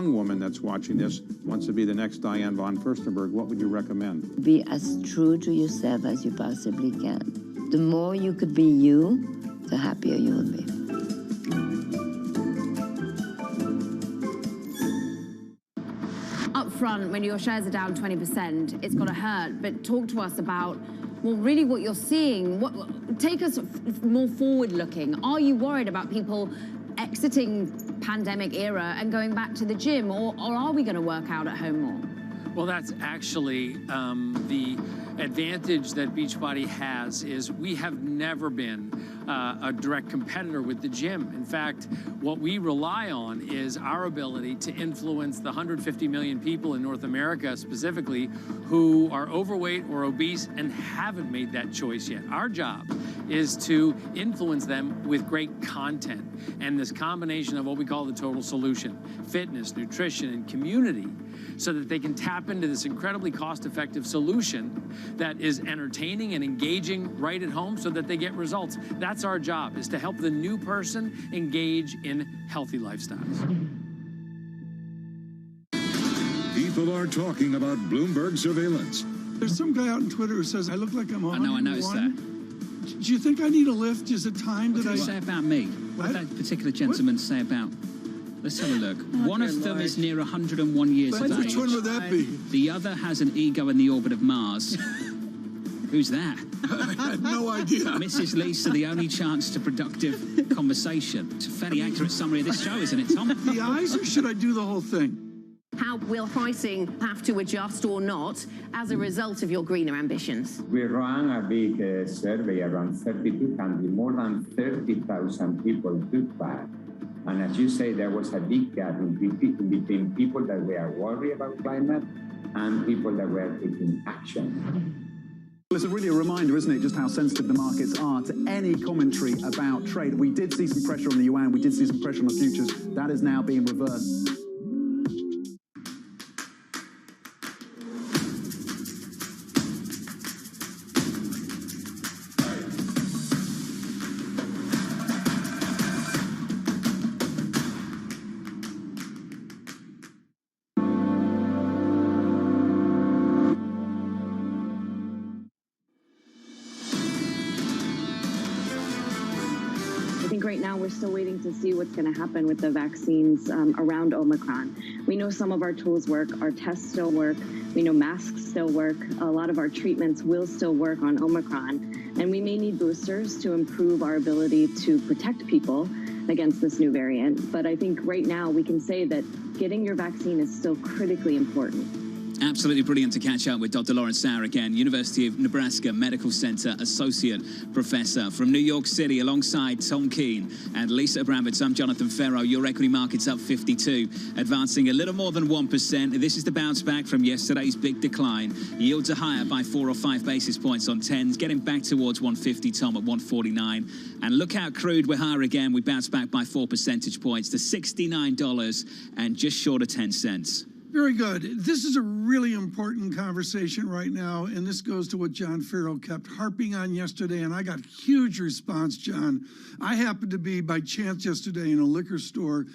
young woman that's watching this wants to be the next Diane von Furstenberg, what would you recommend? Be as true to yourself as you possibly can. The more you could be you, the happier you will be. Up front, when your shares are down 20%, it's got to hurt. But talk to us about, well, really what you're seeing. Take us more forward-looking. Are you worried about people exiting pandemic era and going back to the gym, or are we going to work out at home more? Well, that's actually the advantage that Beachbody has is we have never been a direct competitor with the gym. In fact, what we rely on is our ability to influence the 150 million people in North America specifically who are overweight or obese and haven't made that choice yet. Our job is to influence them with great content and this combination of what we call the total solution: fitness, nutrition, and community, so that they can tap into this incredibly cost-effective solution that is entertaining and engaging right at home so that they get results. That's our job, is to help the new person engage in healthy lifestyles. People are talking about Bloomberg surveillance. There's some guy out on Twitter who says, I look like I'm 101. I noticed that. Do you think I need a lift? Is it time What that did he say about me? What did that particular gentleman say about... Let's have a look. One of them is near 101 years of age. Which one would that be? The other has an ego in the orbit of Mars. Who's that? I have no idea. Mrs. Lisa, the only chance to productive conversation. It's a fairly accurate summary of this show, isn't it, Tom? The eyes, or should I do the whole thing? How will pricing have to adjust or not as a result of your greener ambitions? We ran a big survey around 32 countries. More than 30,000 people took part. And as you say, there was a big gap between people that were worried about climate and people that were taking action. Well, it's really a reminder, isn't it, just how sensitive the markets are to any commentary about trade. We did see some pressure on the yuan, we did see some pressure on the futures. That is now being reversed. Right now, we're still waiting to see what's going to happen with the vaccines around Omicron. We know some of our tools work, our tests still work, we know masks still work, a lot of our treatments will still work on Omicron, and we may need boosters to improve our ability to protect people against this new variant. But I think right now we can say that getting your vaccine is still critically important. Absolutely brilliant to catch up with Dr. Lawrence Sauer again, University of Nebraska Medical Center Associate Professor from New York City, alongside Tom Keene and Lisa Abramowitz. I'm Jonathan Ferro. Your equity market's up 52, advancing a little more than 1%. This is the bounce back from yesterday's big decline. Yields are higher by 4 or 5 basis points on 10s, getting back towards 150, Tom, at 149. And look out, crude, we're higher again. We bounced back by 4 percentage points to $69 and just short of 10 cents. Very good. This is a really important conversation right now, and this goes to what John Farrell kept harping on yesterday, and I got huge response, John. I happened to be, by chance yesterday, in a liquor store,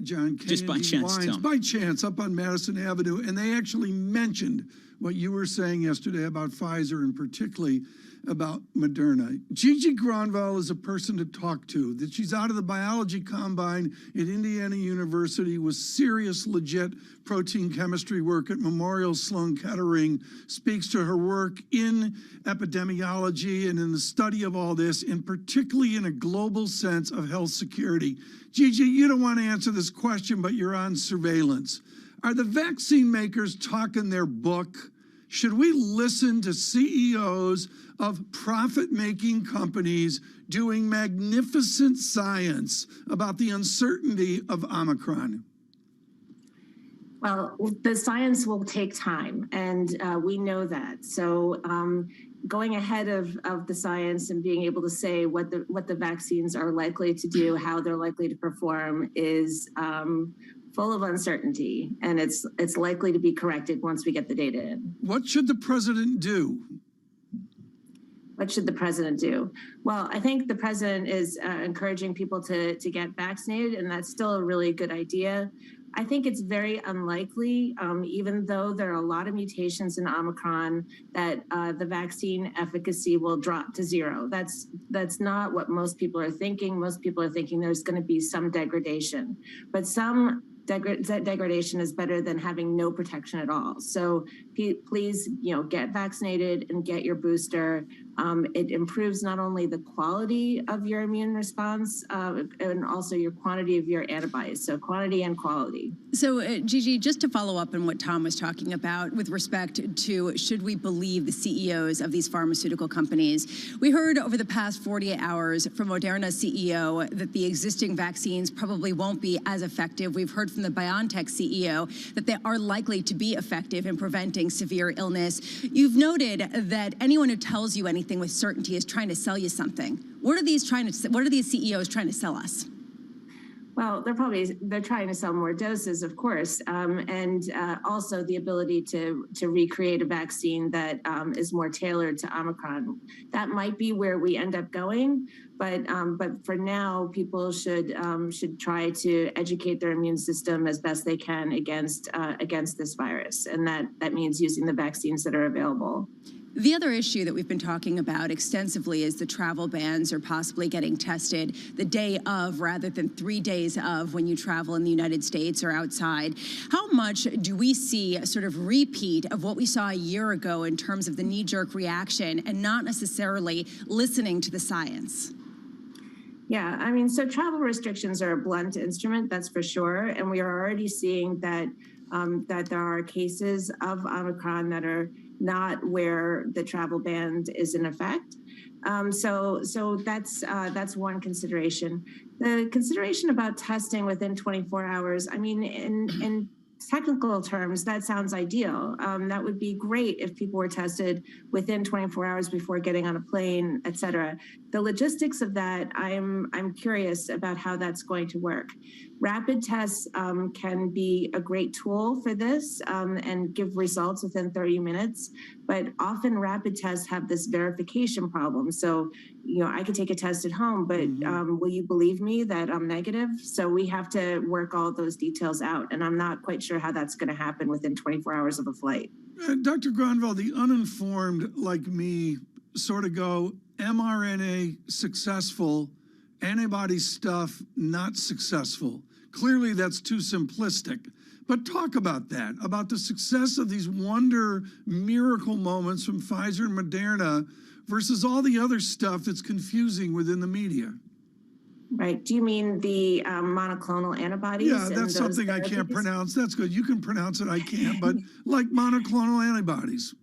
John Kennedy Just by chance, Wines, Tom. by chance, up on Madison Avenue, and they actually mentioned what you were saying yesterday about Pfizer and particularly about Moderna. Gigi Granville is a person to talk to. That she's out of the biology combine at Indiana University with serious, legit protein chemistry work at Memorial Sloan Kettering, speaks to her work in epidemiology and in the study of all this, and particularly in a global sense of health security. Gigi, you don't want to answer this question, but you're on surveillance. Are the vaccine makers talking their book? Should we listen to CEOs of profit-making companies doing magnificent science about the uncertainty of Omicron? Well, the science will take time, and we know that. So going ahead of the science and being able to say what the vaccines are likely to do, how they're likely to perform, is full of uncertainty, and it's likely to be corrected once we get the data in. What should the president do? What should the president do? Well, I think the president is encouraging people to get vaccinated, and that's still a really good idea. I think it's very unlikely, even though there are a lot of mutations in Omicron, that the vaccine efficacy will drop to zero. That's not what most people are thinking. Most people are thinking there's going to be some degradation, but some degradation is better than having no protection at all. So please, get vaccinated and get your booster. It improves not only the quality of your immune response and also your quantity of your antibodies. So quantity and quality. So Gigi, just to follow up on what Tom was talking about with respect to should we believe the CEOs of these pharmaceutical companies, we heard over the past 48 hours from Moderna's CEO that the existing vaccines probably won't be as effective. We've heard from the BioNTech CEO that they are likely to be effective in preventing severe illness. You've noted that anyone who tells you anything with certainty is trying to sell you something. What are these CEOs trying to sell us? Well, they're trying to sell more doses, of course, and also the ability to recreate a vaccine that is more tailored to Omicron. That might be where we end up going, but for now, people should try to educate their immune system as best they can against this virus, and that means using the vaccines that are available. The other issue that we've been talking about extensively is the travel bans or possibly getting tested the day of rather than 3 days of when you travel in the United States or outside. How much do we see a sort of repeat of what we saw a year ago in terms of the knee-jerk reaction and not necessarily listening to the science? Yeah, I mean, so travel restrictions are a blunt instrument, that's for sure. And we are already seeing that there are cases of Omicron that are not where the travel ban is in effect. So that's one consideration. The consideration about testing within 24 hours, I mean, in technical terms, that sounds ideal. That would be great if people were tested within 24 hours before getting on a plane, et cetera. The logistics of that, I'm curious about how that's going to work. Rapid tests can be a great tool for this and give results within 30 minutes, but often rapid tests have this verification problem. So, I could take a test at home, but will you believe me that I'm negative? So we have to work all those details out, and I'm not quite sure how that's going to happen within 24 hours of a flight. Dr. Gronvall, the uninformed like me sort of go mRNA successful, antibody stuff not successful. Clearly that's too simplistic. But talk about that, about the success of these miracle moments from Pfizer and Moderna versus all the other stuff that's confusing within the media. Right. Do you mean the monoclonal antibodies? Yeah, that's something I can't pronounce. That's good. You can pronounce it, I can't. But like monoclonal antibodies.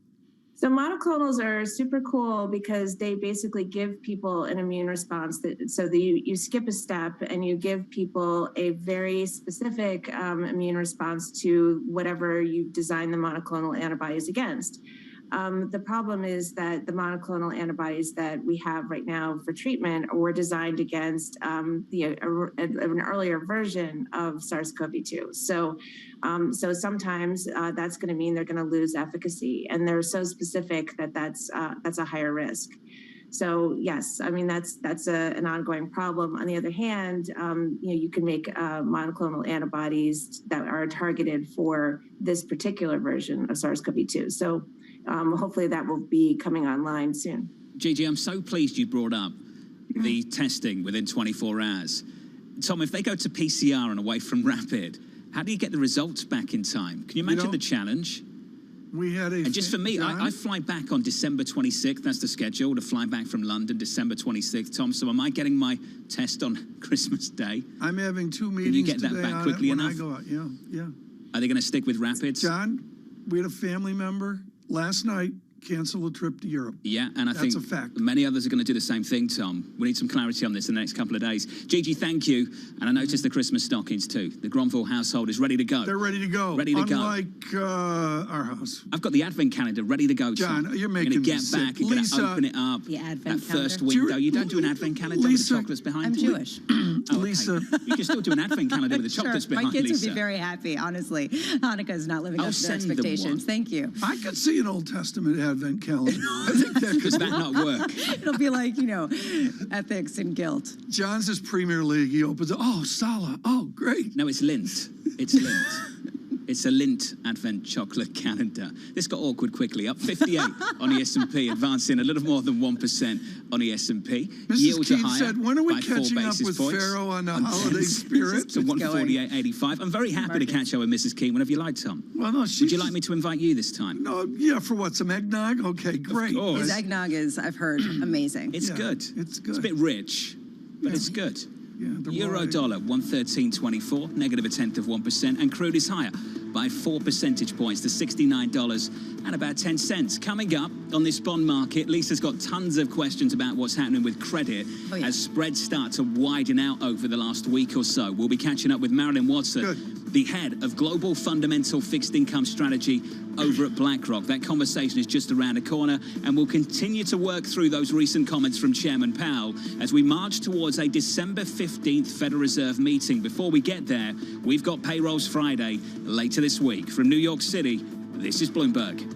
So monoclonals are super cool because they basically give people an immune response. You skip a step and you give people a very specific immune response to whatever you've designed the monoclonal antibodies against. The problem is that the monoclonal antibodies that we have right now for treatment were designed against an earlier version of SARS-CoV-2. So sometimes that's going to mean they're going to lose efficacy, and they're so specific that that's a higher risk. So yes, I mean that's an ongoing problem. On the other hand, you can make monoclonal antibodies that are targeted for this particular version of SARS-CoV-2. So hopefully that will be coming online soon. Gigi, I'm so pleased you brought up the testing within 24 hours. Tom, if they go to PCR and away from rapid, how do you get the results back in time? Can you imagine the challenge? We had and just for me, I fly back on December 26th. That's the schedule, to fly back from London, December 26th. Tom, so am I getting my test on Christmas Day? I'm having 2 meetings. Can you get that back quickly enough? I go out. Yeah. Are they going to stick with rapids? John, we had a family member last night cancel a trip to Europe. Yeah, and I think that's a fact. Many others are going to do the same thing, Tom. We need some clarity on this in the next couple of days. Gigi, thank you. And I noticed the Christmas stockings too. The Gronvall household is ready to go. They're ready to go. Ready to Unlike our house. I've got the advent calendar ready to go, John. Tom. You're making me sick. You're going to get back. You're going to open it up. The advent that calendar. first window. You don't do an advent calendar with the chocolates behind I'm you? Jewish. Lisa. You can still do an advent calendar with the chocolates behind, my kids Lisa. would be very happy, honestly. Hanukkah is not living up to their expectations. Thank you. I could see an Old Testament advent calendar. I think that Does that not work? It'll be like, ethics and guilt. John's is Premier League. He opens it. Oh, Salah. Oh, great. No, it's Lint. It's Lindt. It's a Lindt Advent chocolate calendar. This got awkward quickly, up 58 on the S&P, advancing a little more than 1% on the S&P. Mrs. Yields are Keith higher said, when are we by 4 catching up basis with points. Pharaoh on the holiday spirit? So 148.85. I'm very happy to catch up with Mrs. Keane whenever you like, Tom. Well, no, Would you like me to invite you this time? No, yeah, for what, some eggnog? Okay, great. His eggnog is, I've heard, amazing. It's good. It's good. It's a bit rich, but it's good. Euro dollar 113.24, negative 0.1%, and crude is higher by 4 percentage points to $69 and about 10 cents. Coming up on this bond market, Lisa's got tons of questions about what's happening with credit as spreads start to widen out over the last week or so. We'll be catching up with Marilyn Watson, the head of Global Fundamental Fixed Income Strategy over at BlackRock. That conversation is just around the corner, and we'll continue to work through those recent comments from Chairman Powell as we march towards a December 15th Federal Reserve meeting. Before we get there, we've got Payrolls Friday later this week. From New York City, this is Bloomberg.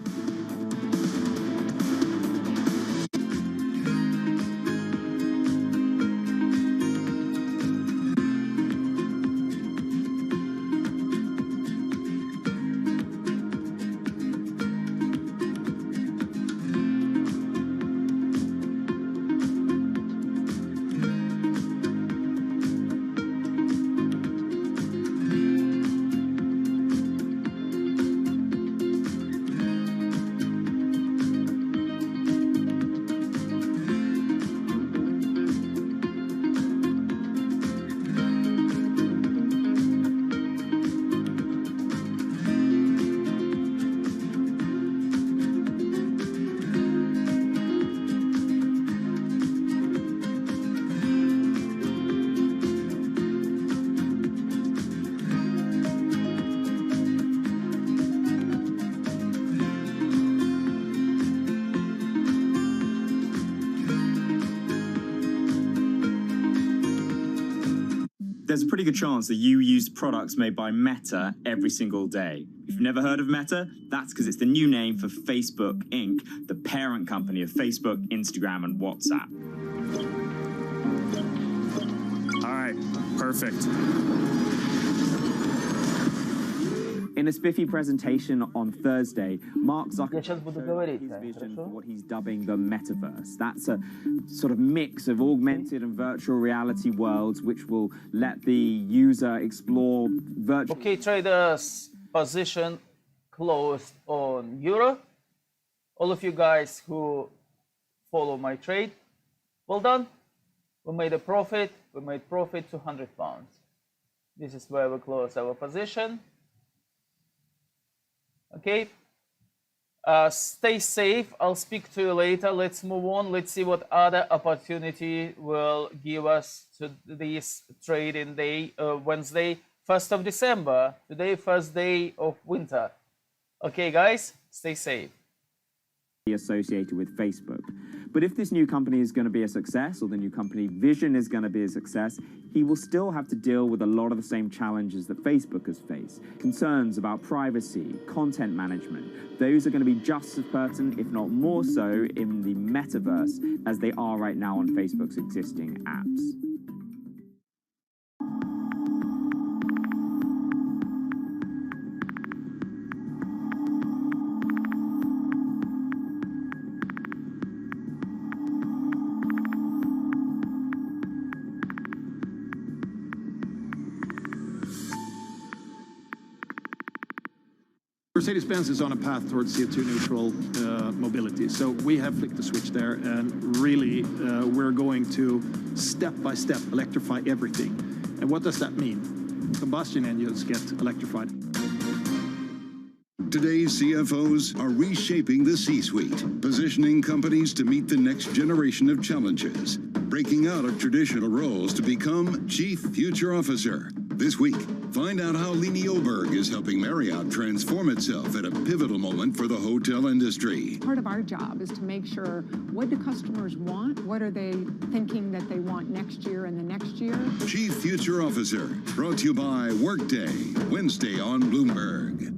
There's a pretty good chance that you use products made by Meta every single day. If you've never heard of Meta, that's because it's the new name for Facebook Inc., the parent company of Facebook, Instagram, and WhatsApp. All right, perfect. In a spiffy presentation on Thursday, Mark Zuckerberg showed his vision for what he's dubbing the metaverse. That's a sort of mix of augmented and virtual reality worlds which will let the user explore virtual... Okay, traders, position closed on Euro. All of you guys who follow my trade, well done. We made a profit. We made profit £200. This is where we close our position. Okay, stay safe. I'll speak to you later. Let's move on. Let's see what other opportunity will give us to this trading day, Wednesday, 1st of December. Today, first day of winter. Okay, guys, stay safe. Associated with Facebook. But if this new company is going to be a success, or the new company vision is going to be a success, he will still have to deal with a lot of the same challenges that Facebook has faced. Concerns about privacy, content management, those are going to be just as pertinent, if not more so, in the metaverse as they are right now on Facebook's existing apps. Mercedes-Benz is on a path towards CO2 neutral mobility. So we have flicked the switch there, and really we're going to step by step electrify everything. And what does that mean? Combustion engines get electrified. Today's CFOs are reshaping the C-suite, positioning companies to meet the next generation of challenges, breaking out of traditional roles to become Chief Future Officer. This week, find out how Lini Oberg is helping Marriott transform itself at a pivotal moment for the hotel industry. Part of our job is to make sure, what do customers want? What are they thinking that they want next year and the next year? Chief Future Officer, brought to you by Workday, Wednesday on Bloomberg.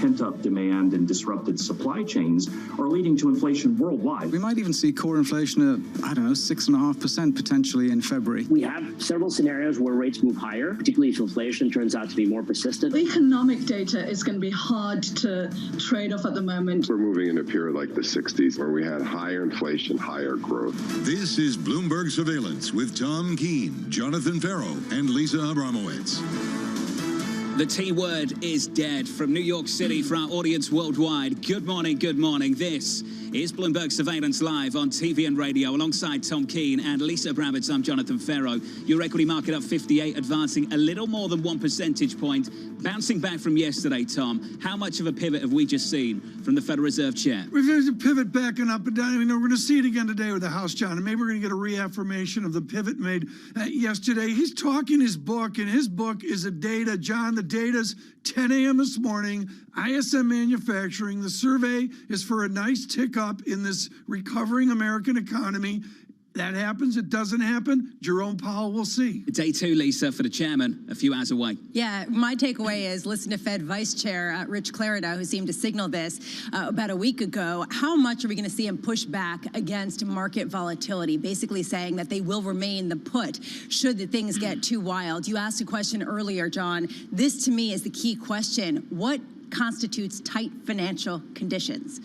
pent-up demand and disrupted supply chains are leading to inflation worldwide. We might even see core inflation at, I don't know, 6.5% potentially in February. We have several scenarios where rates move higher, particularly if inflation turns out to be more persistent. Economic data is going to be hard to trade off at the moment. We're moving in a period like the 60s where we had higher inflation, higher growth. This is Bloomberg Surveillance with Tom Keene, Jonathan Ferro, and Lisa Abramowitz. The T word is dead. From New York City for our audience worldwide. Good morning, good morning. This is Bloomberg Surveillance Live on TV and radio alongside Tom Keene and Lisa Abramowitz. I'm Jonathan Ferro. Your equity market up 58, advancing a little more than 1 percentage point. Bouncing back from yesterday, Tom, how much of a pivot have we just seen from the Federal Reserve Chair? We've had a pivot back and up and down. We're going to see it again today with the House, John, and maybe we're going to get a reaffirmation of the pivot made yesterday. He's talking his book, and his book is a data. John, the data's 10 a.m. this morning, ISM Manufacturing. The survey is for a nice tick up in this recovering American economy. That happens, it doesn't happen, Jerome Powell will see. Day two, Lisa, for the chairman, a few hours away. Yeah, my takeaway is listen to Fed Vice Chair Rich Clarida, who seemed to signal this about a week ago. How much are we going to see him push back against market volatility, basically saying that they will remain the put should the things get too wild? You asked a question earlier, John. This, to me, is the key question. What constitutes tight financial conditions?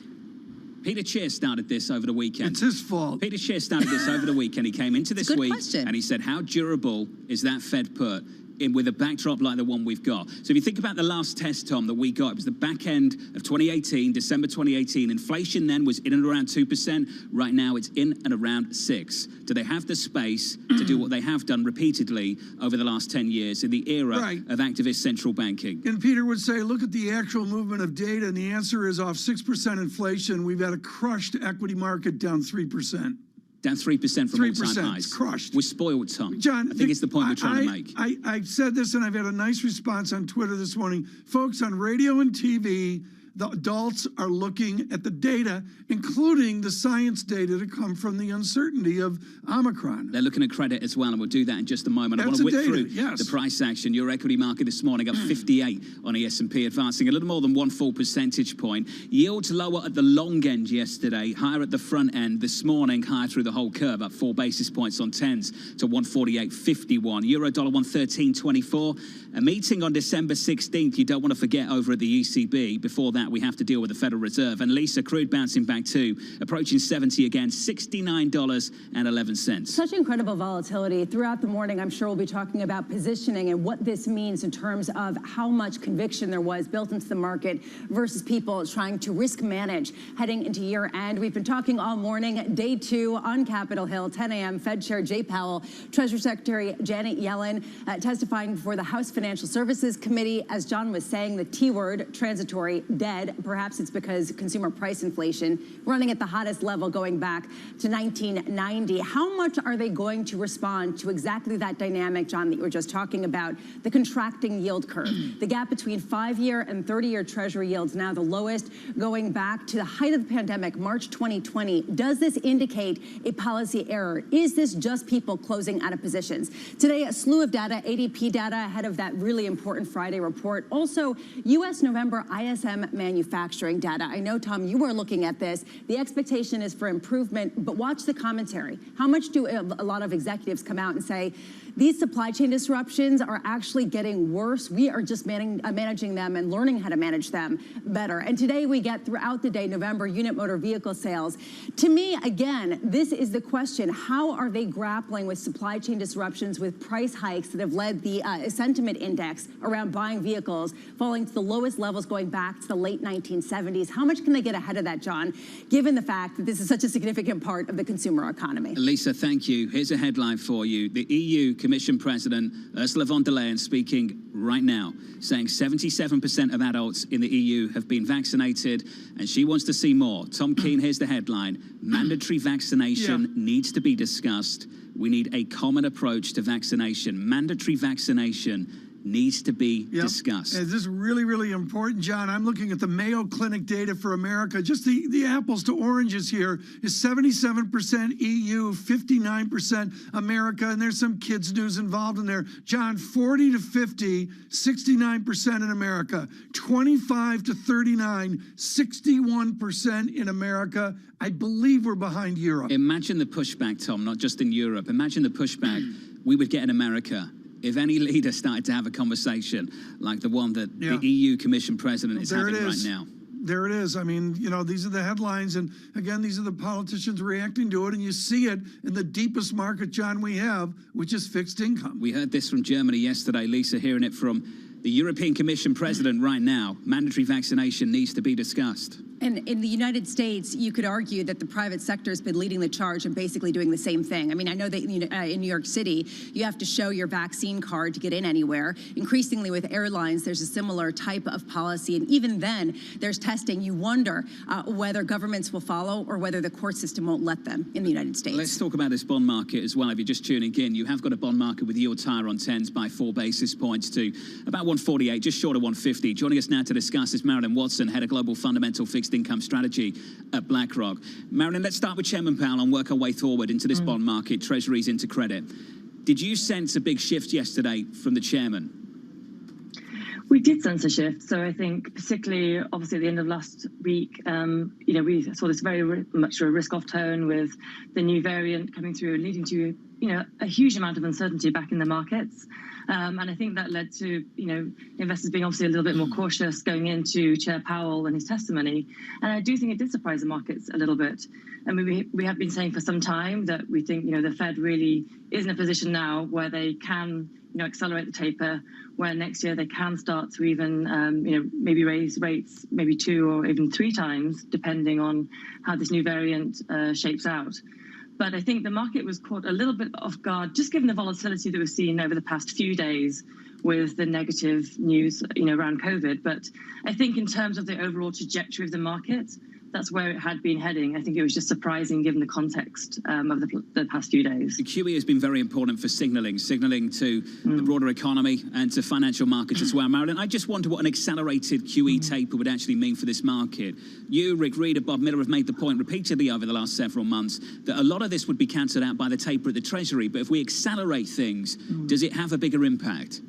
Peter Schiff started this over the weekend. It's his fault. Peter Schiff started this over the weekend. He came into this week question. and he said, how durable is that Fed put in with a backdrop like the one we've got? So if you think about the last test, Tom, that we got, it was the back end of 2018, December 2018. Inflation then was in and around 2%. Right now it's in and around 6%. Do they have the space to do what they have done repeatedly over the last 10 years in the era of activist central banking? And Peter would say, look at the actual movement of data, and the answer is off 6% inflation. We've had a crushed equity market down 3%. Down 3% from all-time highs. Crushed. We're spoiled, Tom. John, I think it's the point we're trying to make. I said this, and I've had a nice response on Twitter this morning. Folks on radio and TV, the adults are looking at the data, including the science data to come from the uncertainty of Omicron. They're looking at credit as well, and we'll do that in just a moment. That's I want to whip through yes. the price action. Your equity market this morning up 58 on the S&P, advancing a little more than 1 full percentage point. Yields lower at the long end yesterday, higher at the front end. This morning, higher through the whole curve, up 4 basis points on 10s to 148.51. Euro dollar 113.24. A meeting on December 16th you don't want to forget over at the ECB. Before that, we have to deal with the Federal Reserve. And Lisa, crude bouncing back too, approaching 70 again, $69.11. Such incredible volatility throughout the morning. I'm sure we'll be talking about positioning and what this means in terms of how much conviction there was built into the market versus people trying to risk manage heading into year end. We've been talking all morning. Day two on Capitol Hill, 10 a.m. Fed Chair Jay Powell, Treasury Secretary Janet Yellen testifying before the House Financial Services Committee. As John was saying, the T word, transitory, dead. Perhaps it's because consumer price inflation running at the hottest level going back to 1990. How much are they going to respond to exactly that dynamic, John, that you were just talking about, the contracting yield curve? The gap between 5-year and 30-year Treasury yields now the lowest going back to the height of the pandemic, March 2020. Does this indicate a policy error? Is this just people closing out of positions? Today, a slew of data, ADP data ahead of that really important Friday report. Also, U.S. November ISM manufacturing data. I know, Tom, you were looking at this. The expectation is for improvement, but watch the commentary. How much do a lot of executives come out and say, these supply chain disruptions are actually getting worse. We are just managing them and learning how to manage them better. And today we get throughout the day November unit motor vehicle sales. To me, again, this is the question. How are they grappling with supply chain disruptions, with price hikes that have led the sentiment index around buying vehicles falling to the lowest levels going back to the late 1970s? How much can they get ahead of that, John, given the fact that this is such a significant part of the consumer economy? Lisa, thank you. Here's a headline for you. The EU Commission President Ursula von der Leyen speaking right now, saying 77% of adults in the EU have been vaccinated, and she wants to see more. Tom Keene, here's the headline. Mandatory vaccination needs to be discussed. We need a common approach to vaccination. Mandatory vaccination needs to be discussed. This is really, really important, John. I'm looking at the Mayo Clinic data for America. Just the apples to oranges here is 77% EU, 59% America, and there's some kids news involved in there. John, 40 to 50, 69% in America. 25 to 39, 61% in America. I believe we're behind Europe. Imagine the pushback, Tom, not just in Europe. Imagine the pushback we would get in America if any leader started to have a conversation like the one that the EU Commission President is having right now. There it is. I mean, you know, these are the headlines. And again, these are the politicians reacting to it. And you see it in the deepest market, John, we have, which is fixed income. We heard this from Germany yesterday. Lisa, hearing it from the European Commission President right now. Mandatory vaccination needs to be discussed. And in the United States, you could argue that the private sector has been leading the charge and basically doing the same thing. I mean, I know that in New York City, you have to show your vaccine card to get in anywhere. Increasingly with airlines, there's a similar type of policy. And even then, there's testing. You wonder whether governments will follow or whether the court system won't let them in the United States. Let's talk about this bond market as well. If you're just tuning in, you have got a bond market with yields higher on 10s by 4 basis points to about 148, just short of 150. Joining us now to discuss is Marilyn Watson, Head of Global Fundamental Fixed Income Strategy at BlackRock. Marilyn, let's start with Chairman Powell and work our way forward into this bond market, treasuries into credit. Did you sense a big shift yesterday from the chairman? We did sense a shift. So I think particularly, obviously, at the end of last week, we saw this very much a risk-off tone with the new variant coming through, leading to, a huge amount of uncertainty back in the markets. And I think that led to, investors being obviously a little bit more cautious going into Chair Powell and his testimony. And I do think it did surprise the markets a little bit. I mean, we have been saying for some time that we think, the Fed really is in a position now where they can, accelerate the taper, where next year they can start to even, maybe raise rates maybe 2 or even 3 times, depending on how this new variant shapes out. But I think the market was caught a little bit off guard, just given the volatility that we've seen over the past few days with the negative news, around COVID. But I think in terms of the overall trajectory of the market, that's where it had been heading. I think it was just surprising given the context of the past few days. The QE has been very important for signaling to the broader economy and to financial markets as well. Marilyn, I just wonder what an accelerated QE taper would actually mean for this market. You, Rick Reed, and Bob Miller have made the point repeatedly over the last several months that a lot of this would be cancelled out by the taper at the Treasury. But if we accelerate things, does it have a bigger impact?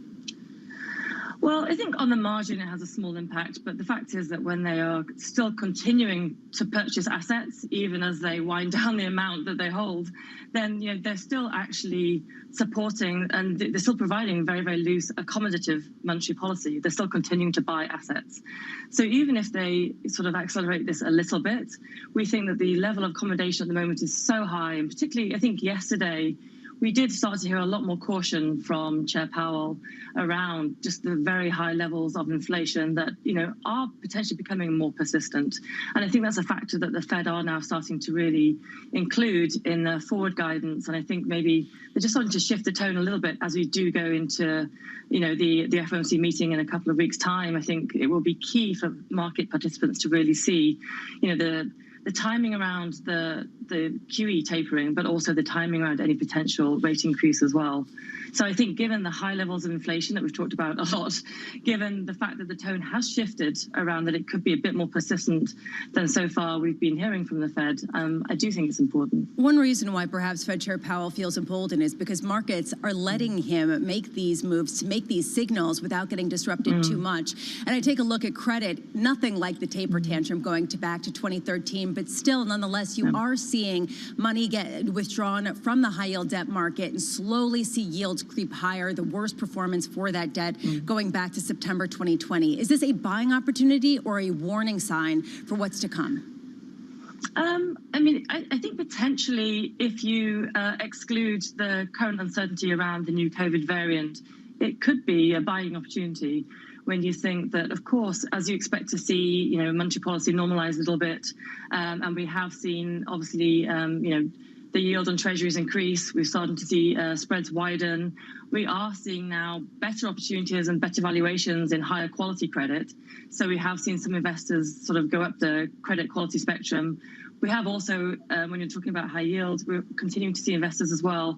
Well, I think on the margin it has a small impact, but the fact is that when they are still continuing to purchase assets, even as they wind down the amount that they hold, then they're still actually supporting and they're still providing very, very loose accommodative monetary policy. They're still continuing to buy assets. So even if they sort of accelerate this a little bit, we think that the level of accommodation at the moment is so high, and particularly I think yesterday, we did start to hear a lot more caution from Chair Powell around just the very high levels of inflation that, are potentially becoming more persistent. And I think that's a factor that the Fed are now starting to really include in the forward guidance. And I think maybe they're just starting to shift the tone a little bit as we do go into, the FOMC meeting in a couple of weeks' time. I think it will be key for market participants to really see, the timing around the QE tapering, but also the timing around any potential rate increase as well. So I think given the high levels of inflation that we've talked about a lot, given the fact that the tone has shifted around that it could be a bit more persistent than so far we've been hearing from the Fed, I do think it's important. One reason why perhaps Fed Chair Powell feels emboldened is because markets are letting him make these moves, to make these signals without getting disrupted too much. And I take a look at credit, nothing like the taper tantrum going back to 2013, but still, nonetheless, you are seeing money get withdrawn from the high-yield debt market and slowly see yields creep higher, the worst performance for that debt going back to September 2020. Is this a buying opportunity or a warning sign for what's to come? I think potentially if you exclude the current uncertainty around the new COVID variant, it could be a buying opportunity when you think that, of course, as you expect to see, monetary policy normalize a little bit, and we have seen, obviously, the yield on treasuries increase. We're starting to see spreads widen. We are seeing now better opportunities and better valuations in higher quality credit. So we have seen some investors sort of go up the credit quality spectrum We have also, when you're talking about high yields, we're continuing to see investors as well,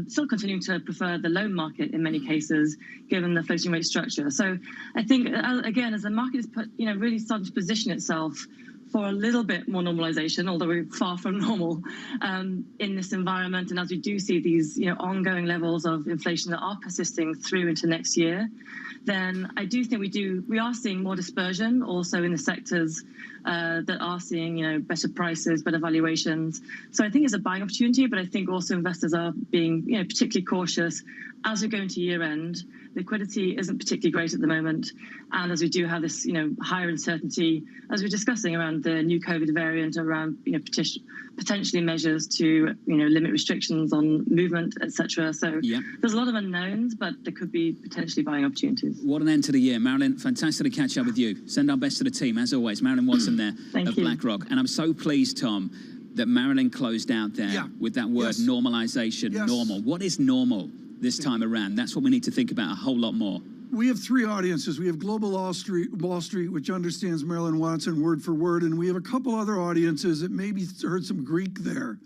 still continuing to prefer the loan market in many cases, given the floating rate structure. So I think, again, as the market is really starting to position itself for a little bit more normalization, although we're far from normal in this environment, and as we do see these ongoing levels of inflation that are persisting through into next year, then I do think we are seeing more dispersion also in the sectors that are seeing better prices, better valuations. So I think it's a buying opportunity, but I think also investors are being particularly cautious as we go into year end. Liquidity isn't particularly great at the moment, and as we do have this higher uncertainty, as we're discussing around the new COVID variant, around potentially measures to limit restrictions on movement, etc. So there's a lot of unknowns, but there could be potentially buying opportunities. What an end to the year, Marilyn. Fantastic to catch up with you. Send our best to the team as always. Marilyn Watson there of BlackRock, and I'm so pleased, Tom, that Marilyn closed out there with that word normalization. Normal. What is normal this time around? That's what we need to think about a whole lot more. We have three audiences. We have Global Wall Street, which understands Marilyn Watson word for word, and we have a couple other audiences that maybe heard some Greek there.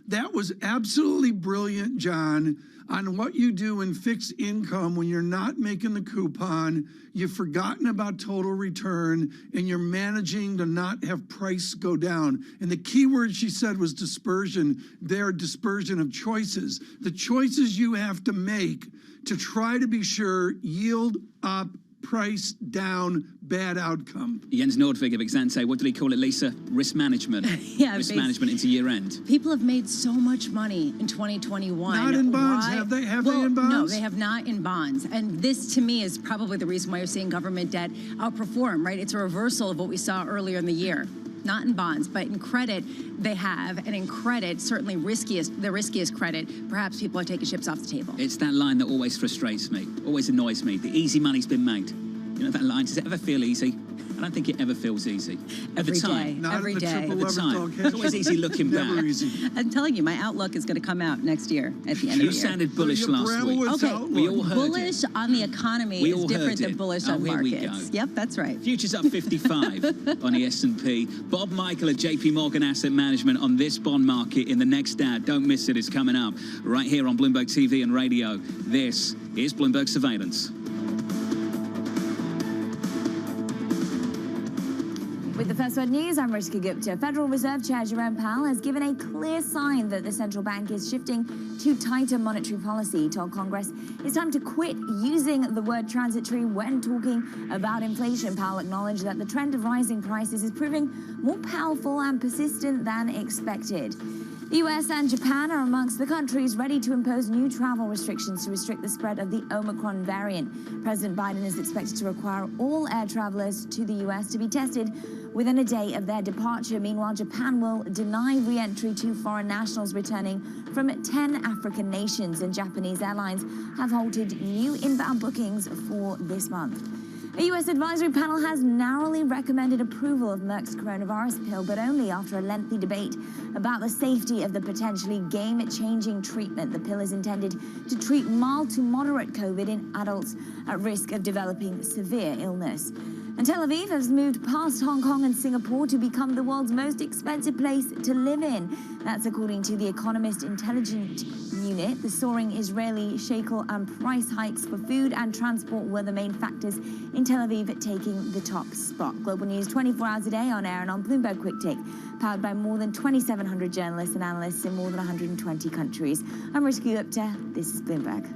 That was absolutely brilliant, John, on what you do in fixed income when you're not making the coupon, you've forgotten about total return, and you're managing to not have price go down. And the key word she said was dispersion. Their dispersion of choices. The choices you have to make to try to be sure yield up, price down, bad outcome. Jens Nordvig of Exante, what did he call it, Lisa? Risk management. Risk management into year end. People have made so much money in 2021. Not in bonds. Why? Have they in bonds? No, they have not in bonds. And this, to me, is probably the reason why you're seeing government debt outperform, right? It's a reversal of what we saw earlier in the year. Not in bonds, but in credit they have, and in credit, certainly the riskiest credit, perhaps people are taking chips off the table. It's that line that always frustrates me, always annoys me. The easy money's been made. You know that line, does it ever feel easy? I don't think it ever feels easy. At the time. Every day. At the time. It's always easy looking back. Never easy. I'm telling you, my outlook is going to come out next year at the end of the year. You sounded bullish last week. Okay, we all heard bullish on the economy is different than bullish on here markets. We go. Yep, that's right. Futures up 55 on the S&P. Bob Michael at JP Morgan Asset Management on this bond market in the next ad. Don't miss it. It's coming up right here on Bloomberg TV and radio. This is Bloomberg Surveillance. With the First Word News, I'm Rishika Gupta. Federal Reserve Chair Jerome Powell has given a clear sign that the central bank is shifting to tighter monetary policy. He told Congress it's time to quit using the word transitory when talking about inflation. Powell acknowledged that the trend of rising prices is proving more powerful and persistent than expected. The US and Japan are amongst the countries ready to impose new travel restrictions to restrict the spread of the Omicron variant. President Biden is expected to require all air travelers to the US to be tested within a day of their departure. Meanwhile, Japan will deny re-entry to foreign nationals returning from 10 African nations, and Japanese airlines have halted new inbound bookings for this month. A U.S. advisory panel has narrowly recommended approval of Merck's coronavirus pill, but only after a lengthy debate about the safety of the potentially game-changing treatment. The pill is intended to treat mild to moderate COVID in adults at risk of developing severe illness. And Tel Aviv has moved past Hong Kong and Singapore to become the world's most expensive place to live in. That's according to the Economist Intelligence Unit. The soaring Israeli shekel and price hikes for food and transport were the main factors in Tel Aviv taking the top spot. Global news 24 hours a day on air and on Bloomberg Quick Take, powered by more than 2,700 journalists and analysts in more than 120 countries. I'm Rishika Gupta. This is Bloomberg.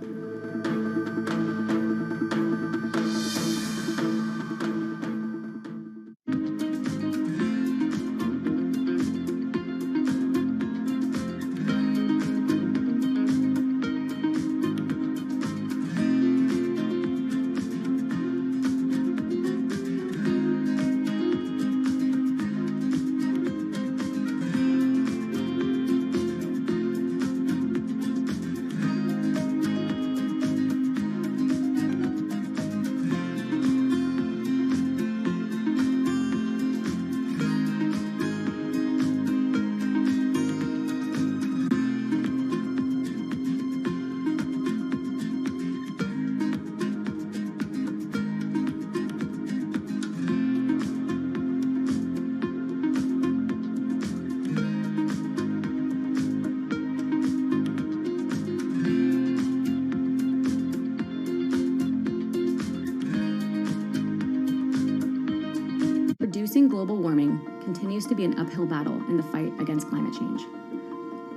reducing global warming continues to be an uphill battle in the fight against climate change.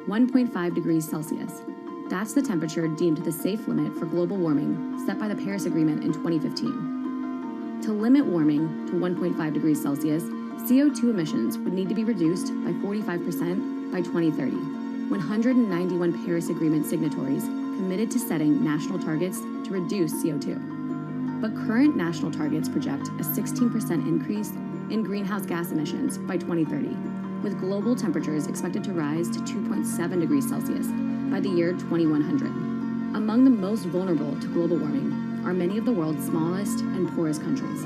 1.5 degrees Celsius. That's the temperature deemed the safe limit for global warming set by the Paris Agreement in 2015. To limit warming to 1.5 degrees Celsius, CO2 emissions would need to be reduced by 45% by 2030. 191 Paris Agreement signatories committed to setting national targets to reduce CO2. But current national targets project a 16% increase in greenhouse gas emissions by 2030, with global temperatures expected to rise to 2.7 degrees Celsius by the year 2100. Among the most vulnerable to global warming are many of the world's smallest and poorest countries.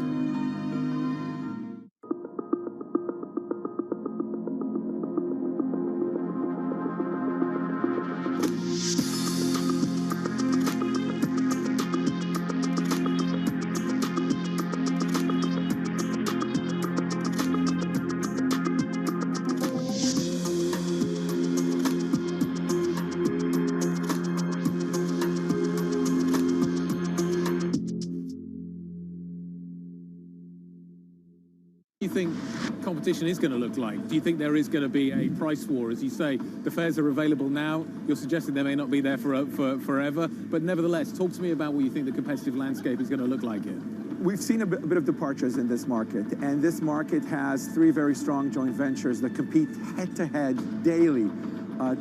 Do you think competition is going to look like? Do you think there is going to be a price war? As you say, the fares are available now. You're suggesting they may not be there for forever. But nevertheless, talk to me about what you think the competitive landscape is going to look like here. We've seen a bit of departures in this market, and this market has three very strong joint ventures that compete head-to-head daily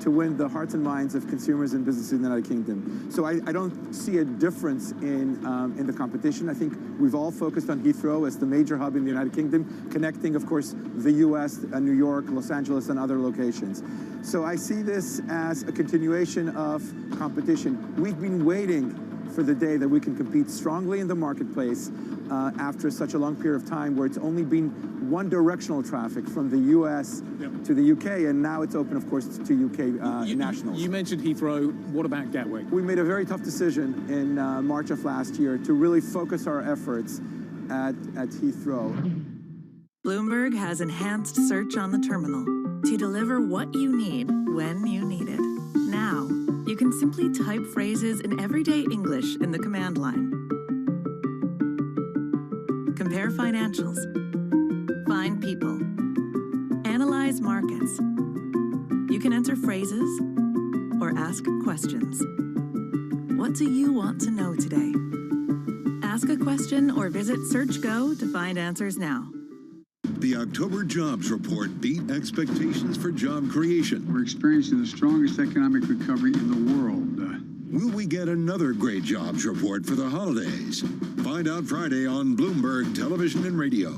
to win the hearts and minds of consumers and businesses in the United Kingdom. So I don't see a difference in the competition. I think we've all focused on Heathrow as the major hub in the United Kingdom, connecting, of course, the U.S., New York, Los Angeles, and other locations. So I see this as a continuation of competition. We've been waiting for the day that we can compete strongly in the marketplace after such a long period of time where it's only been one directional traffic from the U.S. to the U.K., and now it's open, of course, to U.K. nationals. You mentioned Heathrow. What about Gatwick? We made a very tough decision in March of last year to really focus our efforts at Heathrow. Bloomberg has enhanced search on the terminal to deliver what you need when you need it. Now, you can simply type phrases in everyday English in the command line. Compare financials. Find people. Analyze markets. You can enter phrases or ask questions. What do you want to know today? Ask a question or visit SearchGo to find answers now. The October jobs report beat expectations for job creation. We're experiencing the strongest economic recovery in the world. Will we get another great jobs report for the holidays? Find out Friday on Bloomberg Television and Radio.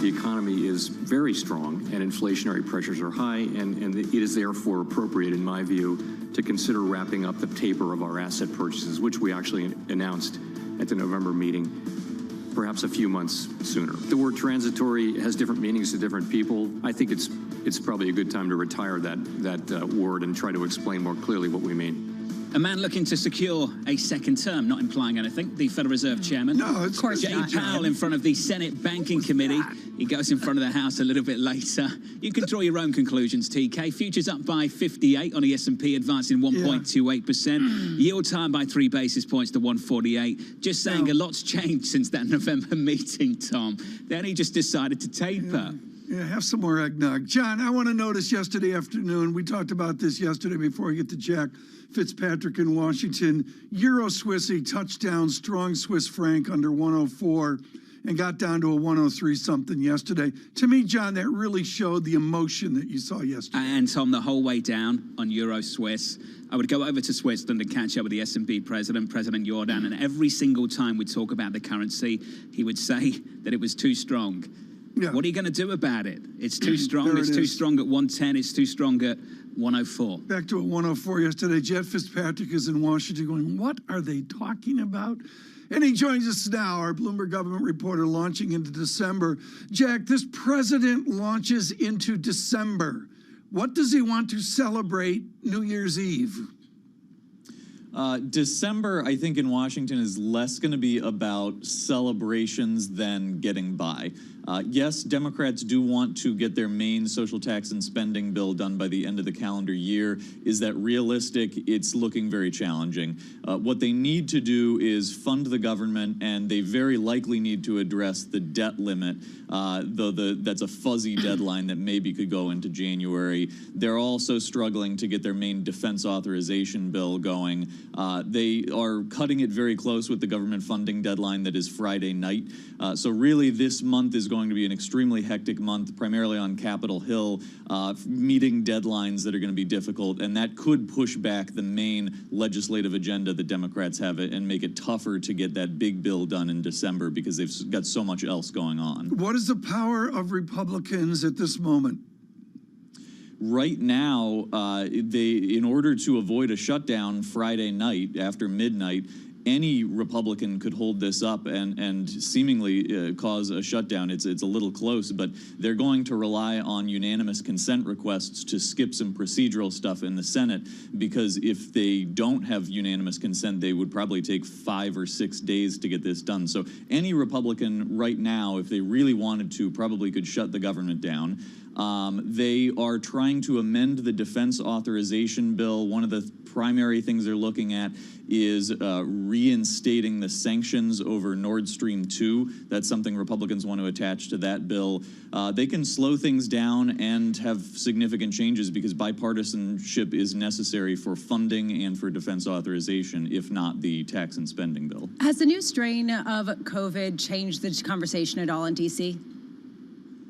The economy is very strong and inflationary pressures are high, and it is therefore appropriate, in my view, to consider wrapping up the taper of our asset purchases, which we actually announced at the November meeting, perhaps a few months sooner. The word transitory has different meanings to different people. I think it's probably a good time to retire that word and try to explain more clearly what we mean. A man looking to secure a second term, not implying anything, the Federal Reserve Chairman. No, of course Jay not. Powell in front of the Senate Banking Committee. He goes in front of the House a little bit later. You can draw your own conclusions, TK. Futures up by 58 on the S&P, advancing 1.28%. Yield time by 3 basis points to 148. Just saying, a lot's changed since that November meeting, Tom. Then he just decided to taper. Yeah, have some more eggnog. John, I want to notice yesterday afternoon, we talked about this yesterday before I get to Jack Fitzpatrick in Washington. Euro Swissy touchdown, strong Swiss franc under 104 and got down to a 103 something yesterday. To me, John, that really showed the emotion that you saw yesterday. And Tom, the whole way down on Euro Swiss, I would go over to Switzerland and catch up with the S&P president, President Jordan, and every single time we'd talk about the currency, he would say that it was too strong. Yeah. What are you going to do about it? It's too strong. It's too strong at 110. It's too strong at 104. Back to a 104 yesterday. Jeff Fitzpatrick is in Washington going, what are they talking about? And he joins us now, our Bloomberg government reporter, launching into December. Jack, this president launches into December. What does he want to celebrate New Year's Eve? December, I think, in Washington is less going to be about celebrations than getting by. Yes, Democrats do want to get their main social tax and spending bill done by the end of the calendar year. Is that realistic? It's looking very challenging. What they need to do is fund the government, and they very likely need to address the debt limit, though that's a fuzzy deadline that maybe could go into January. They're also struggling to get their main defense authorization bill going. They are cutting it very close with the government funding deadline that is Friday night. So really this month is going to be an extremely hectic month, primarily on Capitol Hill, meeting deadlines that are going to be difficult, and that could push back the main legislative agenda that Democrats have and make it tougher to get that big bill done in December because they've got so much else going on. What is the power of Republicans at this moment? Right now, in order to avoid a shutdown Friday night after midnight, any Republican could hold this up and seemingly cause a shutdown. It's a little close, but they're going to rely on unanimous consent requests to skip some procedural stuff in the Senate, because if they don't have unanimous consent, they would probably take 5 or 6 days to get this done. So any Republican right now, if they really wanted to, probably could shut the government down. They are trying to amend the defense authorization bill. One of the primary things they're looking at is reinstating the sanctions over Nord Stream 2. That's something Republicans want to attach to that bill. They can slow things down and have significant changes because bipartisanship is necessary for funding and for defense authorization, if not the tax and spending bill. Has the new strain of COVID changed the conversation at all in D.C.?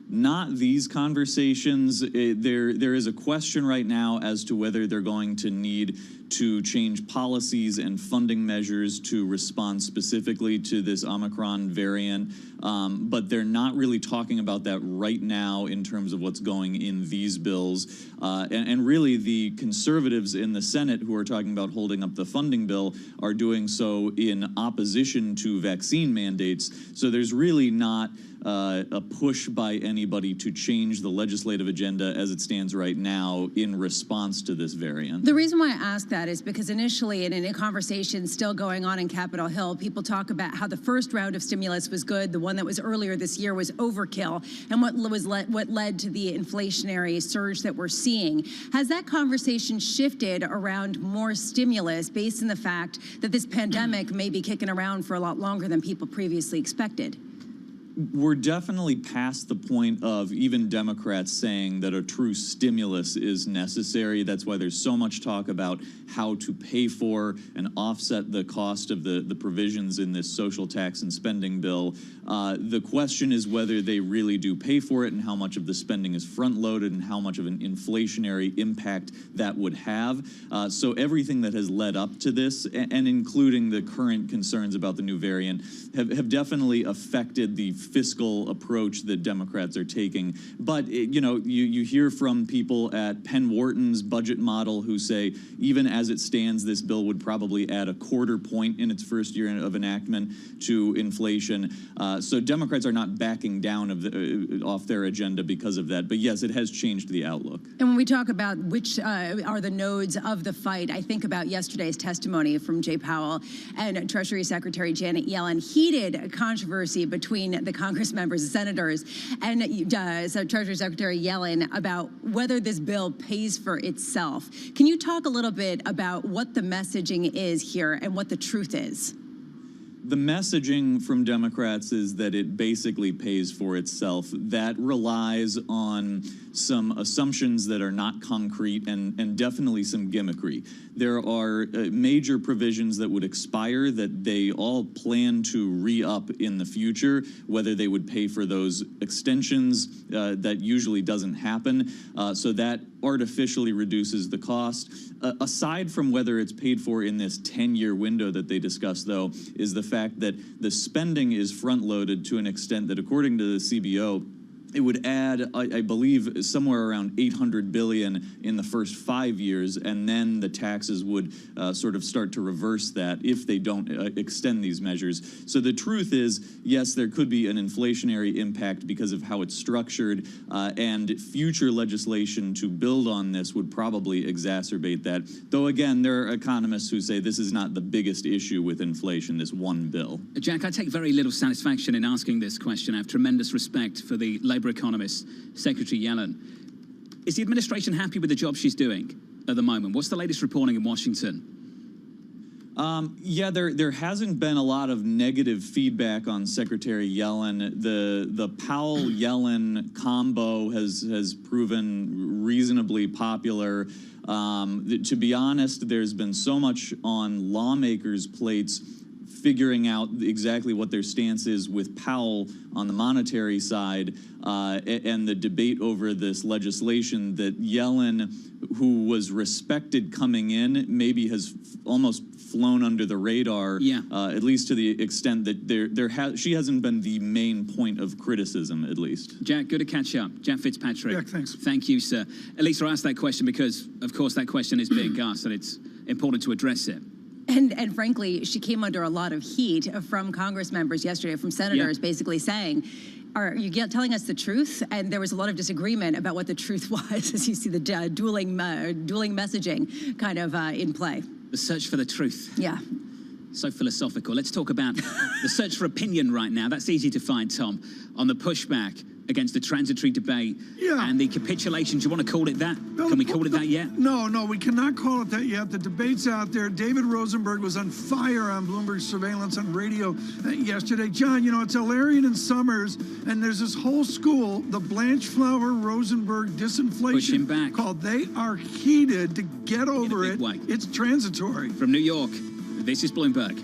Not these conversations. There is a question right now as to whether they're going to need to change policies and funding measures to respond specifically to this Omicron variant. But they're not really talking about that right now in terms of what's going in these bills. And really, the conservatives in the Senate who are talking about holding up the funding bill are doing so in opposition to vaccine mandates. So there's really not a push by anybody to change the legislative agenda as it stands right now in response to this variant. The reason why I ask that is because initially, in a conversation still going on in Capitol Hill, people talk about how the first round of stimulus was good, the one that was earlier this year was overkill, and what led to the inflationary surge that we're seeing. Has that conversation shifted around more stimulus based on the fact that this pandemic may be kicking around for a lot longer than people previously expected? We're definitely past the point of even Democrats saying that a true stimulus is necessary. That's why there's so much talk about how to pay for and offset the cost of the provisions in this social tax and spending bill. The question is whether they really do pay for it and how much of the spending is front-loaded and how much of an inflationary impact that would have. So everything that has led up to this, and including the current concerns about the new variant, have definitely affected the fiscal approach that Democrats are taking. But, you hear from people at Penn Wharton's budget model who say, even as it stands, this bill would probably add a 1/4 point in its first year of enactment to inflation. So Democrats are not backing down off their agenda because of that. But yes, it has changed the outlook. And when we talk about which are the nodes of the fight, I think about yesterday's testimony from Jay Powell and Treasury Secretary Janet Yellen. Heated controversy between the Congress members and senators and Treasury Secretary Yellen about whether this bill pays for itself. Can you talk a little bit about what the messaging is here and what the truth is? The messaging from Democrats is that it basically pays for itself. That relies on some assumptions that are not concrete and definitely some gimmickry. There are major provisions that would expire that they all plan to re-up in the future. Whether they would pay for those extensions, that usually doesn't happen. So that artificially reduces the cost. Aside from whether it's paid for in this 10-year window that they discussed, though, is the fact that the spending is front-loaded to an extent that, according to the CBO, it would add, I believe, somewhere around $800 billion in the first 5 years, and then the taxes would sort of start to reverse that if they don't extend these measures. So the truth is, yes, there could be an inflationary impact because of how it's structured, and future legislation to build on this would probably exacerbate that. Though, again, there are economists who say this is not the biggest issue with inflation, this one bill. Jack, I take very little satisfaction in asking this question. I have tremendous respect for the Labour economist, Secretary Yellen. Is the administration happy with the job she's doing at the moment? What's the latest reporting in Washington? Yeah, there hasn't been a lot of negative feedback on Secretary Yellen. The Powell-Yellen combo has proven reasonably popular. To be honest, there's been so much on lawmakers' plates figuring out exactly what their stance is with Powell on the monetary side and the debate over this legislation that Yellen, who was respected coming in, maybe has almost flown under the radar, at least to the extent that she hasn't been the main point of criticism, at least. Jack, good to catch up. Jack Fitzpatrick. Jack, thanks. Thank you, sir. Elisa, I asked that question because, of course, that question is being asked, and it's important to address it. And frankly, she came under a lot of heat from Congress members yesterday, from senators basically saying, are you telling us the truth? And there was a lot of disagreement about what the truth was, as you see the dueling messaging kind of in play. The search for the truth. Yeah. So philosophical. Let's talk about the search for opinion right now. That's easy to find, Tom, on the pushback against the transitory debate and the capitulation. Do you want to call it that? Can we call it that yet? No, we cannot call it that yet. The debate's out there. David Rosenberg was on fire on Bloomberg Surveillance on radio yesterday. John, you know, it's Ilarion and Summers, and there's this whole school, the Blanchflower Rosenberg disinflation, called They Are Heated to Get Over It. It's transitory. From New York, this is Bloomberg.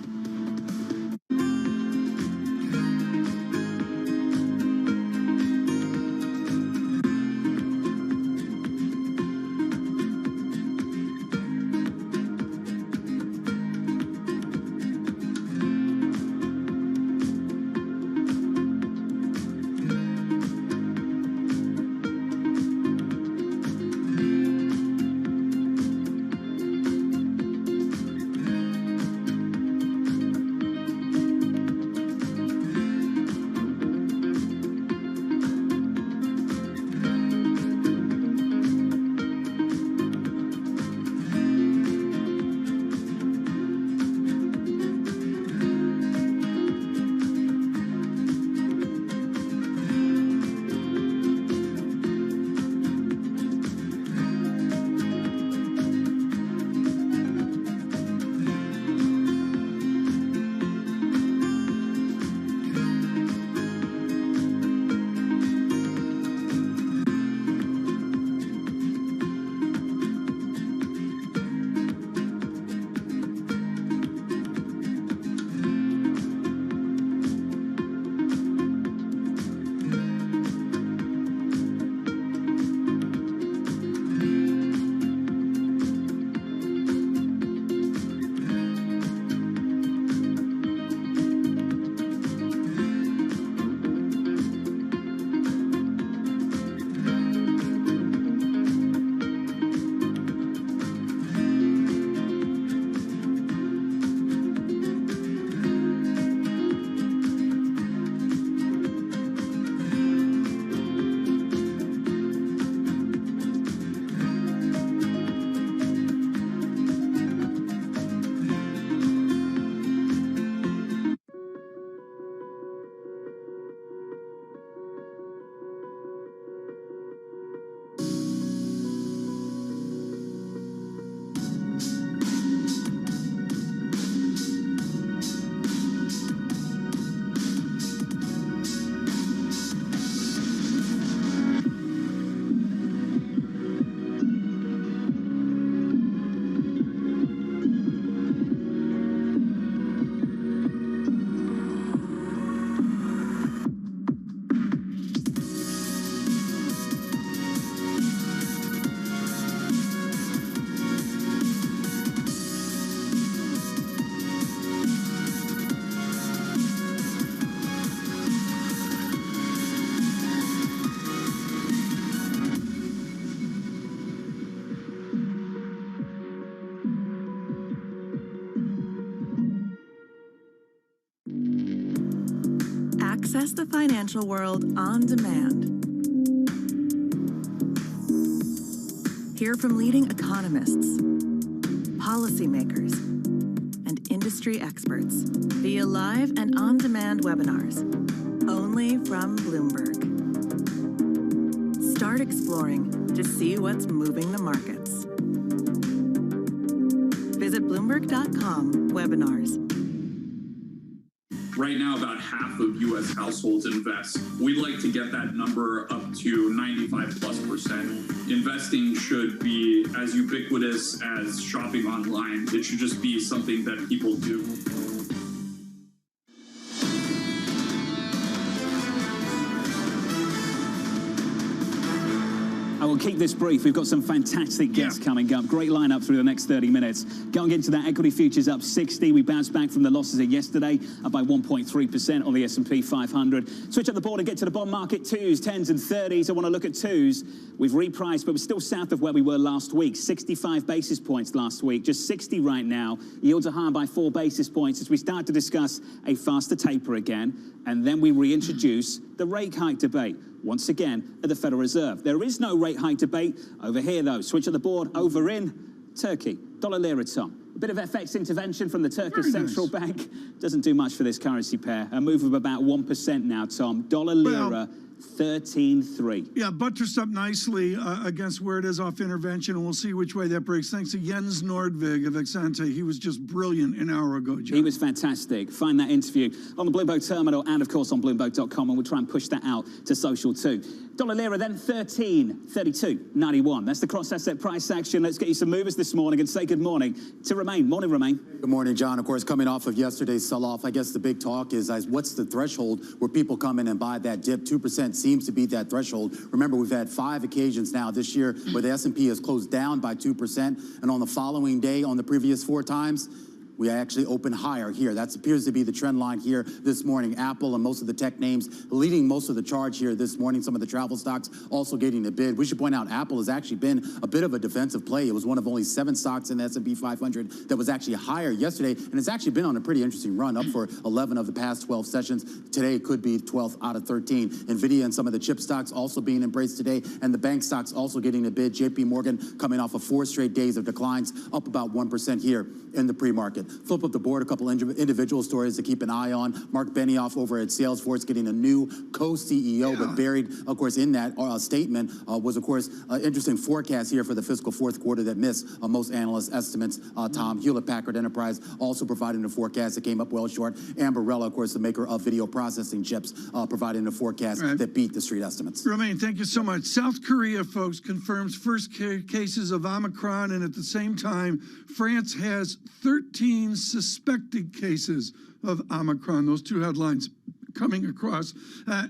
Access the financial world on demand. Hear from leading economists, policymakers, and industry experts via live and on-demand webinars, only from Bloomberg. Start exploring to see what's moving the markets. Visit Bloomberg.com/webinars. Right now, about half of U.S. households invest. We'd like to get that number up to 95+%. Investing should be as ubiquitous as shopping online. It should just be something that people do. I will keep this brief. We've got some fantastic guests coming up. Great lineup through the next 30 minutes. Going into that, equity futures up 60. We bounced back from the losses of yesterday, up by 1.3% on the S&P 500. Switch up the board and get to the bond market. 2s, 10s and 30s. I want to look at 2s. We've repriced, but we're still south of where we were last week. 65 basis points last week, just 60 right now. Yields are higher by 4 basis points as we start to discuss a faster taper again. And then we reintroduce the rate hike debate, once again, at the Federal Reserve. There is no rate hike debate over here, though. Switch at the board over in Turkey. Dollar lira, Tom. A bit of FX intervention from the Turkish Central Bank. Doesn't do much for this currency pair. A move of about 1% now, Tom. Dollar lira, 13.3. Yeah, buttressed up nicely against where it is off intervention, and we'll see which way that breaks. Thanks to Jens Nordvig of Exante. He was just brilliant an hour ago, John. He was fantastic. Find that interview on the Bloomberg terminal and, of course, on Bloomberg.com, and we'll try and push that out to social too. Dollar lira then 13.32.91. That's the cross-asset price action. Let's get you some movers this morning and say good morning to Romain. Morning, Romain. Good morning, John. Of course, coming off of yesterday's sell-off, I guess the big talk is what's the threshold where people come in and buy that dip? 2% seems to be that threshold. Remember, we've had 5 occasions now this year where the S&P has closed down by 2%, and on the following day, on the previous 4 times, we actually open higher here. That appears to be the trend line here this morning. Apple and most of the tech names leading most of the charge here this morning. Some of the travel stocks also getting a bid. We should point out Apple has actually been a bit of a defensive play. It was one of only 7 stocks in the S&P 500 that was actually higher yesterday, and it's actually been on a pretty interesting run, up for 11 of the past 12 sessions. Today could be 12th out of 13. NVIDIA and some of the chip stocks also being embraced today, and the bank stocks also getting a bid. JP Morgan coming off of 4 straight days of declines, up about 1% here in the pre-market. Flip up the board, a couple individual stories to keep an eye on. Mark Benioff over at Salesforce getting a new co-CEO, but buried, of course, in that statement was, of course, an interesting forecast here for the fiscal 4th quarter that missed most analyst estimates. Tom, Hewlett-Packard Enterprise also providing a forecast that came up well short. Ambarella, of course, the maker of video processing chips, providing a forecast that beat the street estimates. Romain, thank you so much. South Korea, folks, confirms first cases of Omicron, and at the same time, France has 13 suspected cases of Omicron. Those 2 headlines coming across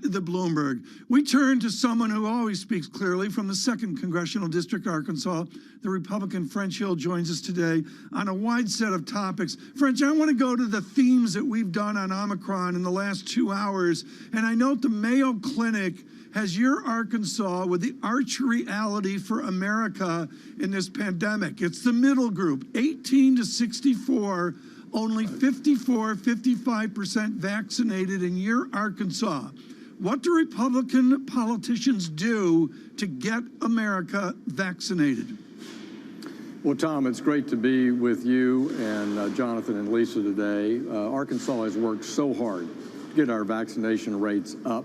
the Bloomberg. We turn to someone who always speaks clearly from the 2nd Congressional District, Arkansas. The Republican French Hill joins us today on a wide set of topics. French, I want to go to the themes that we've done on Omicron in the last 2 hours. And I note the Mayo Clinic has your Arkansas with the arch reality for America in this pandemic. It's the middle group, 18 to 64, only 55% vaccinated in your Arkansas. What do Republican politicians do to get America vaccinated? Well, Tom, it's great to be with you and Jonathan and Lisa today. Arkansas has worked so hard to get our vaccination rates up.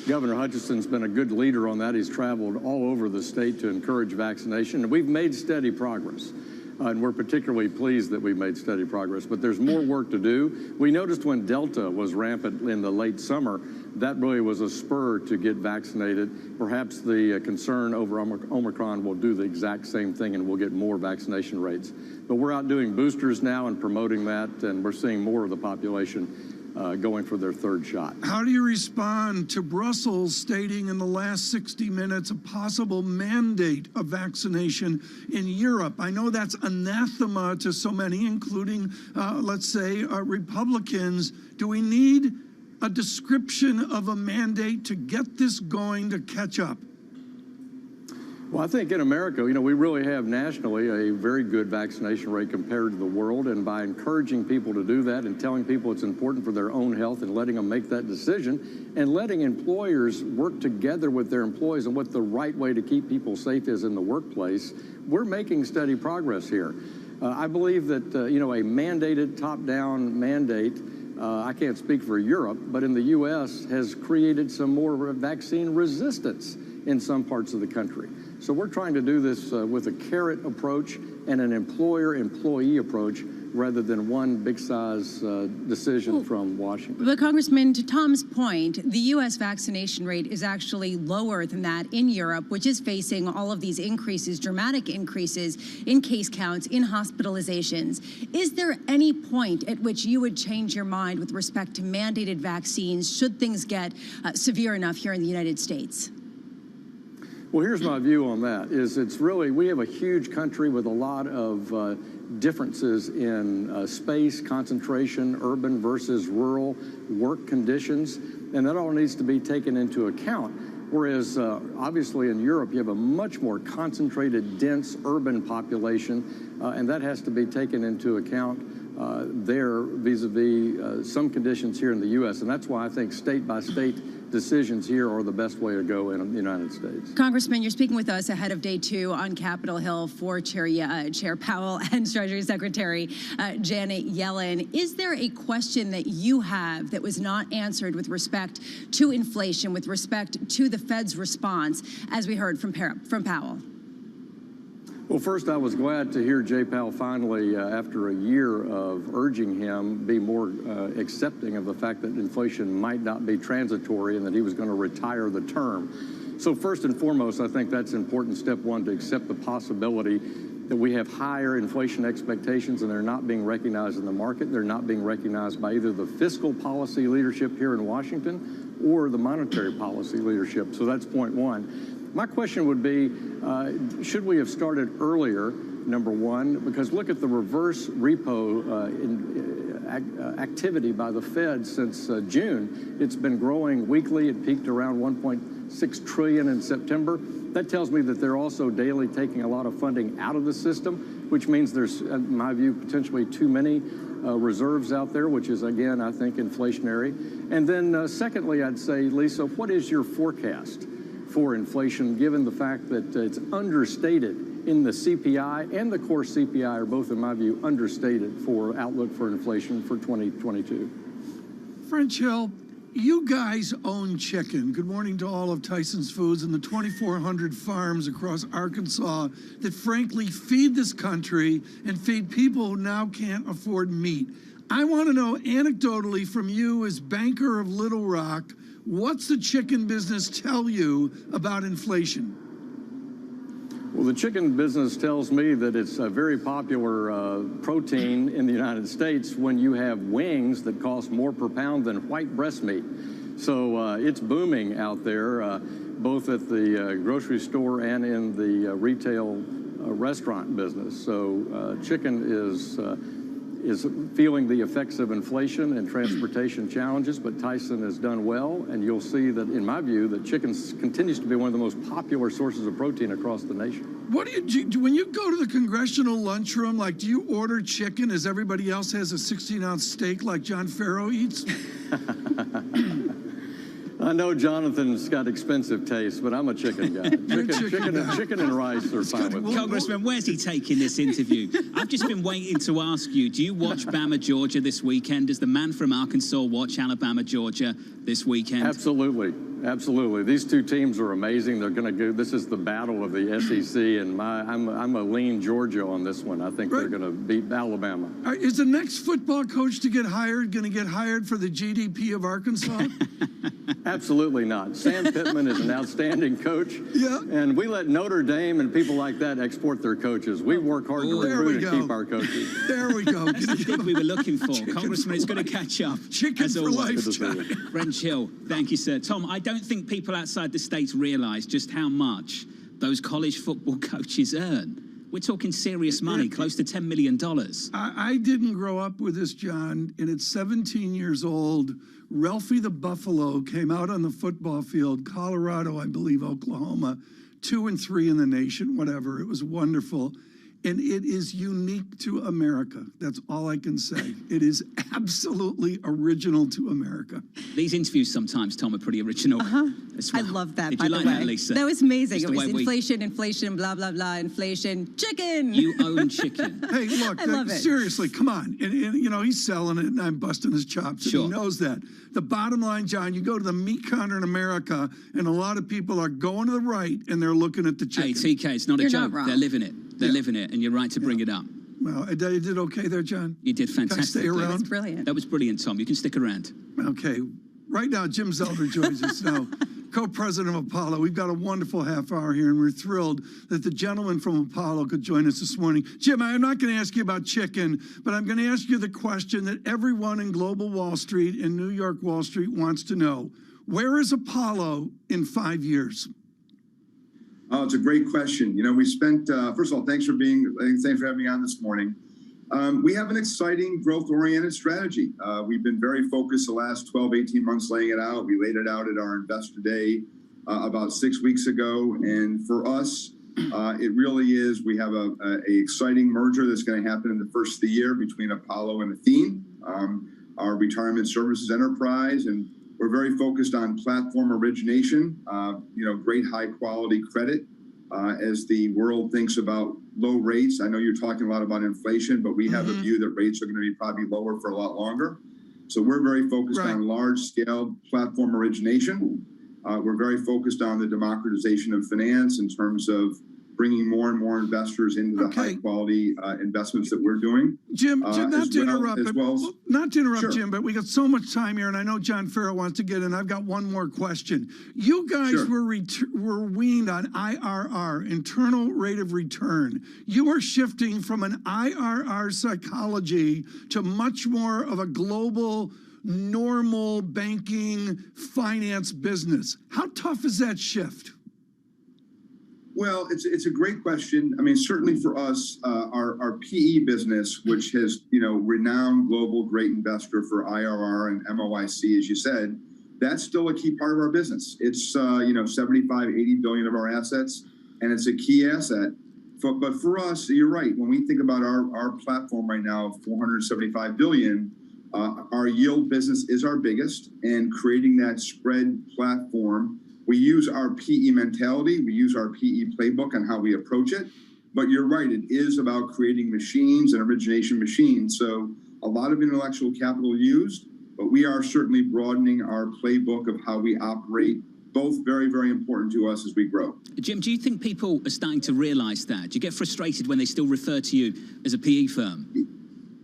Governor Hutchinson's been a good leader on that. He's traveled all over the state to encourage vaccination, and we've made steady progress. And we're particularly pleased that we've made steady progress, but there's more work to do. We noticed when Delta was rampant in the late summer, that really was a spur to get vaccinated. Perhaps the concern over Omicron will do the exact same thing, and we'll get more vaccination rates. But we're out doing boosters now and promoting that, and we're seeing more of the population going for their 3rd shot. How do you respond to Brussels stating in the last 60 minutes a possible mandate of vaccination in Europe? I know that's anathema to so many, including, let's say, Republicans. Do we need a description of a mandate to get this going to catch up? Well, I think in America, we really have nationally a very good vaccination rate compared to the world. And by encouraging people to do that and telling people it's important for their own health and letting them make that decision and letting employers work together with their employees on what the right way to keep people safe is in the workplace, we're making steady progress here. I believe that, a mandated top-down mandate, I can't speak for Europe, but in the U.S. has created some more vaccine resistance in some parts of the country. So we're trying to do this with a carrot approach and an employer-employee approach rather than one big-size decision from Washington. But Congressman, to Tom's point, the U.S. vaccination rate is actually lower than that in Europe, which is facing all of these increases, dramatic increases in case counts, in hospitalizations. Is there any point at which you would change your mind with respect to mandated vaccines should things get severe enough here in the United States? Well, here's my view on that, we have a huge country with a lot of differences in space, concentration, urban versus rural, work conditions, and that all needs to be taken into account. Whereas, obviously, in Europe, you have a much more concentrated, dense urban population, and that has to be taken into account there vis-a-vis some conditions here in the U.S., and that's why I think state-by-state decisions here are the best way to go in the United States. Congressman, you're speaking with us ahead of day 2 on Capitol Hill for Chair Powell and Treasury Secretary Janet Yellen. Is there a question that you have that was not answered with respect to inflation, with respect to the Fed's response, as we heard from Powell? Well, first, I was glad to hear Jay Powell finally, after a year of urging him, be more accepting of the fact that inflation might not be transitory and that he was going to retire the term. So first and foremost, I think that's important, step one, to accept the possibility that we have higher inflation expectations and they're not being recognized in the market. They're not being recognized by either the fiscal policy leadership here in Washington or the monetary policy leadership. So that's point one. My question would be, should we have started earlier, number one, because look at the reverse repo activity by the Fed since June. It's been growing weekly. It peaked around $1.6 trillion in September. That tells me that they're also daily taking a lot of funding out of the system, which means there's, in my view, potentially too many reserves out there, which is, again, I think, inflationary. And then secondly, I'd say, Lisa, what is your forecast for inflation, given the fact that it's understated in the CPI and the core CPI are both, in my view, understated for outlook for inflation for 2022? French Hill, you guys own chicken. Good morning to all of Tyson's Foods and the 2,400 farms across Arkansas that frankly feed this country and feed people who now can't afford meat. I want to know anecdotally from you as banker of Little Rock, what's the chicken business tell you about inflation? Well, the chicken business tells me that it's a very popular protein in the United States when you have wings that cost more per pound than white breast meat. So it's booming out there, both at the grocery store and in the retail restaurant business. So chicken is feeling the effects of inflation and transportation challenges, but Tyson has done well, and you'll see that, in my view, that chicken continues to be one of the most popular sources of protein across the nation. What do you do when you go to the congressional lunchroom? Like, do you order chicken as everybody else has a 16-ounce steak like John Farrow eats? I know Jonathan's got expensive taste, but I'm a chicken guy. Chicken and rice are fine with me. Congressman, where's he taking this interview? I've just been waiting to ask you, do you watch Bama, Georgia this weekend? Does the man from Arkansas watch Alabama, Georgia this weekend? Absolutely. Absolutely. These two teams are amazing. They're going to go. This is the battle of the SEC, and I'm a lean Georgia on this one. I think they're going to beat Alabama. Is the next football coach to get hired going to get hired for the GDP of Arkansas? Absolutely not. Sam Pittman is an outstanding coach. Yeah. And we let Notre Dame and people like that export their coaches. We work hard to recruit and keep our coaches. There we go. That's the thing we were looking for. Congressman, it's going to catch up. Chicken for life, John. French Hill, thank you, sir. Tom, I don't think people outside the States realize just how much those college football coaches earn. We're talking serious money, close to $10 million. I didn't grow up with this, John, and at 17 years old, Ralphie the Buffalo came out on the football field, Colorado, I believe, Oklahoma, 2 and 3 in the nation, whatever. It was wonderful. And it is unique to America. That's all I can say. It is absolutely original to America. These interviews sometimes, Tom, are pretty original. I love that, Did by you the like way. that, Lisa? That was amazing. Just It the was way inflation, blah, blah, blah, inflation, chicken. You own chicken. Hey, look, I love it. seriously, come on. And, you know, he's selling it, and I'm busting his chops, Sure. and he knows that. The bottom line, John, you go to the meat counter in America, and a lot of people are going to the right, and they're looking at the chicken. Hey, TK, it's not a You're joke. not wrong. They're living it. They're living it, and you're right to bring it up. Well, I did okay there, John? You did Can I fantastic. stay around? That's brilliant. That was brilliant, Tom. You can stick around. Okay. Right now, Jim Zelder joins us now, co-president of Apollo. We've got a wonderful half hour here, and we're thrilled that the gentleman from Apollo could join us this morning. Jim, I'm not going to ask you about chicken, but I'm going to ask you the question that everyone in global Wall Street and New York Wall Street wants to know. Where is Apollo in 5 years? Oh, it's a great question. You know, we spent, first of all, thanks for having me on this morning. We have an exciting growth-oriented strategy. We've been very focused the last 12, 18 months laying it out. We laid it out at our Investor Day about 6 weeks ago. And for us, it really is, we have a exciting merger that's going to happen in the first of the year between Apollo and Athene, our retirement services enterprise. And we're very focused on platform origination, you know, great high quality credit as the world thinks about low rates. I know you're talking a lot about inflation, but we have a view that rates are going to be probably lower for a lot longer. So we're very focused on large scale platform origination. We're very focused on the democratization of finance in terms of bringing more and more investors into the high quality investments that we're doing. Jim, not to interrupt, Sure. Jim, but we got so much time here, and I know John Farrell wants to get in. I've got one more question. You guys were weaned on IRR, internal rate of return. You are shifting from an IRR psychology to much more of a global, normal banking finance business. How tough is that shift? Well, it's a great question. I mean, certainly for us, our PE business, which has, you know, renowned global great investor for IRR and MOIC, as you said, that's still a key part of our business. It's, you know, 75, 80 billion of our assets, and it's a key asset. But for us, you're right. When we think about our platform right now of 475 billion, our yield business is our biggest, and creating that spread platform, we use our PE mentality, we use our PE playbook on how we approach it. But you're right, it is about creating machines and origination machines. So a lot of intellectual capital used, but we are certainly broadening our playbook of how we operate, both very, very important to us as we grow. Jim, do you think people are starting to realize that? Do you get frustrated when they still refer to you as a PE firm?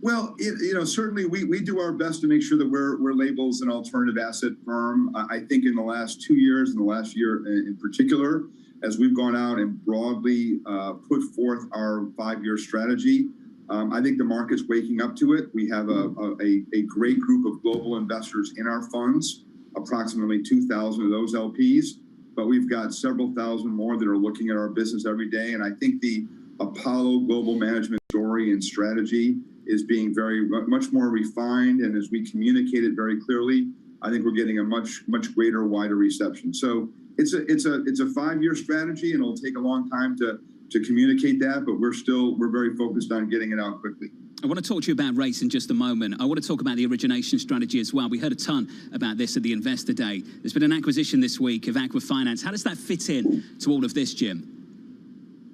Well, you know, certainly we do our best to make sure that we're labeled as an alternative asset firm. I think in the last 2 years, in the last year in particular, as we've gone out and broadly put forth our 5-year strategy, I think the market's waking up to it. We have a great group of global investors in our funds, approximately 2,000 of those LPs, but we've got several thousand more that are looking at our business every day. And I think the Apollo Global Management story and strategy is being very much more refined, and as we communicate it very clearly, I think we're getting a much greater, wider reception. So it's a 5-year strategy, and it'll take a long time to communicate that, but we're very focused on getting it out quickly. I want to talk to you about rates in just a moment. I want to talk about the origination strategy as well. We heard a ton about this at the Investor Day. There's been an acquisition this week of Aqua Finance. How does that fit in to all of this, Jim?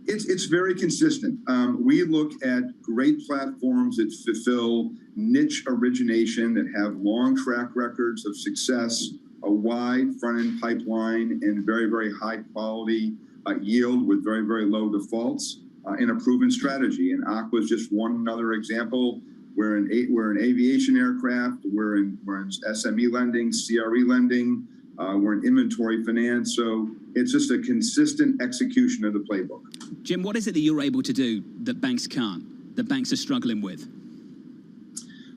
It's very consistent. We look at great platforms that fulfill niche origination, that have long track records of success, a wide front-end pipeline, and very, very high quality yield with very, very low defaults, and a proven strategy. And Aqua is just one another example. We're in aviation aircraft, we're in SME lending, CRE lending, we're in inventory finance. So it's just a consistent execution of the playbook. Jim, what is it that you're able to do that banks can't, that banks are struggling with?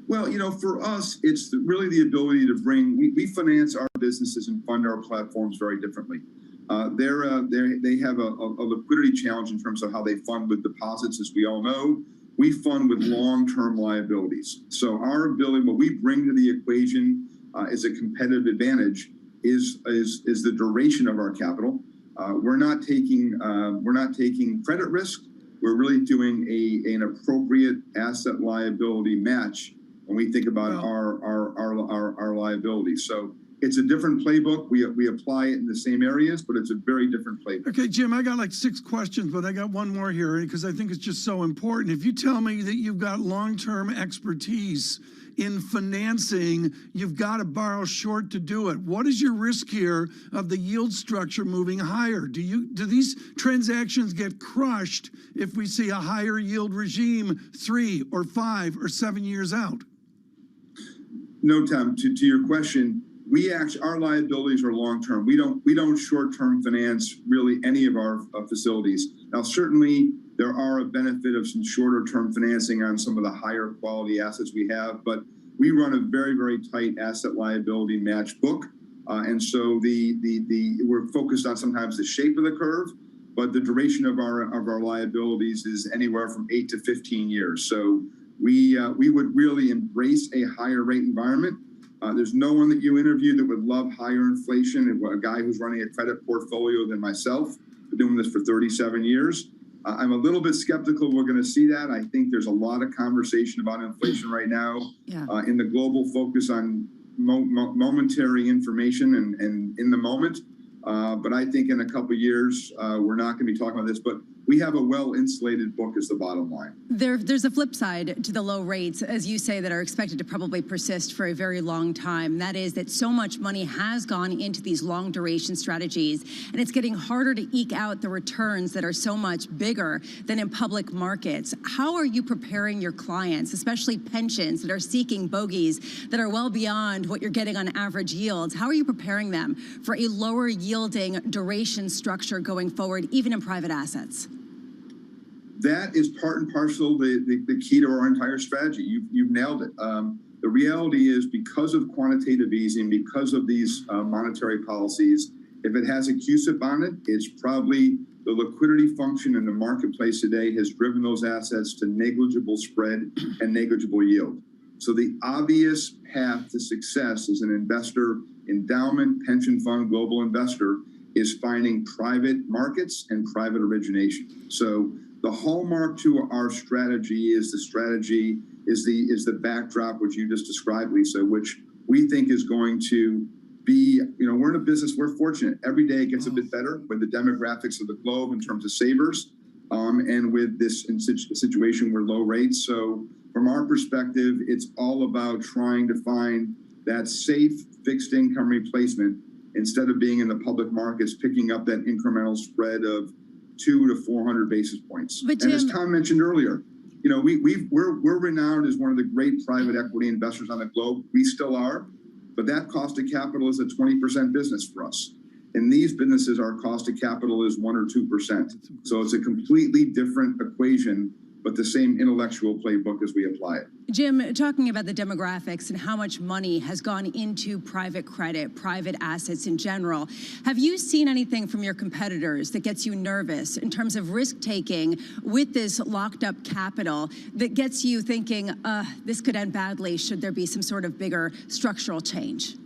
Well, you know, for us, it's really the ability to bring, we finance our businesses and fund our platforms very differently. They have a liquidity challenge in terms of how they fund with deposits, as we all know. We fund with long-term liabilities. So our ability, what we bring to the equation as a competitive advantage is the duration of our capital. We're not taking credit risk. We're really doing an appropriate asset liability match when we think about our liabilities. So it's a different playbook. We apply it in the same areas, but it's a very different playbook. Okay, Jim, I got like 6 questions, but I got one more here because I think it's just so important. If you tell me that you've got long-term expertise in financing, you've got to borrow short to do it. What is your risk here of the yield structure moving higher? Do these transactions get crushed if we see a higher yield regime 3 or 5 or 7 years out? No, Tom, to your question, our liabilities are long-term. We don't short-term finance really any of our facilities. Now, certainly there are a benefit of some shorter-term financing on some of the higher quality assets we have, but we run a very, very tight asset liability match book. And so we're focused on sometimes the shape of the curve, but the duration of our liabilities is anywhere from 8 to 15 years. So we would really embrace a higher rate environment. There's no one that you interview that would love higher inflation, and a guy who's running a credit portfolio than myself. Been doing this for 37 years. I'm a little bit skeptical we're going to see that. I think there's a lot of conversation about inflation right now in the global focus on momentary information and in the moment. But I think in a couple of years, we're not going to be talking about this. But we have a well-insulated book is the bottom line. There's a flip side to the low rates, as you say, that are expected to probably persist for a very long time. That is that so much money has gone into these long duration strategies, and it's getting harder to eke out the returns that are so much bigger than in public markets. How are you preparing your clients, especially pensions that are seeking bogeys that are well beyond what you're getting on average yields? How are you preparing them for a lower yielding duration structure going forward, even in private assets? That is part and parcel the key to our entire strategy. You've nailed it. The reality is because of quantitative easing, because of these monetary policies, if it has a CUSIP on it, it's probably the liquidity function in the marketplace today has driven those assets to negligible spread and negligible yield. So the obvious path to success as an investor, endowment, pension fund, global investor is finding private markets and private origination. So the hallmark to our strategy is the backdrop which you just described, Lisa, which we think is going to be, we're in a business, we're fortunate. Every day it gets a bit better with the demographics of the globe in terms of savers, and with this situation where low rates. So from our perspective, it's all about trying to find that safe fixed income replacement instead of being in the public markets, picking up that incremental spread of 200 to 400 basis points. But Jim, and as Tom mentioned earlier, we're renowned as one of the great private equity investors on the globe. We still are, but that cost of capital is a 20% business for us. In these businesses, our cost of capital is 1 or 2%. So it's a completely different equation, but the same intellectual playbook as we apply it. Jim, talking about the demographics and how much money has gone into private credit, private assets in general, have you seen anything from your competitors that gets you nervous in terms of risk-taking with this locked-up capital that gets you thinking, this could end badly should there be some sort of bigger structural change?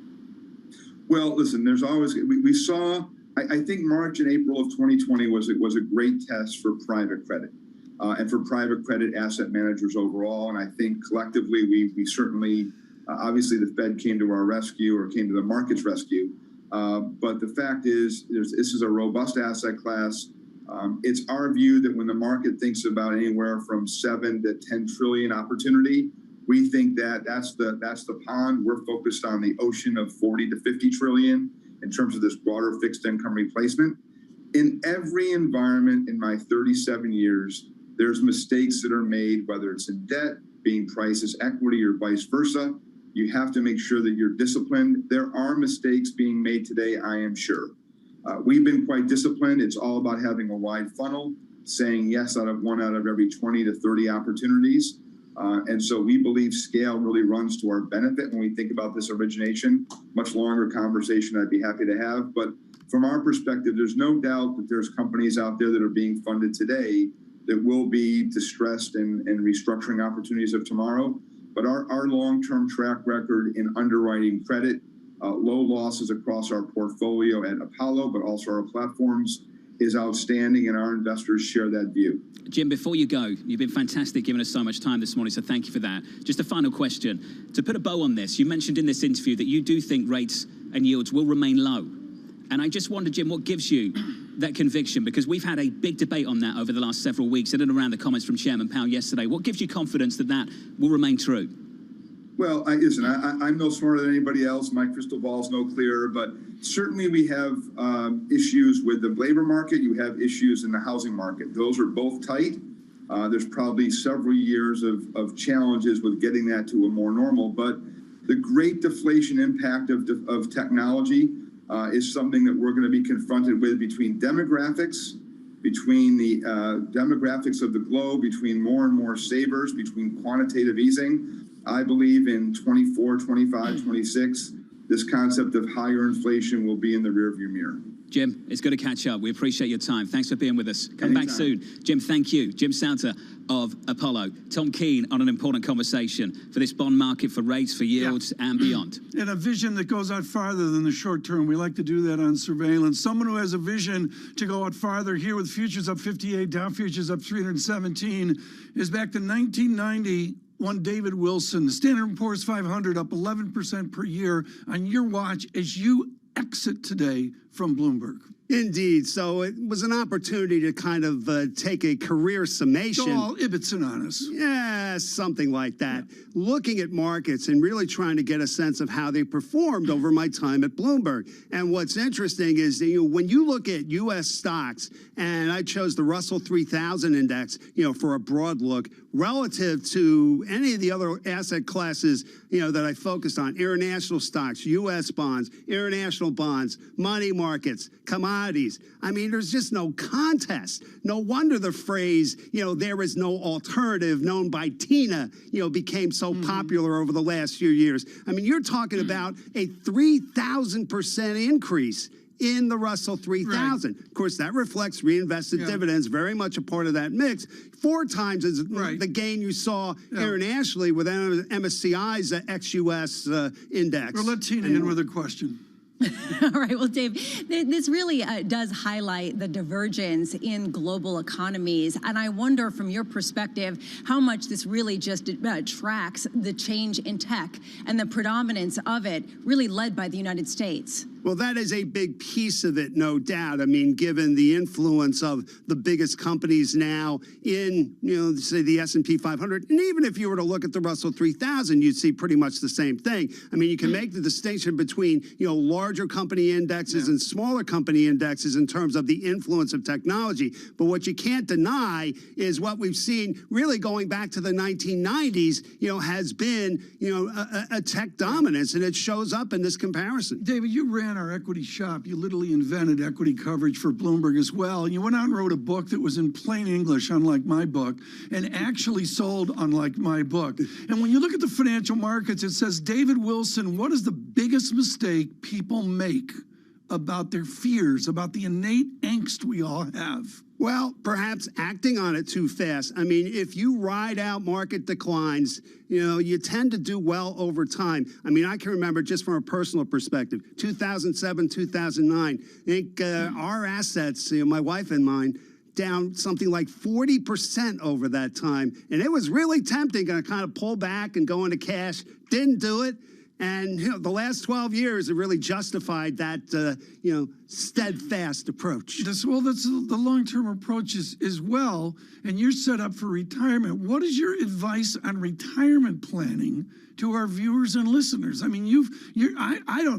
Well, listen, there's always, we saw, I think March and April of 2020 was a great test for private credit. And for private credit asset managers overall. And I think collectively, we certainly, obviously the Fed came to our rescue or came to the market's rescue. But the fact is, this is a robust asset class. It's our view that when the market thinks about anywhere from 7 to 10 trillion opportunity, we think that that's the pond. We're focused on the ocean of 40 to 50 trillion in terms of this broader fixed income replacement. In every environment in my 37 years, there's mistakes that are made, whether it's in debt, being priced as equity or vice versa. You have to make sure that you're disciplined. There are mistakes being made today, I am sure. We've been quite disciplined. It's all about having a wide funnel, saying yes out of 1 out of every 20 to 30 opportunities. And so we believe scale really runs to our benefit when we think about this origination. Much longer conversation I'd be happy to have. But from our perspective, there's no doubt that there's companies out there that are being funded today that will be distressed and restructuring opportunities of tomorrow. But our long-term track record in underwriting credit, low losses across our portfolio at Apollo, but also our platforms, is outstanding, and our investors share that view. Jim, before you go, you've been fantastic giving us so much time this morning, so thank you for that. Just a final question. To put a bow on this, you mentioned in this interview that you do think rates and yields will remain low. And I just wonder, Jim, what gives you that conviction? Because we've had a big debate on that over the last several weeks, and around the comments from Chairman Powell yesterday. What gives you confidence that that will remain true? Well, listen, I'm no smarter than anybody else. My crystal ball's no clearer, but certainly we have issues with the labor market. You have issues in the housing market. Those are both tight. There's probably several years of challenges with getting that to a more normal, but the great deflation impact of technology is something that we're going to be confronted with between demographics, between the demographics of the globe, between more and more savers, between quantitative easing. I believe in 24, 25, 26, this concept of higher inflation will be in the rearview mirror. Jim, it's good to catch up. We appreciate your time. Thanks for being with us. Come back soon. Jim, thank you. Jim Salter of Apollo. Tom Keene on an important conversation for this bond market, for rates, for yields, and beyond. And a vision that goes out farther than the short term. We like to do that on surveillance. Someone who has a vision to go out farther here with futures up 58, Dow futures up 317, is back to 1990. David Wilson, the Standard & Poor's 500 up 11% per year on your watch as you exit today from Bloomberg. Indeed. So it was an opportunity to kind of take a career summation. Go all Ibbotson on us. Yeah, something like that. Yeah. Looking at markets and really trying to get a sense of how they performed over my time at Bloomberg. And what's interesting is that, when you look at U.S. stocks, and I chose the Russell 3000 index, for a broad look, relative to any of the other asset classes, that I focused on, international stocks, U.S. bonds, international bonds, money markets, commodities. I mean, there's just no contest. No wonder the phrase, there is no alternative, known by Tina, became so popular over the last few years. I mean, you're talking about a 3,000% increase in the Russell 3000. Right. Of course, that reflects reinvested dividends, very much a part of that mix. 4 times as the gain you saw internationally with MSCI's ex-US index. We'll let Tina in with a question. All right. Well, Dave, this really does highlight the divergence in global economies. And I wonder, from your perspective, how much this really just tracks the change in tech and the predominance of it really led by the United States. Well, that is a big piece of it, no doubt. I mean, given the influence of the biggest companies now in, say the S&P 500, and even if you were to look at the Russell 3000, you'd see pretty much the same thing. I mean, you can make the distinction between, larger company indexes and smaller company indexes in terms of the influence of technology. But what you can't deny is what we've seen really going back to the 1990s, has been, a tech dominance, and it shows up in this comparison. David, you ran our equity shop. You literally invented equity coverage for Bloomberg as well. And you went out and wrote a book that was in plain English, unlike my book, and actually sold unlike my book. And when you look at the financial markets, it says, David Wilson, what is the biggest mistake people make about their fears, about the innate angst we all have? Well, perhaps acting on it too fast. I mean, if you ride out market declines, you tend to do well over time. I mean, I can remember just from a personal perspective, 2007, 2009, I think our assets, my wife and mine, down something like 40% over that time. And it was really tempting to kind of pull back and go into cash. Didn't do it. And the last 12 years have really justified that, steadfast approach. That's the long-term approach as well. And you're set up for retirement. What is your advice on retirement planning to our viewers and listeners? I mean,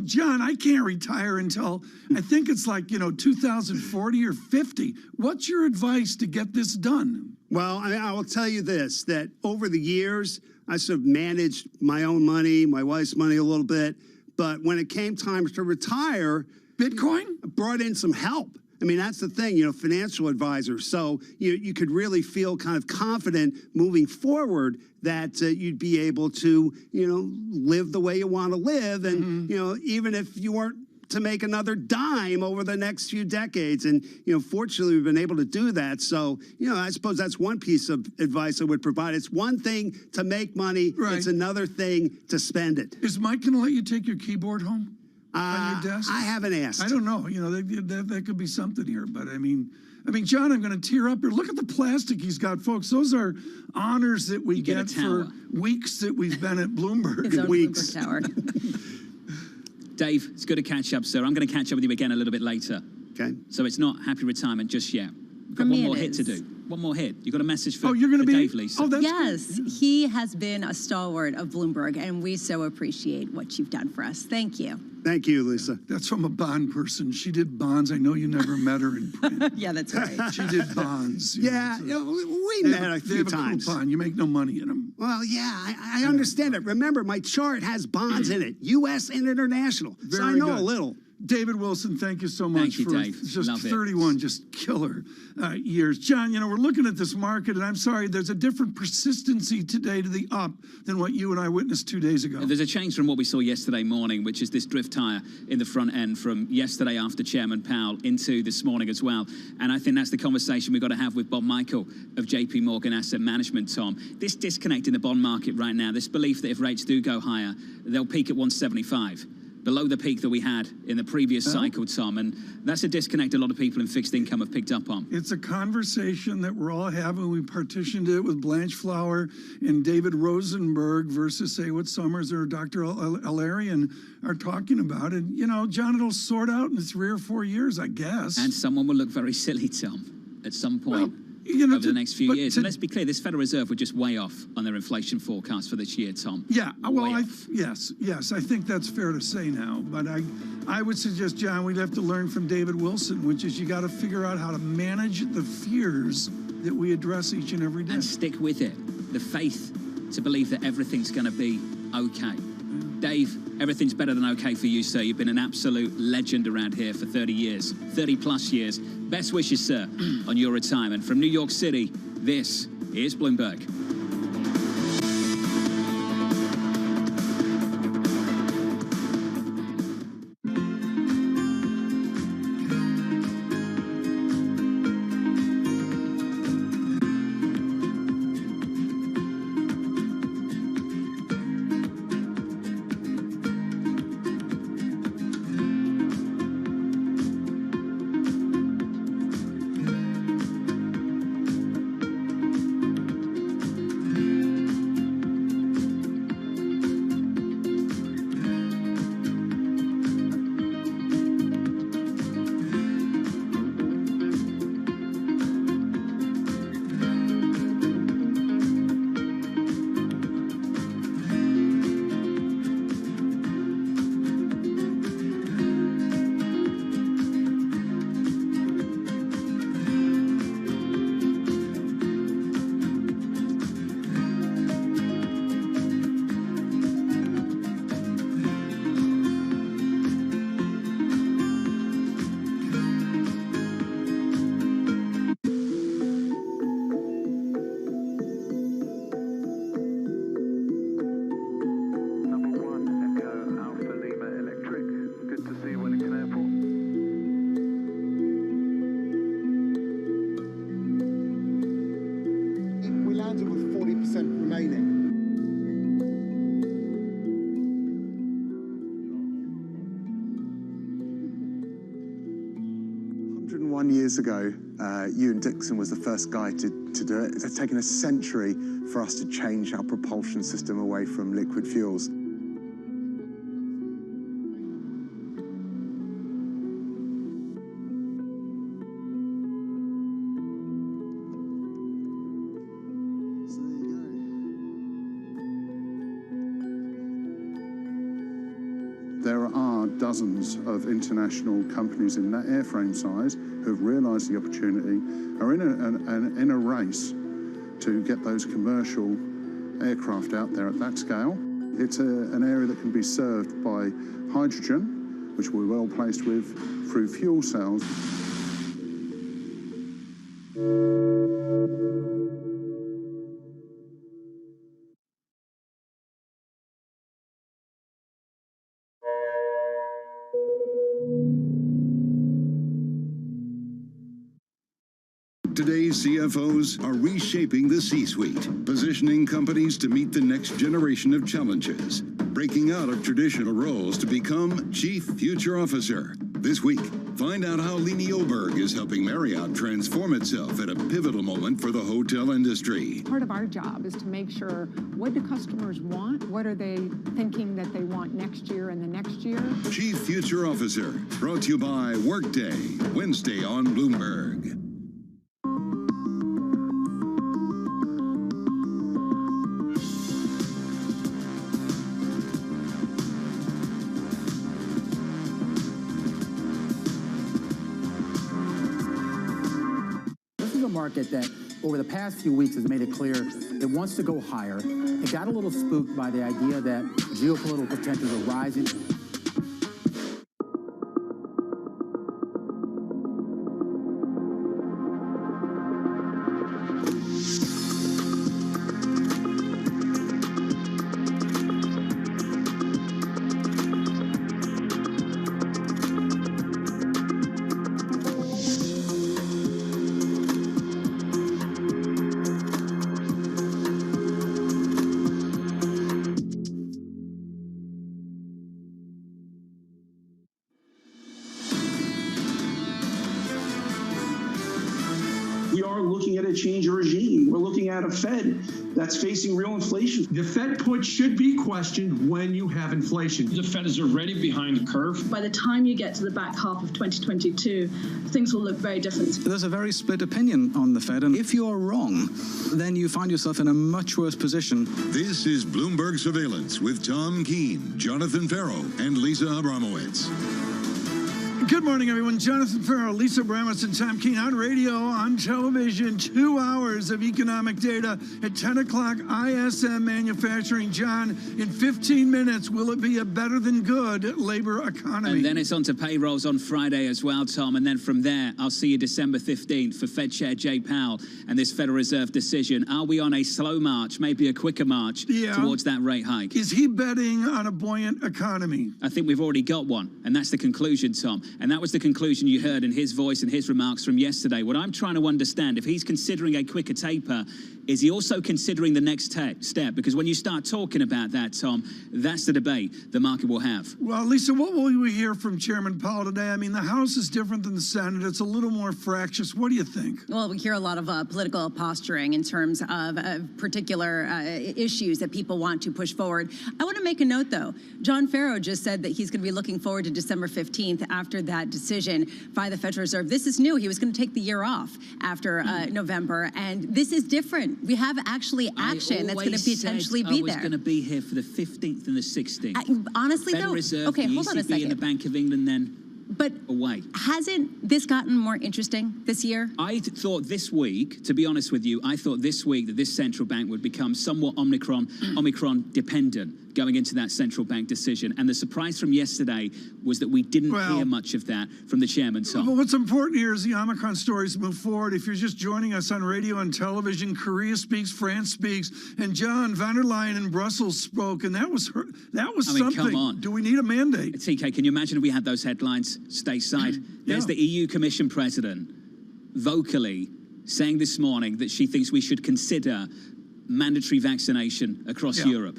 John, I can't retire until I think it's like 2040 or 50. What's your advice to get this done? Well, I will tell you this: that over the years, I sort of managed my own money, my wife's money a little bit. But when it came time to retire, Bitcoin brought in some help. I mean, that's the thing, financial advisors. So you could really feel kind of confident moving forward that you'd be able to, live the way you want to live. And, even if you weren't to make another dime over the next few decades. And, fortunately, we've been able to do that. So, I suppose that's one piece of advice I would provide. It's one thing to make money. Right. It's another thing to spend it. Is Mike going to let you take your keyboard home? on your desk? I haven't asked. I don't know. You know, that could be something here. But I mean, John, I'm going to tear up here. Look at the plastic he's got, folks. Those are honors that we get for weeks that we've been at Bloomberg. His own Weeks. Bloomberg Tower. Dave, it's good to catch up, sir. I'm going to catch up with you again a little bit later. Okay. So it's not happy retirement just yet. We've got one more hit to do. One more hit. You got a message for, you're gonna for be, Dave, Lisa? Yes, he has been a stalwart of Bloomberg, and we so appreciate what you've done for us. Thank you. Thank you, Lisa. That's from a bond person. She did bonds. I know you never met her in print. Yeah, that's right. She did bonds. Yeah, we met a few times. They have a coupon. You make no money in them. Well, yeah, I understand it. Remember, my chart has bonds in it, U.S. and international. So I Very know good. a little. David Wilson, thank you so much Thank you, for Dave. just Love it. 31 just killer years. John, you know, we're looking at this market, and I'm sorry, there's a different persistency today to the up than what you and I witnessed 2 days ago. There's a change from what we saw yesterday morning, which is this drift higher in the front end from yesterday after Chairman Powell into this morning as well. And I think that's the conversation we've got to have with Bob Michael of JP Morgan Asset Management, Tom. This disconnect in the bond market right now, this belief that if rates do go higher, they'll peak at 175. Below the peak that we had in the previous cycle, Tom. And that's a disconnect a lot of people in fixed income have picked up on. It's a conversation that we're all having. We partitioned it with Blanche Flower and David Rosenberg versus, say, what Summers or Dr. Alarian are talking about. And, you know, John, it'll sort out in 3 or 4 years, I guess. And someone will look very silly, Tom, at some point. You know, over the next few years. And let's be clear, this Federal Reserve were just way off on their inflation forecast for this year, Tom. Yeah, well, Way yes, I think that's fair to say now. But I would suggest, John, we'd have to learn from David Wilson, which is you got to figure out how to manage the fears that we address each and every day. And stick with it. The faith to believe that everything's going to be okay. Dave, everything's better than okay for you, sir. You've been an absolute legend around here for 30 years, 30 plus years. Best wishes, sir, on your retirement. From New York City, this is Bloomberg. Years ago, Ewan Dixon was the first guy to do it. It's taken a century for us to change our propulsion system away from liquid fuels. There are dozens of international companies in that airframe size who have realised the opportunity, are in a race to get those commercial aircraft out there at that scale. It's an area that can be served by hydrogen, which we're well placed with, through fuel cells. Today's CFOs are reshaping the C-suite, positioning companies to meet the next generation of challenges, breaking out of traditional roles to become Chief Future Officer. This week, find out how Leanie Oberg is helping Marriott transform itself at a pivotal moment for the hotel industry. Part of our job is to make sure, what do customers want? What are they thinking that they want next year and the next year? Chief Future Officer, brought to you by Workday, Wednesday on Bloomberg. Market that over the past few weeks has made it clear it wants to go higher. It got a little spooked by the idea that geopolitical tensions are rising. Change regime. We're looking at a Fed that's facing real inflation. The Fed put should be questioned when you have inflation. The Fed is already behind the curve. By the time you get to the back half of 2022, things will look very different. There's a very split opinion on the Fed, and if you're wrong, then you find yourself in a much worse position. This is Bloomberg Surveillance with Tom Keene, Jonathan Farrow, and Lisa Abramowitz. Good morning, everyone. Jonathan Farrow, Lisa Abramowitz, and Tom Keene on radio, on television. 2 hours of economic data at 10 o'clock. ISM manufacturing. John, in 15 minutes, will it be a better than good labor economy? And then it's on to payrolls on Friday as well, Tom. And then from there, I'll see you December 15th for Fed Chair Jay Powell and this Federal Reserve decision. Are we on a slow march, maybe a quicker march towards that rate hike? Is he betting on a buoyant economy? I think we've already got one, and that's the conclusion, Tom. And that was the conclusion you heard in his voice and his remarks from yesterday. What I'm trying to understand, if he's considering a quicker taper, is he also considering the next step? Because when you start talking about that, Tom, that's the debate the market will have. Well, Lisa, what will we hear from Chairman Powell today? I mean, the House is different than the Senate. It's a little more fractious. What do you think? Well, we hear a lot of political posturing in terms of particular issues that people want to push forward. I want to make a note, though. John Farrow just said that he's going to be looking forward to December 15th after that decision by the Federal Reserve. This is new. He was going to take the year off after November, and this is different. We have actually action that's going to potentially be there. I was going to be here for the 15th and the 16th. Honestly, Federal though, Reserve, okay, the hold on a ECB second. and the Bank of England then but away. Hasn't this gotten more interesting this year? I thought this week, to be honest with you, I thought this week that this central bank would become somewhat Omicron dependent going into that central bank decision. And the surprise from yesterday was that we didn't hear much of that from the chairman, Tom. But what's important here is the Omicron stories move forward. If you're just joining us on radio and television, Korea speaks, France speaks, and John von der Leyen in Brussels spoke, and that was something. Come on. Do we need a mandate? TK, can you imagine if we had those headlines stateside? There's the EU Commission president vocally saying this morning that she thinks we should consider mandatory vaccination across Europe.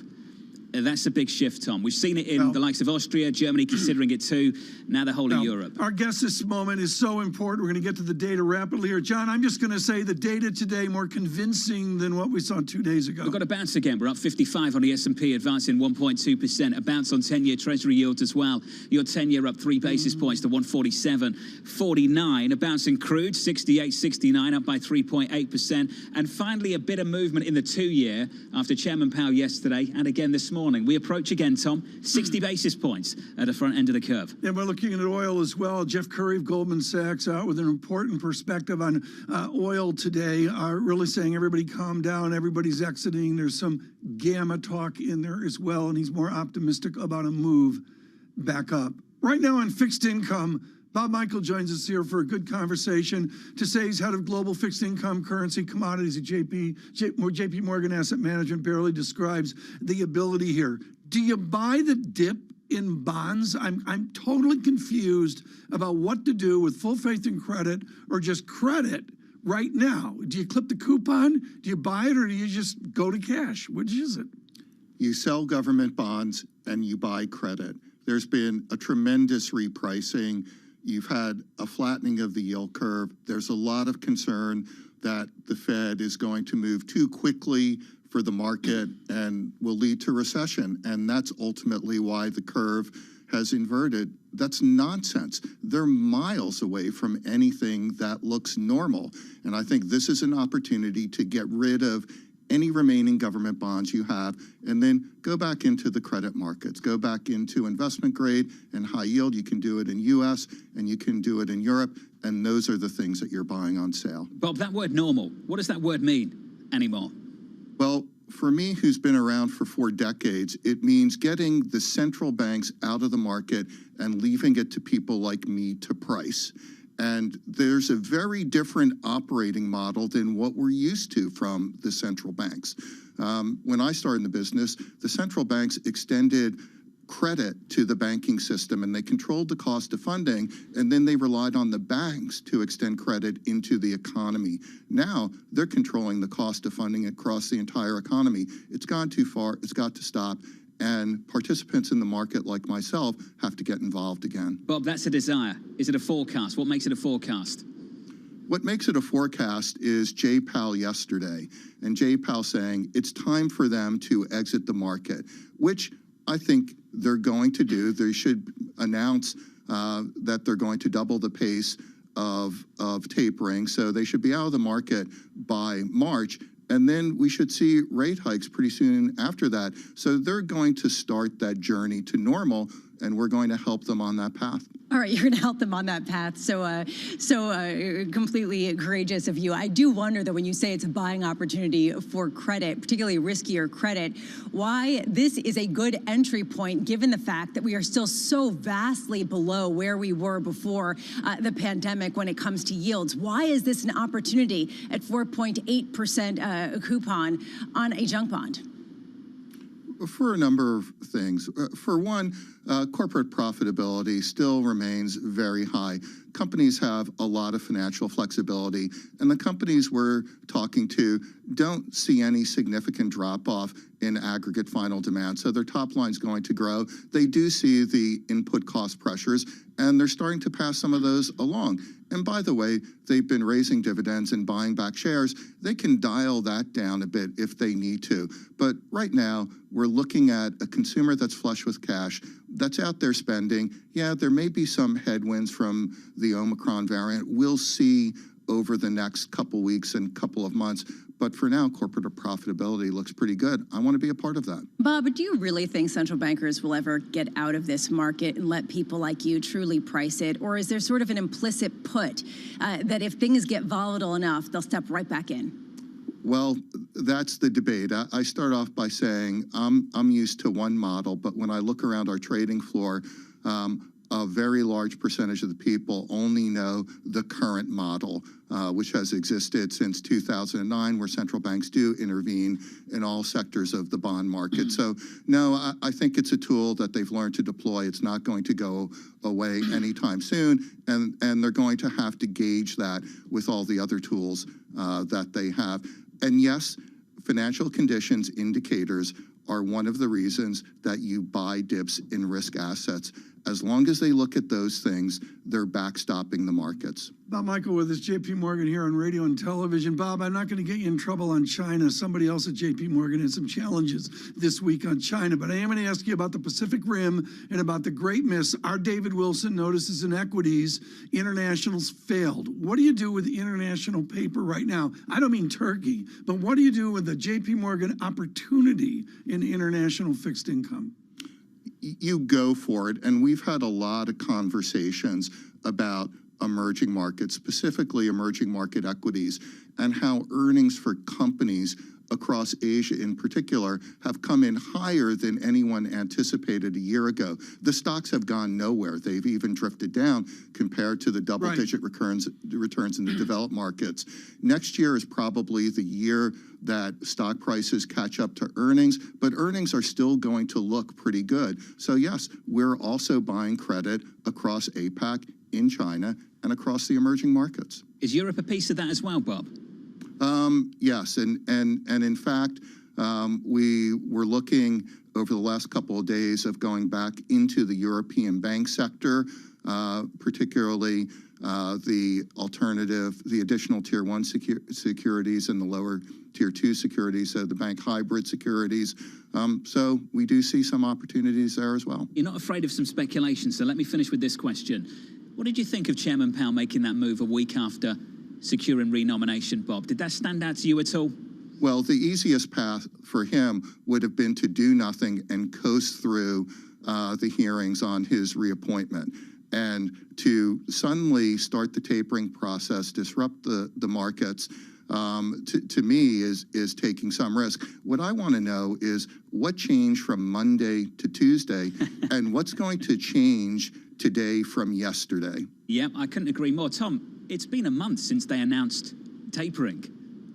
That's a big shift, Tom. We've seen it in the likes of Austria, Germany considering it too, now the whole of Europe. Our guest this moment is so important. We're going to get to the data rapidly here. John, I'm just going to say the data today more convincing than what we saw 2 days ago. We've got a bounce again. We're up 55 on the S&P, advancing 1.2%. A bounce on 10-year Treasury yields as well. Your 10-year up 3 basis points to 147.49. A bounce in crude, 68.69, up by 3.8%. And finally, a bit of movement in the 2-year after Chairman Powell yesterday and again this morning. We approach again, Tom, 60 basis points at the front end of the curve. And we're looking at oil as well. Jeff Curry of Goldman Sachs out with an important perspective on oil today, really saying everybody calm down, everybody's exiting. There's some gamma talk in there as well, and he's more optimistic about a move back up. Right now on fixed income, Bob Michael joins us here for a good conversation to say he's head of global fixed income, currency, commodities at JP Morgan Asset Management. Barely describes the ability here. Do you buy the dip in bonds? I'm totally confused about what to do with full faith and credit or just credit right now? Do you clip the coupon? Do you buy it, or do you just go to cash? Which is it? You sell government bonds and you buy credit. There's been a tremendous repricing. You've had a flattening of the yield curve. There's a lot of concern that the Fed is going to move too quickly for the market and will lead to recession. And that's ultimately why the curve has inverted. That's nonsense. They're miles away from anything that looks normal. And I think this is an opportunity to get rid of any remaining government bonds you have, and then go back into the credit markets, go back into investment grade and high yield. You can do it in US and you can do it in Europe, and those are the things that you're buying on sale. Bob, that word normal, what does that word mean anymore? Well, for me, who's been around for 4 decades, it means getting the central banks out of the market and leaving it to people like me to price. And there's a very different operating model than what we're used to from the central banks. When I started in the business, the central banks extended credit to the banking system, and they controlled the cost of funding, and then they relied on the banks to extend credit into the economy. Now, they're controlling the cost of funding across the entire economy. It's gone too far. It's got to stop. And participants in the market like myself have to get involved again. Bob, that's a desire. Is it a forecast? What makes it a forecast? What makes it a forecast is Jay Powell yesterday, and Jay Powell saying it's time for them to exit the market, which I think they're going to do. They should announce that they're going to double the pace of tapering, so they should be out of the market by March. And then we should see rate hikes pretty soon after that. So they're going to start that journey to normal, and we're going to help them on that path. All right, you're going to help them on that path. So completely courageous of you. I do wonder, though, when you say it's a buying opportunity for credit, particularly riskier credit, why this is a good entry point, given the fact that we are still so vastly below where we were before the pandemic when it comes to yields. Why is this an opportunity at 4.8% coupon on a junk bond? For a number of things. For one, corporate profitability still remains very high. Companies have a lot of financial flexibility, and the companies we're talking to don't see any significant drop-off in aggregate final demand, so their top line's going to grow. They do see the input cost pressures, and they're starting to pass some of those along. And by the way, they've been raising dividends and buying back shares. They can dial that down a bit if they need to. But right now, we're looking at a consumer that's flush with cash, that's out there spending. Yeah, there may be some headwinds from the Omicron variant. We'll see over the next couple weeks and couple of months. But for now, corporate profitability looks pretty good. I want to be a part of that. Bob, do you really think central bankers will ever get out of this market and let people like you truly price it? Or is there sort of an implicit put that if things get volatile enough, they'll step right back in? Well, that's the debate. I start off by saying I'm used to one model, but when I look around our trading floor, a very large percentage of the people only know the current model, which has existed since 2009, where central banks do intervene in all sectors of the bond market. So, no, I think it's a tool that they've learned to deploy. It's not going to go away anytime soon, and they're going to have to gauge that with all the other tools that they have. And yes, financial conditions indicators are one of the reasons that you buy dips in risk assets. As long as they look at those things, they're backstopping the markets. Bob Michael with us, JP Morgan here on radio and television. Bob, I'm not going to get you in trouble on China. Somebody else at JP Morgan had some challenges this week on China, but I am going to ask you about the Pacific Rim and about the great miss. Our David Wilson notices in equities, internationals failed. What do you do with international paper right now? I don't mean Turkey, but what do you do with the JP Morgan opportunity in international fixed income? You go for it, and we've had a lot of conversations about emerging markets, specifically emerging market equities, and how earnings for companies across Asia in particular have come in higher than anyone anticipated a year ago. The stocks have gone nowhere. They've even drifted down compared to the double-digit returns in the developed markets. Next year is probably the year that stock prices catch up to earnings, but earnings are still going to look pretty good. So yes, we're also buying credit across APAC, in China, and across the emerging markets. Is Europe a piece of that as well, Bob? Yes, and in fact, we were looking over the last couple of days of going back into the European bank sector, particularly the additional Tier 1 securities and the lower Tier 2 securities, so the bank hybrid securities. So we do see some opportunities there as well. You're not afraid of some speculation, so let me finish with this question. What did you think of Chairman Powell making that move a week after securing renomination, Bob? Did that stand out to you at all? Well, the easiest path for him would have been to do nothing and coast through the hearings on his reappointment. And to suddenly start the tapering process, disrupt the markets, to me is taking some risk. What I want to know is what changed from Monday to Tuesday and what's going to change today from yesterday. Yep, I couldn't agree more. Tom, it's been a month since they announced tapering,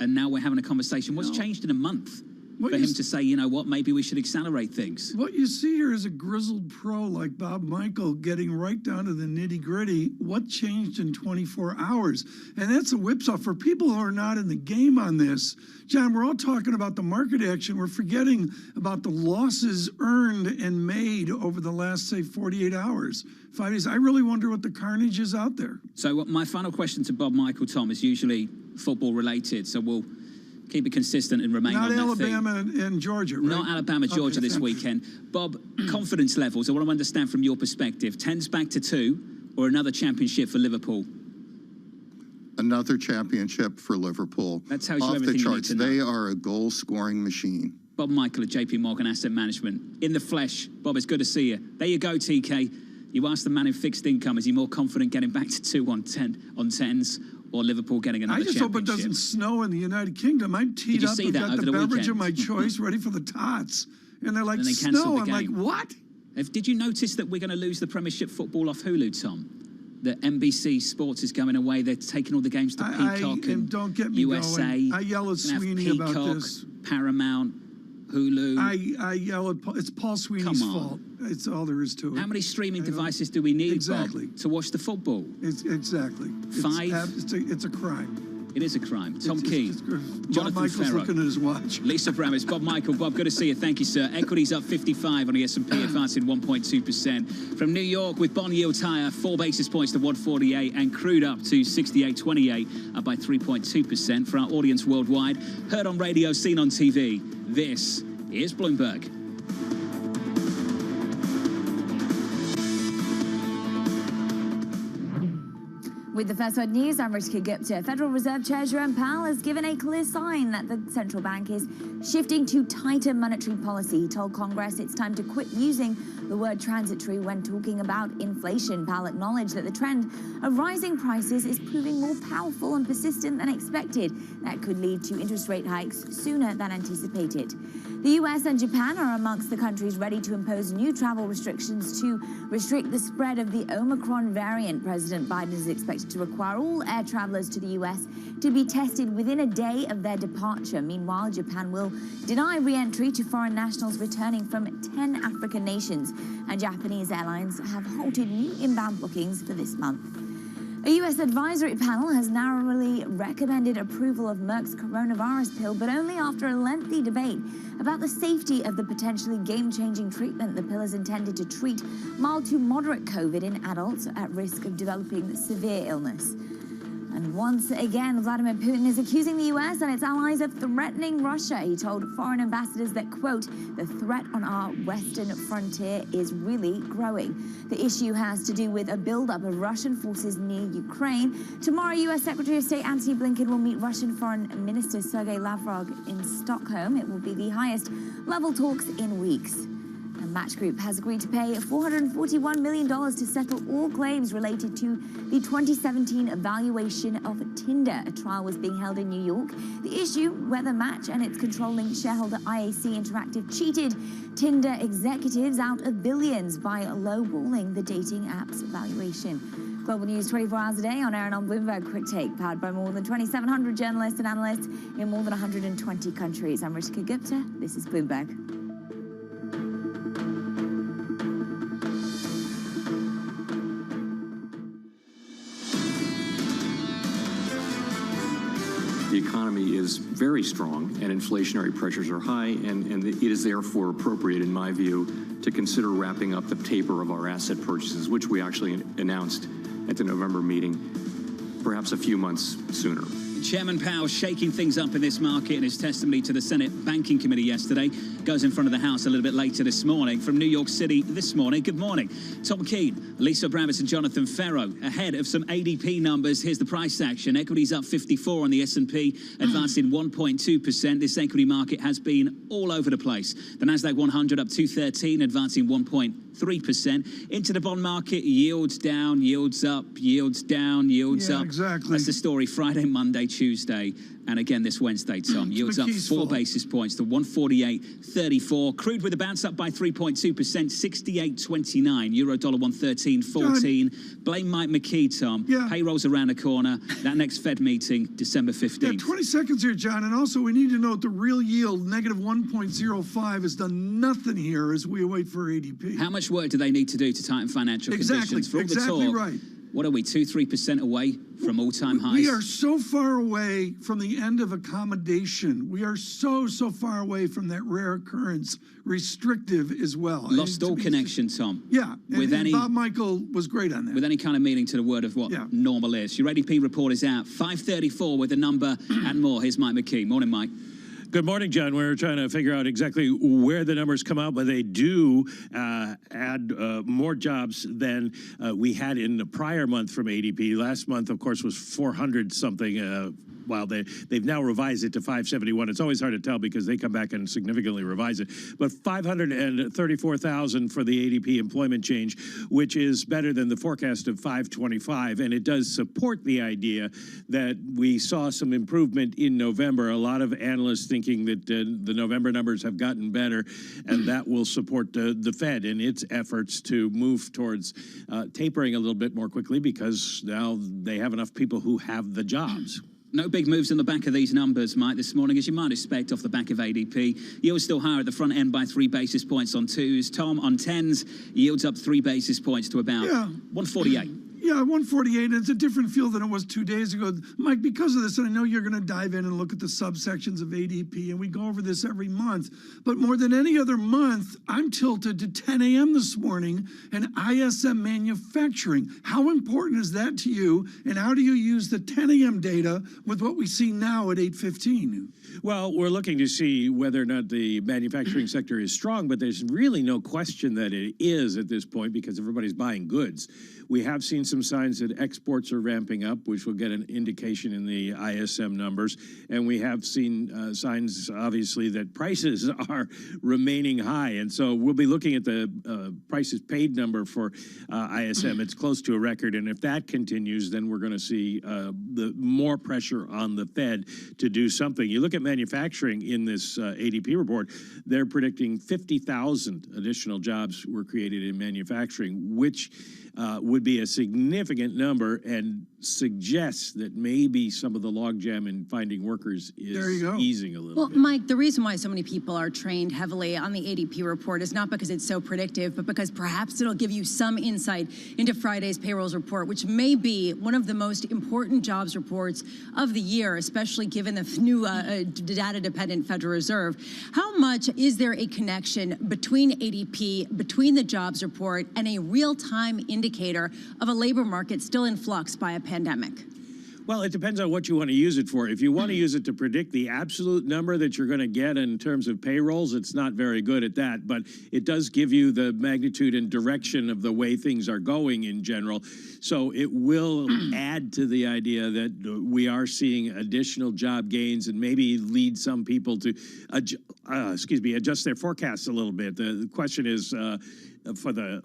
and now we're having a conversation. What's changed in a month for him to say, you know what, maybe we should accelerate things? What you see here is a grizzled pro like Bob Michael getting right down to the nitty-gritty. What changed in 24 hours? And that's a whipsaw for people who are not in the game on this. John, we're all talking about the market action. We're forgetting about the losses earned and made over the last, say, 48 hours. 5 days. I really wonder what the carnage is out there. So my final question to Bob Michael, Tom, is usually football related. So we'll keep it consistent and remain on that theme. Not Alabama and Georgia, right? Not Alabama, Georgia this weekend. Bob, confidence levels, I want to understand from your perspective. 10's back to 2 or another championship for Liverpool? Another championship for Liverpool. That tells you off everything the charts. you need to know. They are a goal-scoring machine. Bob Michael at JP Morgan Asset Management. In the flesh. Bob, it's good to see you. There you go, TK. You asked the man in fixed income, is he more confident getting back to 2 on 10s or Liverpool getting another championship? I just hope it doesn't snow in the United Kingdom. I'm teed up and got the beverage of my choice ready for the tots. And they're like, snow. I'm like, what? Did you notice that we're going to lose the Premiership football off Hulu, Tom? That NBC Sports is going away. They're taking all the games to Peacock and don't get me USA. Going. I yell at Sweeney Peacock, about this. Paramount, Hulu. I yell at it's Paul Sweeney's fault. It's all there is to it. How many streaming devices do we need, Bob, to watch the football? Exactly. 5? It's a crime. It is a crime. Tom Keane, Bob Michael's looking at his watch. Lisa Bramis, Bob Michael. Bob, good to see you. Thank you, sir. Equities up 55 on the S&P, advancing 1.2%. From New York, with bond yields higher, 4 basis points to 148, and crude up to 68.28, up by 3.2%. For our audience worldwide, heard on radio, seen on TV, this is Bloomberg. With the first word news, I'm Ritika Gupta. Federal Reserve Chair Jerome Powell has given a clear sign that the central bank is shifting to tighter monetary policy. He told Congress it's time to quit using the word transitory when talking about inflation. Powell acknowledged that the trend of rising prices is proving more powerful and persistent than expected. That could lead to interest rate hikes sooner than anticipated. The US and Japan are amongst the countries ready to impose new travel restrictions to restrict the spread of the Omicron variant. President Biden is expected to require all air travelers to the US to be tested within a day of their departure. Meanwhile, Japan will deny re-entry to foreign nationals returning from 10 African nations, and Japanese airlines have halted new inbound bookings for this month. A U.S. advisory panel has narrowly recommended approval of Merck's coronavirus pill, but only after a lengthy debate about the safety of the potentially game-changing treatment. The pill is intended to treat mild to moderate COVID in adults at risk of developing severe illness. And once again, Vladimir Putin is accusing the U.S. and its allies of threatening Russia. He told foreign ambassadors that, quote, the threat on our western frontier is really growing. The issue has to do with a buildup of Russian forces near Ukraine. Tomorrow, U.S. Secretary of State Antony Blinken will meet Russian Foreign Minister Sergei Lavrov in Stockholm. It will be the highest level talks in weeks. And Match Group has agreed to pay $441 million to settle all claims related to the 2017 evaluation of Tinder. A trial was being held in New York. The issue, whether Match and its controlling shareholder IAC Interactive cheated Tinder executives out of billions by lowballing the dating app's valuation. Global news 24 hours a day on air and on Bloomberg. Quick Take, powered by more than 2,700 journalists and analysts in more than 120 countries. I'm Ritika Gupta. This is Bloomberg. The economy is very strong and inflationary pressures are high, and it is therefore appropriate, in my view, to consider wrapping up the taper of our asset purchases, which we actually announced at the November meeting, perhaps a few months sooner. Chairman Powell shaking things up in this market in his testimony to the Senate Banking Committee yesterday. Goes in front of the House a little bit later this morning. From New York City this morning, good morning. Tom Keene, Lisa Bravitz and Jonathan Ferro. Ahead of some ADP numbers, here's the price action. Equities up 54 on the S&P, advancing 1.2%. This equity market has been all over the place. The Nasdaq 100 up 213, advancing 1.3%. Into the bond market, yields down, yields up, yields down, yields up. Exactly. That's the story Friday, Monday, Tuesday, and again this Wednesday, Tom. Yields up 4 basis points to 148.34. Crude with a bounce up by 3.2%, 68.29. Euro dollar 113.14. Blame Mike McKee, Tom. Yeah. Payrolls around the corner. That next Fed meeting, December 15th. Yeah, 20 seconds here, John. And also, we need to note the real yield, negative 1.05, has done nothing here as we await for ADP. How much work do they need to do to tighten financial conditions? For all the talk, right. What are we, 2-3% away from all-time highs? We are so far away from the end of accommodation. We are so far away from that rare occurrence, restrictive as well. Lost all connection, Tom. Yeah, with and any Bob Michael was great on that. With any kind of meaning to the word of what normal is. Your ADP report is out, 5:34 with a number and more. Here's Mike McKee. Morning, Mike. Good morning, John. We're trying to figure out exactly where the numbers come out, but they do add more jobs than we had in the prior month from ADP. Last month, of course, was 400-something. While they've now revised it to 571. It's always hard to tell because they come back and significantly revise it. But 534,000 for the ADP employment change, which is better than the forecast of 525. And it does support the idea that we saw some improvement in November. A lot of analysts thinking that the November numbers have gotten better, and that will support the Fed in its efforts to move towards tapering a little bit more quickly because now they have enough people who have the jobs. No big moves on the back of these numbers, Mike, this morning, as you might expect off the back of ADP. Yields still higher at the front end by 3 basis points on 2s. Tom, on 10s, yields up 3 basis points to about 148. Yeah, 148, and it's a different feel than it was 2 days ago. Mike, because of this, and I know you're going to dive in and look at the subsections of ADP, and we go over this every month, but more than any other month, I'm tilted to 10 a.m. this morning and ISM manufacturing. How important is that to you, and how do you use the 10 a.m. data with what we see now at 8:15? Well, we're looking to see whether or not the manufacturing sector is strong, but there's really no question that it is at this point because everybody's buying goods. We have seen some signs that exports are ramping up, which will get an indication in the ISM numbers. And we have seen signs, obviously, that prices are remaining high. And so we'll be looking at the prices paid number for ISM. It's close to a record. And if that continues, then we're going to see the more pressure on the Fed to do something. You look at manufacturing in this ADP report, they're predicting 50,000 additional jobs were created in manufacturing, which would be a significant number and suggests that maybe some of the logjam in finding workers is easing a little bit. Well, Mike, the reason why so many people are trained heavily on the ADP report is not because it's so predictive, but because perhaps it'll give you some insight into Friday's payrolls report, which may be one of the most important jobs reports of the year, especially given the new data-dependent Federal Reserve. How much is there a connection between ADP, between the jobs report, and a real-time indicator of a labor market still in flux by a pandemic? Well, it depends on what you want to use it for. If you want to use it to predict the absolute number that you're going to get in terms of payrolls, it's not very good at that. But it does give you the magnitude and direction of the way things are going in general. So it will add to the idea that we are seeing additional job gains and maybe lead some people to, adjust their forecasts a little bit. The question is, for the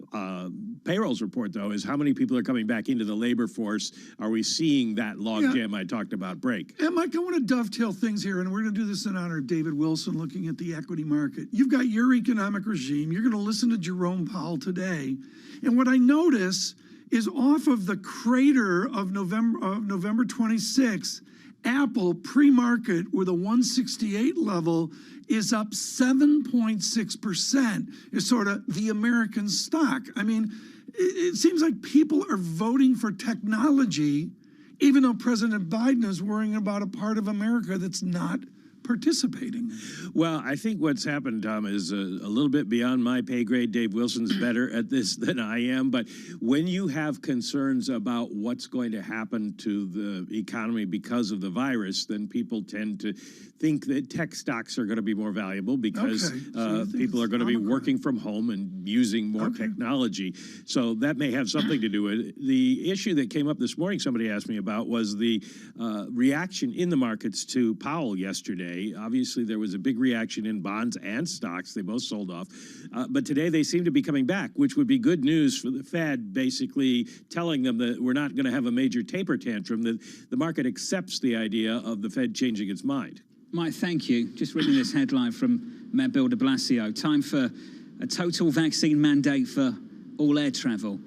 payrolls report, though, is how many people are coming back into the labor force? Are we seeing that logjam I talked about break? And Mike, I want to dovetail things here, and we're going to do this in honor of David Wilson looking at the equity market. You've got your economic regime. You're going to listen to Jerome Powell today. And what I notice is off of the crater of November 26th, Apple pre-market with a 168 level is up 7.6%. Is sort of the American stock. I mean, it seems like people are voting for technology, even though President Biden is worrying about a part of America that's not participating. Well, I think what's happened, Tom, is a little bit beyond my pay grade. Dave Wilson's better at this than I am. But when you have concerns about what's going to happen to the economy because of the virus, then people tend to think that tech stocks are going to be more valuable because people are going to be working from home and using more technology. So that may have something to do with it. The issue that came up this morning, somebody asked me about, was the reaction in the markets to Powell yesterday. Obviously, there was a big reaction in bonds and stocks. They both sold off. But today they seem to be coming back, which would be good news for the Fed, basically telling them that we're not going to have a major taper tantrum, that the market accepts the idea of the Fed changing its mind. Mike, thank you. Just reading this headline from Mayor Bill de Blasio. Time for a total vaccine mandate for all air travel.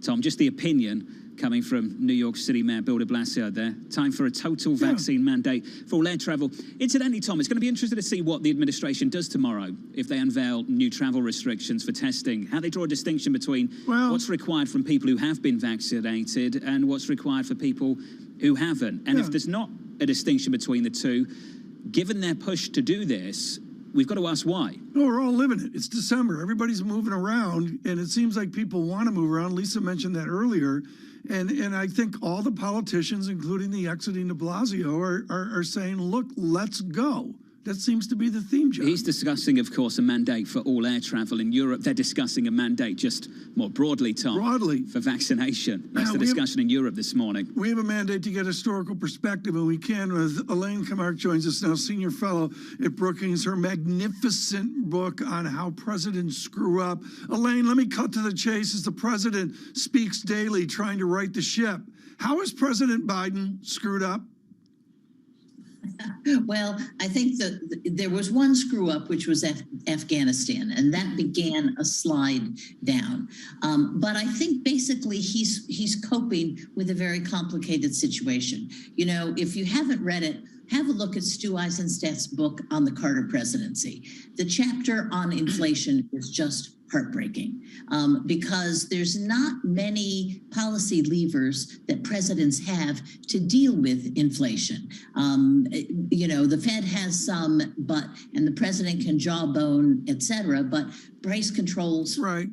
Tom, just the opinion coming from New York City Mayor Bill de Blasio there. Time for a total vaccine mandate for all air travel. Incidentally, Tom, it's going to be interesting to see what the administration does tomorrow if they unveil new travel restrictions for testing, how they draw a distinction between what's required from people who have been vaccinated and what's required for people who haven't. And if there's not a distinction between the two, given their push to do this, we've got to ask why. No, we're all living it. It's December. Everybody's moving around, and it seems like people want to move around. Lisa mentioned that earlier. And I think all the politicians, including the exiting de Blasio, are saying, look, let's go. That seems to be the theme, John. He's discussing, of course, a mandate for all air travel in Europe. They're discussing a mandate just more broadly, Tom. Broadly. For vaccination. That's the discussion in Europe this morning. We have a mandate to get historical perspective, and we can with Elaine Camargue joins us now, senior fellow at Brookings, her magnificent book on how presidents screw up. Elaine, let me cut to the chase as the president speaks daily trying to right the ship. How has President Biden screwed up? Well, I think that there was one screw up, which was Afghanistan, and that began a slide down. But I think basically he's coping with a very complicated situation. You know, if you haven't read it, have a look at Stu Eisenstadt's book on the Carter presidency. The chapter on inflation is just heartbreaking because there's not many policy levers that presidents have to deal with inflation. You know, the Fed has some, and the president can jawbone, et cetera, but price controls, right,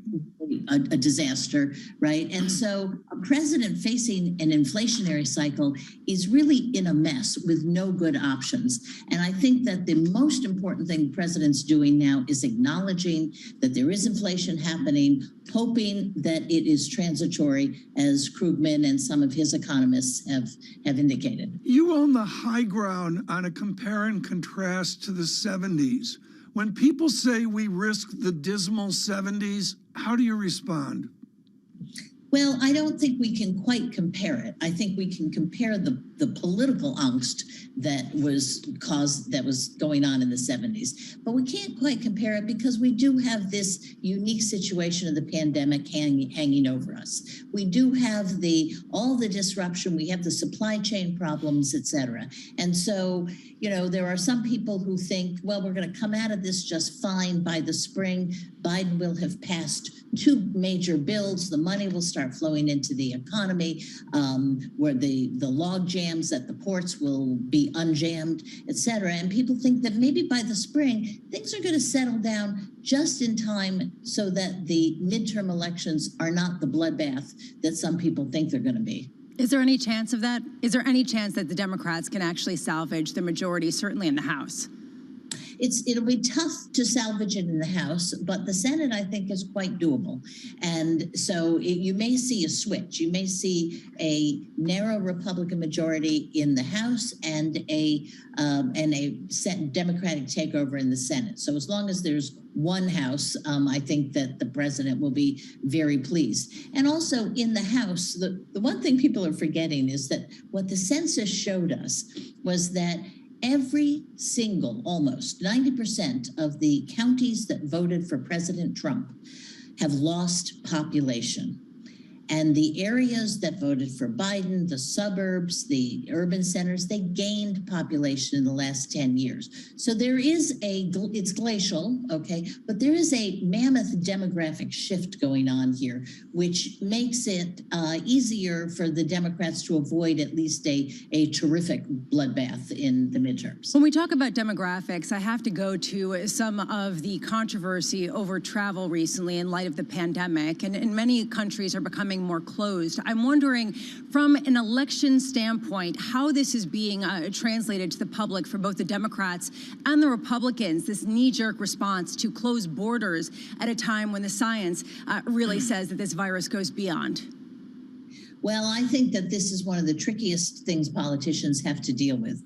a disaster, right? And so a president facing an inflationary cycle is really in a mess with no good options. And I think that the most important thing the president's doing now is acknowledging that there is inflation happening, hoping that it is transitory, as Krugman and some of his economists have indicated. You own the high ground on a compare and contrast to the 70s. When people say we risk the dismal 70s, how do you respond? Well, I don't think we can quite compare it. I think we can compare the political angst that was going on in the 70s. But we can't quite compare it because we do have this unique situation of the pandemic hanging over us. We do have all the disruption. We have the supply chain problems, et cetera. And so, you know, there are some people who think, well, we're going to come out of this just fine by the spring. Biden will have passed 2 major bills. The money will start flowing into the economy, where the log jams at the ports will be unjammed, et cetera. And people think that maybe by the spring, things are going to settle down just in time so that the midterm elections are not the bloodbath that some people think they're going to be. Is there any chance of that? Is there any chance that the Democrats can actually salvage the majority, certainly in the House? It'll be tough to salvage it in the House, but the Senate, I think, is quite doable. And so you may see a switch. You may see a narrow Republican majority in the House and a Democratic takeover in the Senate. So as long as there's one House, I think that the president will be very pleased. And also in the House, the one thing people are forgetting is that what the census showed us was that every single, almost 90% of the counties that voted for President Trump have lost population. And the areas that voted for Biden, the suburbs, the urban centers, they gained population in the last 10 years. So there is it's glacial, okay, but there is a mammoth demographic shift going on here, which makes it easier for the Democrats to avoid at least a terrific bloodbath in the midterms. When we talk about demographics, I have to go to some of the controversy over travel recently in light of the pandemic, and many countries are becoming more closed. I'm wondering, from an election standpoint, how this is being translated to the public for both the Democrats and the Republicans, this knee-jerk response to close borders at a time when the science really says that this virus goes beyond. Well, I think that this is one of the trickiest things politicians have to deal with,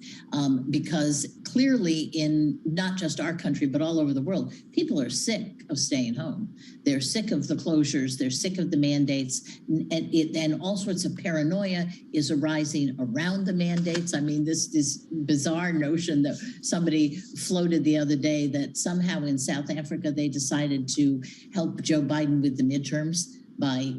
because clearly in not just our country, but all over the world, people are sick of staying home. They're sick of the closures. They're sick of the mandates. And all sorts of paranoia is arising around the mandates. I mean, this bizarre notion that somebody floated the other day that somehow in South Africa, they decided to help Joe Biden with the midterms by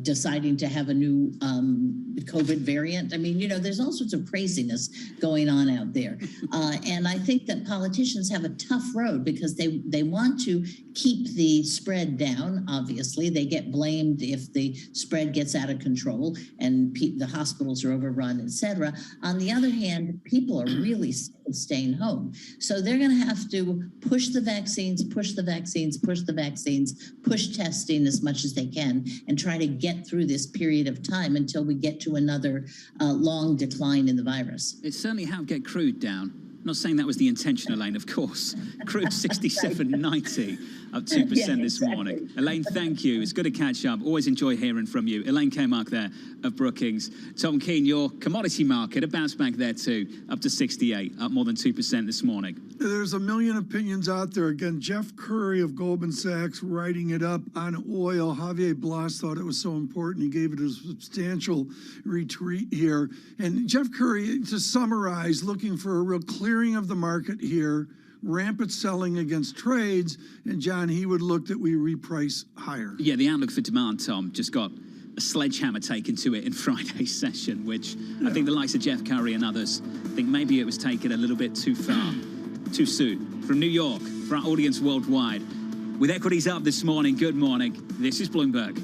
deciding to have a new COVID variant. I mean, you know, there's all sorts of craziness going on out there. And I think that politicians have a tough road because they want to keep the spread down. Obviously, they get blamed if the spread gets out of control and the hospitals are overrun, et cetera. On the other hand, people are really sick of staying home. So they're going to have to push the vaccines, push the vaccines, push the vaccines, push testing as much as they can, and try to get through this period of time until we get to another long decline in the virus. It certainly helped get crude down. I'm not saying that was the intention, Elaine, of course. Crude 67.90, up 2% this morning. Elaine, thank you. It's good to catch up. Always enjoy hearing from you. Elaine Kmark there of Brookings. Tom Keene, your commodity market, a bounce back there too, up to 68, up more than 2% this morning. There's a million opinions out there. Again, Jeff Curry of Goldman Sachs writing it up on oil. Javier Blas thought it was so important. He gave it a substantial retweet here. And Jeff Curry, to summarize, looking for a real clearing of the market here, rampant selling against trades, and John, he would look that we reprice higher. Yeah, the outlook for demand, Tom, just got a sledgehammer taken to it in Friday's session, which I think the likes of Jeff Curry and others think maybe it was taken a little bit too far, too soon. From New York, for our audience worldwide, with equities up this morning, good morning. This is Bloomberg.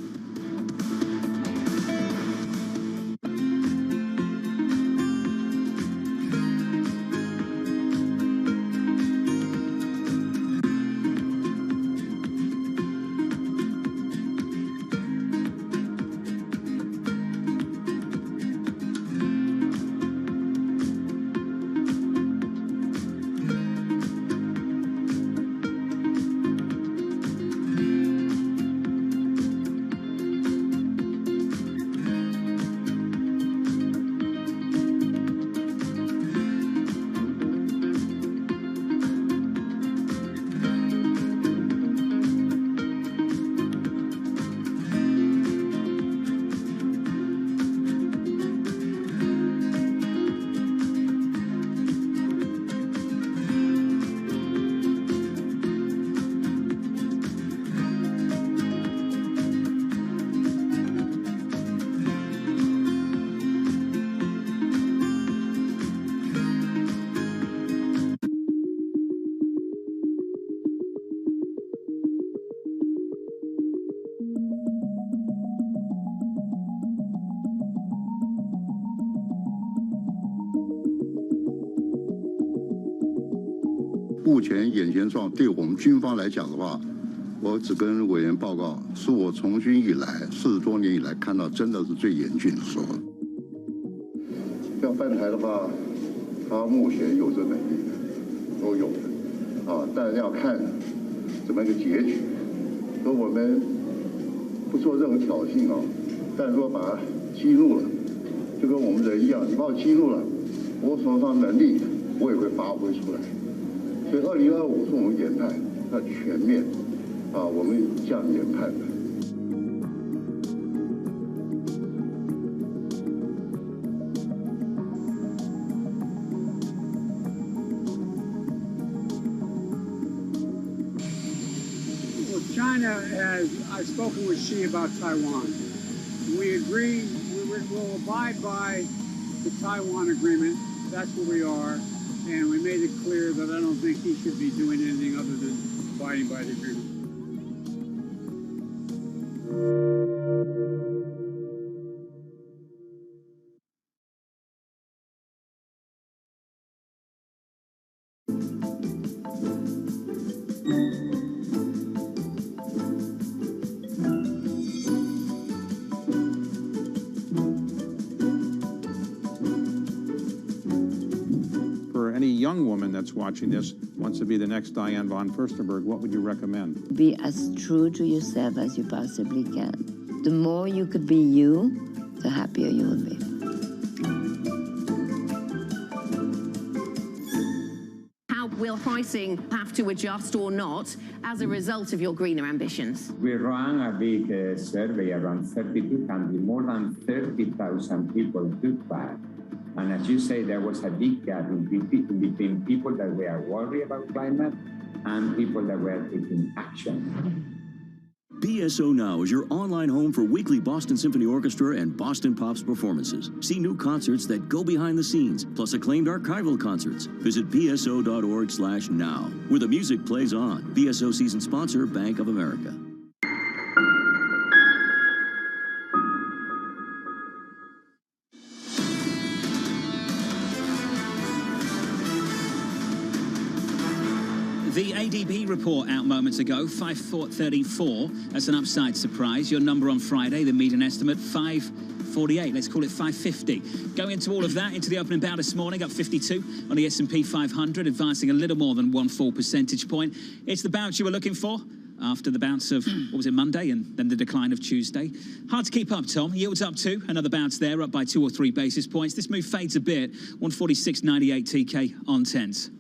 目前眼前状对我们军方来讲的话，我只跟委员报告，是我从军以来40多年以来看到真的是最严峻的时候。要翻台的话，它目前有这能力，都有的啊，但要看怎么一个结局。说我们不做任何挑衅啊，但如果把它激怒了，就跟我们人一样，你把我激怒了，我手上能力我也会发挥出来。所以2025是我们研判，它全面啊，我们这样研判的。China has, I've spoken with Xi about Taiwan. We agree, we'll abide by the Taiwan agreement. That's where we are. And we made it clear that I don't think he should be doing anything other than abiding by the agreement. Any young woman that's watching this wants to be the next Diane von Furstenberg, what would you recommend? Be as true to yourself as you possibly can. The more you could be you, the happier you will be. How will pricing have to adjust or not as a result of your greener ambitions? We ran a big survey around 32 countries. More than 30,000 people took part. And as you say, there was a big gap in between people that were worried about climate and people that were taking action. BSO Now is your online home for weekly Boston Symphony Orchestra and Boston Pops performances. See new concerts that go behind the scenes, plus acclaimed archival concerts. Visit bso.org/now, where the music plays on. BSO season sponsor, Bank of America. The ADP report out moments ago, 534. That's an upside surprise. Your number on Friday, the median estimate, 548. Let's call it 550. Going into all of that, into the opening bout this morning, up 52 on the S&P 500, advancing a little more than 1 full percentage point. It's the bounce you were looking for after the bounce of, what was it, Monday, and then the decline of Tuesday. Hard to keep up, Tom. Yields up 2, another bounce there, up by 2 or 3 basis points. This move fades a bit, 146.98 TK on 10s.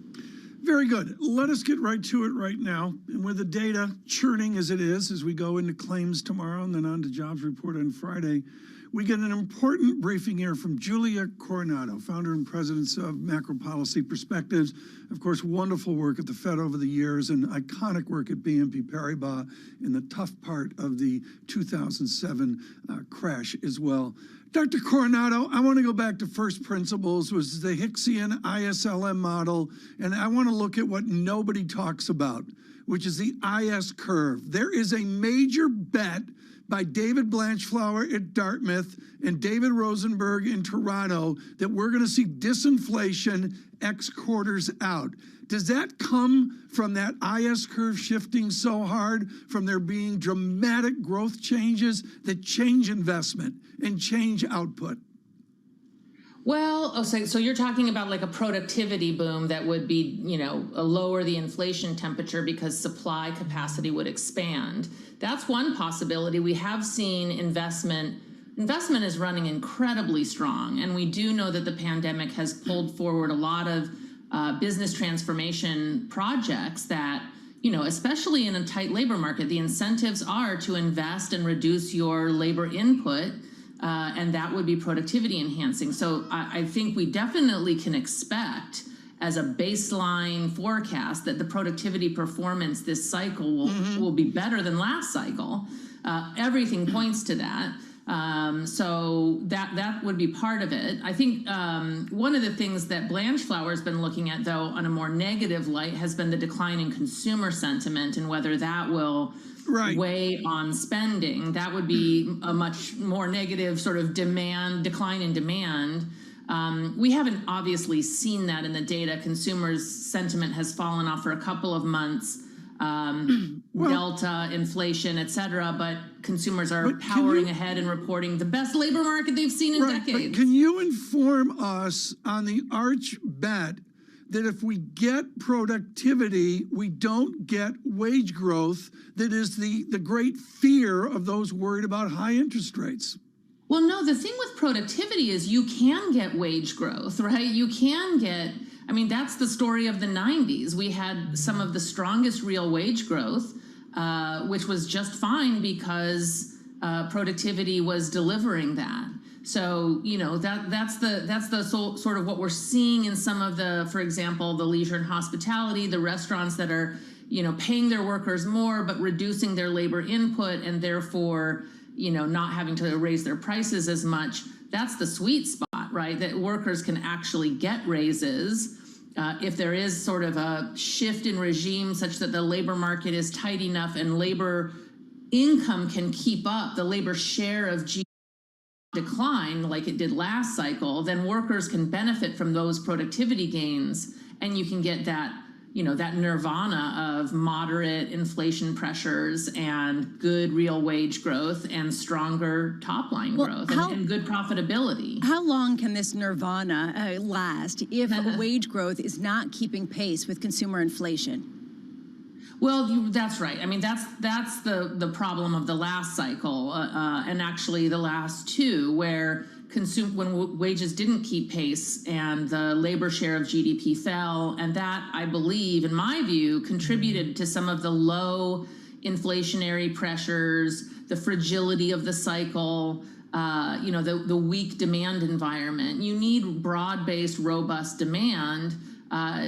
Very good. Let us get right to it right now. And with the data churning as it is, as we go into claims tomorrow and then on to jobs report on Friday, we get an important briefing here from Julia Coronado, founder and president of Macro Policy Perspectives. Of course, wonderful work at the Fed over the years and iconic work at BNP Paribas in the tough part of the 2007 crash as well. Dr. Coronado, I want to go back to first principles, was the Hicksian ISLM model, and I want to look at what nobody talks about, which is the IS curve. There is a major bet by David Blanchflower at Dartmouth and David Rosenberg in Toronto that we're going to see disinflation X quarters out. Does that come from that IS curve shifting so hard, from there being dramatic growth changes that change investment and change output? Well, so you're talking about like a productivity boom that would be, lower the inflation temperature because supply capacity would expand. That's one possibility. We have seen investment is running incredibly strong, and we do know that the pandemic has pulled forward a lot of business transformation projects that, especially in a tight labor market, the incentives are to invest and reduce your labor input, and that would be productivity enhancing. So I think we definitely can expect as a baseline forecast that the productivity performance this cycle will be better than last cycle. Everything points to that. So that would be part of it. I think one of the things that Blanchflower has been looking at, though, on a more negative light, has been the decline in consumer sentiment and whether that will weigh on spending. That would be a much more negative sort of decline in demand. We haven't obviously seen that in the data. Consumers' sentiment has fallen off for a couple of months. Delta, inflation, et cetera, but consumers are powering ahead and reporting the best labor market they've seen in decades. But can you inform us on the arch bet that if we get productivity, we don't get wage growth that is the great fear of those worried about high interest rates? Well, no, the thing with productivity is you can get wage growth, right? You can get, I mean, that's the story of the 90s. We had some of the strongest real wage growth, which was just fine because productivity was delivering that. So, you know, that's the sort of what we're seeing in some of the, for example, the leisure and hospitality, the restaurants that are, you know, paying their workers more, but reducing their labor input and therefore, you know, not having to raise their prices as much. That's the sweet spot, right? That workers can actually get raises if there is sort of a shift in regime such that the labor market is tight enough and labor income can keep up, the labor share of GDP decline like it did last cycle, then workers can benefit from those productivity gains, and you can get that, you know, that nirvana of moderate inflation pressures and good real wage growth and stronger top line growth and good profitability. How long can this nirvana last if wage growth is not keeping pace with consumer inflation? Well, that's right. I mean, that's the problem of the last cycle, and actually the last two, where when wages didn't keep pace and the labor share of GDP fell, and that, I believe, in my view, contributed to some of the low inflationary pressures, the fragility of the cycle, you know, the weak demand environment. You need broad-based, robust demand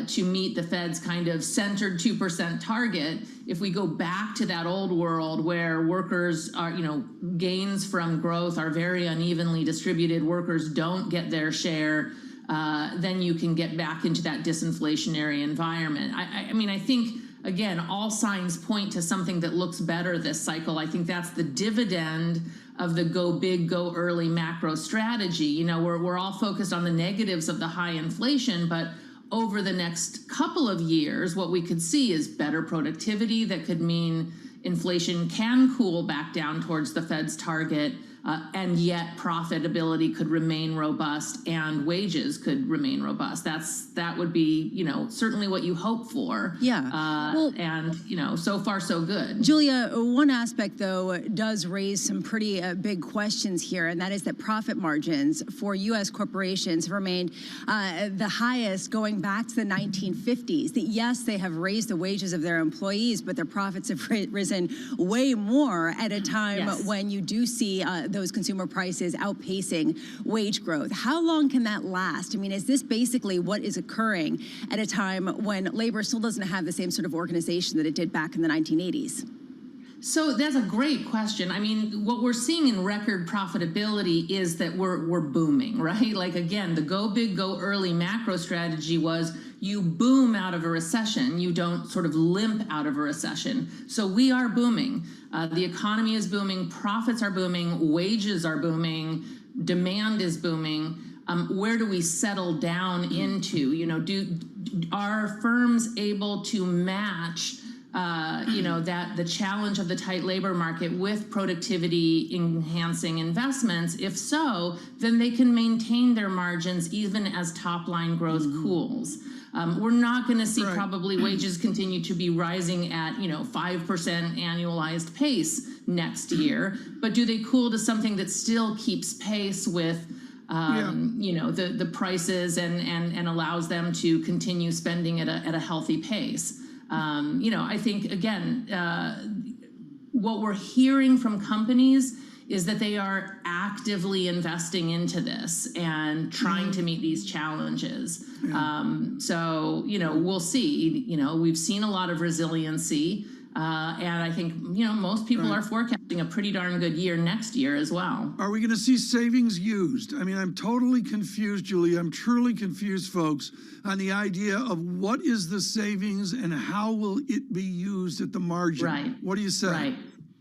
to meet the Fed's kind of centered 2% target. If we go back to that old world where workers are, you know, gains from growth are very unevenly distributed, workers don't get their share, then you can get back into that disinflationary environment. I mean, I think, again, all signs point to something that looks better this cycle. I think that's the dividend of the go big, go early macro strategy. You know, we're all focused on the negatives of the high inflation, but over the next couple of years, what we could see is better productivity that could mean inflation can cool back down towards the Fed's target, and yet profitability could remain robust and wages could remain robust. That would be, you know, certainly what you hope for. Yeah. And, you know, so far so good. Julia, one aspect, though, does raise some pretty big questions here, and that is that profit margins for U.S. corporations have remained the highest going back to the 1950s. That, yes, they have raised the wages of their employees, but their profits have risen way more at a time when you do see those consumer prices outpacing wage growth. How long can that last? I mean, is this basically what is occurring at a time when labor still doesn't have the same sort of organization that it did back in the 1980s? So that's a great question. I mean, what we're seeing in record profitability is that we're booming, right? Like, again, the go big, go early macro strategy was you boom out of a recession. You don't sort of limp out of a recession. So we are booming. The economy is booming. Profits are booming. Wages are booming. Demand is booming. Where do we settle down into? You know, are firms able to match you know, that the challenge of the tight labor market with productivity enhancing investments? If so, then they can maintain their margins even as top line growth cools. We're not going to see probably wages continue to be rising at, you know, 5% annualized pace next year, but do they cool to something that still keeps pace with you know, the prices and allows them to continue spending at a healthy pace? You know, I think, again, what we're hearing from companies is that they are actively investing into this and trying to meet these challenges. So, you know, we'll see. You know, we've seen a lot of resiliency, and I think, you know, most people are forecasting a pretty darn good year next year as well. Are we going to see savings used? I mean, I'm totally confused, Julia. I'm truly confused, folks, on the idea of what is the savings and how will it be used at the margin. What do you say?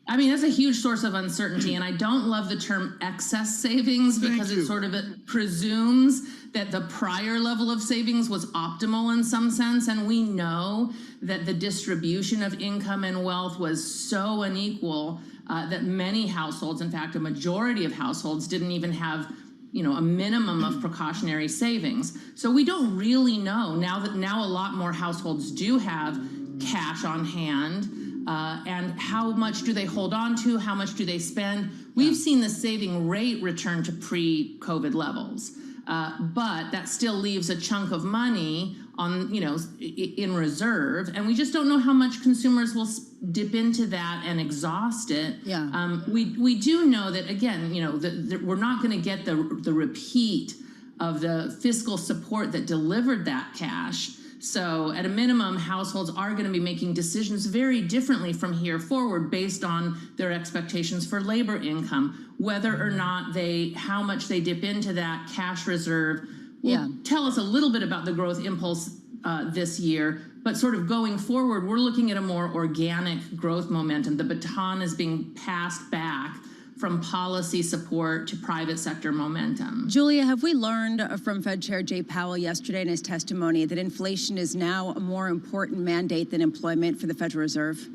I mean, that's a huge source of uncertainty, and I don't love the term excess savings because it sort of presumes that the prior level of savings was optimal in some sense, and we know that the distribution of income and wealth was so unequal that many households, in fact, a majority of households, didn't even have a minimum of precautionary savings. So we don't really know now a lot more households do have cash on hand. And how much do they hold on to? How much do they spend? We've seen the saving rate return to pre-COVID levels, but that still leaves a chunk of money on, in reserve, and we just don't know how much consumers will dip into that and exhaust it. Yeah. We do know that again, that we're not going to get the repeat of the fiscal support that delivered that cash. So at a minimum, households are going to be making decisions very differently from here forward based on their expectations for labor income, whether or not how much they dip into that cash reserve will tell us a little bit about the growth impulse this year. But sort of going forward, we're looking at a more organic growth momentum. The baton is being passed back from policy support to private sector momentum. Julia, have we learned from Fed Chair Jay Powell yesterday in his testimony that inflation is now a more important mandate than employment for the Federal Reserve?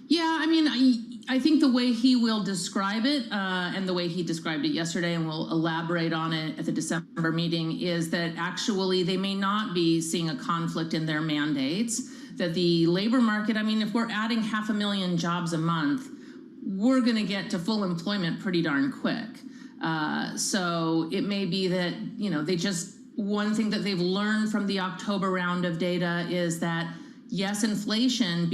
Yeah, I mean, I think the way he will describe it and the way he described it yesterday, and we'll elaborate on it at the December meeting, is that actually they may not be seeing a conflict in their mandates, that the labor market, I mean, if we're adding 500,000 jobs a month, we're going to get to full employment pretty darn quick. So it may be that, one thing that they've learned from the October round of data is that, yes, inflation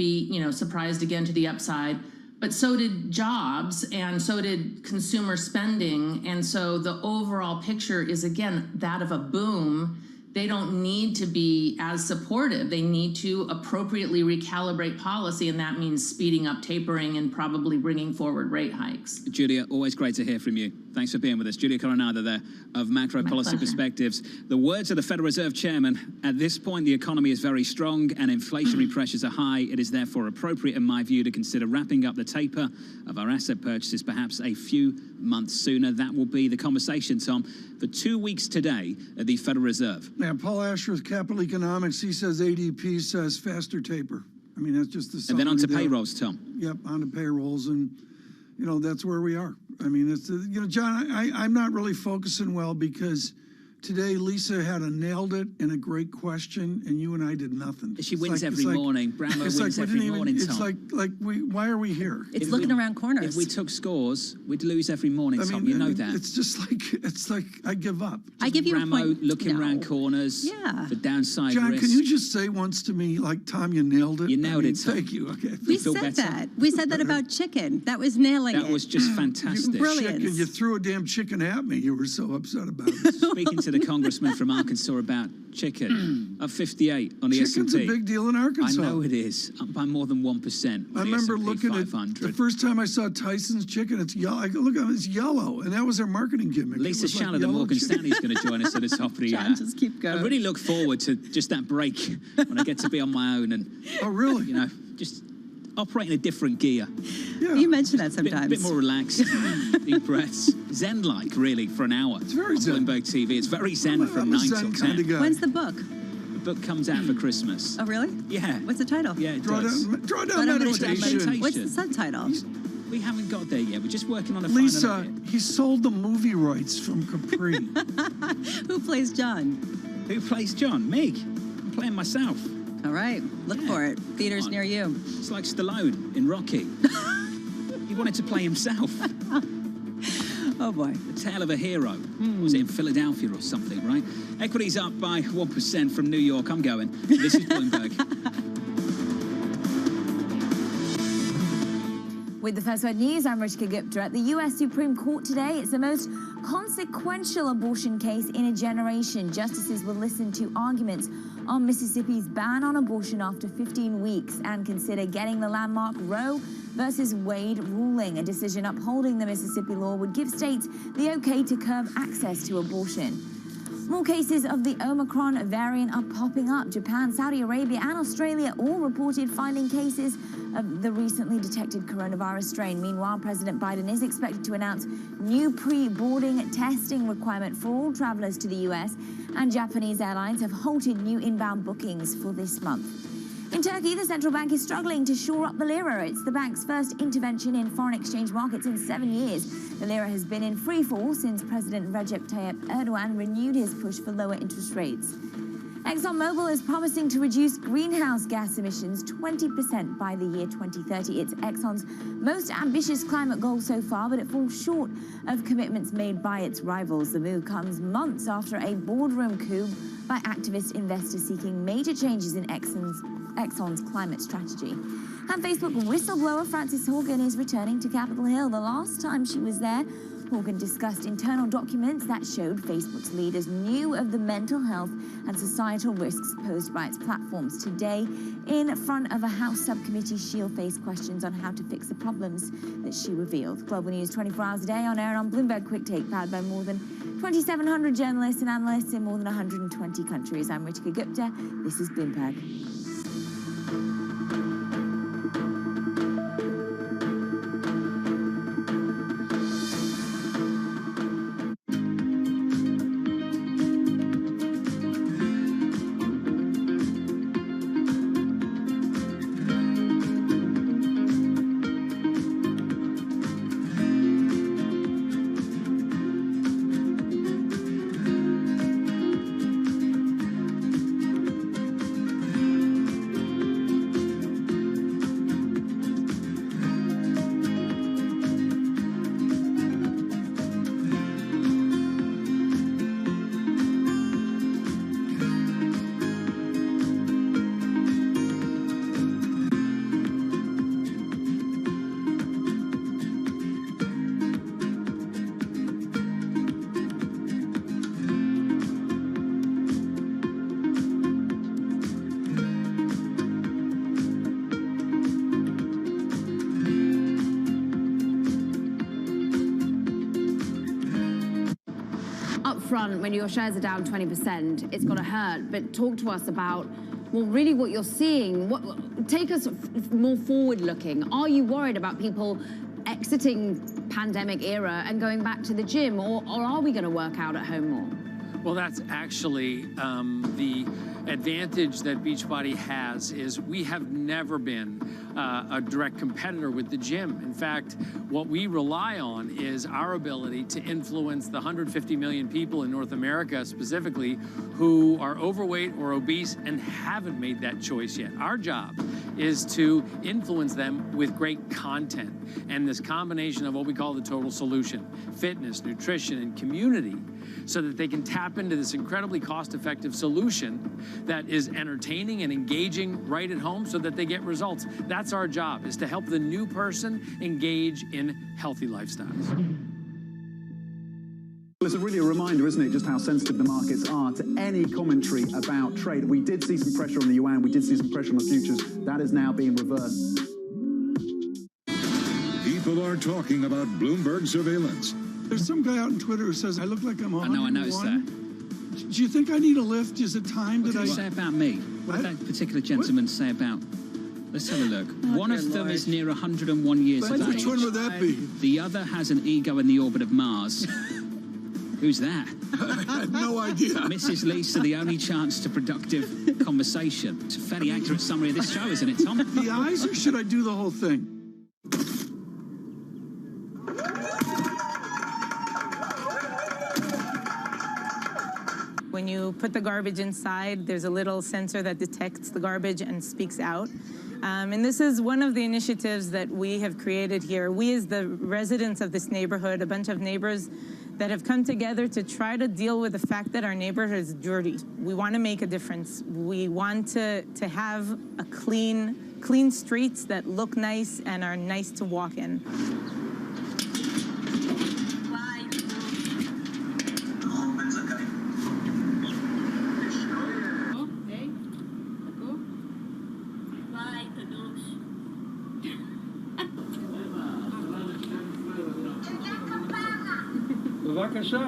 surprised again to the upside, but so did jobs and so did consumer spending. And so the overall picture is, again, that of a boom. They don't need to be as supportive. They need to appropriately recalibrate policy, and that means speeding up tapering and probably bringing forward rate hikes. Julia, always great to hear from you. Thanks for being with us. Julia Coronado there of Macro Policy Perspectives. The words of the Federal Reserve Chairman: at this point, the economy is very strong and inflationary pressures are high. It is therefore appropriate, in my view, to consider wrapping up the taper of our asset purchases perhaps a few months sooner. That will be the conversation, Tom, for 2 weeks today at the Federal Reserve. Yeah, Paul Asher with Capital Economics, he says ADP says faster taper. I mean, that's just the summary. And then on to there. payrolls, Tom. Yep, on to payrolls, and that's where we are. I mean, it's John, I'm not really focusing well because today Lisa had a nailed it and a great question, and you and I did nothing. She wins every morning. Brammo wins every morning, Tom. It's why are we here? It's looking around corners. If we took scores, we'd lose every morning, Tom. You know that. It's just like I give up. I give you a point. Looking around corners. Yeah. The downside John, risk. can you just say once to me, like, Tom, you nailed it? You nailed it, Tom. Thank you. Okay. We said that. We said that about chicken. That was nailing it. That was just fantastic. Brilliant. You threw a damn chicken at me. You were so upset about it. Speaking to the congressman from Arkansas about chicken, up 58 on the S&P. Chicken's a big deal in Arkansas. I know it is, up by more than 1%. I remember looking at the first time I saw Tyson's chicken. It's yellow. I go, look at it, it's yellow, and that was their marketing gimmick. Lisa Shallow of Morgan Stanley is going to join us at the top of the John, just keep going. I really look forward to just that break when I get to be on my own and really, just operate in a different gear. Yeah. You mention that sometimes. A bit more relaxed, deep breaths, zen-like, really, for an hour. It's very on zen. Bloomberg TV. It's very zen from 9 till 10. When's the book? The book comes out for Christmas. Oh, really? Yeah. What's the title? Yeah, it Draw does. down meditation. What's the subtitle? We haven't got there yet. We're just working on a Lisa, final bit. he sold the movie rights from Capri. Who plays John? Who plays John? Me. I'm playing myself. All right. Look for it. Theaters near you. It's like Stallone in Rocky. He wanted to play himself. Oh, boy. The tale of a hero. Was it in Philadelphia or something, right? Equities up by 1% from New York. I'm going. This is Bloomberg. With the First Word News, I'm Rishka Gupta. At the U.S. Supreme Court today, it's the most consequential abortion case in a generation. Justices will listen to arguments on Mississippi's ban on abortion after 15 weeks and consider getting the landmark Roe versus Wade ruling. A decision upholding the Mississippi law would give states the okay to curb access to abortion. More cases of the Omicron variant are popping up. Japan, Saudi Arabia, and Australia all reported finding cases of the recently detected coronavirus strain. Meanwhile, President Biden is expected to announce new pre-boarding testing requirement for all travelers to the U.S., and Japanese airlines have halted new inbound bookings for this month. In Turkey, the central bank is struggling to shore up the lira. It's the bank's first intervention in foreign exchange markets in 7 years. The lira has been in free fall since President Recep Tayyip Erdogan renewed his push for lower interest rates. ExxonMobil is promising to reduce greenhouse gas emissions 20% by the year 2030. It's Exxon's most ambitious climate goal so far, but it falls short of commitments made by its rivals. The move comes months after a boardroom coup by activist investors seeking major changes in Exxon's climate strategy. And Facebook whistleblower Frances Haugen is returning to Capitol Hill. The last time she was there, Haugen discussed internal documents that showed Facebook's leaders knew of the mental health and societal risks posed by its platforms. Today, in front of a House subcommittee, she'll face questions on how to fix the problems that she revealed. Global News 24 hours a day, on air and on Bloomberg Quick Take, powered by more than 2,700 journalists and analysts in more than 120 countries. I'm Ritika Gupta. This is Bloomberg. Front, when your shares are down 20%, it's got to hurt. But talk to us about, well, really what you're seeing. Take us more forward-looking. Are you worried about people exiting pandemic era and going back to the gym, or are we going to work out at home more? Well, that's actually the advantage that Beachbody has is we have never been a direct competitor with the gym. In fact, what we rely on is our ability to influence the 150 million people in North America specifically who are overweight or obese and haven't made that choice yet. Our job is to influence them with great content and this combination of what we call the total solution: fitness, nutrition, and community, so that they can tap into this incredibly cost-effective solution that is entertaining and engaging right at home so that they get results. That's our job, is to help the new person engage in healthy lifestyles. Well, it's really a reminder, isn't it, just how sensitive the markets are to any commentary about trade. We did see some pressure on the yuan, we did see some pressure on the futures. That is now being reversed. People are talking about Bloomberg surveillance. There's some guy out on Twitter who says, I look like I'm 101. I know, I noticed that. Do you think I need a lift? Is it time What that did he say about me? What did that particular gentleman say about... Let's have a look. One of them is near 101 years of age. Which one would that be? The other has an ego in the orbit of Mars. Who's that? I have no idea. Mrs. Lisa, the only chance to productive conversation. It's a fairly accurate summary of this show, isn't it, Tom? The eyes, or should I do the whole thing? When you put the garbage inside, there's a little sensor that detects the garbage and speaks out. And this is one of the initiatives that we have created here. We, as the residents of this neighborhood, a bunch of neighbors that have come together to try to deal with the fact that our neighborhood is dirty. We want to make a difference. We want to have a clean streets that look nice and are nice to walk in. בבקשה.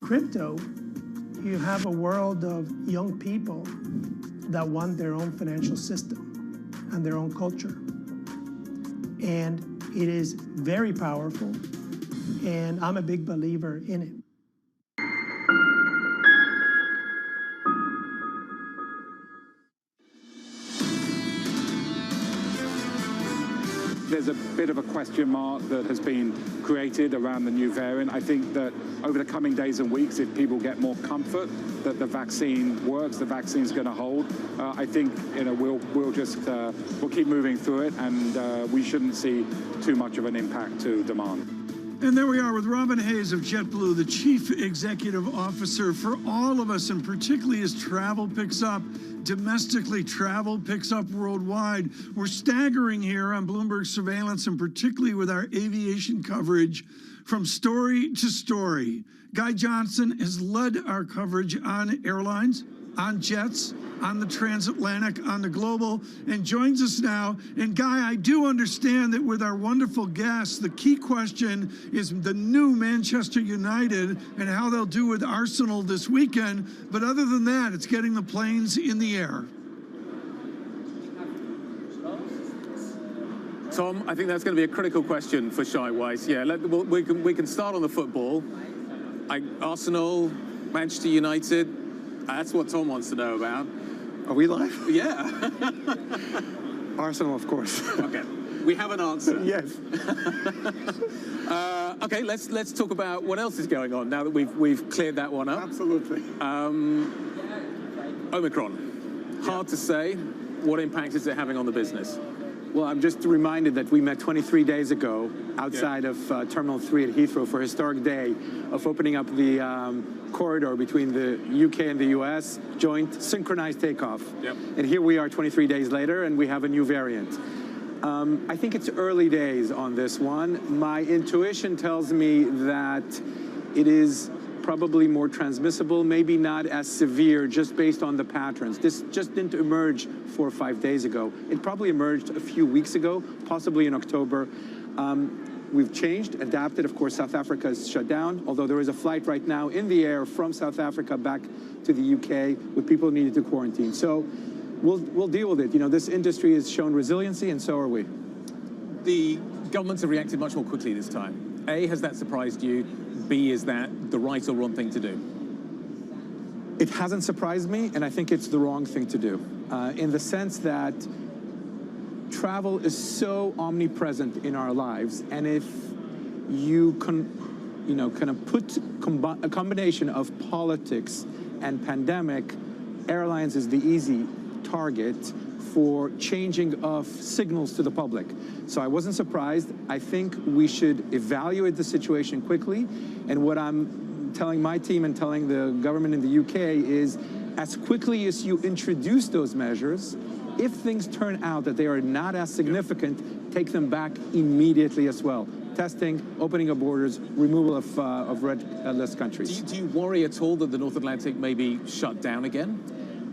Crypto, you have a world of young people that want their own financial system and their own culture. And it is very powerful, and I'm a big believer in it. There's a bit of a question mark that has been created around the new variant. I think that over the coming days and weeks, if people get more comfort that the vaccine works, the vaccine's going to hold, I think we'll keep moving through it, and we shouldn't see too much of an impact to demand. And there we are with Robin Hayes of JetBlue, the Chief Executive Officer. For all of us, and particularly as travel picks up, domestically travel picks up worldwide, we're staggering here on Bloomberg Surveillance, and particularly with our aviation coverage from story to story. Guy Johnson has led our coverage on airlines, on jets, on the transatlantic, on the global, and joins us now. And Guy, I do understand that with our wonderful guests, the key question is the new Manchester United and how they'll do with Arsenal this weekend. But other than that, it's getting the planes in the air. Tom, I think that's going to be a critical question for Shai Weiss. Yeah, we can start on the football. Arsenal, Manchester United, that's what Tom wants to know about. Are we live? Yeah. Arsenal, of course. Okay. We have an answer. Yes. Okay, let's talk about what else is going on now that we've cleared that one up. Absolutely. Omicron. Hard to say. What impact is it having on the business? Well, I'm just reminded that we met 23 days ago outside of Terminal 3 at Heathrow for a historic day of opening up the corridor between the UK and the US, joint synchronized takeoff. Yep. And here we are 23 days later, and we have a new variant. I think it's early days on this one. My intuition tells me that it is probably more transmissible, maybe not as severe, just based on the patterns. This just didn't emerge 4 or 5 days ago. It probably emerged a few weeks ago, possibly in October. We've changed, adapted. Of course, South Africa is shut down, although there is a flight right now in the air from South Africa back to the UK with people who needed to quarantine. So we'll deal with it. You know, this industry has shown resiliency, and so are we. The governments have reacted much more quickly this time. A, has that surprised you? B, is that the right or wrong thing to do? It hasn't surprised me, and I think it's the wrong thing to do, in the sense that travel is so omnipresent in our lives, and if you put a combination of politics and pandemic, airlines is the easy target for changing of signals to the public. So I wasn't surprised. I think we should evaluate the situation quickly, and what I'm telling my team and telling the government in the UK is, as quickly as you introduce those measures, if things turn out that they are not as significant, take them back immediately as well. Testing, opening of borders, removal of red list countries. Do you worry at all that the North Atlantic may be shut down again?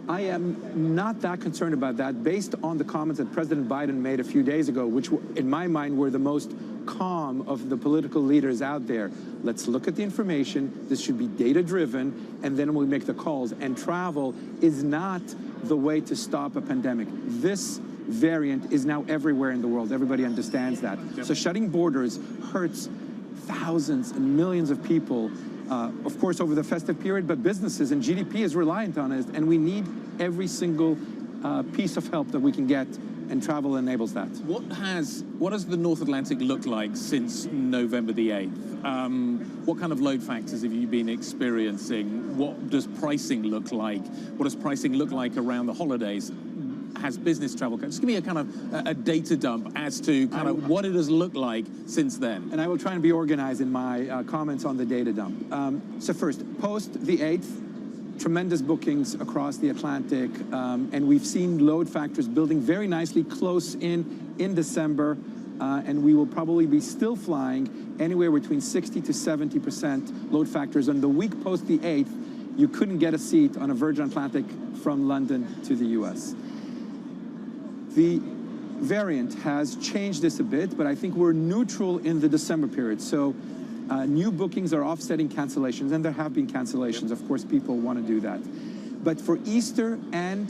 I am not that concerned about that, based on the comments that President Biden made a few days ago, which in my mind were the most calm of the political leaders out there. Let's look at the information. This should be data-driven, and then we'll make the calls. And travel is not the way to stop a pandemic. This variant is now everywhere in the world. Everybody understands that. Yep. So shutting borders hurts thousands and millions of people, of course, over the festive period, but businesses and GDP is reliant on it, and we need every single piece of help that we can get, and travel enables that. What does the North Atlantic look like since November the 8th? What kind of load factors have you been experiencing? What does pricing look like? What does pricing look like around the holidays? Has business travel, just give me a kind of a data dump as to kind of what it has looked like since then. And I will try and be organized in my comments on the data dump. So first, post the 8th, tremendous bookings across the Atlantic, and we've seen load factors building very nicely close in December, and we will probably be still flying anywhere between 60 to 70% load factors. On the week post the 8th, you couldn't get a seat on a Virgin Atlantic from London to the US. The variant has changed this a bit, but I think we're neutral in the December period. So new bookings are offsetting cancellations, and there have been cancellations. Of course, people want to do that. But for Easter and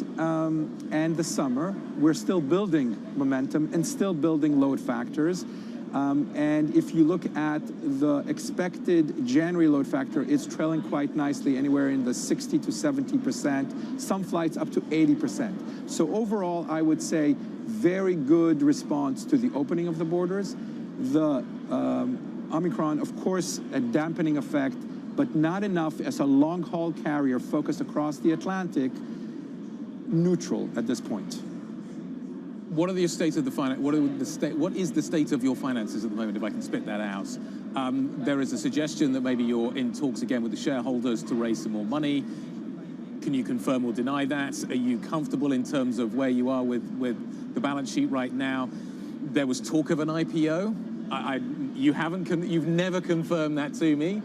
the summer, we're still building momentum and still building load factors. And if you look at the expected January load factor, it's trailing quite nicely, anywhere in the 60 to 70%, some flights up to 80%. So overall, I would say very good response to the opening of the borders. The Omicron, of course, a dampening effect, but not enough as a long-haul carrier focused across the Atlantic, neutral at this point. What are the states of the finance? What is the state of your finances at the moment? If I can spit that out, there is a suggestion that maybe you're in talks again with the shareholders to raise some more money. Can you confirm or deny that? Are you comfortable in terms of where you are with the balance sheet right now? There was talk of an IPO. You've never confirmed that to me.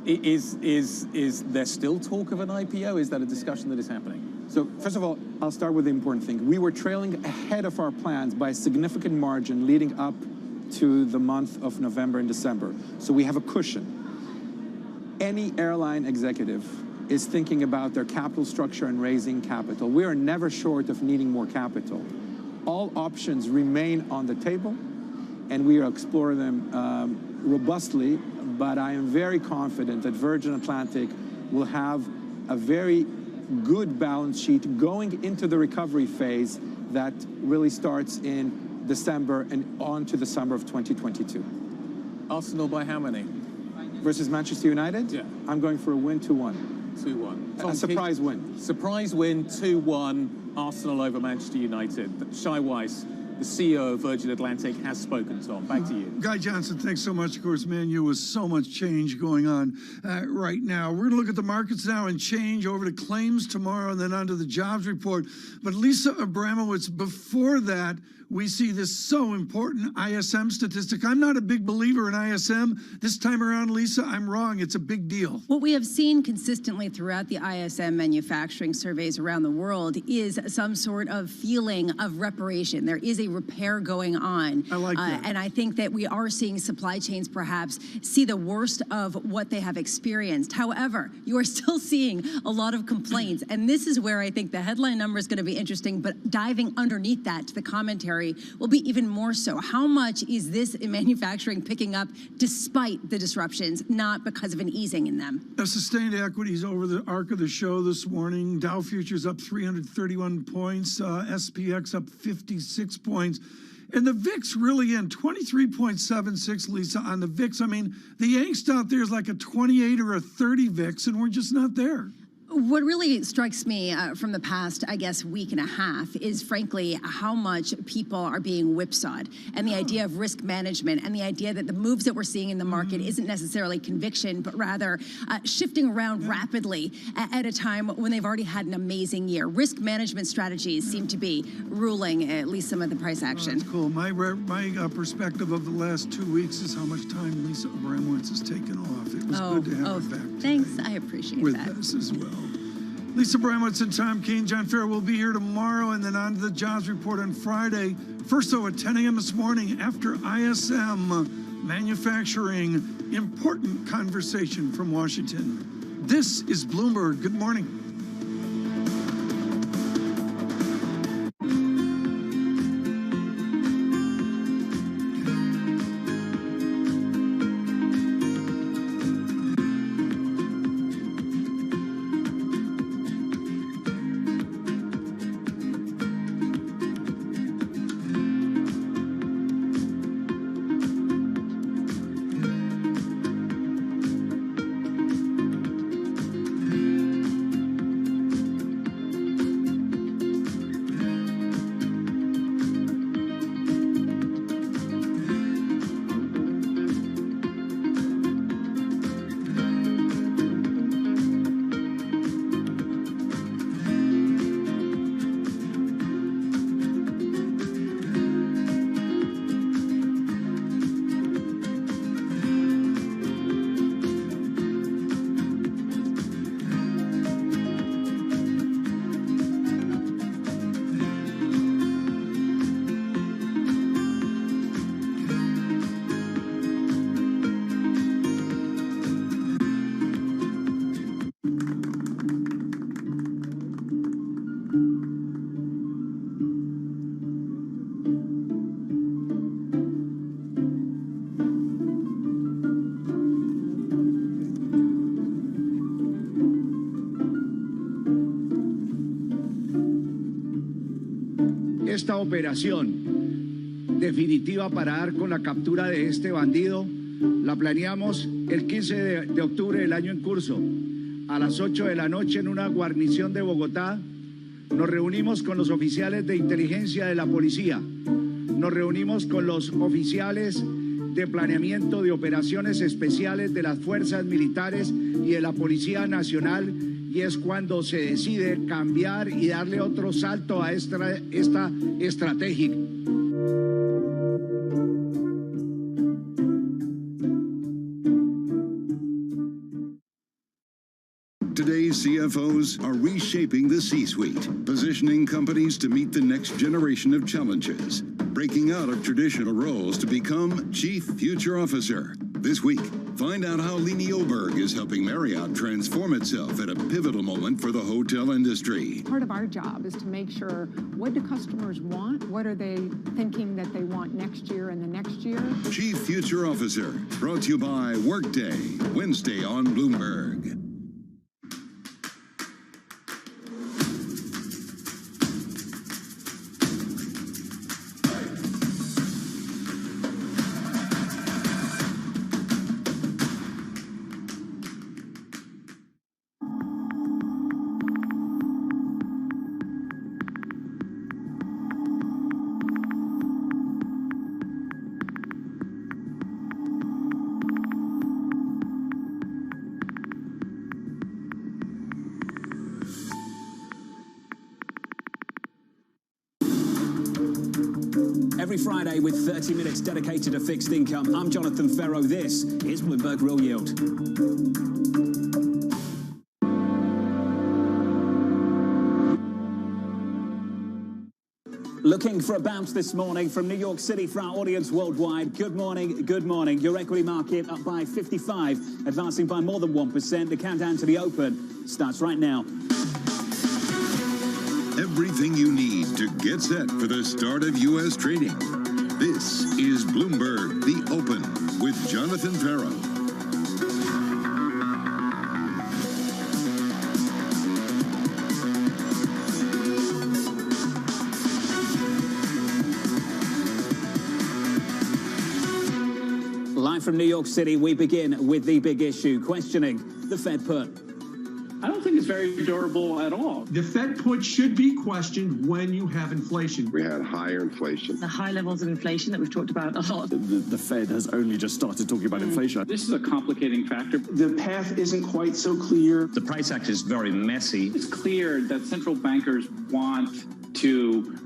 Is there still talk of an IPO? Is that a discussion that is happening? So first of all, I'll start with the important thing. We were trailing ahead of our plans by a significant margin leading up to the month of November and December. So we have a cushion. Any airline executive is thinking about their capital structure and raising capital. We are never short of needing more capital. All options remain on the table, and we are exploring them robustly, but I am very confident that Virgin Atlantic will have a very good balance sheet going into the recovery phase that really starts in December and on to the summer of 2022. Arsenal by how many? Versus Manchester United? Yeah. I'm going for a win 2-1. 2-1. A surprise win. Surprise win, 2-1, Arsenal over Manchester United. Shai Weiss, the CEO of Virgin Atlantic, has spoken, Tom. Back to you. Guy Johnson, thanks so much. Of course, Man U with so much change going on right now. We're going to look at the markets now and change over to claims tomorrow and then on to the jobs report. But Lisa Abramowitz, before that, we see this so important ISM statistic. I'm not a big believer in ISM. This time around, Lisa, I'm wrong. It's a big deal. What we have seen consistently throughout the ISM manufacturing surveys around the world is some sort of feeling of reparation. There is a repair going on. I like that. And I think that we are seeing supply chains perhaps see the worst of what they have experienced. However, you are still seeing a lot of complaints. And this is where I think the headline number is going to be interesting, but diving underneath that to the commentary will be even more so. How much is this in manufacturing picking up despite the disruptions, not because of an easing in them? Sustained equities over the arc of the show this morning. Dow futures up 331 points, SPX up 56 points. And the VIX really in 23.76, Lisa, on the VIX. I mean, the angst out there is like a 28 or a 30 VIX, and we're just not there. What really strikes me from the past, I guess, week and a half is, frankly, how much people are being whipsawed, and the idea of risk management, and the idea that the moves that we're seeing in the market isn't necessarily conviction, but rather shifting around rapidly at a time when they've already had an amazing year. Risk management strategies seem to be ruling at least some of the price action. That's cool. My perspective of the last 2 weeks is how much time Lisa Abramowitz has taken off. It was good to have her back thanks. today I appreciate with that. us as well. Lisa Abramowitz and Tom Keene. John Farrell will be here tomorrow and then on to the jobs report on Friday. First, though, at 10 a.m. this morning after ISM manufacturing. Important conversation from Washington. This is Bloomberg. Good morning. Esta operación definitiva para dar con la captura de este bandido la planeamos el 15 de octubre del año en curso. A las 8 de la noche en una guarnición de Bogotá nos reunimos con los oficiales de inteligencia de la policía. Nos reunimos con los oficiales de planeamiento de operaciones especiales de las fuerzas militares y de la Policía Nacional, y es cuando se decide cambiar y darle otro salto a esta estrategia. Today's CFOs are reshaping the C-suite, positioning companies to meet the next generation of challenges, breaking out of traditional roles to become Chief Future Officer. This week, find out how Lini Oberg is helping Marriott transform itself at a pivotal moment for the hotel industry. Part of our job is to make sure, what do customers want? What are they thinking that they want next year and the next year? Chief Future Officer, brought to you by Workday, Wednesday on Bloomberg. Every Friday with 30 minutes dedicated to fixed income, I'm Jonathan Ferro. This is Bloomberg Real Yield. Looking for a bounce this morning from New York City for our audience worldwide. Good morning, good morning. Your equity market up by 55, advancing by more than 1%. The countdown to the open starts right now. Everything you need to get set for the start of U.S. trading. This is Bloomberg, The Open, with Jonathan Ferro. Live from New York City, we begin with the big issue, questioning the Fed put. I don't think it's very durable at all. The Fed put should be questioned when you have inflation. We had higher inflation. The high levels of inflation that we've talked about a lot. The Fed has only just started talking about inflation. This is a complicating factor. The path isn't quite so clear. The price action is very messy. It's clear that central bankers want to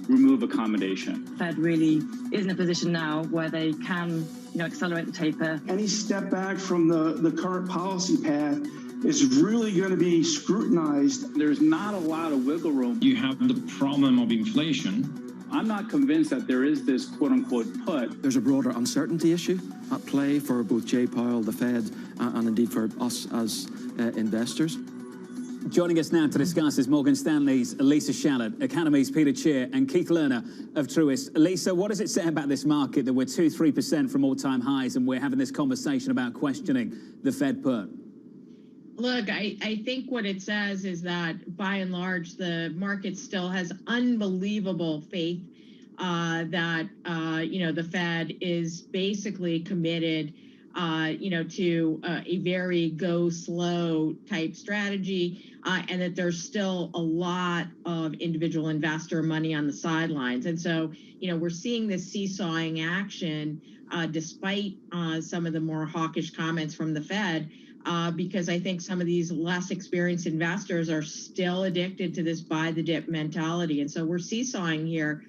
remove accommodation. The Fed really is in a position now where they can, accelerate the taper. Any step back from the current policy path is really going to be scrutinized. There's not a lot of wiggle room. You have the problem of inflation. I'm not convinced that there is this quote-unquote put. There's a broader uncertainty issue at play for both Jay Powell, the Fed, and indeed for us as investors. Joining us now to discuss is Morgan Stanley's Lisa Shallett, Academy's Peter Cheer, and Keith Lerner of Truist. Lisa, what does it say about this market that we're 2-3% from all-time highs and we're having this conversation about questioning the Fed put? Look, I think what it says is that, by and large, the market still has unbelievable faith that, the Fed is basically committed, to a very go slow type strategy, and that there's still a lot of individual investor money on the sidelines. And so, we're seeing this seesawing action despite some of the more hawkish comments from the Fed. Because I think some of these less experienced investors are still addicted to this buy the dip mentality. And so we're seesawing here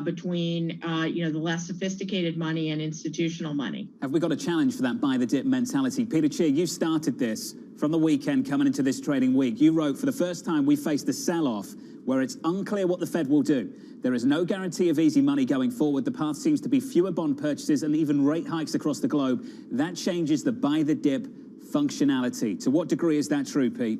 between, the less sophisticated money and institutional money. Have we got a challenge for that buy the dip mentality? Peter Cheer, you started this from the weekend coming into this trading week. You wrote, for the first time, we faced a sell-off where it's unclear what the Fed will do. There is no guarantee of easy money going forward. The path seems to be fewer bond purchases and even rate hikes across the globe. That changes the buy the dip functionality. To what degree is that true, Pete?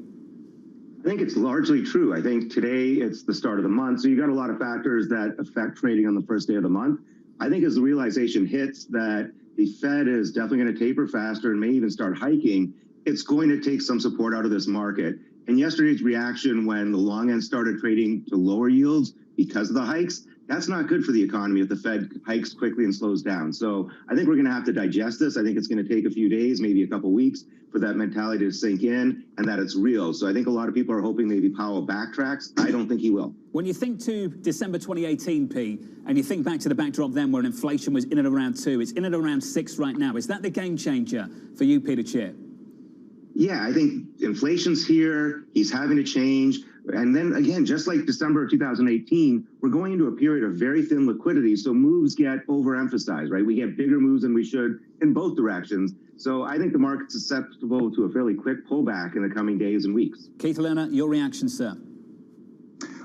I think it's largely true. I think today it's the start of the month, so you got a lot of factors that affect trading on the first day of the month. I think as the realization hits that the Fed is definitely going to taper faster and may even start hiking, it's going to take some support out of this market. And yesterday's reaction when the long end started trading to lower yields because of the hikes, that's not good for the economy if the Fed hikes quickly and slows down. So I think we're going to have to digest this. I think it's going to take a few days, maybe a couple weeks for that mentality to sink in and that it's real. So I think a lot of people are hoping maybe Powell backtracks. I don't think he will. When you think to December 2018, Pete, and you think back to the backdrop then where inflation was in and around 2, it's in and around 6 right now. Is that the game changer for you, Peter Chit? Yeah, I think inflation's here. He's having to change. And then again, just like December of 2018, we're going into a period of very thin liquidity. So moves get overemphasized, right? We get bigger moves than we should in both directions. So I think the market's susceptible to a fairly quick pullback in the coming days and weeks. Keith Lerner, your reaction, sir?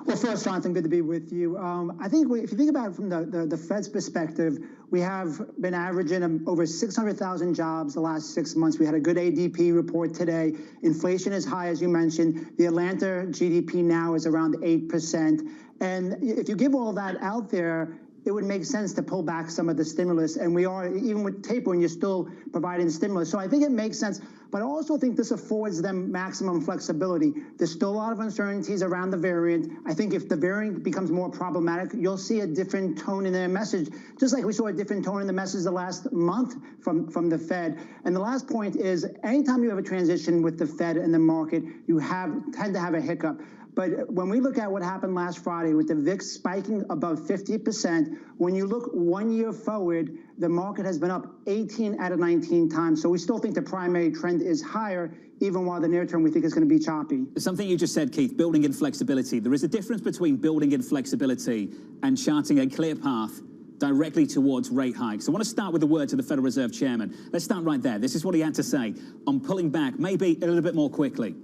Well, first, Jonathan, good to be with you. I think if you think about it from the Fed's perspective, we have been averaging over 600,000 jobs the last 6 months. We had a good ADP report today. Inflation is high, as you mentioned. The Atlanta GDP now is around 8%. And if you give all that out there, it would make sense to pull back some of the stimulus. And we are, even with tapering, you're still providing stimulus. So I think it makes sense. But I also think this affords them maximum flexibility. There's still a lot of uncertainties around the variant. I think if the variant becomes more problematic, you'll see a different tone in their message, just like we saw a different tone in the message the last month from the Fed. And the last point is, anytime you have a transition with the Fed and the market, you tend to have a hiccup. But when we look at what happened last Friday with the VIX spiking above 50%, when you look 1 year forward, the market has been up 18 out of 19 times. So we still think the primary trend is higher, even while the near term we think is going to be choppy. Something you just said, Keith, building in flexibility. There is a difference between building in flexibility and charting a clear path directly towards rate hikes. I want to start with the words of the Federal Reserve Chairman. Let's start right there. This is what he had to say on pulling back, maybe a little bit more quickly.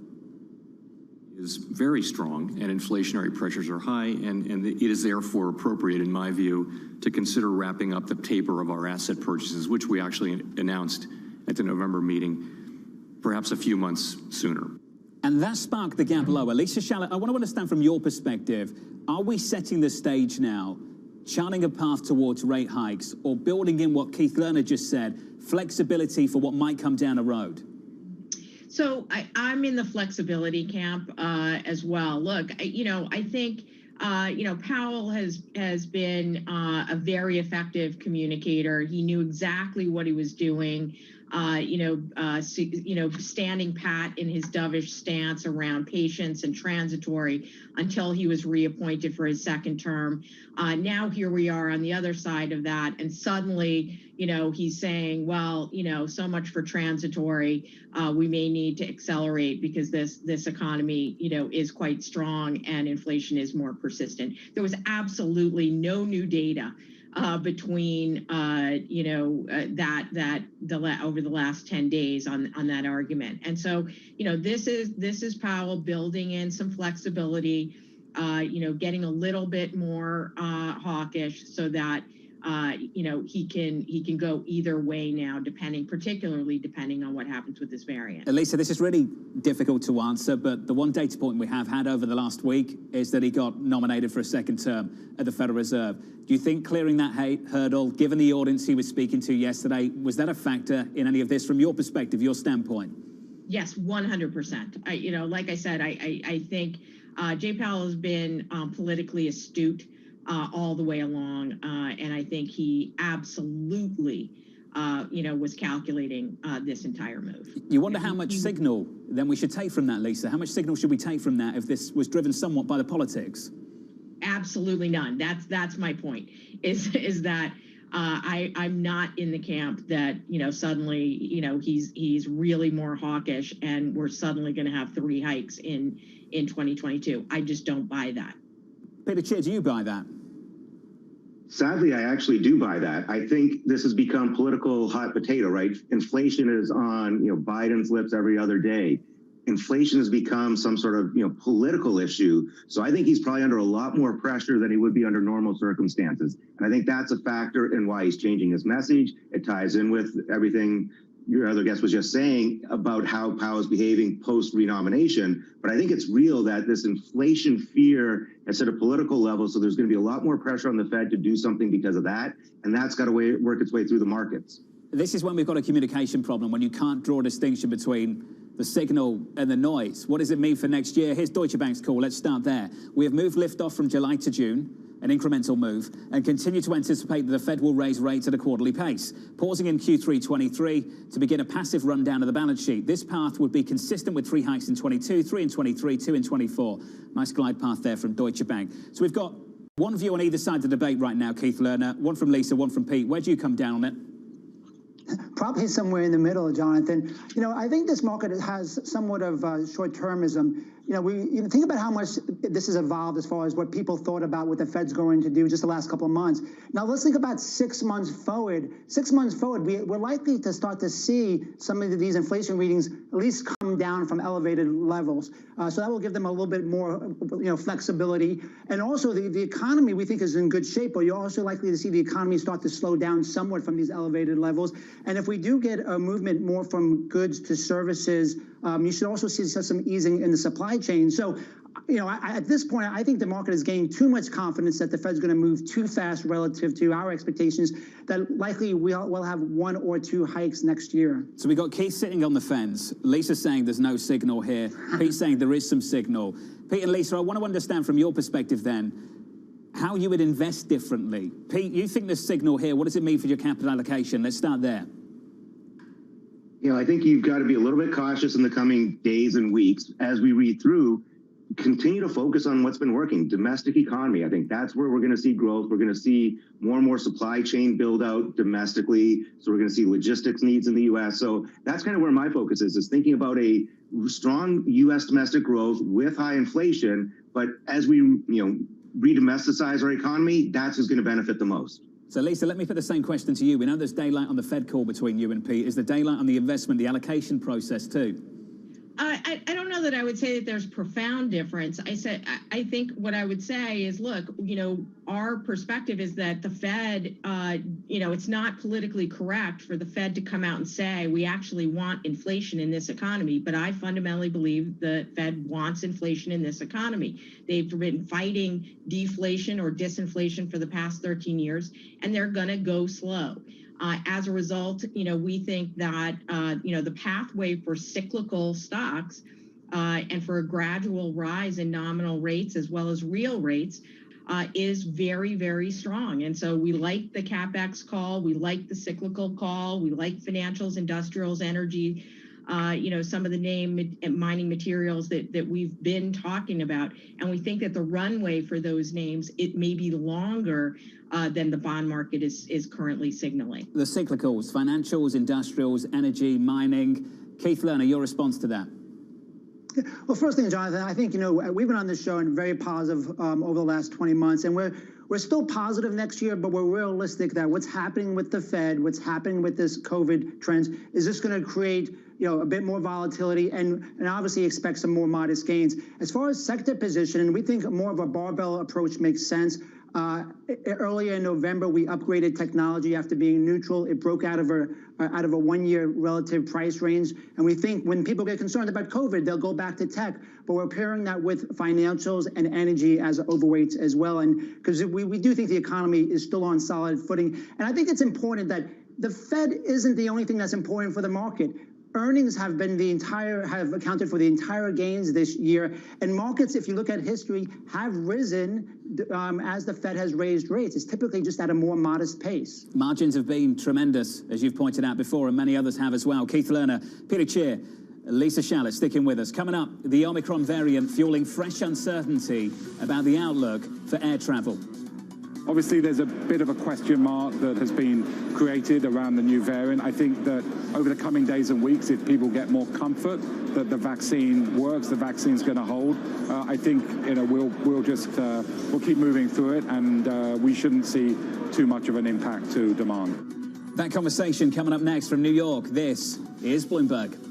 Is very strong and inflationary pressures are high, and it is therefore appropriate, in my view, to consider wrapping up the taper of our asset purchases, which we actually announced at the November meeting, perhaps a few months sooner. And that sparked the gap lower. Lisa Shallett, I want to understand from your perspective, are we setting the stage now, charting a path towards rate hikes, or building in what Keith Lerner just said, flexibility for what might come down the road? So I'm in the flexibility camp as well. Look, I think Powell has been a very effective communicator. He knew exactly what he was doing. Standing pat in his dovish stance around patience and transitory until he was reappointed for his second term. Now here we are on the other side of that, and suddenly, he's saying, well, so much for transitory. We may need to accelerate because this economy, is quite strong and inflation is more persistent. There was absolutely no new data between over the last 10 days on that argument. And so, this is Powell building in some flexibility, getting a little bit more hawkish so that he can go either way now, particularly depending on what happens with this variant. Lisa, this is really difficult to answer, but the one data point we have had over the last week is that he got nominated for a second term at the Federal Reserve. Do you think clearing that hurdle, given the audience he was speaking to yesterday, was that a factor in any of this from your perspective, your standpoint? Yes, 100%. Like I said, I think Jay Powell has been politically astute all the way along, and I think he absolutely, was calculating this entire move. You wonder how much signal then we should take from that, Lisa? How much signal should we take from that if this was driven somewhat by the politics? Absolutely none. That's my point. Is that I'm not in the camp that suddenly he's really more hawkish and we're suddenly going to have 3 hikes in 2022. I just don't buy that. Peter Chit, do you buy that? Sadly, I actually do buy that. I think this has become political hot potato, right? Inflation is on, Biden's lips every other day. Inflation has become some sort of, political issue. So I think he's probably under a lot more pressure than he would be under normal circumstances. And I think that's a factor in why he's changing his message. It ties in with everything your other guest was just saying about how Powell is behaving post-renomination. But I think it's real that this inflation fear has hit a political level, so there's going to be a lot more pressure on the Fed to do something because of that, and that's got to work its way through the markets. This is when we've got a communication problem, when you can't draw a distinction between the signal and the noise. What does it mean for next year? Here's Deutsche Bank's call. Let's start there. We have moved liftoff from July to June, an incremental move, and continue to anticipate that the Fed will raise rates at a quarterly pace, pausing in Q3 23 to begin a passive rundown of the balance sheet. This path would be consistent with 3 hikes in 22, 3 in 23, 2 in 24. Nice glide path there from Deutsche Bank. So we've got one view on either side of the debate right now, Keith Lerner, one from Lisa, one from Pete. Where do you come down on it? Probably somewhere in the middle, Jonathan. You know, I think this market has somewhat of short-termism. You know, think about how much this has evolved as far as what people thought about what the Fed's going to do just the last couple of months. Now, let's think about 6 months forward. 6 months forward, we're likely to start to see some of these inflation readings at least come down from elevated levels. So that will give them a little bit more, flexibility. And also, the economy, we think, is in good shape, but you're also likely to see the economy start to slow down somewhat from these elevated levels. And if we do get a movement more from goods to services, you should also see some easing in the supply chain. So, at this point, I think the market is gaining too much confidence that the Fed's going to move too fast relative to our expectations, that likely we'll have 1 or 2 hikes next year. So we got Keith sitting on the fence. Lisa saying there's no signal here. Pete saying there is some signal. Pete and Lisa, I want to understand from your perspective then, how you would invest differently. Pete, you think there's signal here. What does it mean for your capital allocation? Let's start there. I think you've got to be a little bit cautious in the coming days and weeks as we read through. Continue to focus on what's been working. Domestic economy. I think that's where we're going to see growth. We're going to see more and more supply chain build out domestically. So we're going to see logistics needs in the U.S. So that's kind of where my focus is thinking about a strong U.S. domestic growth with high inflation. But as we, re-domesticize our economy, that's who's going to benefit the most. So, Lisa, let me put the same question to you. We know there's daylight on the Fed call between you and Pete. Is there daylight on the investment, the allocation process too? I don't know that I would say that there's profound difference. I think what I would say is, look, our perspective is that the Fed, it's not politically correct for the Fed to come out and say we actually want inflation in this economy. But I fundamentally believe the Fed wants inflation in this economy. They've been fighting deflation or disinflation for the past 13 years, and they're going to go slow. As a result, we think that, the pathway for cyclical stocks and for a gradual rise in nominal rates as well as real rates is very, very strong. And so we like the CapEx call. We like the cyclical call. We like financials, industrials, energy, some of the mining materials that we've been talking about. And we think that the runway for those names, it may be longer than the bond market is currently signaling. The cyclicals, financials, industrials, energy, mining. Keith Lerner, your response to that? Well, first thing, Jonathan, I think, we've been on this show and very positive over the last 20 months, and we're still positive next year, but we're realistic that what's happening with the Fed, what's happening with this COVID trends, is just going to create a bit more volatility and obviously expect some more modest gains. As far as sector position, we think more of a barbell approach makes sense. Earlier in November, we upgraded technology after being neutral. It broke out of a 1-year relative price range. And we think when people get concerned about COVID, they'll go back to tech. But we're pairing that with financials and energy as overweights as well. And because we do think the economy is still on solid footing. And I think it's important that the Fed isn't the only thing that's important for the market. Earnings have accounted for the entire gains this year, and markets, if you look at history, have risen as the Fed has raised rates. It's typically just at a more modest pace. Margins have been tremendous, as you've pointed out before, and many others have as well. Keith Lerner, Peter Cheer, Lisa Shallett sticking with us. Coming up, the Omicron variant fueling fresh uncertainty about the outlook for air travel. Obviously, there's a bit of a question mark that has been created around the new variant. I think that over the coming days and weeks, if people get more comfort that the vaccine works, the vaccine's going to hold, I think we'll keep moving through it, and we shouldn't see too much of an impact to demand. That conversation coming up next from New York. This is Bloomberg.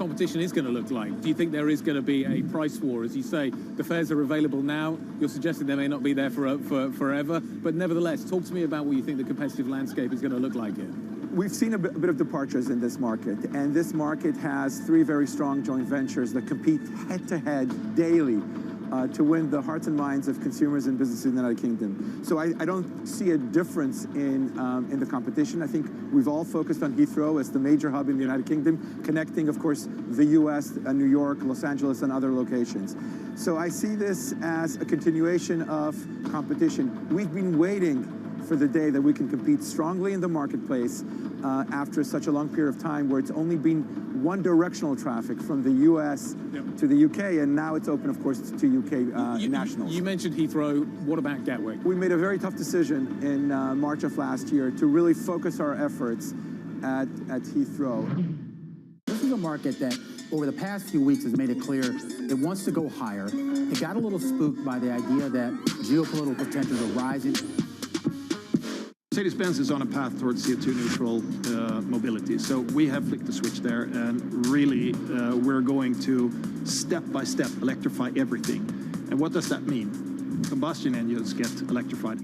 competition is going to look like? Do you think there is going to be a price war? As you say, the fares are available now. You're suggesting they may not be there for forever. But nevertheless, talk to me about what you think the competitive landscape is going to look like here. We've seen a bit of departures in this market, and this market has three very strong joint ventures that compete head-to-head daily to win the hearts and minds of consumers and businesses in the United Kingdom. So I don't see a difference in the competition. I think we've all focused on Heathrow as the major hub in the United Kingdom, connecting, of course, the U.S., New York, Los Angeles, and other locations. So I see this as a continuation of competition. We've been waiting for the day that we can compete strongly in the marketplace after such a long period of time where it's only been one directional traffic from the US to the UK, and now it's open, of course, to UK nationals. You mentioned Heathrow. What about Gatwick? We made a very tough decision in March of last year to really focus our efforts at Heathrow. This is a market that over the past few weeks has made it clear it wants to go higher. It got a little spooked by the idea that geopolitical tensions are rising. Mercedes-Benz is on a path towards CO2 neutral mobility. So we have flicked the switch there, and really we're going to step by step electrify everything. And what does that mean? Combustion engines get electrified.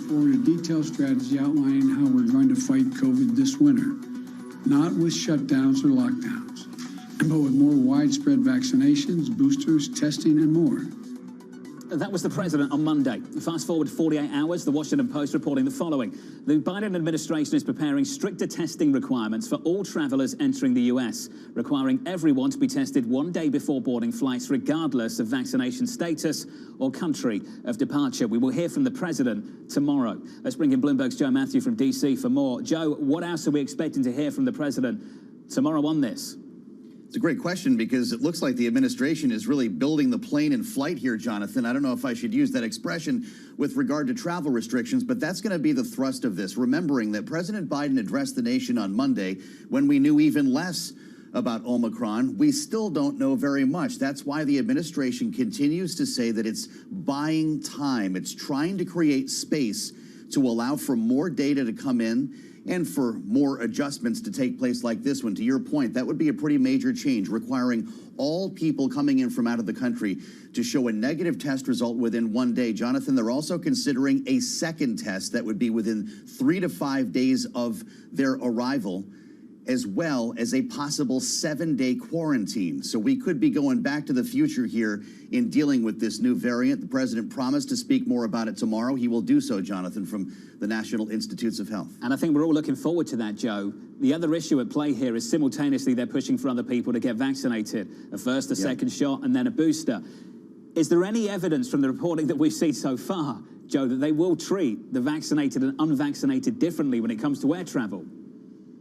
Forward a detailed strategy outlining how we're going to fight COVID this winter, not with shutdowns or lockdowns, but with more widespread vaccinations, boosters, testing, and more. That was the president on Monday. Fast forward 48 hours, the Washington Post reporting the following. The Biden administration is preparing stricter testing requirements for all travelers entering the US, requiring everyone to be tested 1 day before boarding flights, regardless of vaccination status or country of departure. We will hear from the president tomorrow. Let's bring in Bloomberg's Joe Matthew from DC for more. Joe, what else are we expecting to hear from the president tomorrow on this? It's a great question because it looks like the administration is really building the plane in flight here, Jonathan. I don't know if I should use that expression with regard to travel restrictions, but that's going to be the thrust of this, remembering that President Biden addressed the nation on Monday when we knew even less about Omicron. We still don't know very much. That's why the administration continues to say that it's buying time. It's trying to create space to allow for more data to come in and for more adjustments to take place like this one. To your point, that would be a pretty major change, requiring all people coming in from out of the country to show a negative test result within 1 day. Jonathan, they're also considering a second test that would be within 3 to 5 days of their arrival, as well as a possible 7-day quarantine. So we could be going back to the future here in dealing with this new variant. The president promised to speak more about it tomorrow. He will do so, Jonathan, from the National Institutes of Health. And I think we're all looking forward to that, Joe. The other issue at play here is simultaneously they're pushing for other people to get vaccinated, a first, a second shot, and then a booster. Is there any evidence from the reporting that we've seen so far, Joe, that they will treat the vaccinated and unvaccinated differently when it comes to air travel?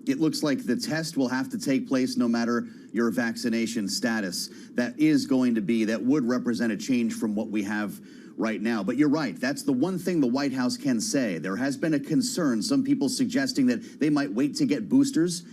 It looks like the test will have to take place no matter your vaccination status. That would represent a change from what we have right now. But you're right, that's the one thing the White House can say. There has been a concern, some people suggesting that they might wait to get boosters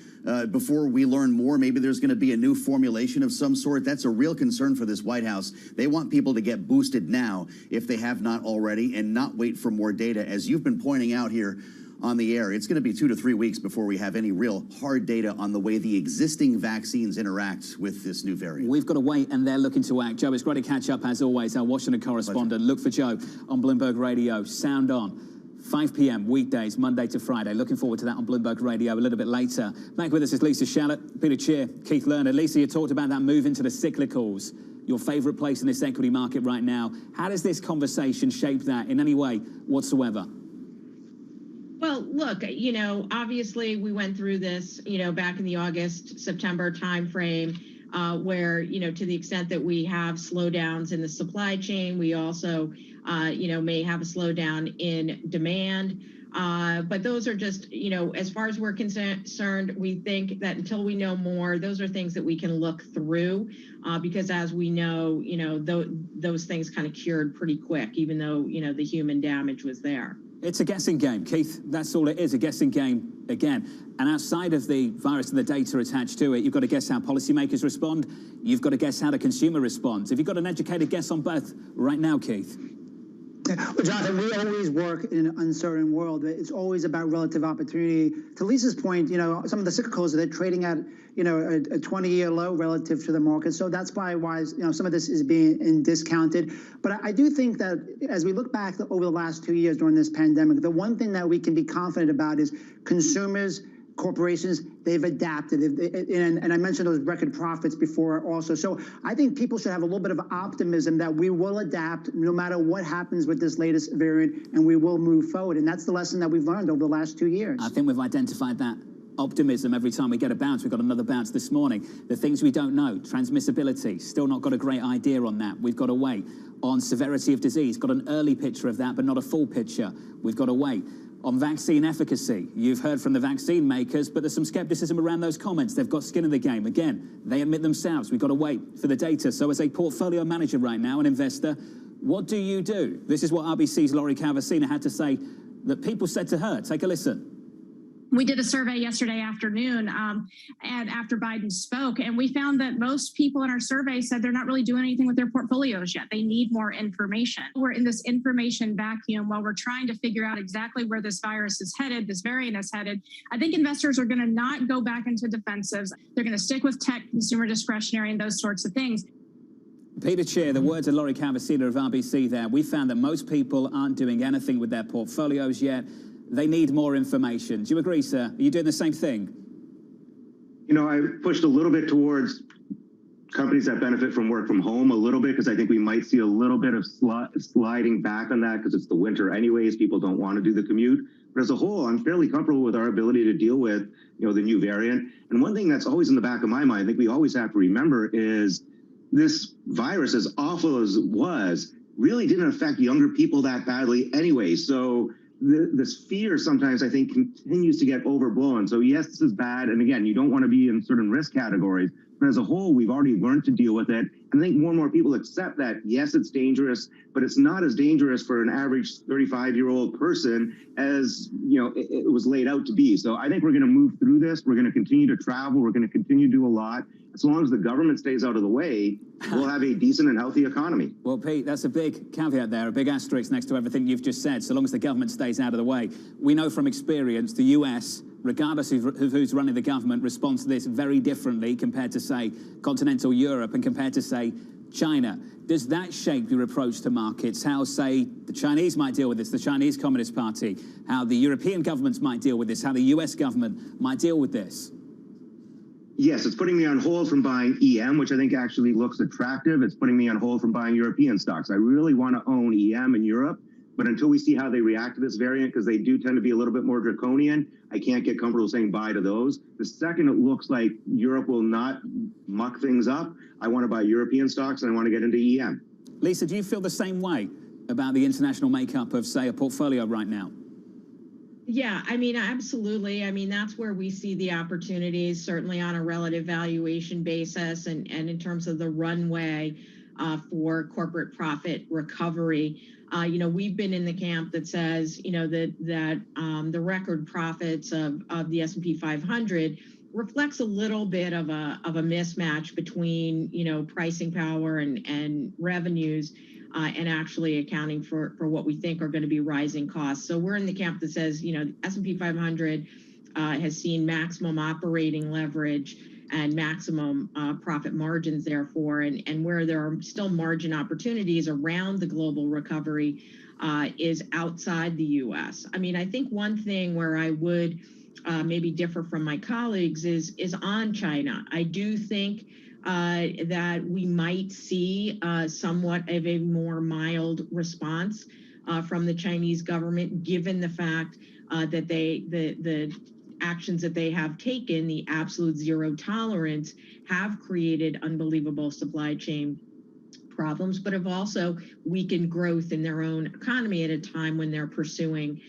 before we learn more. Maybe there's going to be a new formulation of some sort. That's a real concern for this White House. They want people to get boosted now if they have not already and not wait for more data. As you've been pointing out here on the air, it's going to be 2 to 3 weeks before we have any real hard data on the way the existing vaccines interact with this new variant. We've got to wait, and they're looking to act. Joe, it's great to catch up, as always. Our Washington correspondent. Look for Joe on Bloomberg Radio. Sound on. 5 p.m. weekdays, Monday to Friday. Looking forward to that on Bloomberg Radio a little bit later. Back with us is Lisa Shallett, Peter Cheer, Keith Lerner. Lisa, you talked about that move into the cyclicals, your favorite place in this equity market right now. How does this conversation shape that in any way whatsoever? Well, look, obviously we went through this, back in the August, September timeframe, where, to the extent that we have slowdowns in the supply chain, we also, may have a slowdown in demand. But those are just, as far as we're concerned, we think that until we know more, those are things that we can look through, because as we know, those things kind of cured pretty quick, even though, the human damage was there. It's a guessing game, Keith. That's all it is, a guessing game again. And outside of the virus and the data attached to it, you've got to guess how policymakers respond. You've got to guess how the consumer responds. Have you got an educated guess on both right now, Keith? Well, Jonathan, we always work in an uncertain world. It's always about relative opportunity. To Lisa's point, you know, some of the cyclicals, they're trading at, you know, a 20-year low relative to the market. So that's probably why, you know, some of this is being discounted. But I do think that as we look back over the last 2 years during this pandemic, the one thing that we can be confident about is consumers, corporations, they've adapted. And I mentioned those record profits before also. So I think people should have a little bit of optimism that we will adapt no matter what happens with this latest variant, and we will move forward. And that's the lesson that we've learned over the last 2 years. I think we've identified that optimism every time we get a bounce. We've got another bounce this morning. The things we don't know, transmissibility, still not got a great idea on that. We've got to wait. On severity of disease, got an early picture of that, but not a full picture. We've got to wait. On vaccine efficacy, you've heard from the vaccine makers, but there's some skepticism around those comments. They've got skin in the game. Again, they admit themselves. We've got to wait for the data. So as a portfolio manager right now, an investor, what do you do? This is what RBC's Lori Calvasina had to say that people said to her. Take a listen. We did a survey yesterday afternoon and after Biden spoke, and we found that most people in our survey said they're not really doing anything with their portfolios yet. They need more information. We're in this information vacuum while we're trying to figure out exactly where this virus is headed, this variant is headed. I think investors are going to not go back into defensives. They're going to stick with tech, consumer discretionary, and those sorts of things. Peter Cheer, the words of Lori Calvasina of RBC there. We found that most people aren't doing anything with their portfolios yet. They need more information. Do you agree, sir? Are you doing the same thing? You know, I pushed a little bit towards companies that benefit from work from home a little bit, because I think we might see a little bit of sliding back on that because it's the winter anyways. People don't want to do the commute. But as a whole, I'm fairly comfortable with our ability to deal with, you know, the new variant. And one thing that's always in the back of my mind, I think we always have to remember, is this virus, as awful as it was, really didn't affect younger people that badly anyway. So this fear sometimes, I think, continues to get overblown. So yes, this is bad. And again, you don't want to be in certain risk categories. But as a whole, we've already learned to deal with it. And I think more and more people accept that, yes, it's dangerous, but it's not as dangerous for an average 35-year-old person as, you know, it was laid out to be. So I think we're going to move through this. We're going to continue to travel. We're going to continue to do a lot. As long as the government stays out of the way, we'll have a decent and healthy economy. Well, Pete, that's a big caveat there, a big asterisk next to everything you've just said. So long as the government stays out of the way. We know from experience the US, regardless of who's running the government, responds to this very differently compared to, say, continental Europe and compared to, say, China. Does that shape your approach to markets? How, say, the Chinese might deal with this, the Chinese Communist Party, how the European governments might deal with this, how the US government might deal with this? Yes, it's putting me on hold from buying EM, which I think actually looks attractive. It's putting me on hold from buying European stocks. I really want to own EM in Europe, but until we see how they react to this variant, because they do tend to be a little bit more draconian, I can't get comfortable saying buy to those. The second it looks like Europe will not muck things up, I want to buy European stocks and I want to get into EM. Lisa, do you feel the same way about the international makeup of, say, a portfolio right now? Yeah, I mean, absolutely. I mean, that's where we see the opportunities, certainly on a relative valuation basis and in terms of the runway for corporate profit recovery. You know, we've been in the camp that says, you know, that the record profits of the S&P 500 reflects a little bit of a mismatch between, you know, pricing power and revenues. And actually accounting for what we think are going to be rising costs. So we're in the camp that says, you know, the S&P 500 has seen maximum operating leverage and maximum profit margins, therefore, and where there are still margin opportunities around the global recovery is outside the U.S. I mean, I think one thing where I would maybe differ from my colleagues is on China. I do think that we might see somewhat of a more mild response from the Chinese government, given the fact that the actions that they have taken, the absolute zero tolerance, have created unbelievable supply chain problems, but have also weakened growth in their own economy at a time when they're pursuing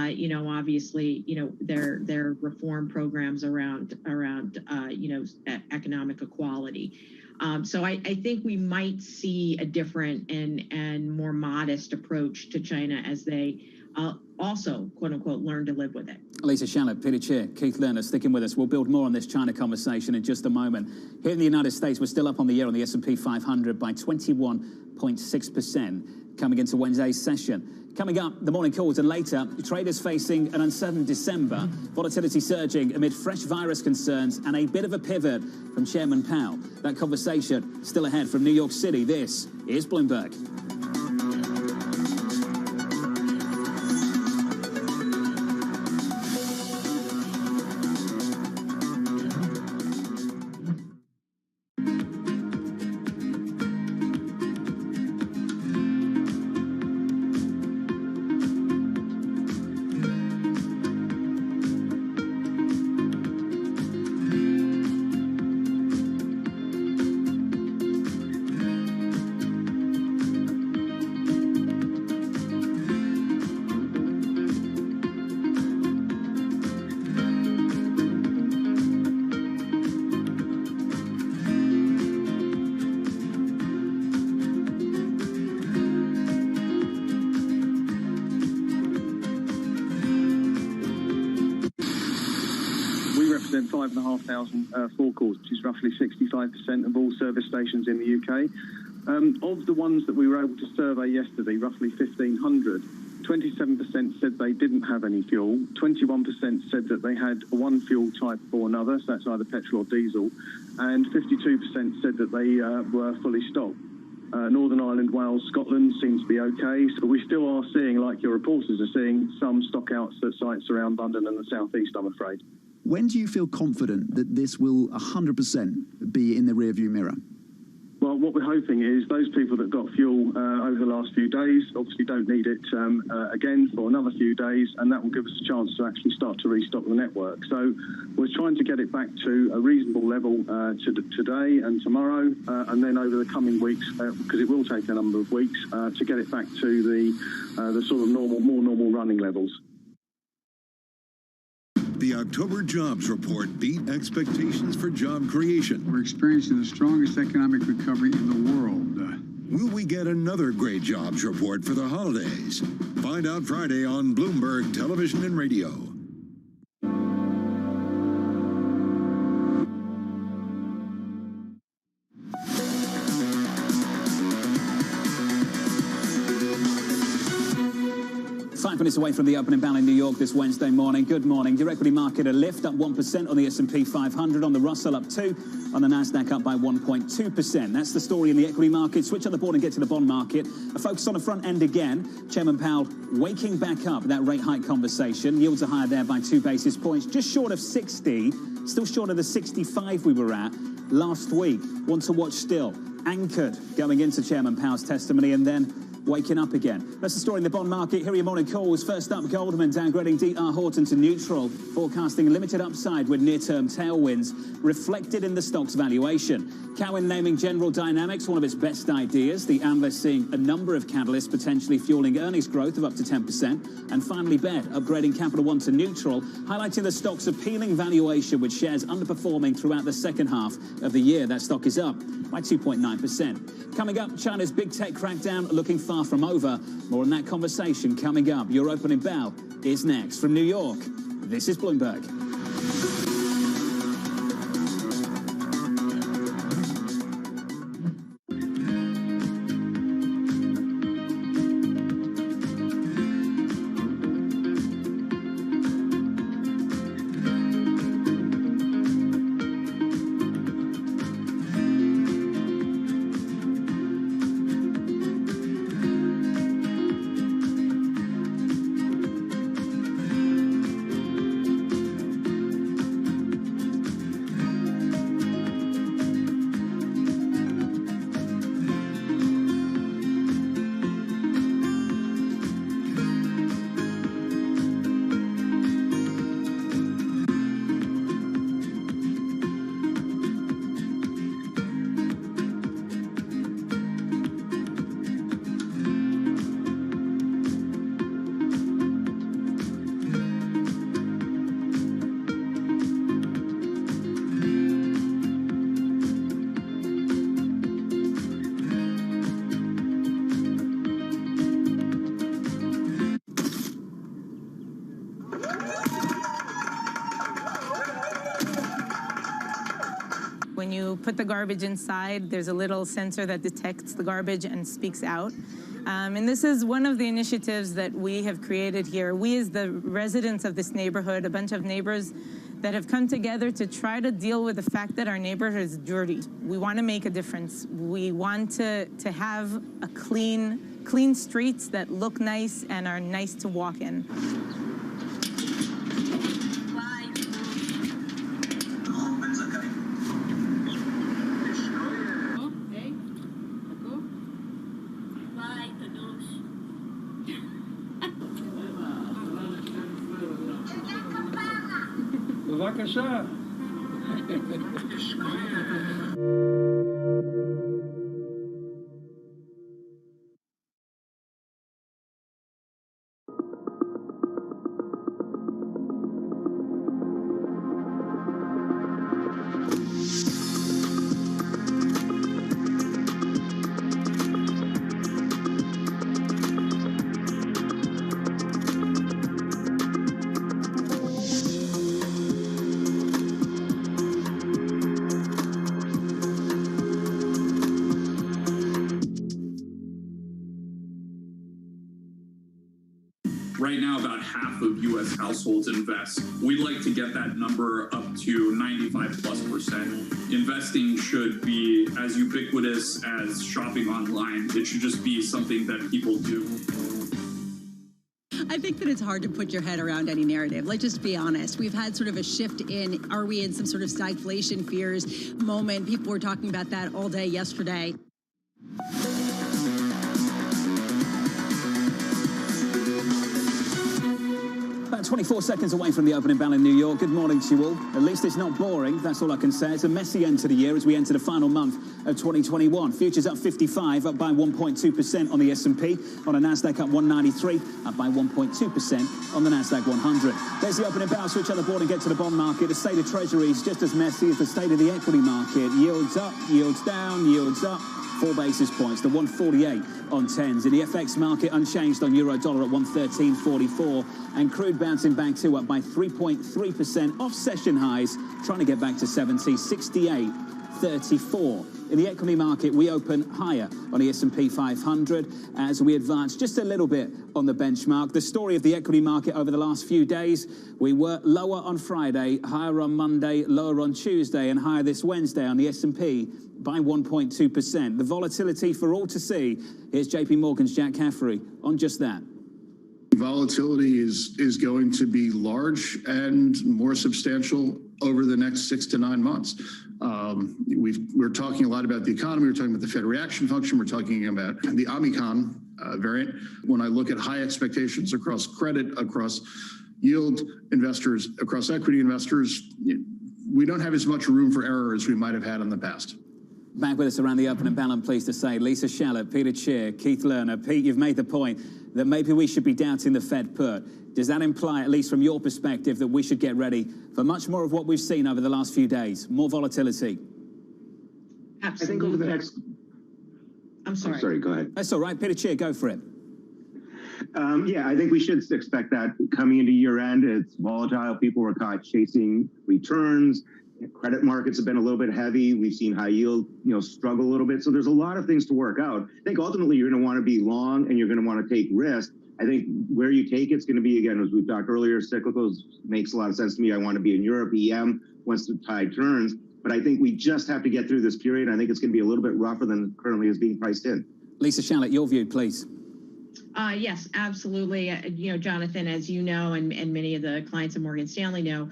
you know, obviously, you know, their reform programs around you know, economic equality. So I think we might see a different and more modest approach to China as they also, quote unquote, learn to live with it. Lisa Shallett, Peter Cheer, Keith Lerner sticking with us. We'll build more on this China conversation in just a moment. Here in the United States, we're still up on the year on the S&P 500 by 21.6% coming into Wednesday's session. Coming up, the morning calls, and later, traders facing an uncertain December, volatility surging amid fresh virus concerns and a bit of a pivot from Chairman Powell. That conversation still ahead from New York City. This is Bloomberg. We represent 5,500 forecourts, which is roughly 65% of all service stations in the UK. Of the ones that we were able to survey yesterday, roughly 1,500, 27% said they didn't have any fuel, 21% said that they had one fuel type or another, so that's either petrol or diesel, and 52% said that they were fully stocked. Northern Ireland, Wales, Scotland seems to be okay, but we still are seeing, like your reporters are seeing, some stock outs at sites around London and the South East, I'm afraid. When do you feel confident that this will 100% be in the rearview mirror? Well, what we're hoping is those people that got fuel over the last few days obviously don't need it again for another few days, and that will give us a chance to actually start to restock the network. So we're trying to get it back to a reasonable level today and tomorrow, and then over the coming weeks, because it will take a number of weeks, to get it back to the sort of more normal running levels. The October jobs report beat expectations for job creation. We're experiencing the strongest economic recovery in the world. Will we get another great jobs report for the holidays? Find out Friday on Bloomberg Television and Radio. Minutes away from the opening bell in New York this Wednesday morning. Good morning. Your equity market a lift, up 1% on the S&P 500, on the Russell up 2, on the Nasdaq up by 1.2%. That's the story in the equity market. Switch on the board and get to the bond market. A focus on the front end again. Chairman Powell waking back up that rate hike conversation. Yields are higher there by 2 basis points, just short of 60, still short of the 65 we were at last week. One to watch still. Anchored going into Chairman Powell's testimony and then waking up again. That's the story in the bond market. Here are your morning calls. First up, Goldman downgrading D.R. Horton to neutral, forecasting limited upside with near-term tailwinds reflected in the stock's valuation. Cowen naming General Dynamics one of its best ideas. The analyst seeing a number of catalysts potentially fueling earnings growth of up to 10%. And finally, BED upgrading Capital One to neutral, highlighting the stock's appealing valuation with shares underperforming throughout the second half of the year. That stock is up by 2.9%. Coming up, China's big tech crackdown looking far from over. More on that conversation coming up. Your opening bell is next. From New York, this is Bloomberg. put the garbage inside. There's a little sensor that detects the garbage and speaks out. And this is one of the initiatives that we have created here. We, as the residents of this neighborhood, a bunch of neighbors that have come together to try to deal with the fact that our neighborhood is dirty. We want to make a difference. We want to have a clean streets that look nice and are nice to walk in. בבקשה. Right now, about half of U.S. households invest. We'd like to get that number up to 95+%. Investing should be as ubiquitous as shopping online. It should just be something that people do. I think that it's hard to put your head around any narrative. Let's just be honest. We've had sort of a shift in, are we in some sort of stagflation fears moment? People were talking about that all day yesterday. 24 seconds away from the opening bell in New York. Good morning to you all. At least it's not boring. That's all I can say. It's a messy end to the year as we enter the final month of 2021. Futures up 55, up by 1.2% on the S&P. On a Nasdaq up 193, up by 1.2% on the Nasdaq 100. There's the opening bell. Switch on the board and get to the bond market. The state of Treasury is just as messy as the state of the equity market. Yields up, yields down, yields up. 4 basis points to 148 on 10s. In the FX market, unchanged on euro dollar at 113.44, and crude bouncing back too, up by 3.3% off session highs, trying to get back to 68.34. In the equity market, we open higher on the S&P 500 as we advance just a little bit on the benchmark. The story of the equity market over the last few days, we were lower on Friday, higher on Monday, lower on Tuesday, and higher this Wednesday on the S&P by 1.2%. The volatility for all to see. Here's JP Morgan's Jack Caffrey on just that. Volatility is going to be large and more substantial over the next 6 to 9 months. We're talking a lot about the economy. We're talking about the Fed reaction function. We're talking about the Omicron variant. When I look at high expectations across credit, across yield investors, across equity investors, we don't have as much room for error as we might have had in the past. Back with us around the opening bell, I'm pleased to say, Lisa Shallett, Peter Cheer, Keith Lerner. Pete, you've made the point that maybe we should be doubting the Fed put. Does that imply, at least from your perspective, that we should get ready for much more of what we've seen over the last few days? More volatility? Absolutely. I think over the next... I'm sorry. I'm sorry, go ahead. That's all right. Peter Cheer, go for it. Yeah, I think we should expect that coming into year end. It's volatile. People were caught chasing returns. Credit markets have been a little bit heavy. We've seen high yield, struggle a little bit. So there's a lot of things to work out. I think ultimately you're going to want to be long and you're going to want to take risk. I think where you take it's going to be, again, as we talked earlier, cyclicals makes a lot of sense to me. I want to be in Europe. EM once the tide turns. But I think we just have to get through this period. I think it's going to be a little bit rougher than currently is being priced in. Lisa Shallett, your view, please. Yes, absolutely. Jonathan, as you know, and many of the clients of Morgan Stanley know,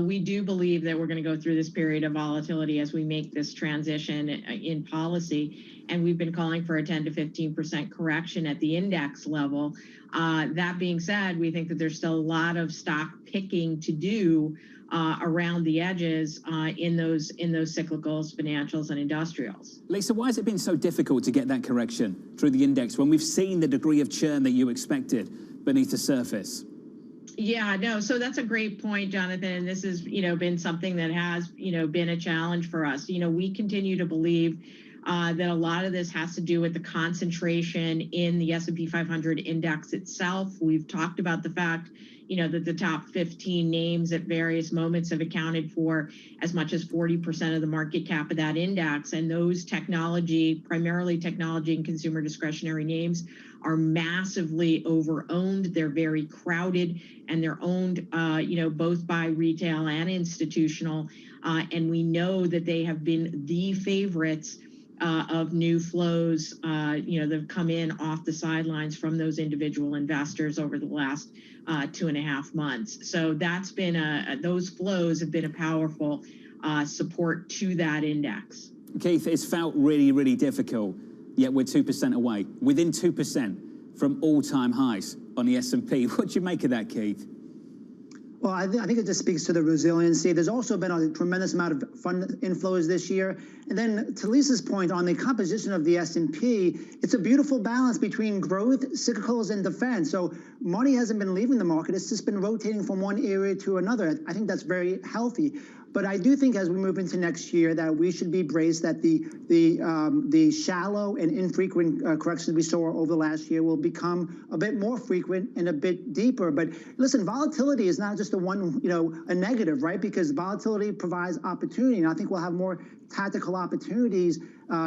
we do believe that we're going to go through this period of volatility as we make this transition in policy. And we've been calling for a 10 to 15% correction at the index level. That being said, we think that there's still a lot of stock picking to do around the edges in those cyclicals, financials, and industrials. Lisa, why has it been so difficult to get that correction through the index when we've seen the degree of churn that you expected beneath the surface? Yeah, no, so that's a great point, Jonathan. And this has, been something that has, been a challenge for us. We continue to believe that a lot of this has to do with the concentration in the S&P 500 index itself. We've talked about the fact, that the top 15 names at various moments have accounted for as much as 40% of the market cap of that index. And those primarily technology and consumer discretionary names are massively over-owned. They're very crowded, and they're owned, both by retail and institutional. And we know that they have been the favorites of new flows, that have come in off the sidelines from those individual investors over the last 2.5 months. So that's been those flows have been a powerful support to that index. Keith, it's felt really, really difficult, yet we're 2% away, within 2% from all-time highs on the S&P. What do you make of that, Keith? Well, I think it just speaks to the resiliency. There's also been a tremendous amount of fund inflows this year. And then to Lisa's point on the composition of the S&P, it's a beautiful balance between growth, cyclicals, and defense. So money hasn't been leaving the market. It's just been rotating from one area to another. I think that's very healthy. But I do think as we move into next year that we should be braced that the shallow and infrequent corrections we saw over the last year will become a bit more frequent and a bit deeper. But listen, volatility is not just a negative, right? Because volatility provides opportunity, and I think we'll have more tactical opportunities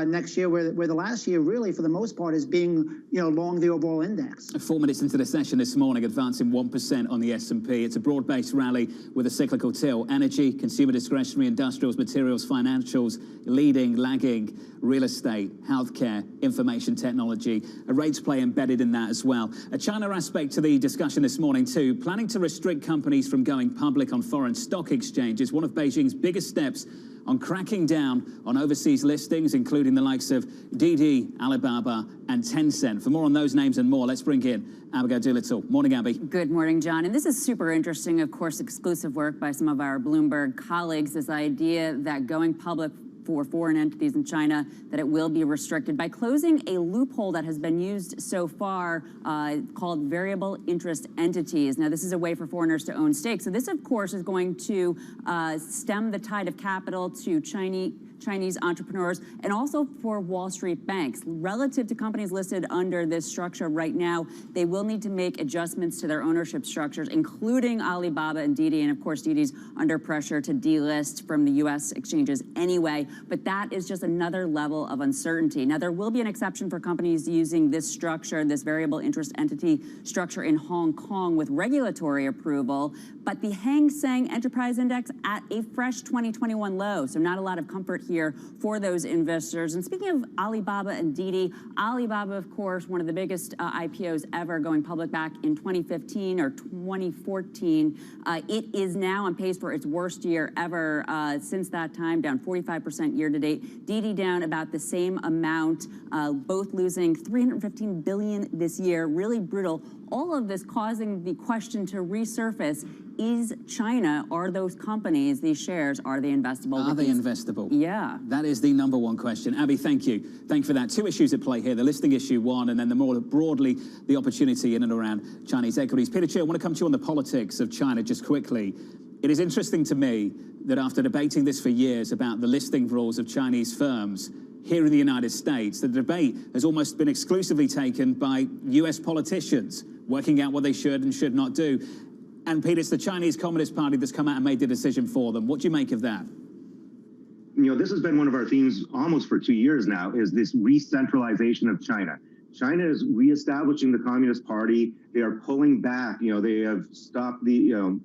next year, where the last year really, for the most part, is being long the overall index. 4 minutes into the session this morning, advancing 1% on the S&P. It's a broad-based rally with a cyclical tilt. Energy, consumer discretionary, industrials, materials, financials, leading, lagging, real estate, healthcare, information technology. A rates play embedded in that as well. A China aspect to the discussion this morning too. Planning to restrict companies from going public on foreign stock exchanges, one of Beijing's biggest steps on cracking down on overseas listings, including the likes of Didi, Alibaba, and Tencent. For more on those names and more, let's bring in Abigail Doolittle. Morning, Abby. Good morning, John. And this is super interesting, of course, exclusive work by some of our Bloomberg colleagues, this idea that going public for foreign entities in China, that it will be restricted by closing a loophole that has been used so far called variable interest entities. Now, this is a way for foreigners to own stakes. So this, of course, is going to stem the tide of capital to Chinese entrepreneurs and also for Wall Street banks. Relative to companies listed under this structure right now, they will need to make adjustments to their ownership structures, including Alibaba and Didi. And of course, Didi's under pressure to delist from the U.S. exchanges anyway. But that is just another level of uncertainty. Now, there will be an exception for companies using this structure, this variable interest entity structure in Hong Kong with regulatory approval. But the Hang Seng Enterprise Index at a fresh 2021 low. So not a lot of comfort here for those investors. And speaking of Alibaba and Didi, Alibaba, of course, one of the biggest IPOs ever, going public back in 2015 or 2014. It is now on pace for its worst year ever since that time, down 45% year to date. Didi down about the same amount, both losing $315 billion this year. Really brutal. All of this causing the question to resurface: is China, are those companies, these shares, are they investable? Are they investable? Yeah. That is the number one question. Abby, thank you. Thank you for that. Two issues at play here, the listing issue one, and then the more broadly, the opportunity in and around Chinese equities. Peter Chia, I want to come to you on the politics of China just quickly. It is interesting to me that after debating this for years about the listing rules of Chinese firms here in the United States, the debate has almost been exclusively taken by US politicians, working out what they should and should not do. And Pete, it's the Chinese Communist Party that's come out and made the decision for them. What do you make of that? This has been one of our themes almost for 2 years now, is this re-centralization of China. China is reestablishing the Communist Party. They are pulling back. They have stopped the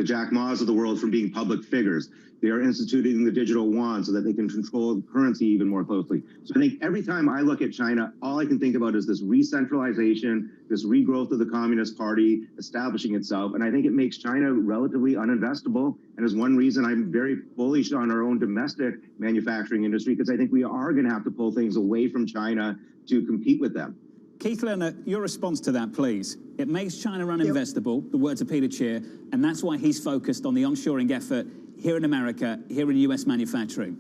Jack Ma's of the world from being public figures. They are instituting the digital yuan so that they can control currency even more closely. So I think every time I look at China, all I can think about is this re-centralization, this regrowth of the Communist Party establishing itself. And I think it makes China relatively uninvestable, and is one reason I'm very bullish on our own domestic manufacturing industry, because I think we are going to have to pull things away from China to compete with them. Keith Lerner, your response to that, please. It makes China uninvestable, the words of Peter Chia, and that's why he's focused on the onshoring effort here in America, here in US manufacturing.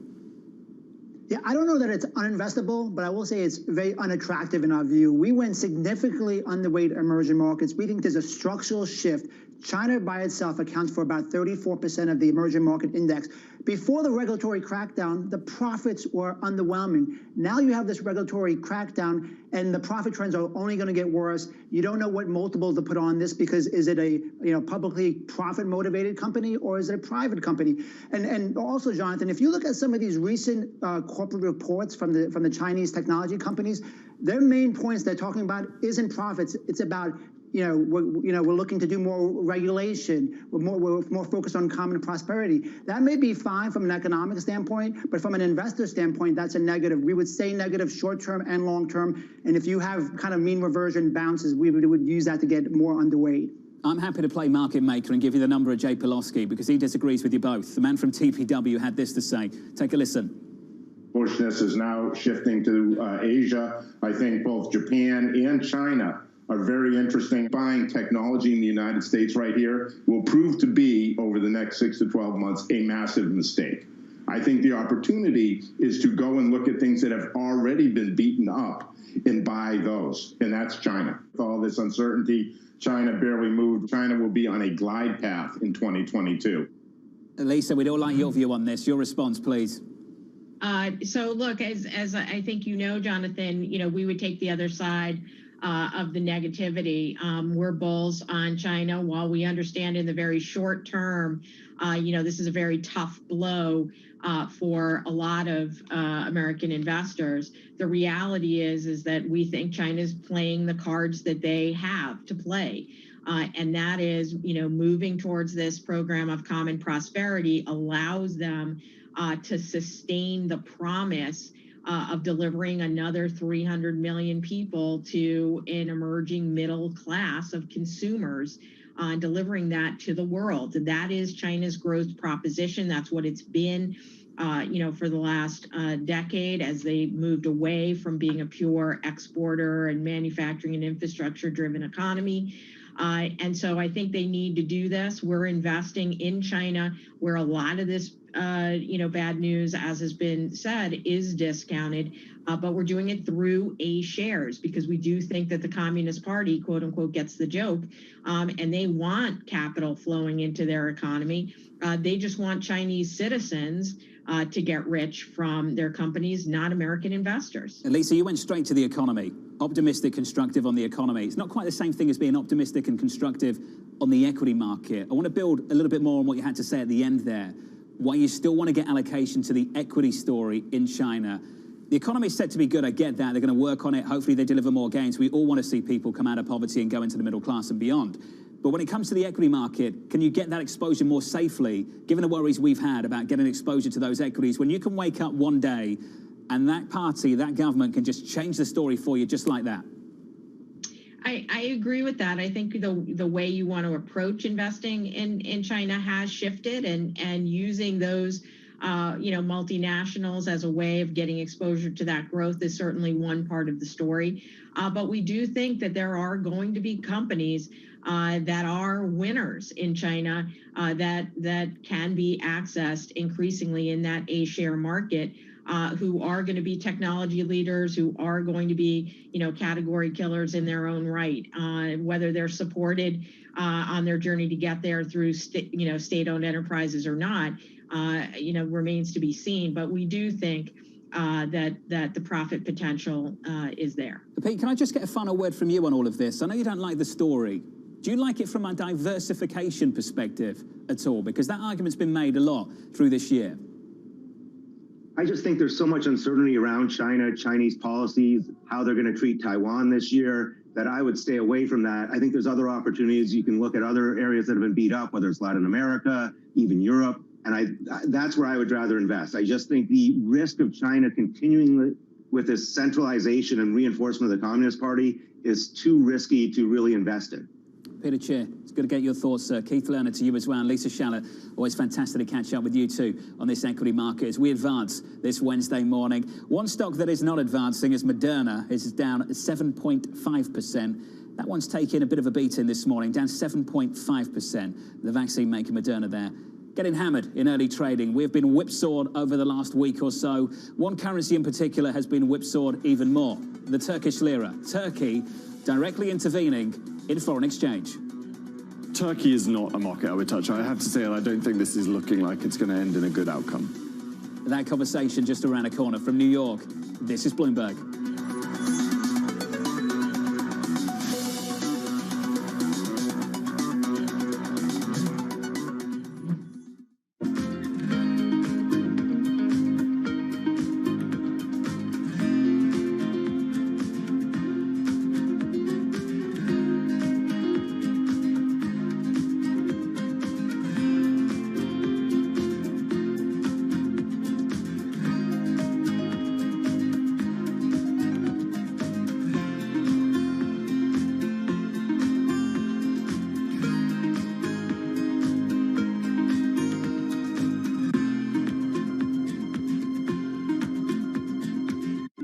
Yeah, I don't know that it's uninvestable, but I will say it's very unattractive in our view. We went significantly underweight emerging markets. We think there's a structural shift. China by itself accounts for about 34% of the emerging market index. Before the regulatory crackdown, the profits were underwhelming. Now you have this regulatory crackdown, and the profit trends are only going to get worse. You don't know what multiple to put on this, because is it a publicly profit-motivated company, or is it a private company? And also, Jonathan, if you look at some of these recent corporate reports from the Chinese technology companies, their main points they're talking about isn't profits. It's about we're looking to do more regulation. We're more focused on common prosperity. That may be fine from an economic standpoint, but from an investor standpoint, that's a negative. We would say negative short-term and long-term. And if you have kind of mean reversion bounces, we would use that to get more underweight. I'm happy to play market maker and give you the number of Jay Pawlowski, because he disagrees with you both. The man from TPW had this to say. Take a listen. Bullishness is now shifting to Asia. I think both Japan and China are very interesting. Buying technology in the United States right here will prove to be, over the next 6 to 12 months, a massive mistake. I think the opportunity is to go and look at things that have already been beaten up and buy those, and that's China. With all this uncertainty, China barely moved. China will be on a glide path in 2022. Lisa, we'd all like your view on this. Your response, please. So look, as I think Jonathan, we would take the other side of the negativity. We're bulls on China. While we understand in the very short term, this is a very tough blow for a lot of American investors. The reality is that we think China's playing the cards that they have to play. And that is, moving towards this program of common prosperity allows them to sustain the promise of delivering another 300 million people to an emerging middle class of consumers, delivering that to the world. That is China's growth proposition. That's what it's been, for the last decade, as they moved away from being a pure exporter and manufacturing and infrastructure-driven economy. And so I think they need to do this. We're investing in China, where a lot of this bad news, as has been said, is discounted, but we're doing it through A shares, because we do think that the Communist Party, quote unquote, gets the joke, and they want capital flowing into their economy. They just want Chinese citizens to get rich from their companies, not American investors. Lisa, you went straight to the economy. Optimistic, constructive on the economy. It's not quite the same thing as being optimistic and constructive on the equity market. I want to build a little bit more on what you had to say at the end there. Why you still want to get allocation to the equity story in China. The economy is set to be good. I get that. They're going to work on it. Hopefully they deliver more gains. We all want to see people come out of poverty and go into the middle class and beyond. But when it comes to the equity market, can you get that exposure more safely, given the worries we've had about getting exposure to those equities, when you can wake up one day and that party, that government can just change the story for you just like that? I agree with that. I think the way you want to approach investing in China has shifted, and using those multinationals as a way of getting exposure to that growth is certainly one part of the story. But we do think that there are going to be companies that are winners in China that can be accessed increasingly in that A-share market, who are going to be technology leaders, who are going to be, category killers in their own right, whether they're supported on their journey to get there through state-owned enterprises or not, remains to be seen. But we do think that the profit potential is there. Pete, can I just get a final word from you on all of this? I know you don't like the story. Do you like it from a diversification perspective at all? Because that argument's been made a lot through this year. I just think there's so much uncertainty around China, Chinese policies, how they're going to treat Taiwan this year, that I would stay away from that. I think there's other opportunities. You can look at other areas that have been beat up, whether it's Latin America, even Europe, and that's where I would rather invest. I just think the risk of China continuing with this centralization and reinforcement of the Communist Party is too risky to really invest in. Peter Chair, it's good to get your thoughts, sir. Keith Lerner to you as well. And Lisa Schaller, always fantastic to catch up with you too on this equity market as we advance this Wednesday morning. One stock that is not advancing is Moderna. It is down 7.5%. That one's taken a bit of a beating this morning, down 7.5%. The vaccine maker Moderna there. getting hammered in early trading. We've been whipsawed over the last week or so. One currency in particular has been whipsawed even more, the Turkish lira. Turkey directly intervening in foreign exchange. Turkey is not a market I would touch. I have to say, I don't think this is looking like it's going to end in a good outcome. That conversation just around a corner. From New York, this is Bloomberg.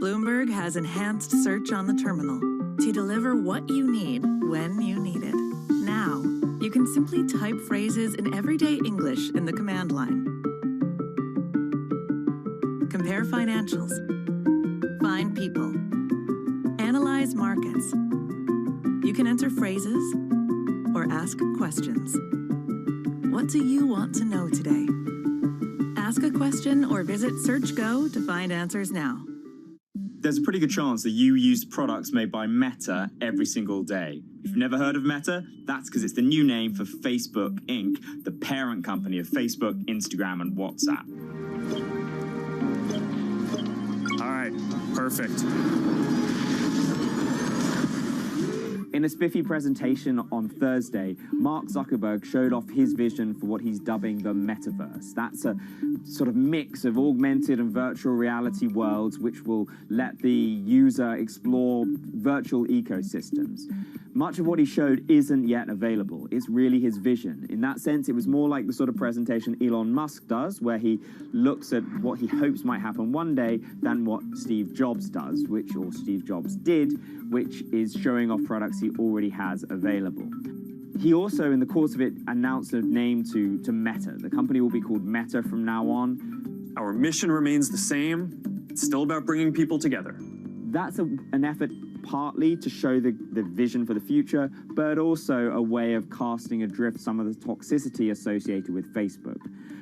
Bloomberg has enhanced search on the terminal to deliver what you need when you need it. Now, you can simply type phrases in everyday English in the command line. Compare financials. Find people. Analyze markets. You can enter phrases or ask questions. What do you want to know today? Ask a question or visit SearchGo to find answers now. There's a pretty good chance that you use products made by Meta every single day. If you've never heard of Meta, that's because it's the new name for Facebook Inc., the parent company of Facebook, Instagram, and WhatsApp. All right, perfect. In a spiffy presentation on Thursday, Mark Zuckerberg showed off his vision for what he's dubbing the metaverse. That's a sort of mix of augmented and virtual reality worlds which will let the user explore virtual ecosystems. Much of what he showed isn't yet available. It's really his vision. In that sense, it was more like the sort of presentation Elon Musk does, where he looks at what he hopes might happen one day, than what Steve Jobs does, or Steve Jobs did, which is showing off products he already has available. He also, in the course of it, announced a name to Meta. The company will be called Meta from now on. Our mission remains the same. It's still about bringing people together. That's an effort partly to show the vision for the future, but also a way of casting adrift some of the toxicity associated with Facebook.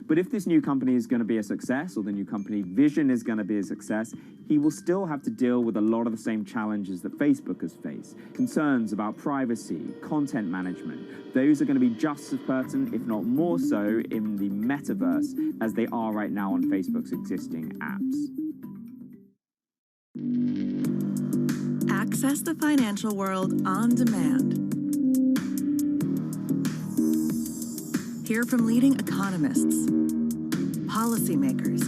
But if this new company is going to be a success, or the new company vision is going to be a success, he will still have to deal with a lot of the same challenges that Facebook has faced. Concerns about privacy, content management, those are going to be just as pertinent, if not more so, in the metaverse as they are right now on Facebook's existing apps. Access the financial world on demand. Hear from leading economists, policymakers,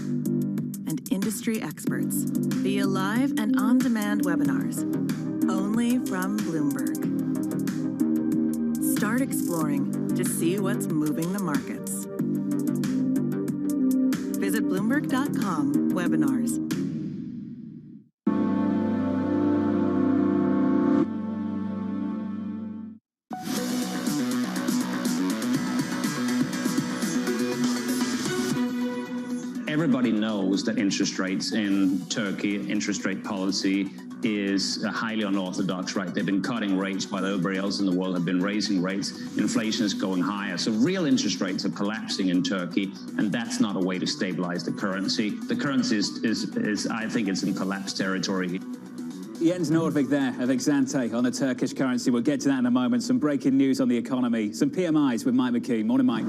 and industry experts via live and on-demand webinars, only from Bloomberg. Start exploring to see what's moving the markets. Visit Bloomberg.com/webinars. Everybody knows that interest rates in Turkey, interest rate policy is highly unorthodox, right? They've been cutting rates while everybody else in the world have been raising rates. Inflation is going higher. So real interest rates are collapsing in Turkey, and that's not a way to stabilize the currency. The currency is I think it's in collapse territory. Jens Nordvik there of Exante on the Turkish currency. We'll get to that in a moment. Some breaking news on the economy. Some PMIs with Mike McKee. Morning, Mike.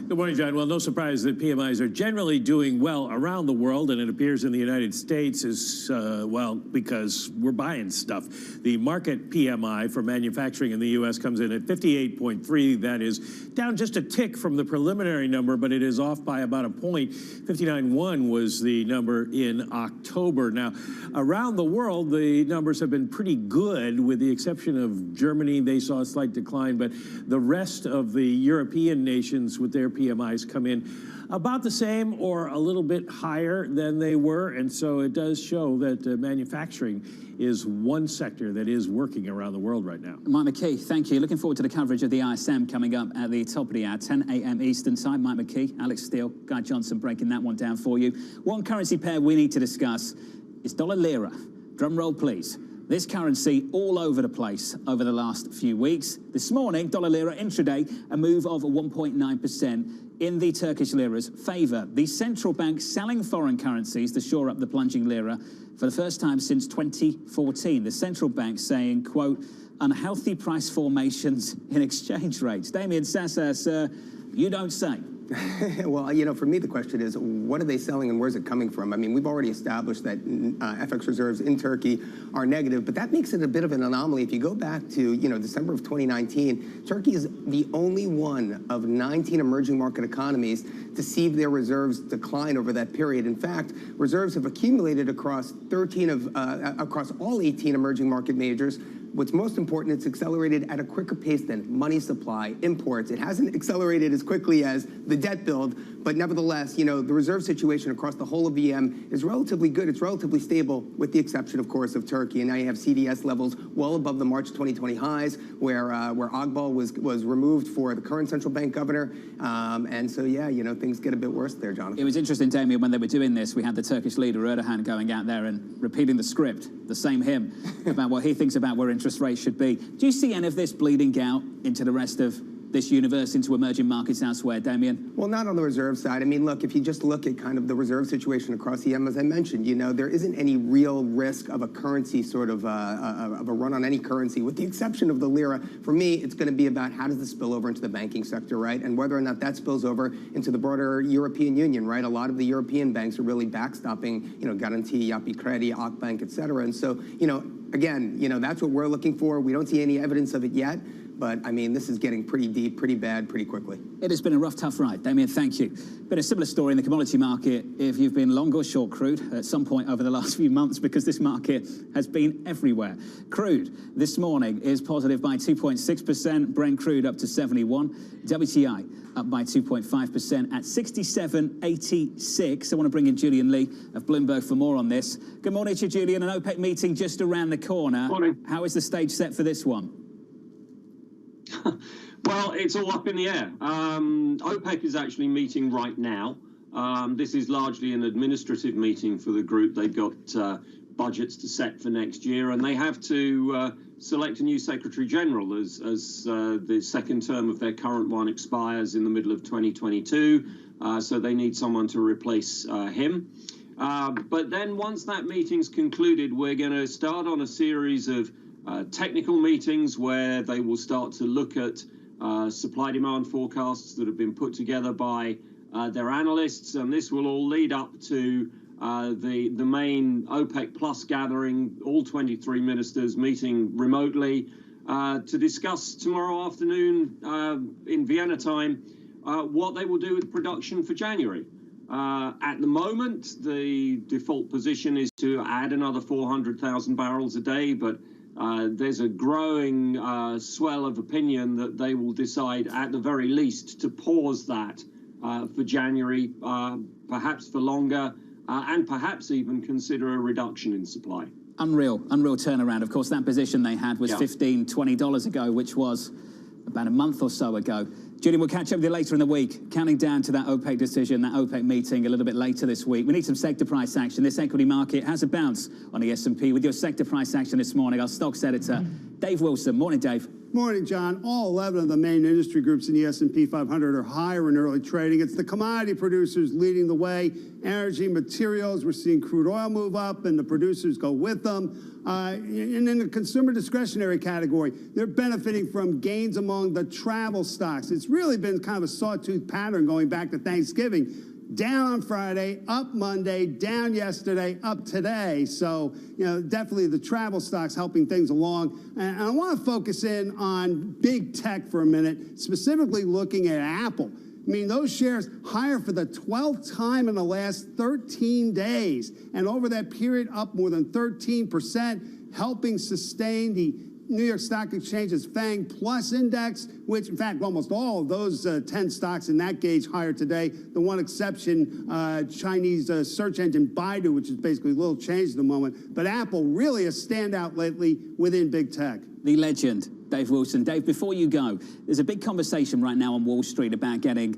Good morning, John. Well, no surprise that PMIs are generally doing well around the world, and it appears in the United States is, well, because we're buying stuff. The market PMI for manufacturing in the U.S. comes in at 58.3. That is down just a tick from the preliminary number, but it is off by about a point. 59.1 was the number in October. Now, around the world, the numbers have been pretty good, with the exception of Germany. They saw a slight decline, but the rest of the European nations with their PMIs come in about the same or a little bit higher than they were, and so it does show that manufacturing is one sector that is working around the world right now. Mike McKee, thank you. Looking forward to the coverage of the ISM coming up at the top of the hour, 10 a.m. Eastern Time. Mike McKee, Alex Steele, Guy Johnson breaking that one down for you. One currency pair we need to discuss is dollar lira. Drum roll, please. This currency all over the place over the last few weeks. This morning, dollar lira intraday, a move of 1.9% in the Turkish lira's favour. The central bank selling foreign currencies to shore up the plunging lira for the first time since 2014. The central bank saying, quote, unhealthy price formations in exchange rates. Damien Sasser, sir, you don't say. Well, you know, for me, the question is, what are they selling and where's it coming from? I mean, we've already established that FX reserves in Turkey are negative, but that makes it a bit of an anomaly. If you go back to, you know, December of 2019, Turkey is the only one of 19 emerging market economies to see their reserves decline over that period. In fact, reserves have accumulated across across all 18 emerging market majors. What's most important, it's accelerated at a quicker pace than money supply, imports. It hasn't accelerated as quickly as the debt build, but nevertheless, you know, the reserve situation across the whole of EM is relatively good. It's relatively stable, with the exception, of course, of Turkey. And now you have CDS levels well above the March 2020 highs, where Ogbal was removed for the current central bank governor. And so, yeah, you know, things get a bit worse there, Jonathan. It was interesting, Damien, when they were doing this, we had the Turkish leader Erdogan going out there and repeating the script, the same hymn, about what he thinks about where interest rates should be. Do you see any of this bleeding out into the rest of this universe, into emerging markets elsewhere, Damien? Well, not on the reserve side. I mean, look, if you just look at kind of the reserve situation across EM, as I mentioned, you know, there isn't any real risk of a currency sort of a run on any currency, with the exception of the lira. For me, it's going to be about how does this spill over into the banking sector, right? And whether or not that spills over into the broader European Union, right? A lot of the European banks are really backstopping, you know, Garanti, Yapı Kredi, Akbank, et cetera. And so, you know, again, you know, that's what we're looking for. We don't see any evidence of it yet. But, I mean, this is getting pretty deep, pretty bad, pretty quickly. It has been a rough, tough ride. Damien, thank you. Been a similar story in the commodity market if you've been long or short crude at some point over the last few months, because this market has been everywhere. Crude this morning is positive by 2.6%. Brent crude up to 71. WTI up by 2.5% at 67.86. I want to bring in Julian Lee of Bloomberg for more on this. Good morning to you, Julian. An OPEC meeting just around the corner. Morning. How is the stage set for this one? Well, it's all up in the air. OPEC is actually meeting right now. This is largely an administrative meeting for the group. They've got budgets to set for next year, and they have to select a new Secretary General as the second term of their current one expires in the middle of 2022. So they need someone to replace him. But then once that meeting's concluded, we're going to start on a series of technical meetings where they will start to look at supply-demand forecasts that have been put together by their analysts, and this will all lead up to the main OPEC Plus gathering, all 23 ministers meeting remotely to discuss tomorrow afternoon in Vienna time what they will do with production for January. At the moment, the default position is to add another 400,000 barrels a day, but there's a growing swell of opinion that they will decide at the very least to pause that for January, perhaps for longer, and perhaps even consider a reduction in supply. Unreal turnaround. Of course, that position they had was $15, $20 ago, which was about a month or so ago. Julian, we'll catch up with you later in the week, counting down to that OPEC decision, that OPEC meeting a little bit later this week. We need some sector price action. This equity market has a bounce on the S&P. With your sector price action this morning, our stocks editor, Dave Wilson. Morning, Dave. Morning, John. All 11 of the main industry groups in the S&P 500 are higher in early trading. It's the commodity producers leading the way. Energy, materials, we're seeing crude oil move up, and the producers go with them. And in the consumer discretionary category, they're benefiting from gains among the travel stocks. It's really been kind of a sawtooth pattern going back to Thanksgiving. Down on Friday, up Monday, down yesterday, up today. So, you know, definitely the travel stocks helping things along. And I want to focus in on big tech for a minute, specifically looking at Apple. I mean, those shares higher for the 12th time in the last 13 days. And over that period, up more than 13%, helping sustain the New York Stock Exchange's FANG Plus Index, which, in fact, almost all of those 10 stocks in that gauge higher today. The one exception, Chinese search engine Baidu, which is basically little change at the moment. But Apple, really a standout lately within big tech. The legend, Dave Wilson. Dave, before you go, there's a big conversation right now on Wall Street about getting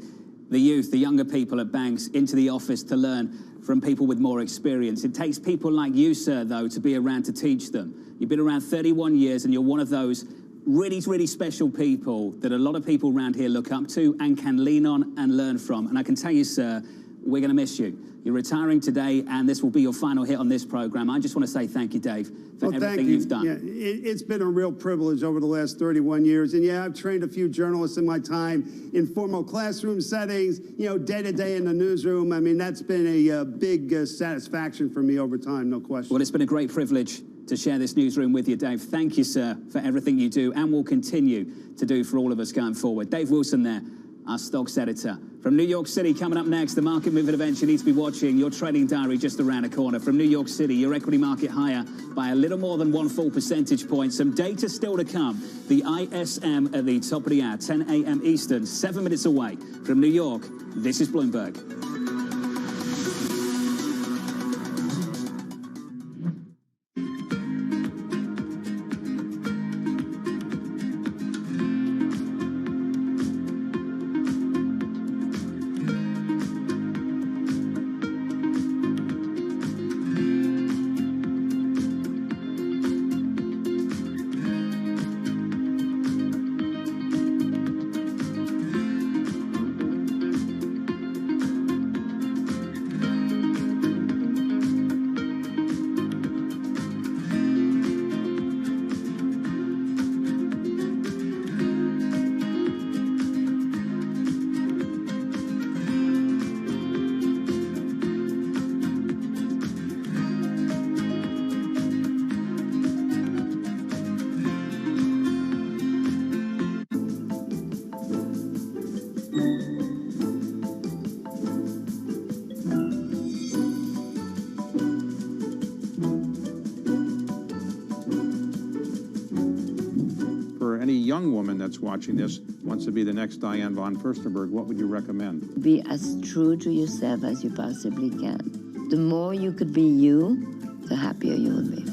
the youth, the younger people at banks into the office to learn from people with more experience. It takes people like you, sir, though, to be around to teach them. You've been around 31 years, and you're one of those really, really special people that a lot of people around here look up to and can lean on and learn from. And I can tell you, sir, we're going to miss you. You're retiring today, and this will be your final hit on this program. I just want to say thank you, Dave, for everything you've done. Yeah, it's been a real privilege over the last 31 years. And yeah, I've trained a few journalists in my time in formal classroom settings, you know, day to day in the newsroom. I mean, that's been a big satisfaction for me over time, no question. Well, it's been a great privilege to share this newsroom with you, Dave. Thank you, sir, for everything you do and will continue to do for all of us going forward. Dave Wilson there, our stocks editor. From New York City, coming up next, the market moving events you need to be watching. Your trading diary just around the corner. From New York City, your equity market higher by a little more than 1 full percentage point. Some data still to come. The ISM at the top of the hour, 10 a.m. Eastern, 7 minutes away. From New York, this is Bloomberg. Young woman that's watching this wants to be the next Diane von Furstenberg, what would you recommend? Be as true to yourself as you possibly can. The more you could be you, the happier you will be.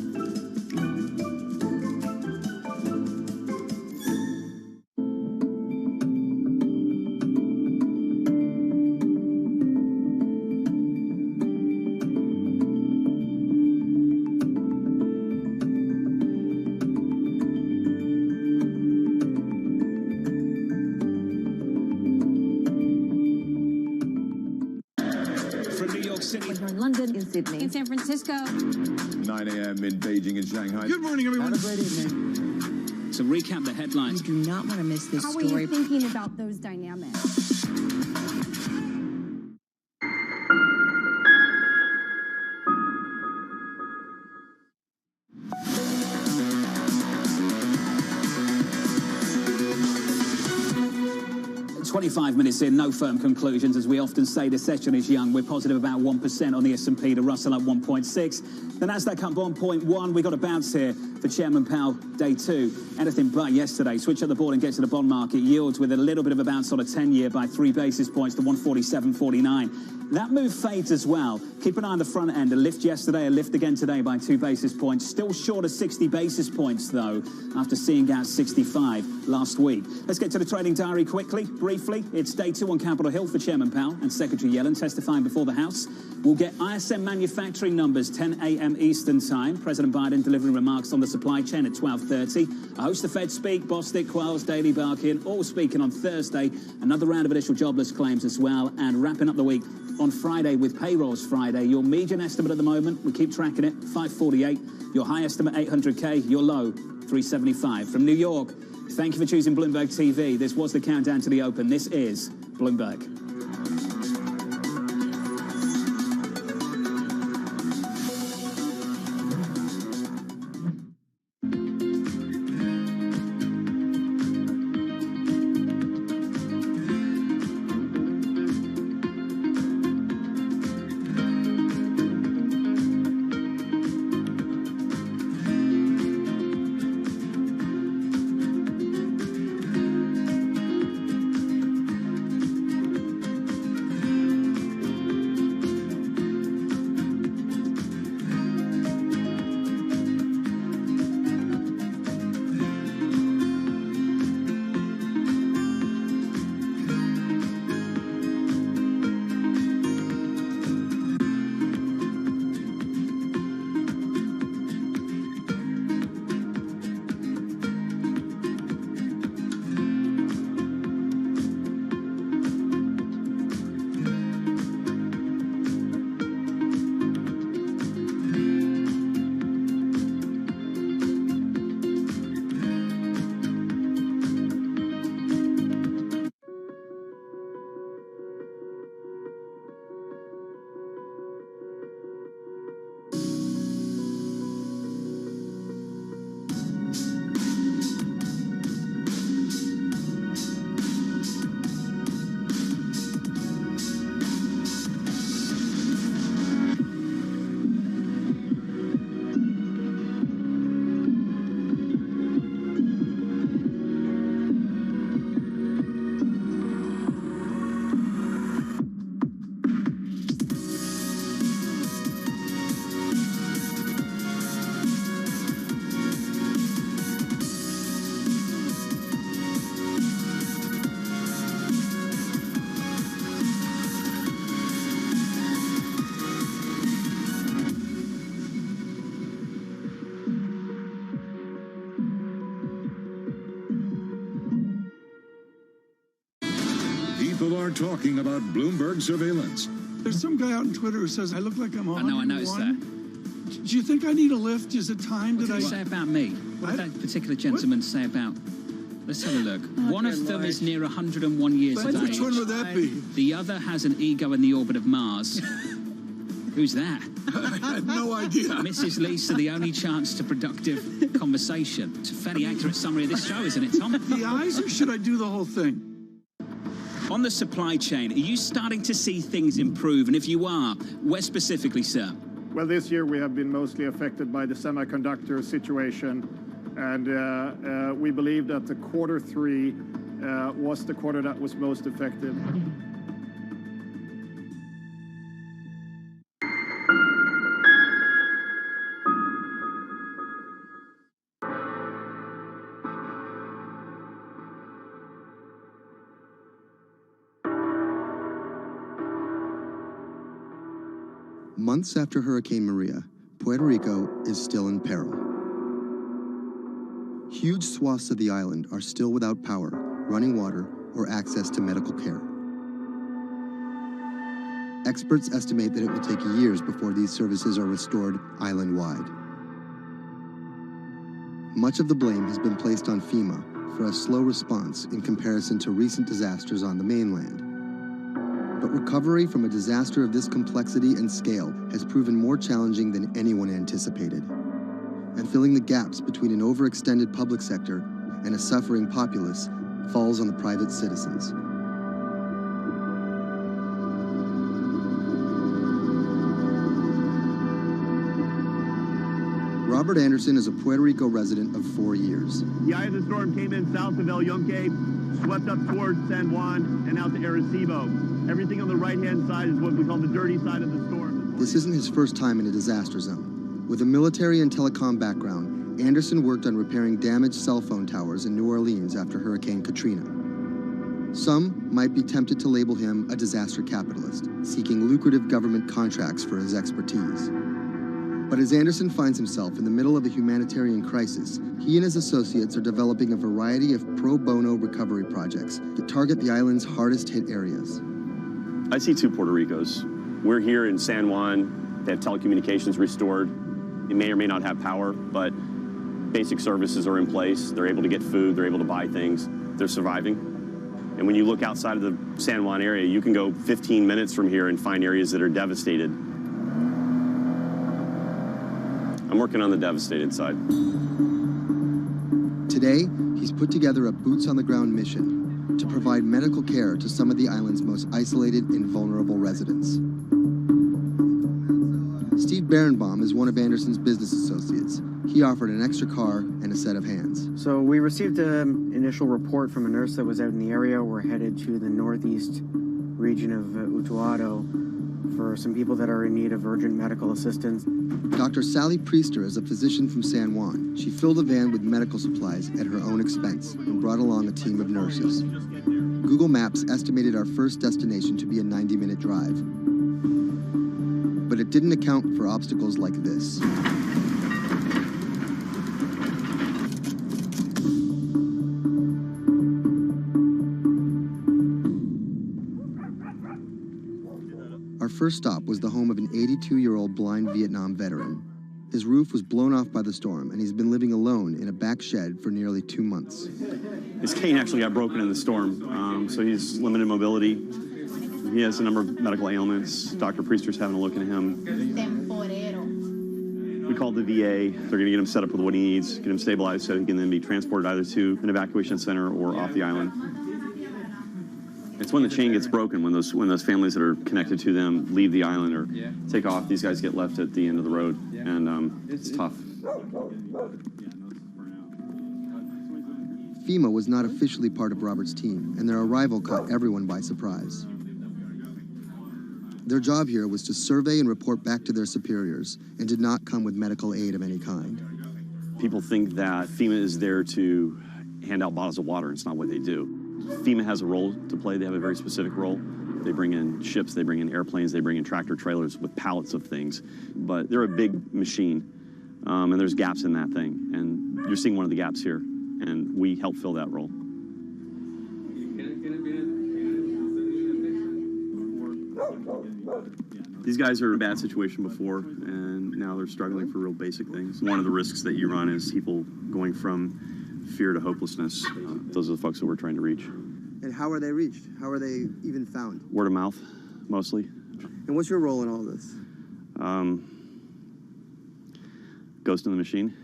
In San Francisco. 9 a.m. in Beijing and Shanghai. Good morning, everyone. Have a great evening. So recap the headlines. You do not want to miss this story. How are you thinking about those dynamics? 25 minutes in, no firm conclusions. As we often say, the session is young. We're positive about 1% on the S&P, the Russell up 1.6. The Nasdaq up 1.1. We got a bounce here for Chairman Powell, day 2. Anything but yesterday. Switch up the board and get to the bond market. Yields with a little bit of a bounce on a 10-year by 3 basis points to 147.49. That move fades as well. Keep an eye on the front end. A lift yesterday, a lift again today by 2 basis points. Still short of 60 basis points, though, after seeing out 65 last week. Let's get to the trading diary quickly, briefly. It's day 2 on Capitol Hill for Chairman Powell and Secretary Yellen testifying before the House. We'll get ISM manufacturing numbers 10 a.m. Eastern time. President Biden delivering remarks on the supply chain at 12:30. A host of Fed speak, Bostic, Quells, Daly, Barkin, all speaking on Thursday. Another round of initial jobless claims as well. And wrapping up the week on Friday with Payrolls Friday. Your median estimate at the moment, we keep tracking it, 548. Your high estimate, 800K. Your low, 375. From New York, thank you for choosing Bloomberg TV. This was the countdown to the open. This is Bloomberg. People are talking about Bloomberg surveillance. There's some guy out on Twitter who says I look like I'm 101. I noticed that. Do you think I need a lift? Is it time What that did he say about me? What did that particular gentleman say about... Let's have a look. One of them is near 101 years of age. Which one would that be? The other has an ego in the orbit of Mars. Who's that? I have no idea. Mrs. Lisa, the only chance to productive conversation. It's a fairly accurate summary of this show, isn't it, Tom? The eyes, or should I do the whole thing? On the supply chain, are you starting to see things improve? And if you are, where specifically, sir? Well, this year we have been mostly affected by the semiconductor situation. And we believe that the Q3 was the quarter that was most affected. Months after Hurricane Maria, Puerto Rico is still in peril. Huge swaths of the island are still without power, running water, or access to medical care. Experts estimate that it will take years before these services are restored island-wide. Much of the blame has been placed on FEMA for a slow response in comparison to recent disasters on the mainland. But recovery from a disaster of this complexity and scale has proven more challenging than anyone anticipated. And filling the gaps between an overextended public sector and a suffering populace falls on the private citizens. Robert Anderson is a Puerto Rico resident of 4 years. The eye of the storm came in south of El Yunque, swept up towards San Juan, and out to Arecibo. Everything on the right-hand side is what we call the dirty side of the storm. This isn't his first time in a disaster zone. With a military and telecom background, Anderson worked on repairing damaged cell phone towers in New Orleans after Hurricane Katrina. Some might be tempted to label him a disaster capitalist, seeking lucrative government contracts for his expertise. But as Anderson finds himself in the middle of a humanitarian crisis, he and his associates are developing a variety of pro bono recovery projects that target the island's hardest hit areas. I see two Puerto Ricos. We're here in San Juan. They have telecommunications restored. They may or may not have power, but basic services are in place. They're able to get food. They're able to buy things. They're surviving. And when you look outside of the San Juan area, you can go 15 minutes from here and find areas that are devastated. I'm working on the devastated side. Today, he's put together a boots-on-the-ground mission to provide medical care to some of the island's most isolated and vulnerable residents. Steve Berenbaum is one of Anderson's business associates. He offered an extra car and a set of hands. So we received an initial report from a nurse that was out in the area. We're headed to the northeast region of Utuado for some people that are in need of urgent medical assistance. Dr. Sally Priester is a physician from San Juan. She filled a van with medical supplies at her own expense and brought along a team of nurses. Google Maps estimated our first destination to be a 90-minute drive. But it didn't account for obstacles like this. Our first stop was the home of an 82-year-old blind Vietnam veteran. His roof was blown off by the storm, and he's been living alone in a back shed for nearly 2 months. His cane actually got broken in the storm, so he's limited mobility. He has a number of medical ailments. Dr. Priester's having a look at him. We called the VA. They're going to get him set up with what he needs, get him stabilized so he can then be transported either to an evacuation center or off the island. It's when the chain gets broken, when those families that are connected to them leave the island or take off. These guys get left at the end of the road, and it's tough. FEMA was not officially part of Robert's team, and their arrival caught everyone by surprise. Their job here was to survey and report back to their superiors, and did not come with medical aid of any kind. People think that FEMA is there to hand out bottles of water, and it's not what they do. FEMA has a role to play. They have a very specific role. They bring in ships, they bring in airplanes, they bring in tractor trailers with pallets of things. But they're a big machine, and there's gaps in that thing. And you're seeing one of the gaps here, and we help fill that role. These guys are in a bad situation before, and now they're struggling for real basic things. One of the risks that you run is people going from fear to hopelessness. Those are the folks that we're trying to reach. And how are they reached? How are they even found? Word of mouth, mostly. And what's your role in all this? Ghost in the machine.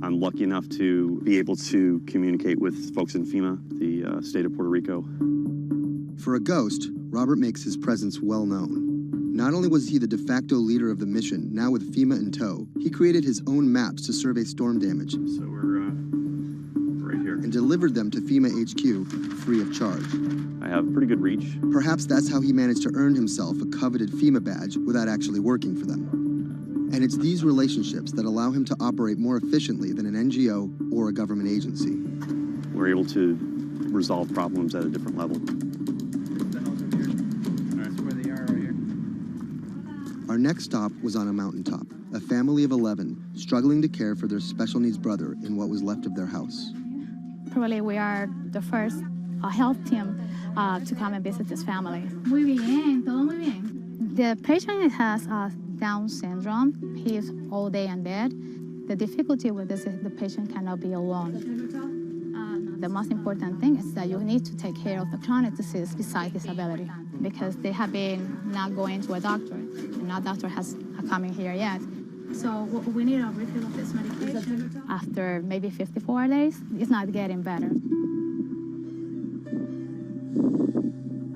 I'm lucky enough to be able to communicate with folks in FEMA, the state of Puerto Rico. For a ghost, Robert makes his presence well known. Not only was he the de facto leader of the mission, now with FEMA in tow, he created his own maps to survey storm damage. So we're right here. And delivered them to FEMA HQ free of charge. I have pretty good reach. Perhaps that's how he managed to earn himself a coveted FEMA badge without actually working for them. And it's these relationships that allow him to operate more efficiently than an NGO or a government agency. We're able to resolve problems at a different level. Our next stop was on a mountaintop, a family of 11 struggling to care for their special needs brother in what was left of their house. Probably we are the first health team to come and visit this family. Muy bien, todo muy bien. The patient has Down syndrome. He is all day in bed. The difficulty with this is the patient cannot be alone. The most important thing is that you need to take care of the chronic disease besides disability, because they have been not going to a doctor, and no doctor has come in here yet. So we need a refill of this medication. After maybe 54 days, it's not getting better.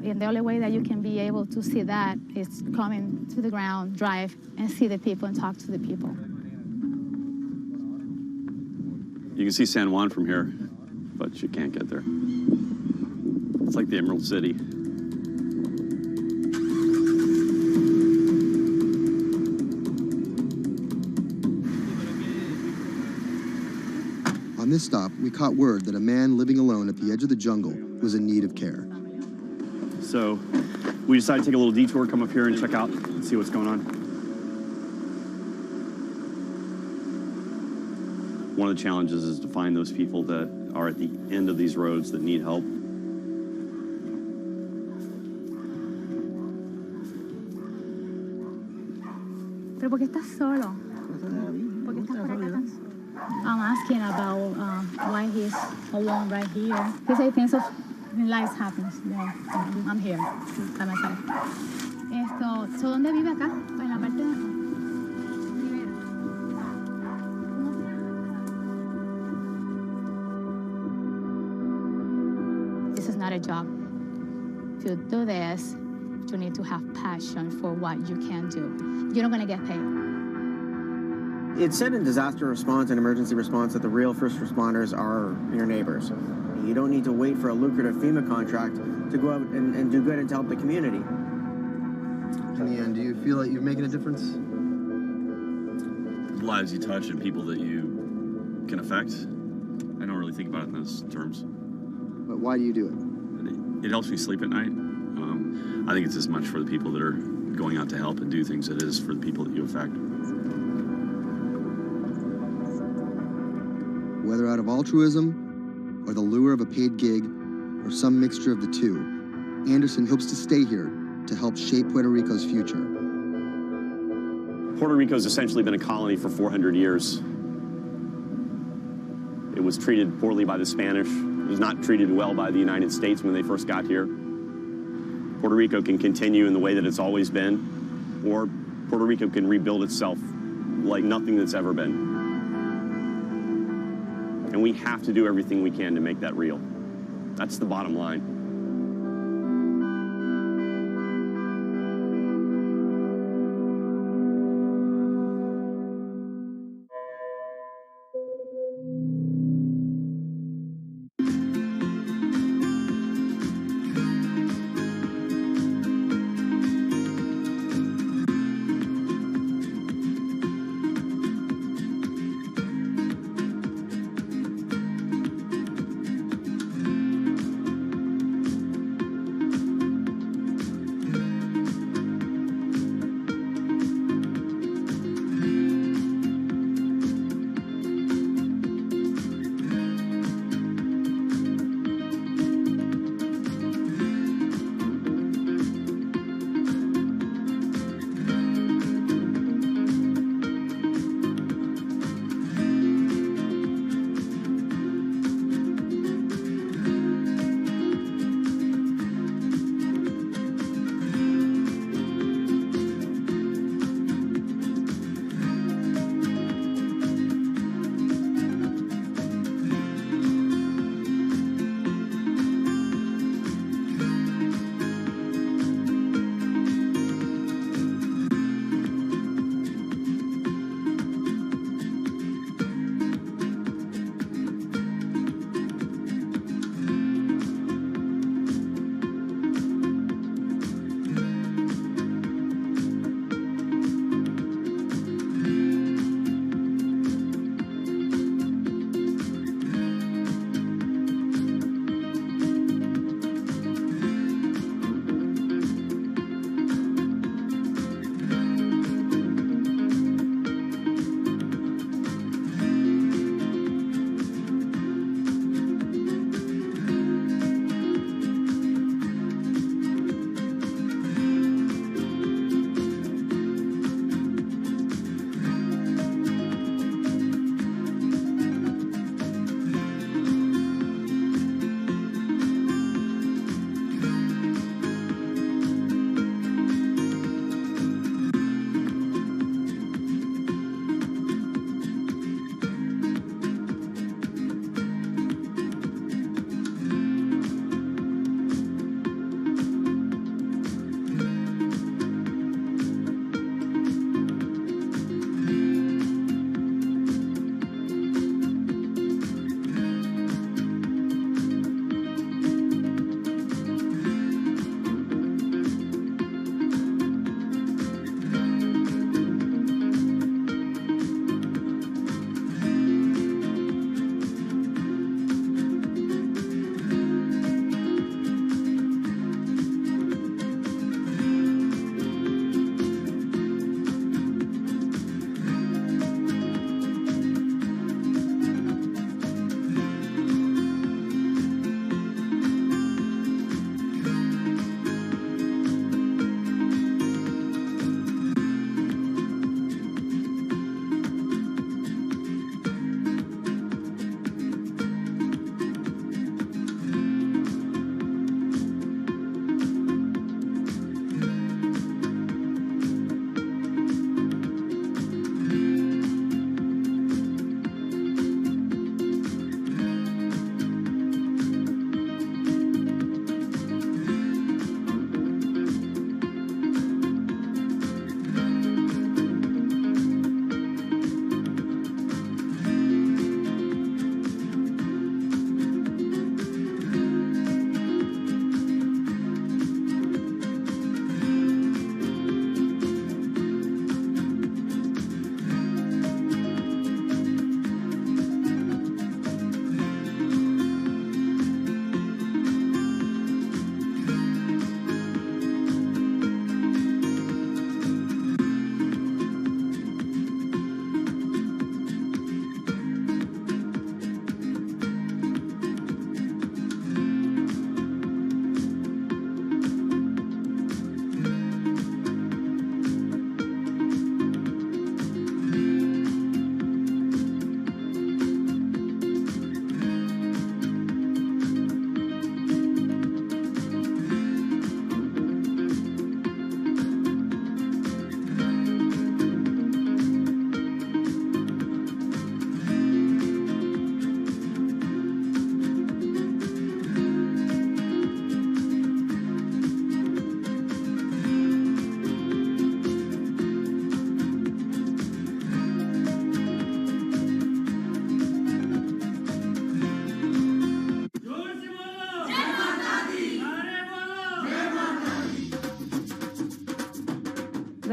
And the only way that you can be able to see that is coming to the ground, drive, and see the people and talk to the people. You can see San Juan from here, but you can't get there. It's like the Emerald City. On this stop, we caught word that a man living alone at the edge of the jungle was in need of care. So we decided to take a little detour, come up here and check out and see what's going on. One of the challenges is to find those people that are at the end of these roads that need help. ¿Pero por qué estás solo? ¿Por qué estás por acá tan solo? I'm asking about why he's alone right here. He says things of life happens. Yeah, I'm here by myself. So ¿dónde vive acá? En la parte de... This is not a job. If you do this, you need to have passion for what you can do. You're not going to get paid. It's said in disaster response and emergency response that the real first responders are your neighbors. You don't need to wait for a lucrative FEMA contract to go out and do good and to help the community. In the end, do you feel like you're making a difference? Lives you touch and people that you can affect. I don't really think about it in those terms. But why do you do it? It helps me sleep at night. I think it's as much for the people that are going out to help and do things as it is for the people that you affect. Whether out of altruism, or the lure of a paid gig, or some mixture of the two, Anderson hopes to stay here to help shape Puerto Rico's future. Puerto Rico's essentially been a colony for 400 years. It was treated poorly by the Spanish. It was not treated well by the United States when they first got here. Puerto Rico can continue in the way that it's always been, or Puerto Rico can rebuild itself like nothing that's ever been. And we have to do everything we can to make that real. That's the bottom line.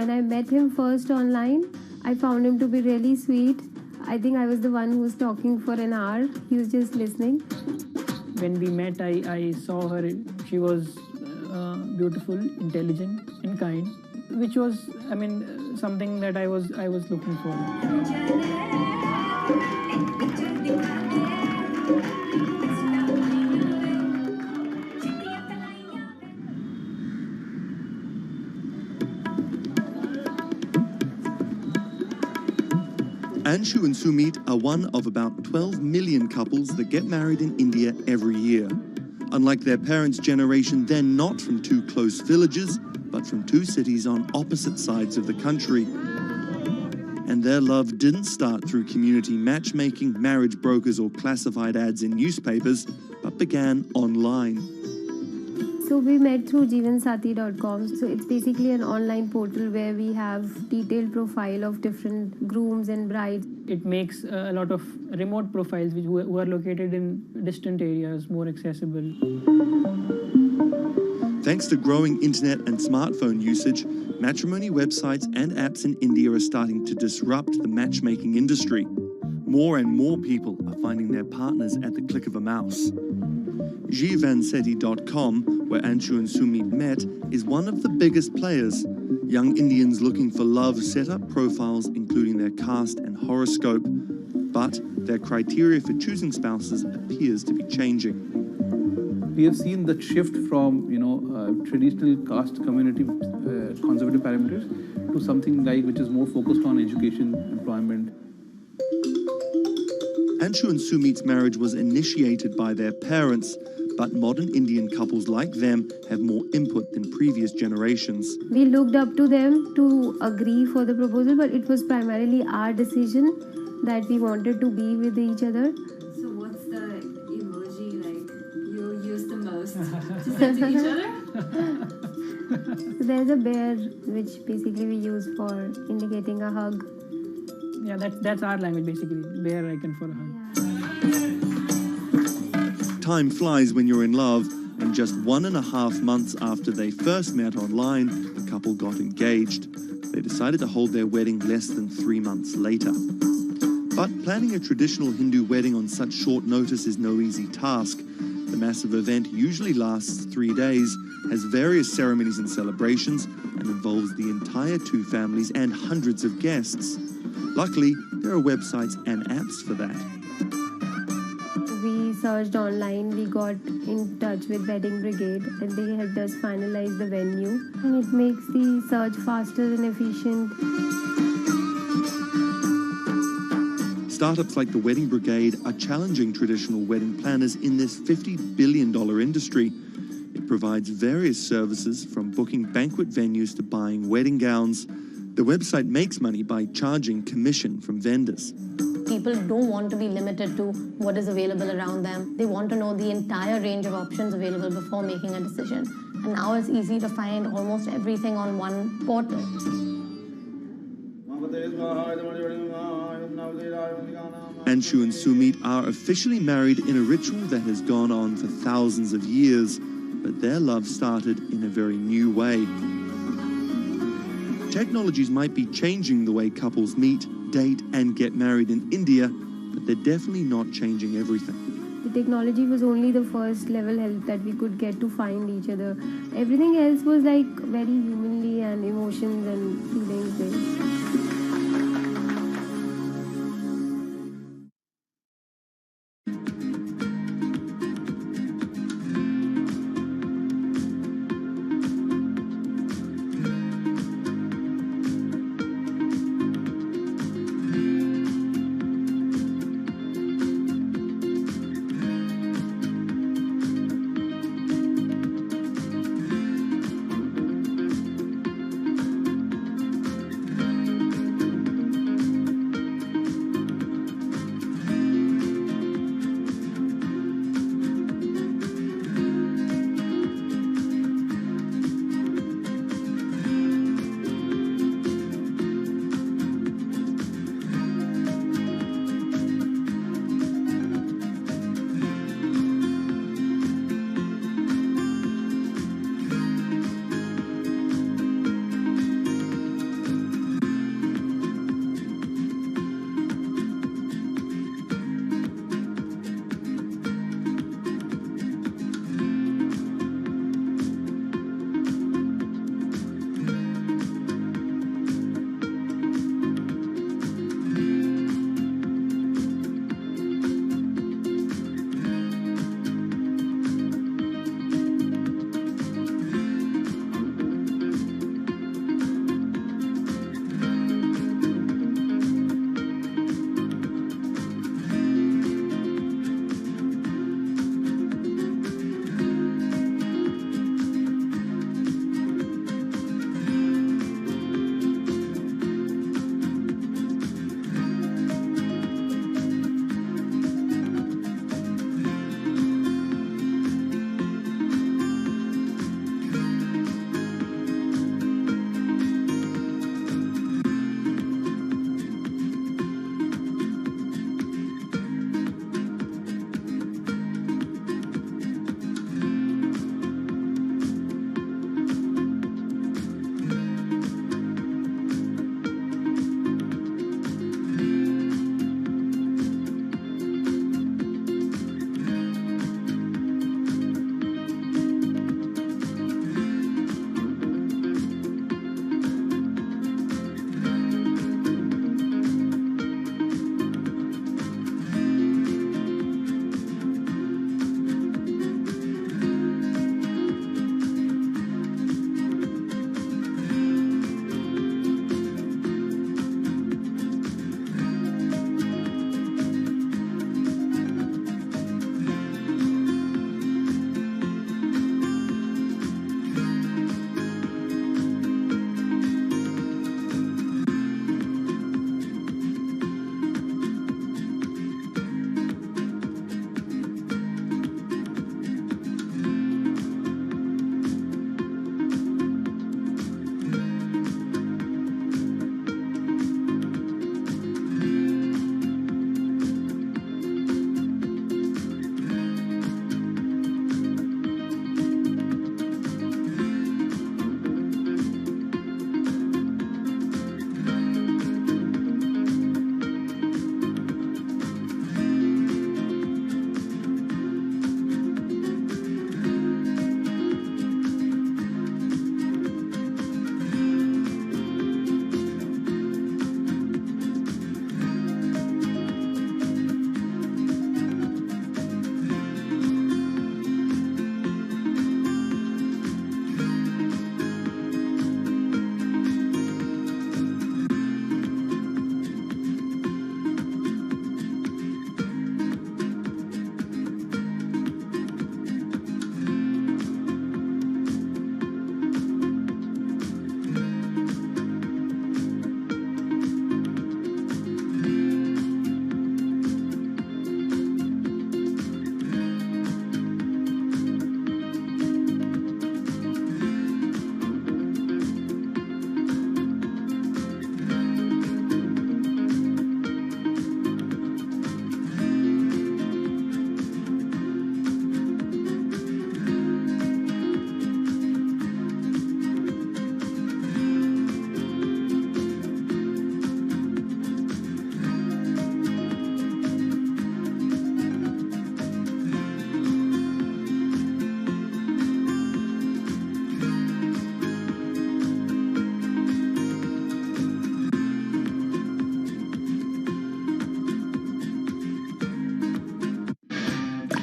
When I met him first online, I found him to be really sweet. I think I was the one who was talking for an hour. He was just listening. When we met, I saw her. She was beautiful, intelligent, and kind, which was, something that I was looking for. Anshu and Sumit are one of about 12 million couples that get married in India every year. Unlike their parents' generation, they're not from two close villages, but from two cities on opposite sides of the country. And their love didn't start through community matchmaking, marriage brokers, or classified ads in newspapers, but began online. So we met through jeevansathi.com. So it's basically an online portal where we have detailed profile of different grooms and brides. It makes a lot of remote profiles who are located in distant areas more accessible. Thanks to growing internet and smartphone usage, matrimony websites and apps in India are starting to disrupt the matchmaking industry. More and more people are finding their partners at the click of a mouse. jeevansathi.com, where Anshu and Sumit met, is one of the biggest players. Young Indians looking for love set up profiles including their caste and horoscope, but their criteria for choosing spouses appears to be changing. We have seen the shift from, traditional caste community conservative parameters to something which is more focused on education, employment. Anshu and Sumit's marriage was initiated by their parents, but modern Indian couples like them have more input than previous generations. We looked up to them to agree for the proposal, but it was primarily our decision that we wanted to be with each other. So what's the emoji you use the most to send to each other? So there's a bear, which basically we use for indicating a hug. Yeah, that's our language basically. Bear icon for a hug. Time flies when you're in love, and just 1.5 months after they first met online, the couple got engaged. They decided to hold their wedding less than 3 months later. But planning a traditional Hindu wedding on such short notice is no easy task. The massive event usually lasts 3 days, has various ceremonies and celebrations, and involves the entire two families and hundreds of guests. Luckily, there are websites and apps for that. We searched online, we got in touch with Wedding Brigade, and they helped us finalize the venue. And it makes the search faster and efficient. Startups like the Wedding Brigade are challenging traditional wedding planners in this $50 billion industry. It provides various services from booking banquet venues to buying wedding gowns. The website makes money by charging commission from vendors. People don't want to be limited to what is available around them. They want to know the entire range of options available before making a decision. And now it's easy to find almost everything on one portal. Anshu and Sumit are officially married in a ritual that has gone on for thousands of years, but their love started in a very new way. Technologies might be changing the way couples meet, date, and get married in India, but they're definitely not changing everything. The technology was only the first level help that we could get to find each other. Everything else was very humanly and emotions and feelings based.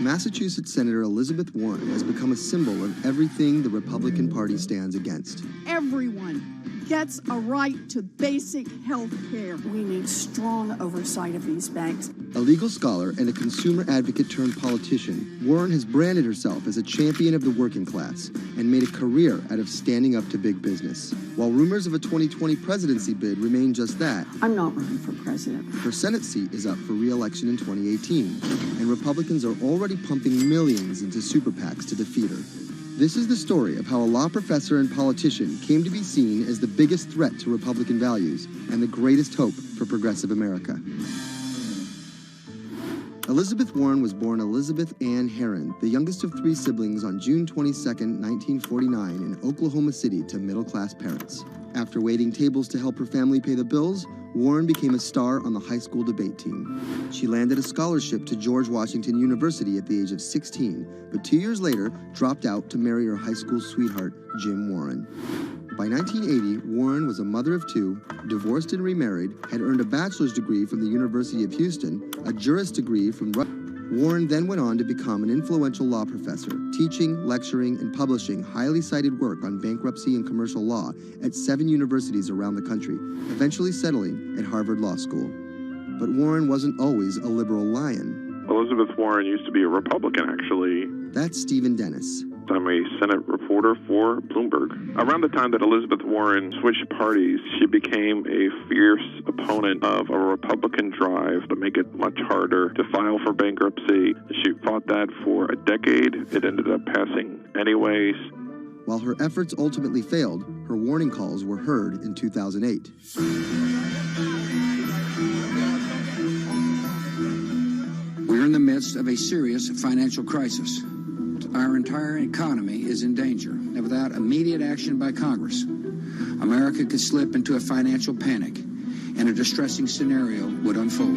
Massachusetts Senator Elizabeth Warren has become a symbol of everything the Republican Party stands against. Everyone gets a right to basic health care. We need strong oversight of these banks. A legal scholar and a consumer advocate turned politician, Warren has branded herself as a champion of the working class and made a career out of standing up to big business. While rumors of a 2020 presidency bid remain just that, I'm not running for president. her Senate seat is up for re-election in 2018, and Republicans are already pumping millions into super PACs to defeat her. This is the story of how a law professor and politician came to be seen as the biggest threat to Republican values and the greatest hope for progressive America. Elizabeth Warren was born Elizabeth Ann Herron, the youngest of 3 siblings, on June 22, 1949 in Oklahoma City to middle-class parents. After waiting tables to help her family pay the bills, Warren became a star on the high school debate team. She landed a scholarship to George Washington University at the age of 16, but 2 years later dropped out to marry her high school sweetheart, Jim Warren. By 1980, Warren was a mother of 2, divorced and remarried, had earned a bachelor's degree from the University of Houston, a juris degree from Warren then went on to become an influential law professor, teaching, lecturing, and publishing highly cited work on bankruptcy and commercial law at 7 universities around the country, eventually settling at Harvard Law School. But Warren wasn't always a liberal lion. Elizabeth Warren used to be a Republican, actually. That's Stephen Dennis. I'm a Senate reporter for Bloomberg. Around the time that Elizabeth Warren switched parties, she became a fierce opponent of a Republican drive to make it much harder to file for bankruptcy. She fought that for a decade. It ended up passing anyways. While her efforts ultimately failed, her warning calls were heard in 2008. We're in the midst of a serious financial crisis. Our entire economy is in danger, and without immediate action by Congress, America could slip into a financial panic, and a distressing scenario would unfold.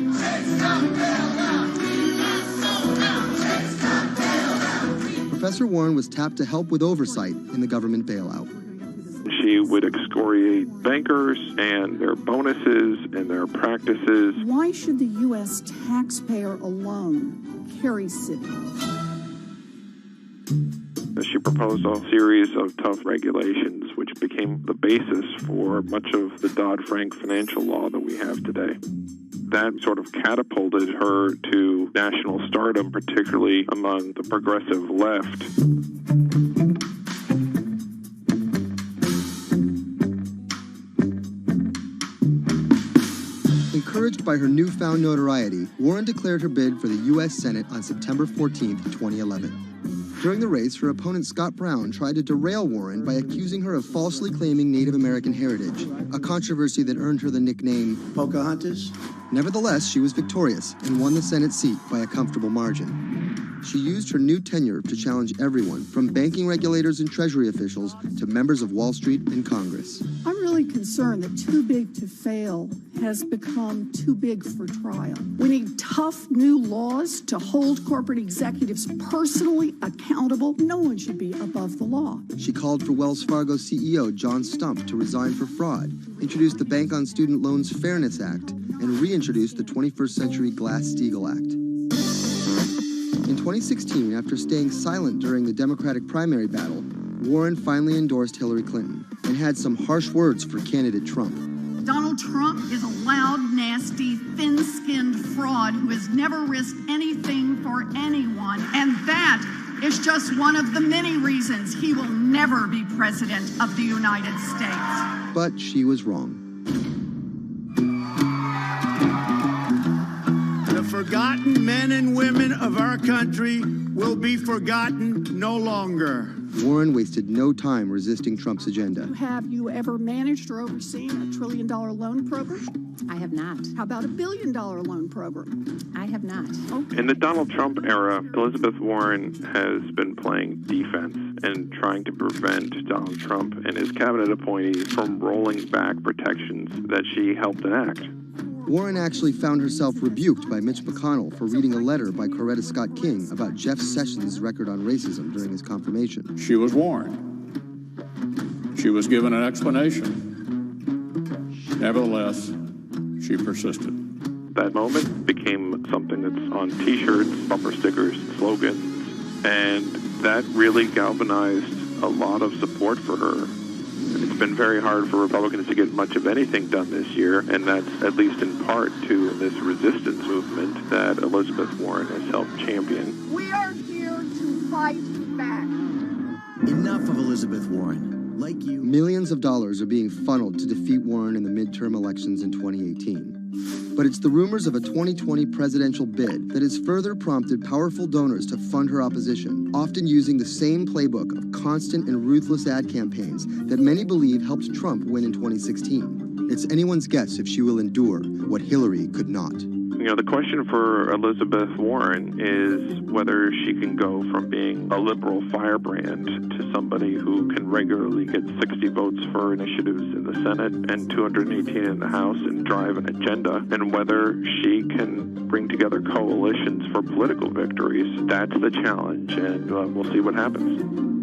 Professor Warren was tapped to help with oversight in the government bailout. She would excoriate bankers and their bonuses and their practices. Why should the U.S. taxpayer alone carry city? She proposed a series of tough regulations, which became the basis for much of the Dodd-Frank financial law that we have today. That sort of catapulted her to national stardom, particularly among the progressive left. Encouraged by her newfound notoriety, Warren declared her bid for the U.S. Senate on September 14, 2011. During the race, her opponent Scott Brown tried to derail Warren by accusing her of falsely claiming Native American heritage, a controversy that earned her the nickname Pocahontas. Nevertheless, she was victorious and won the Senate seat by a comfortable margin. She used her new tenure to challenge everyone, from banking regulators and Treasury officials to members of Wall Street and Congress. I'm really concerned that too big to fail has become too big for trial. We need tough new laws to hold corporate executives personally accountable. No one should be above the law. She called for Wells Fargo CEO John Stump to resign for fraud, introduced the Bank on Student Loans Fairness Act, and reintroduced the 21st Century Glass-Steagall Act. In 2016, after staying silent during the Democratic primary battle, Warren finally endorsed Hillary Clinton and had some harsh words for candidate Trump. Donald Trump is a loud, nasty, thin-skinned fraud who has never risked anything for anyone, and that is just one of the many reasons he will never be president of the United States. But she was wrong. The forgotten men and women of our country will be forgotten no longer. Warren wasted no time resisting Trump's agenda. Have you ever managed or overseen a $1 trillion loan program? I have not. How about a $1 billion loan program? I have not. In the Donald Trump era, Elizabeth Warren has been playing defense and trying to prevent Donald Trump and his cabinet appointees from rolling back protections that she helped enact. Warren actually found herself rebuked by Mitch McConnell for reading a letter by Coretta Scott King about Jeff Sessions' record on racism during his confirmation. She was warned. She was given an explanation. Nevertheless, she persisted. That moment became something that's on T-shirts, bumper stickers, slogans, and that really galvanized a lot of support for her. It's been very hard for Republicans to get much of anything done this year, and that's at least in part to this resistance movement that Elizabeth Warren has helped champion. We are here to fight back. Enough of Elizabeth Warren. Like you. Millions of dollars are being funneled to defeat Warren in the midterm elections in 2018. But it's the rumors of a 2020 presidential bid that has further prompted powerful donors to fund her opposition, often using the same playbook of constant and ruthless ad campaigns that many believe helped Trump win in 2016. It's anyone's guess if she will endure what Hillary could not. You know, the question for Elizabeth Warren is whether she can go from being a liberal firebrand to somebody who can regularly get 60 votes for initiatives in the Senate and 218 in the House and drive an agenda, and whether she can bring together coalitions for political victories. That's the challenge, and we'll see what happens.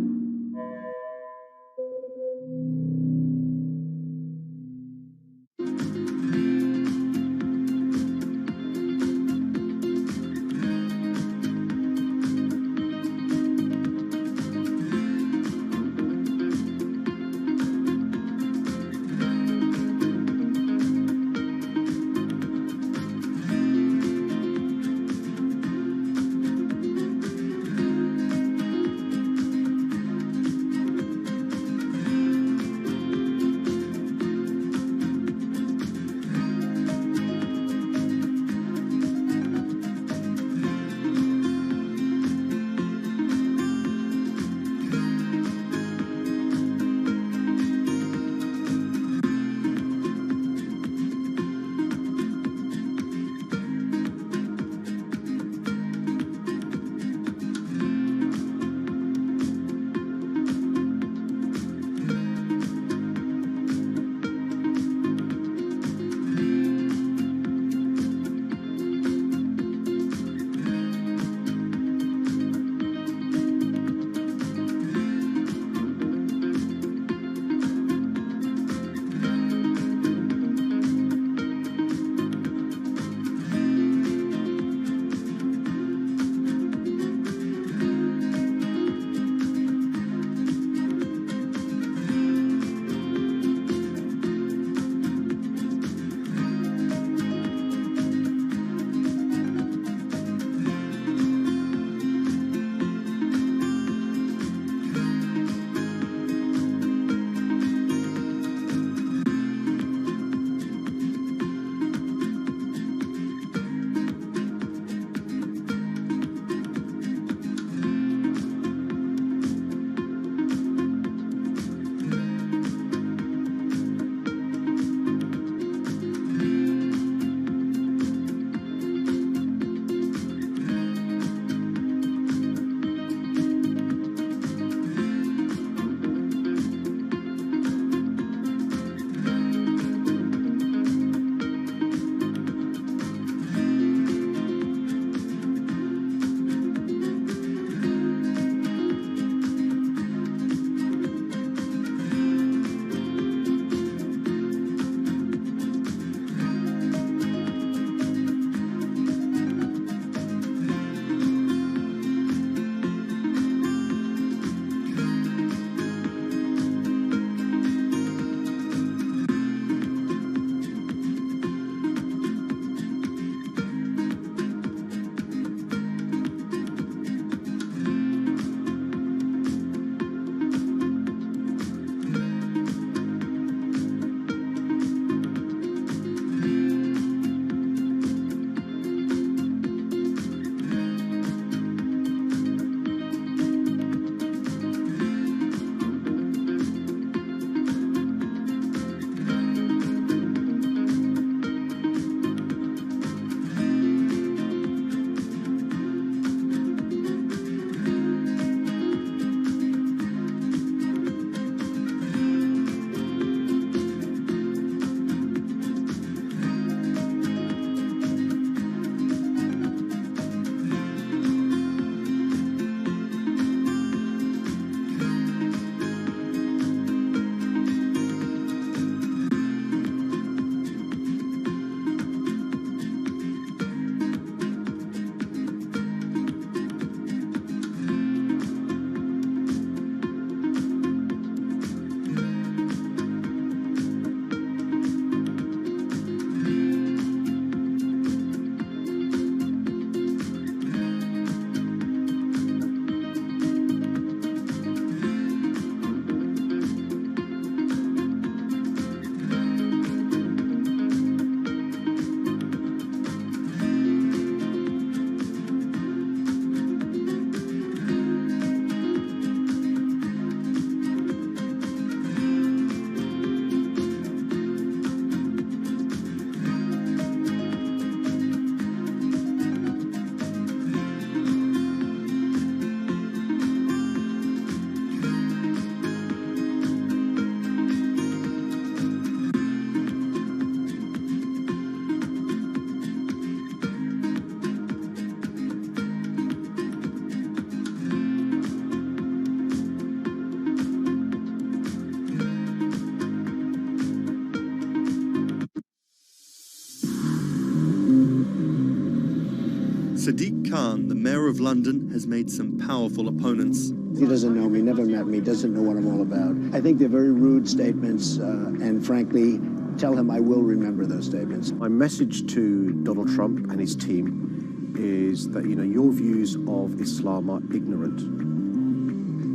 Sadiq Khan, the mayor of London, has made some powerful opponents. He doesn't know me, never met me, doesn't know what I'm all about. I think they're very rude statements, and frankly, tell him I will remember those statements. My message to Donald Trump and his team is that, your views of Islam are ignorant.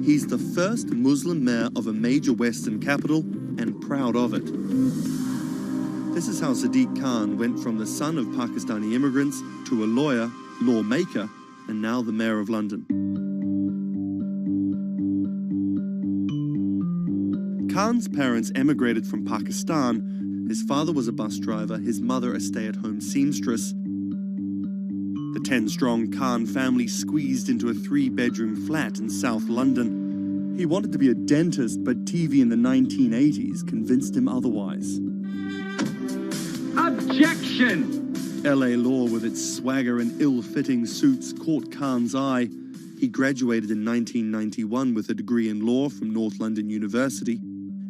He's the first Muslim mayor of a major Western capital and proud of it. This is how Sadiq Khan went from the son of Pakistani immigrants to a lawyer, lawmaker, and now the mayor of London. Khan's parents emigrated from Pakistan. His father was a bus driver, his mother a stay-at-home seamstress. The 10-strong Khan family squeezed into a 3-bedroom flat in South London. He wanted to be a dentist, but TV in the 1980s convinced him otherwise. Objection! LA law with its swagger and ill-fitting suits caught Khan's eye. He graduated in 1991 with a degree in law from North London University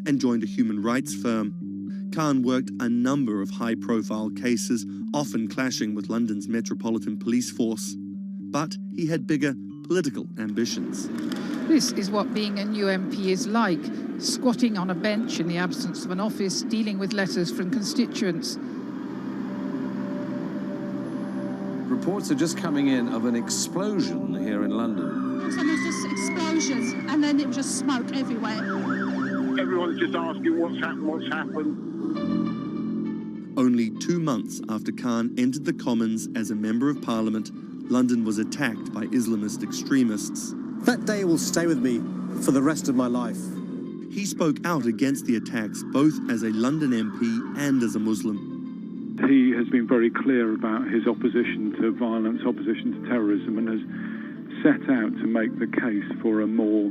and joined a human rights firm. Khan worked a number of high-profile cases, often clashing with London's Metropolitan Police Force. But he had bigger political ambitions. This is what being a new MP is like, squatting on a bench in the absence of an office, dealing with letters from constituents. Reports are just coming in of an explosion here in London. And there's just explosions, and then it was just smoke everywhere. Everyone's just asking what's happened. Only 2 months after Khan entered the Commons as a Member of Parliament, London was attacked by Islamist extremists. That day will stay with me for the rest of my life. He spoke out against the attacks both as a London MP and as a Muslim. He has been very clear about his opposition to violence, opposition to terrorism, and has set out to make the case for a more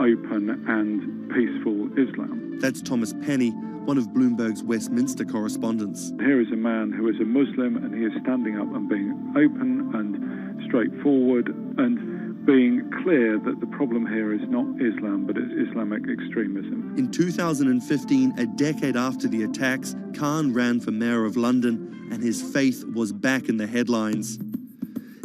open and peaceful Islam. That's Thomas Penny, one of Bloomberg's Westminster correspondents. Here is a man who is a Muslim, and he is standing up and being open and straightforward and being clear that the problem here is not Islam, but it's Islamic extremism. In 2015, a decade after the attacks, Khan ran for mayor of London, and his faith was back in the headlines.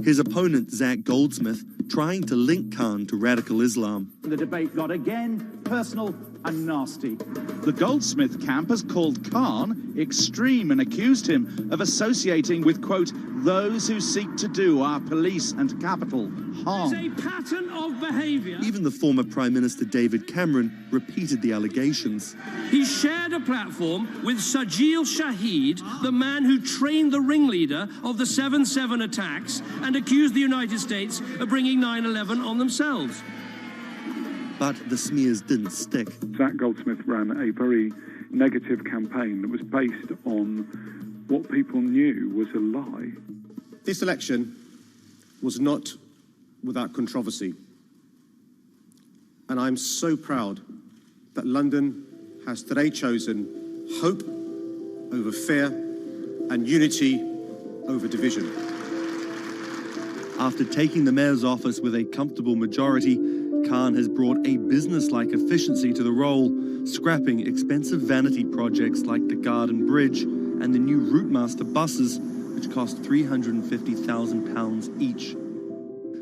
His opponent, Zach Goldsmith, trying to link Khan to radical Islam. The debate got again personal and nasty. The Goldsmith camp has called Khan extreme and accused him of associating with, quote, those who seek to do our police and capital harm. It's a pattern of behaviour. Even the former Prime Minister David Cameron repeated the allegations. He shared a platform with Sajil Shahid, the man who trained the ringleader of the 7/7 attacks and accused the United States of bringing 9/11 on themselves. But the smears didn't stick. Zach Goldsmith ran a very negative campaign that was based on what people knew was a lie. This election was not without controversy. And I'm so proud that London has today chosen hope over fear and unity over division. After taking the mayor's office with a comfortable majority, Khan has brought a business-like efficiency to the role, scrapping expensive vanity projects like the Garden Bridge and the new Routemaster buses, which cost £350,000 each.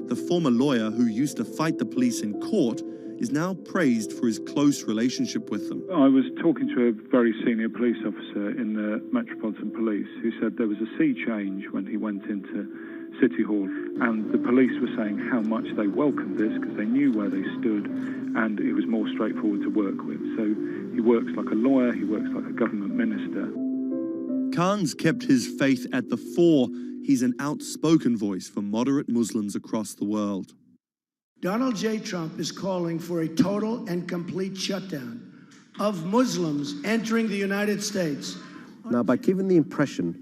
The former lawyer who used to fight the police in court is now praised for his close relationship with them. I was talking to a very senior police officer in the Metropolitan Police who said there was a sea change when he went into City Hall, and the police were saying how much they welcomed this because they knew where they stood and it was more straightforward to work with. So he works like a lawyer, he works like a government minister. Khan's kept his faith at the fore. He's an outspoken voice for moderate Muslims across the world. Donald J. Trump is calling for a total and complete shutdown of Muslims entering the United States. Now, by giving the impression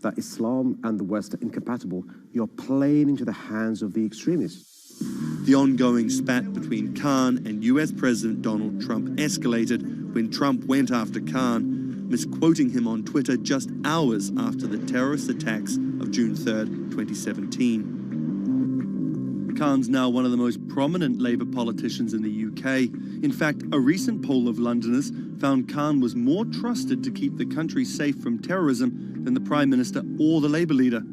that Islam and the West are incompatible, you're playing into the hands of the extremists. The ongoing spat between Khan and US President Donald Trump escalated when Trump went after Khan, misquoting him on Twitter just hours after the terrorist attacks of June 3rd, 2017. Khan's now one of the most prominent Labour politicians in the UK. In fact, a recent poll of Londoners found Khan was more trusted to keep the country safe from terrorism than the Prime Minister or the Labour leader.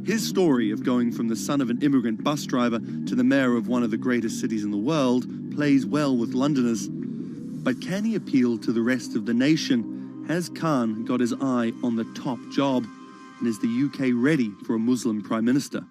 His story of going from the son of an immigrant bus driver to the mayor of one of the greatest cities in the world plays well with Londoners. But can he appeal to the rest of the nation? Has Khan got his eye on the top job? And is the UK ready for a Muslim Prime Minister?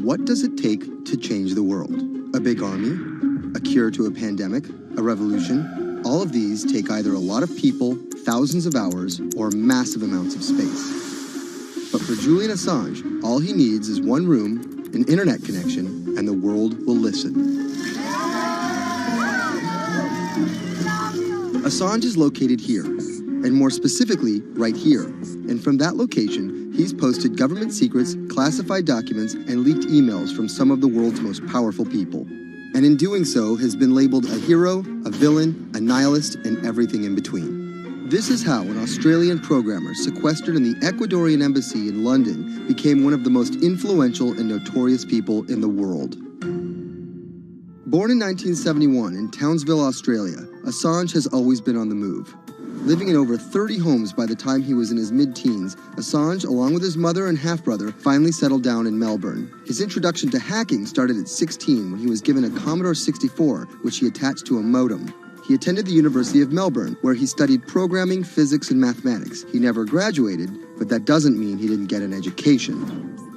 What does it take to change the world? A big army? A cure to a pandemic? A revolution? All of these take either a lot of people, thousands of hours, or massive amounts of space. But for Julian Assange, all he needs is one room, an internet connection, and the world will listen. Assange is located here, and more specifically, right here. And from that location, he's posted government secrets, classified documents, and leaked emails from some of the world's most powerful people. And in doing so, has been labeled a hero, a villain, a nihilist, and everything in between. This is how an Australian programmer sequestered in the Ecuadorian embassy in London became one of the most influential and notorious people in the world. Born in 1971 in Townsville, Australia, Assange has always been on the move. Living in over 30 homes by the time he was in his mid-teens, Assange, along with his mother and half-brother, finally settled down in Melbourne. His introduction to hacking started at 16 when he was given a Commodore 64, which he attached to a modem. He attended the University of Melbourne, where he studied programming, physics, and mathematics. He never graduated, but that doesn't mean he didn't get an education.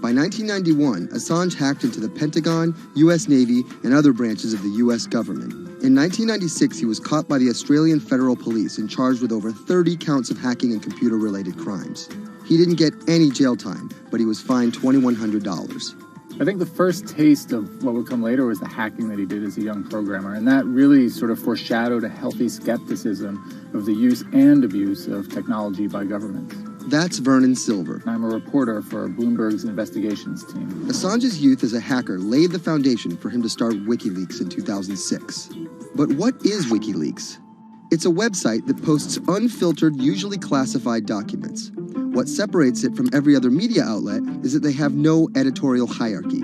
By 1991, Assange hacked into the Pentagon, U.S. Navy, and other branches of the U.S. government. In 1996, he was caught by the Australian Federal Police and charged with over 30 counts of hacking and computer-related crimes. He didn't get any jail time, but he was fined $2,100. I think the first taste of what would come later was the hacking that he did as a young programmer, and that really sort of foreshadowed a healthy skepticism of the use and abuse of technology by governments. That's Vernon Silver. I'm a reporter for Bloomberg's investigations team. Assange's youth as a hacker laid the foundation for him to start WikiLeaks in 2006. But what is WikiLeaks? It's a website that posts unfiltered, usually classified documents. What separates it from every other media outlet is that they have no editorial hierarchy.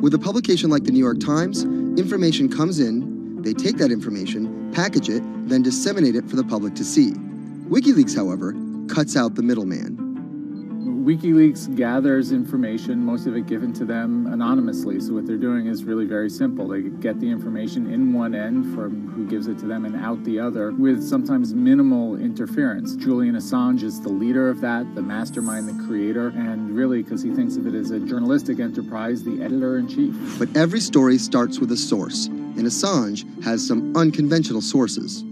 With a publication like the New York Times, information comes in, they take that information, package it, then disseminate it for the public to see. WikiLeaks, however, cuts out the middleman. WikiLeaks gathers information, most of it given to them anonymously. So what they're doing is really very simple. They get the information in one end from who gives it to them and out the other with sometimes minimal interference. Julian Assange is the leader of that, the mastermind, the creator, and really, because he thinks of it as a journalistic enterprise, the editor-in-chief. But every story starts with a source, and Assange has some unconventional sources.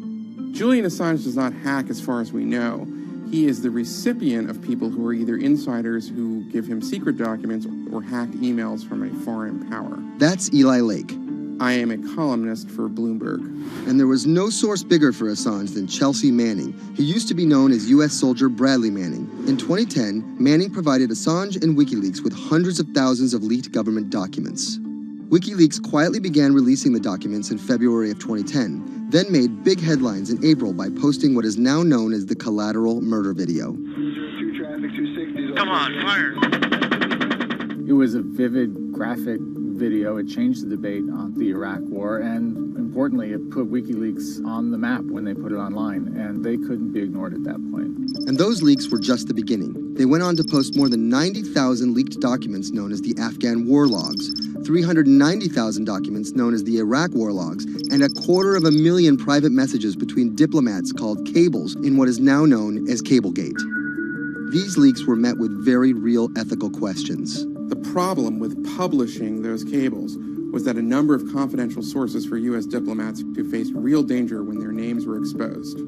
Julian Assange does not hack as far as we know. He is the recipient of people who are either insiders who give him secret documents or hacked emails from a foreign power. That's Eli Lake. I am a columnist for Bloomberg. And there was no source bigger for Assange than Chelsea Manning, who used to be known as U.S. soldier Bradley Manning. In 2010, Manning provided Assange and WikiLeaks with hundreds of thousands of leaked government documents. WikiLeaks quietly began releasing the documents in February of 2010, then made big headlines in April by posting what is now known as the Collateral murder video. Come on, fire! It was a vivid, graphic video. It changed the debate on the Iraq War, and importantly, it put WikiLeaks on the map when they put it online, and they couldn't be ignored at that point. And those leaks were just the beginning. They went on to post more than 90,000 leaked documents known as the Afghan war logs, 390,000 documents known as the Iraq war logs, and 250,000 private messages between diplomats called cables in what is now known as Cablegate. These leaks were met with very real ethical questions. The problem with publishing those cables was that a number of confidential sources for U.S. diplomats who faced real danger when their names were exposed.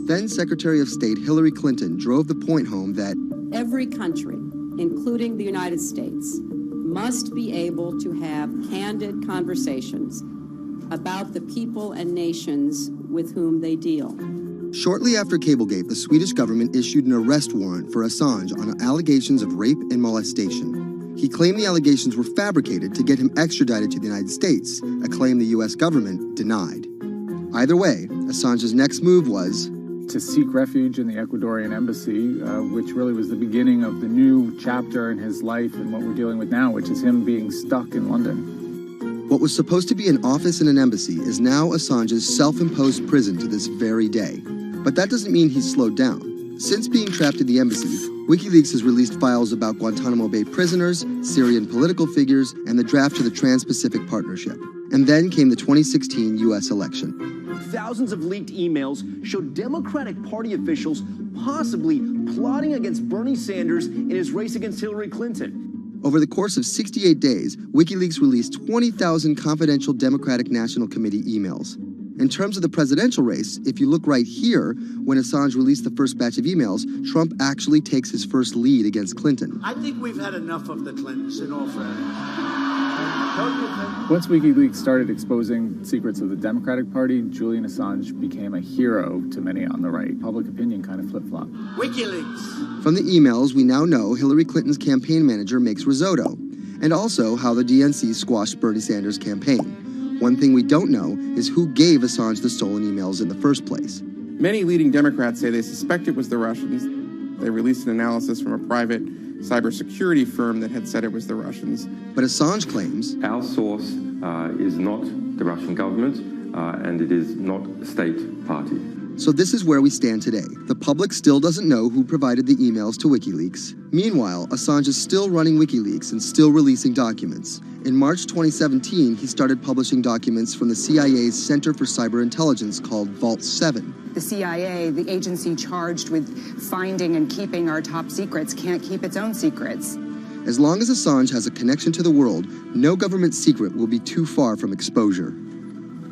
Then Secretary of State Hillary Clinton drove the point home that every country, including the United States, must be able to have candid conversations about the people and nations with whom they deal. Shortly after Cablegate, the Swedish government issued an arrest warrant for Assange on allegations of rape and molestation. He claimed the allegations were fabricated to get him extradited to the United States, a claim the U.S. government denied. Either way, Assange's next move was to seek refuge in the Ecuadorian embassy, which really was the beginning of the new chapter in his life and what we're dealing with now, which is him being stuck in London. What was supposed to be an office in an embassy is now Assange's self-imposed prison to this very day. But that doesn't mean he's slowed down. Since being trapped in the embassy, WikiLeaks has released files about Guantanamo Bay prisoners, Syrian political figures, and the draft to the Trans-Pacific Partnership. And then came the 2016 U.S. election. Thousands of leaked emails showed Democratic Party officials possibly plotting against Bernie Sanders in his race against Hillary Clinton. Over the course of 68 days, WikiLeaks released 20,000 confidential Democratic National Committee emails. In terms of the presidential race, if you look right here, when Assange released the first batch of emails, Trump actually takes his first lead against Clinton. I think we've had enough of the Clintons, in all fairness. Once WikiLeaks started exposing secrets of the Democratic Party, Julian Assange became a hero to many on the right. Public opinion kind of flip-flopped. WikiLeaks. From the emails, we now know Hillary Clinton's campaign manager makes risotto, and also how the DNC squashed Bernie Sanders' campaign. One thing we don't know is who gave Assange the stolen emails in the first place. Many leading Democrats say they suspect it was the Russians. They released an analysis from a private cybersecurity firm that had said it was the Russians. But Assange claims our source is not the Russian government, and it is not a state party. So this is where we stand today. The public still doesn't know who provided the emails to WikiLeaks. Meanwhile, Assange is still running WikiLeaks and still releasing documents. In March 2017, he started publishing documents from the CIA's Center for Cyber Intelligence called Vault 7. The CIA, the agency charged with finding and keeping our top secrets, can't keep its own secrets. As long as Assange has a connection to the world, no government secret will be too far from exposure.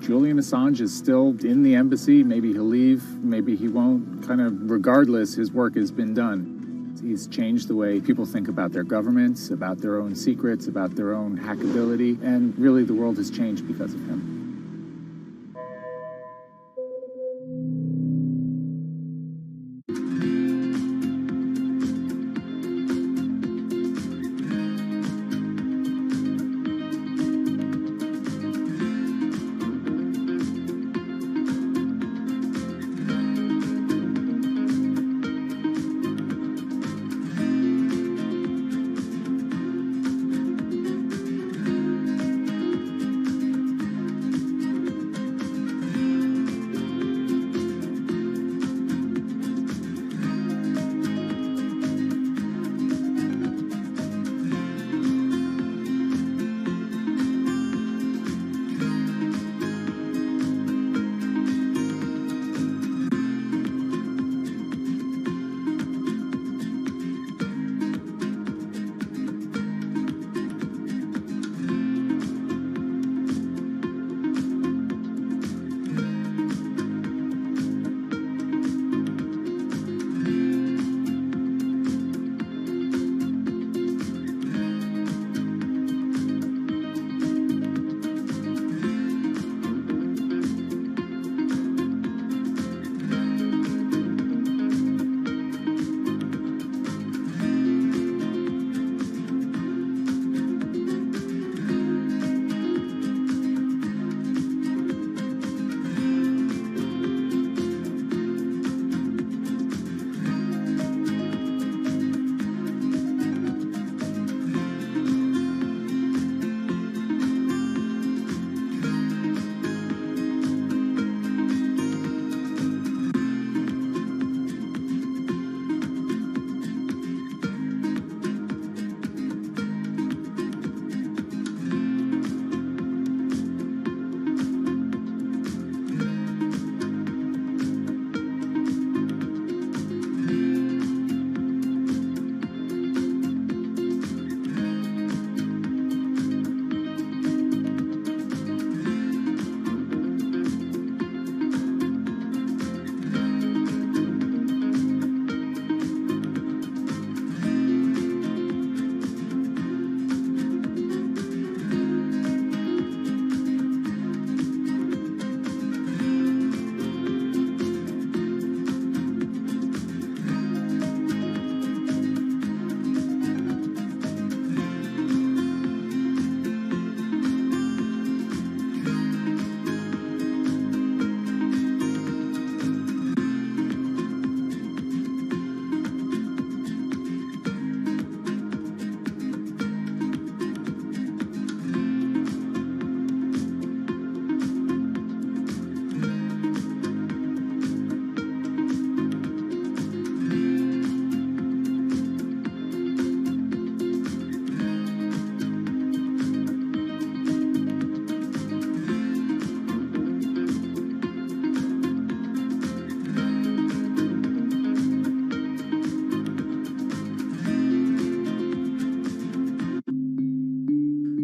Julian Assange is still in the embassy. Maybe he'll leave, maybe he won't. Kind of regardless, his work has been done. He's changed the way people think about their governments, about their own secrets, about their own hackability, and really the world has changed because of him.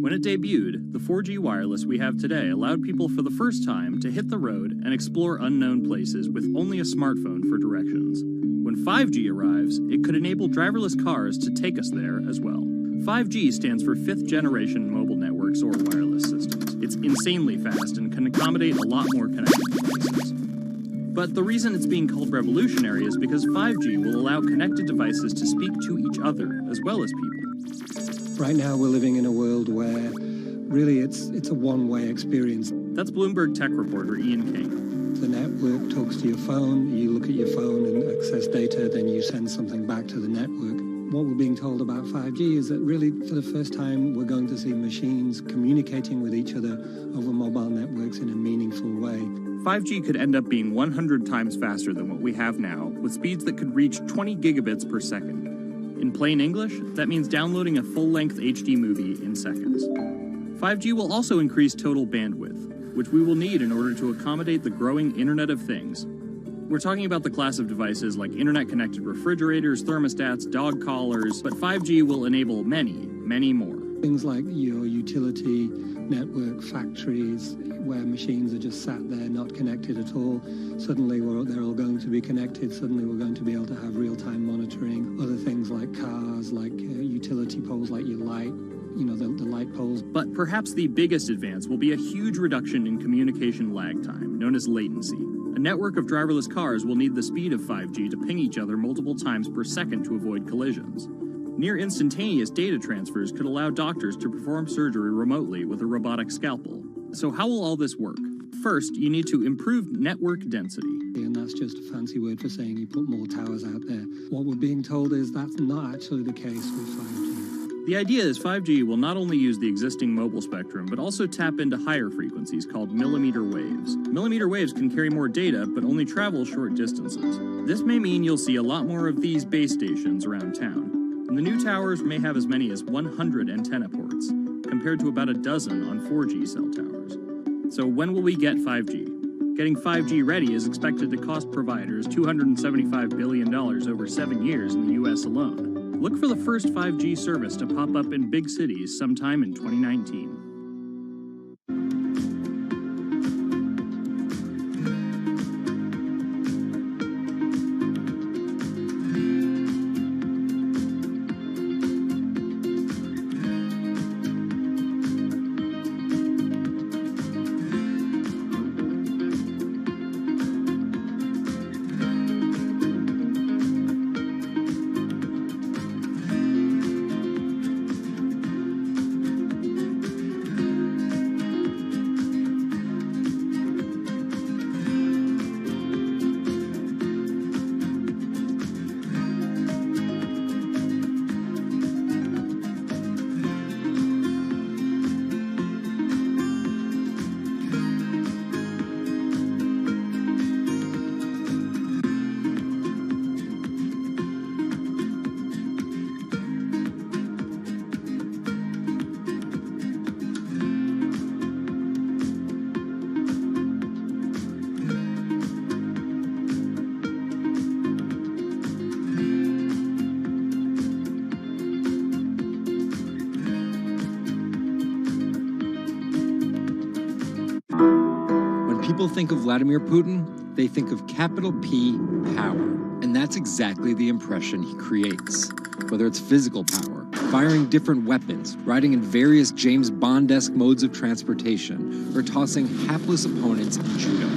When it debuted, the 4G wireless we have today allowed people for the first time to hit the road and explore unknown places with only a smartphone for directions. When 5G arrives, it could enable driverless cars to take us there as well. 5G stands for fifth generation mobile networks or wireless systems. It's insanely fast and can accommodate a lot more connected devices. But the reason it's being called revolutionary is because 5G will allow connected devices to speak to each other as well as people. Right now we're living in a world where really it's a one-way experience. That's Bloomberg tech reporter Ian King. The network talks to your phone, you look at your phone and access data, then you send something back to the network. What we're being told about 5G is that really for the first time we're going to see machines communicating with each other over mobile networks in a meaningful way. 5G could end up being 100 times faster than what we have now, with speeds that could reach 20 gigabits per second. In plain English, that means downloading a full-length HD movie in seconds. 5G will also increase total bandwidth, which we will need in order to accommodate the growing Internet of Things. We're talking about the class of devices like internet-connected refrigerators, thermostats, dog collars, but 5G will enable many, many more. Things like your utility network, factories, where machines are just sat there not connected at all. Suddenly they're all going to be connected. Suddenly we're going to be able to have real-time monitoring. Other things like cars, like utility poles, like your light, the light poles. But perhaps the biggest advance will be a huge reduction in communication lag time, known as latency. A network of driverless cars will need the speed of 5G to ping each other multiple times per second to avoid collisions. Near instantaneous data transfers could allow doctors to perform surgery remotely with a robotic scalpel. So how will all this work? First, you need to improve network density. And that's just a fancy word for saying you put more towers out there. What we're being told is that's not actually the case with 5G. The idea is 5G will not only use the existing mobile spectrum, but also tap into higher frequencies called millimeter waves. Millimeter waves can carry more data, but only travel short distances. This may mean you'll see a lot more of these base stations around town. And the new towers may have as many as 100 antenna ports, compared to about a dozen on 4G cell towers. So when will we get 5G? Getting 5G ready is expected to cost providers $275 billion over 7 years in the US alone. Look for the first 5G service to pop up in big cities sometime in 2019. People think of Vladimir Putin, they think of capital P, power. And that's exactly the impression he creates. Whether it's physical power, firing different weapons, riding in various James Bond-esque modes of transportation, or tossing hapless opponents in judo.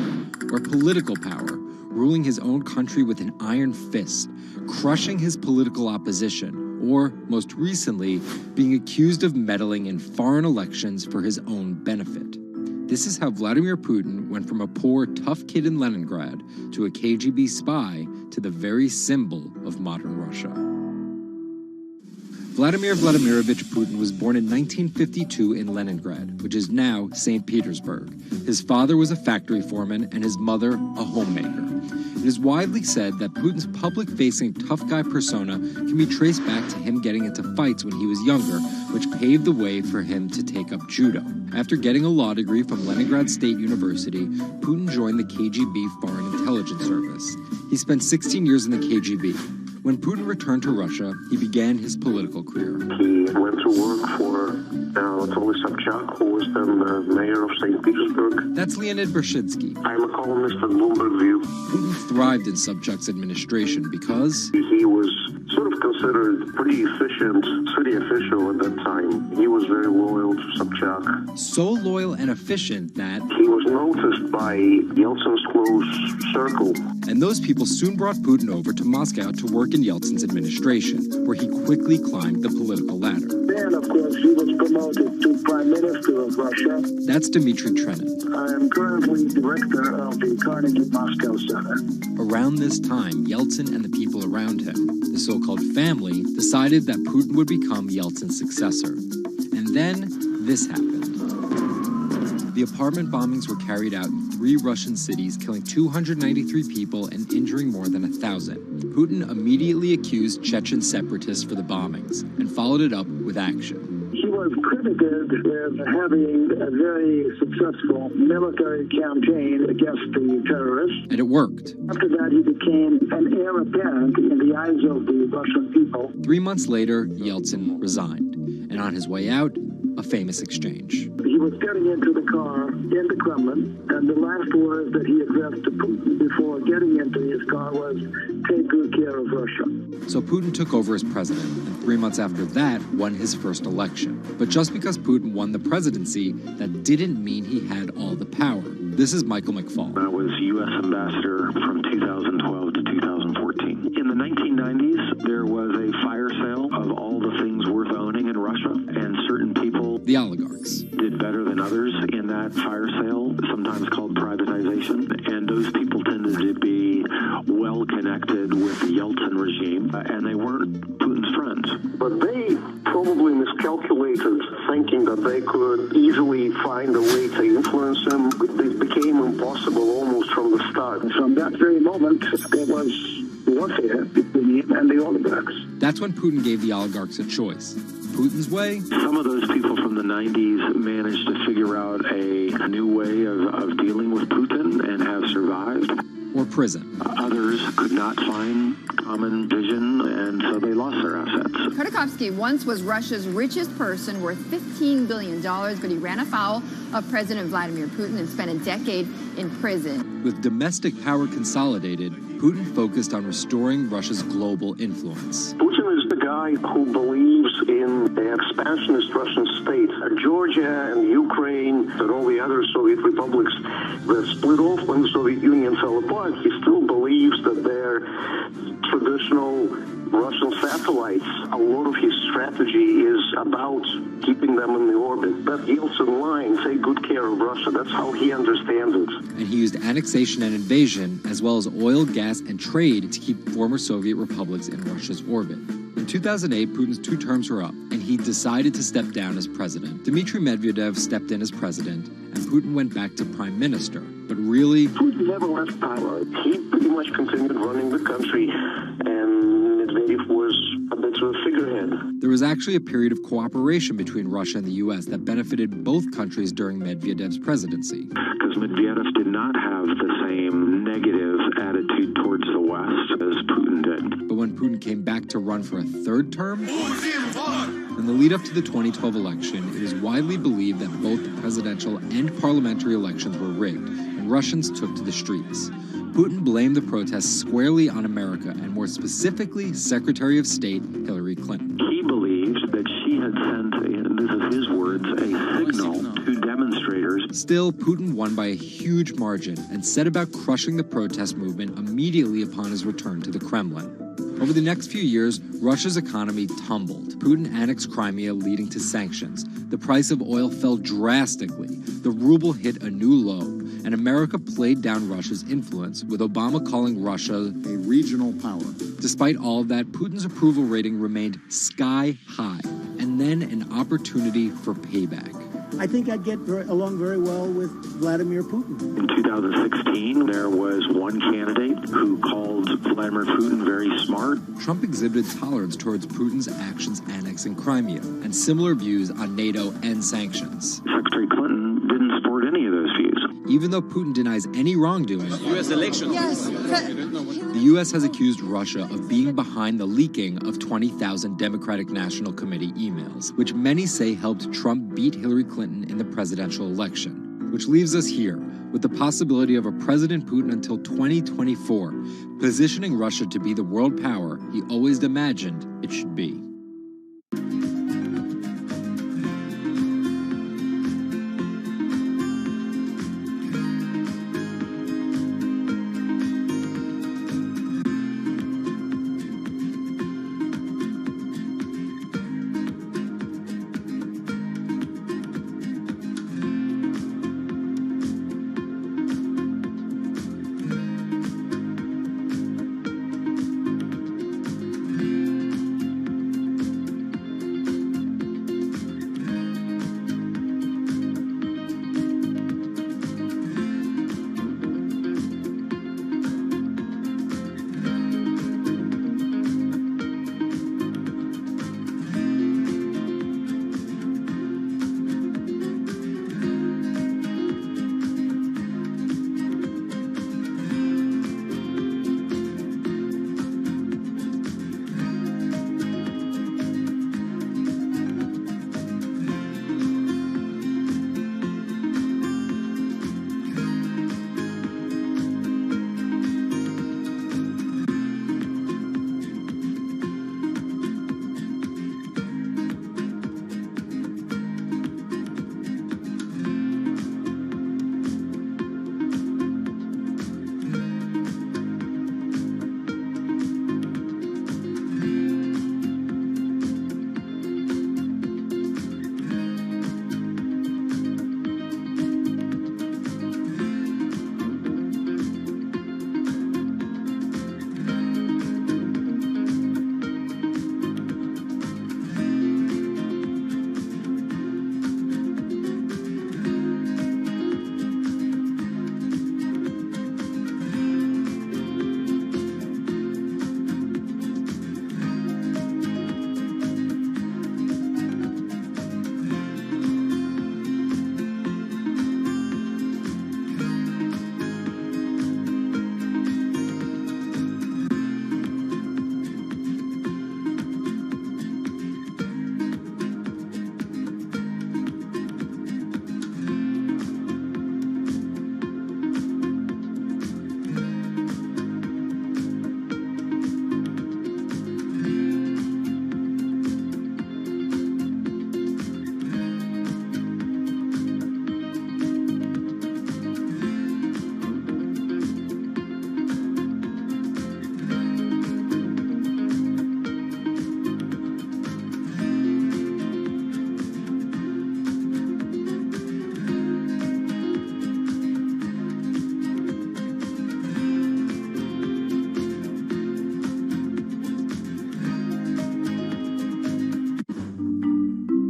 Or political power, ruling his own country with an iron fist, crushing his political opposition, or, most recently, being accused of meddling in foreign elections for his own benefit. This is how Vladimir Putin went from a poor, tough kid in Leningrad to a KGB spy to the very symbol of modern Russia. Vladimir Vladimirovich Putin was born in 1952 in Leningrad, which is now St. Petersburg. His father was a factory foreman and his mother a homemaker. It is widely said that Putin's public-facing tough guy persona can be traced back to him getting into fights when he was younger, which paved the way for him to take up judo. After getting a law degree from Leningrad State University, Putin joined the KGB Foreign Intelligence Service. He spent 16 years in the KGB. When Putin returned to Russia, he began his political career. He went to work for Anatoly Sobchak, who was then the mayor of St. Petersburg. That's Leonid Bershidsky. I'm a columnist at Bloomberg View. Putin thrived in Sobchak's administration because he was sort of considered pretty efficient city official at that time. He was very loyal to Sobchak. So loyal and efficient that he was noticed by Yeltsin's close circle. And those people soon brought Putin over to Moscow to work in Yeltsin's administration, where he quickly climbed the political ladder. Then, of course, he was promoted to Prime Minister of Russia. That's Dmitry Trenin. I am currently director of the Carnegie Moscow Center. Around this time, Yeltsin and the people around him, the so-called family, decided that Putin would become Yeltsin's successor. And then this happened. The apartment bombings were carried out in 3 Russian cities, killing 293 people and injuring more than 1,000. Putin immediately accused Chechen separatists for the bombings and followed it up with action. He was credited with having a very successful military campaign against the terrorists. And it worked. After that, he became an heir apparent in the eyes of the Russian people. 3 months later, Yeltsin resigned. And on his way out, a famous exchange. He was getting into the car in the Kremlin, and the last words that he addressed to Putin before getting into his car was, "Take good care of Russia." So Putin took over as president, and 3 months after that, won his first election. But just because Putin won the presidency, that didn't mean he had all the power. This is Michael McFall. I was U.S. ambassador from 2012 to 2014. In the 1990s, there was a fire sale of all the things worth owning in Russia, and certain people, the oligarchs, did better than others in that fire sale, sometimes called privatization, and those people tended to be well connected with the Yeltsin regime, and they weren't Putin's friends. But they probably miscalculated, thinking that they could easily find a way to influence him. It became impossible almost from the start. From that very moment, there was warfare between him and the oligarchs. That's when Putin gave the oligarchs a choice. Putin's way? Some of those people from the 90s managed to figure out a new way of dealing with Putin and have survived. Or prison. Others could not find common vision, and so they lost their assets. Khodorkovsky once was Russia's richest person, worth $15 billion, but he ran afoul of President Vladimir Putin and spent a decade in prison. With domestic power consolidated, Putin focused on restoring Russia's global influence. Putin is the guy who believes in the expansionist Russian state. Georgia and Ukraine and all the other Soviet republics that split off when the Soviet Union fell apart, he still believes that they're traditional Russian satellites. A lot of his strategy is about keeping them in the orbit. That Yeltsin line, take good care of Russia, that's how he understands it. And he used annexation and invasion, as well as oil, gas, and trade to keep former Soviet republics in Russia's orbit. In 2008, Putin's 2 terms were up, and he decided to step down as president. Dmitry Medvedev stepped in as president, and Putin went back to prime minister. But really, Putin never left power. He pretty much continued running the country, and Medvedev was a bit of a figurehead. There was actually a period of cooperation between Russia and the U.S. that benefited both countries during Medvedev's presidency. Because Medvedev did not have the same negative attitude towards the West as Putin did. But when Putin came back to run for a 3rd term, in the lead up to the 2012 election, it is widely believed that both the presidential and parliamentary elections were rigged, and Russians took to the streets. Putin blamed the protests squarely on America, and more specifically, Secretary of State Hillary Clinton. He believed that she had sent, and this is his words, a signal to demonstrators. Still, Putin won by a huge margin and set about crushing the protest movement immediately upon his return to the Kremlin. Over the next few years, Russia's economy tumbled. Putin annexed Crimea, leading to sanctions. The price of oil fell drastically. The ruble hit a new low, and America played down Russia's influence, with Obama calling Russia a regional power. Despite all of that, Putin's approval rating remained sky high, and then an opportunity for payback. I think I'd get along very well with Vladimir Putin. In 2016, there was one candidate who called Vladimir Putin very smart. Trump exhibited tolerance towards Putin's actions annexing Crimea, and similar views on NATO and sanctions. Secretary Clinton didn't support any of those views. Even though Putin denies any wrongdoing, U.S. election. Yes. the U.S. has accused Russia of being behind the leaking of 20,000 Democratic National Committee emails, which many say helped Trump beat Hillary Clinton in the presidential election. Which leaves us here, with the possibility of a President Putin until 2024, positioning Russia to be the world power he always imagined it should be.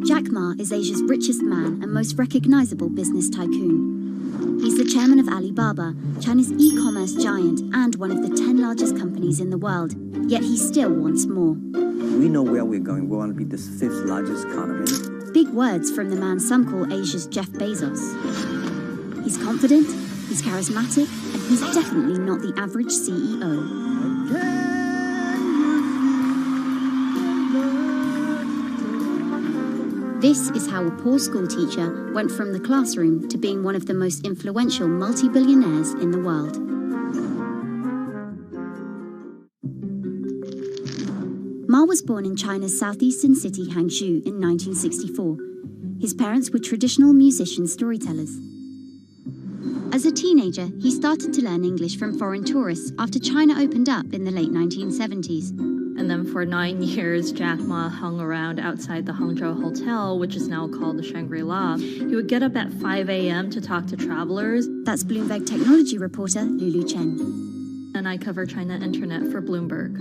Jack Ma is Asia's richest man and most recognizable business tycoon. He's the chairman of Alibaba, China's e-commerce giant and one of the 10 largest companies in the world. Yet he still wants more. We know where we're going. We want to be the 5th largest economy. Big words from the man some call Asia's Jeff Bezos. He's confident, he's charismatic, and he's definitely not the average CEO. This is how a poor school teacher went from the classroom to being one of the most influential multi-billionaires in the world. Ma was born in China's southeastern city Hangzhou in 1964. His parents were traditional musician storytellers. As a teenager, he started to learn English from foreign tourists after China opened up in the late 1970s. And then for 9 years, Jack Ma hung around outside the Hangzhou Hotel, which is now called the Shangri-La. He would get up at 5 a.m. to talk to travelers. That's Bloomberg technology reporter Lulu Chen. And I cover China Internet for Bloomberg.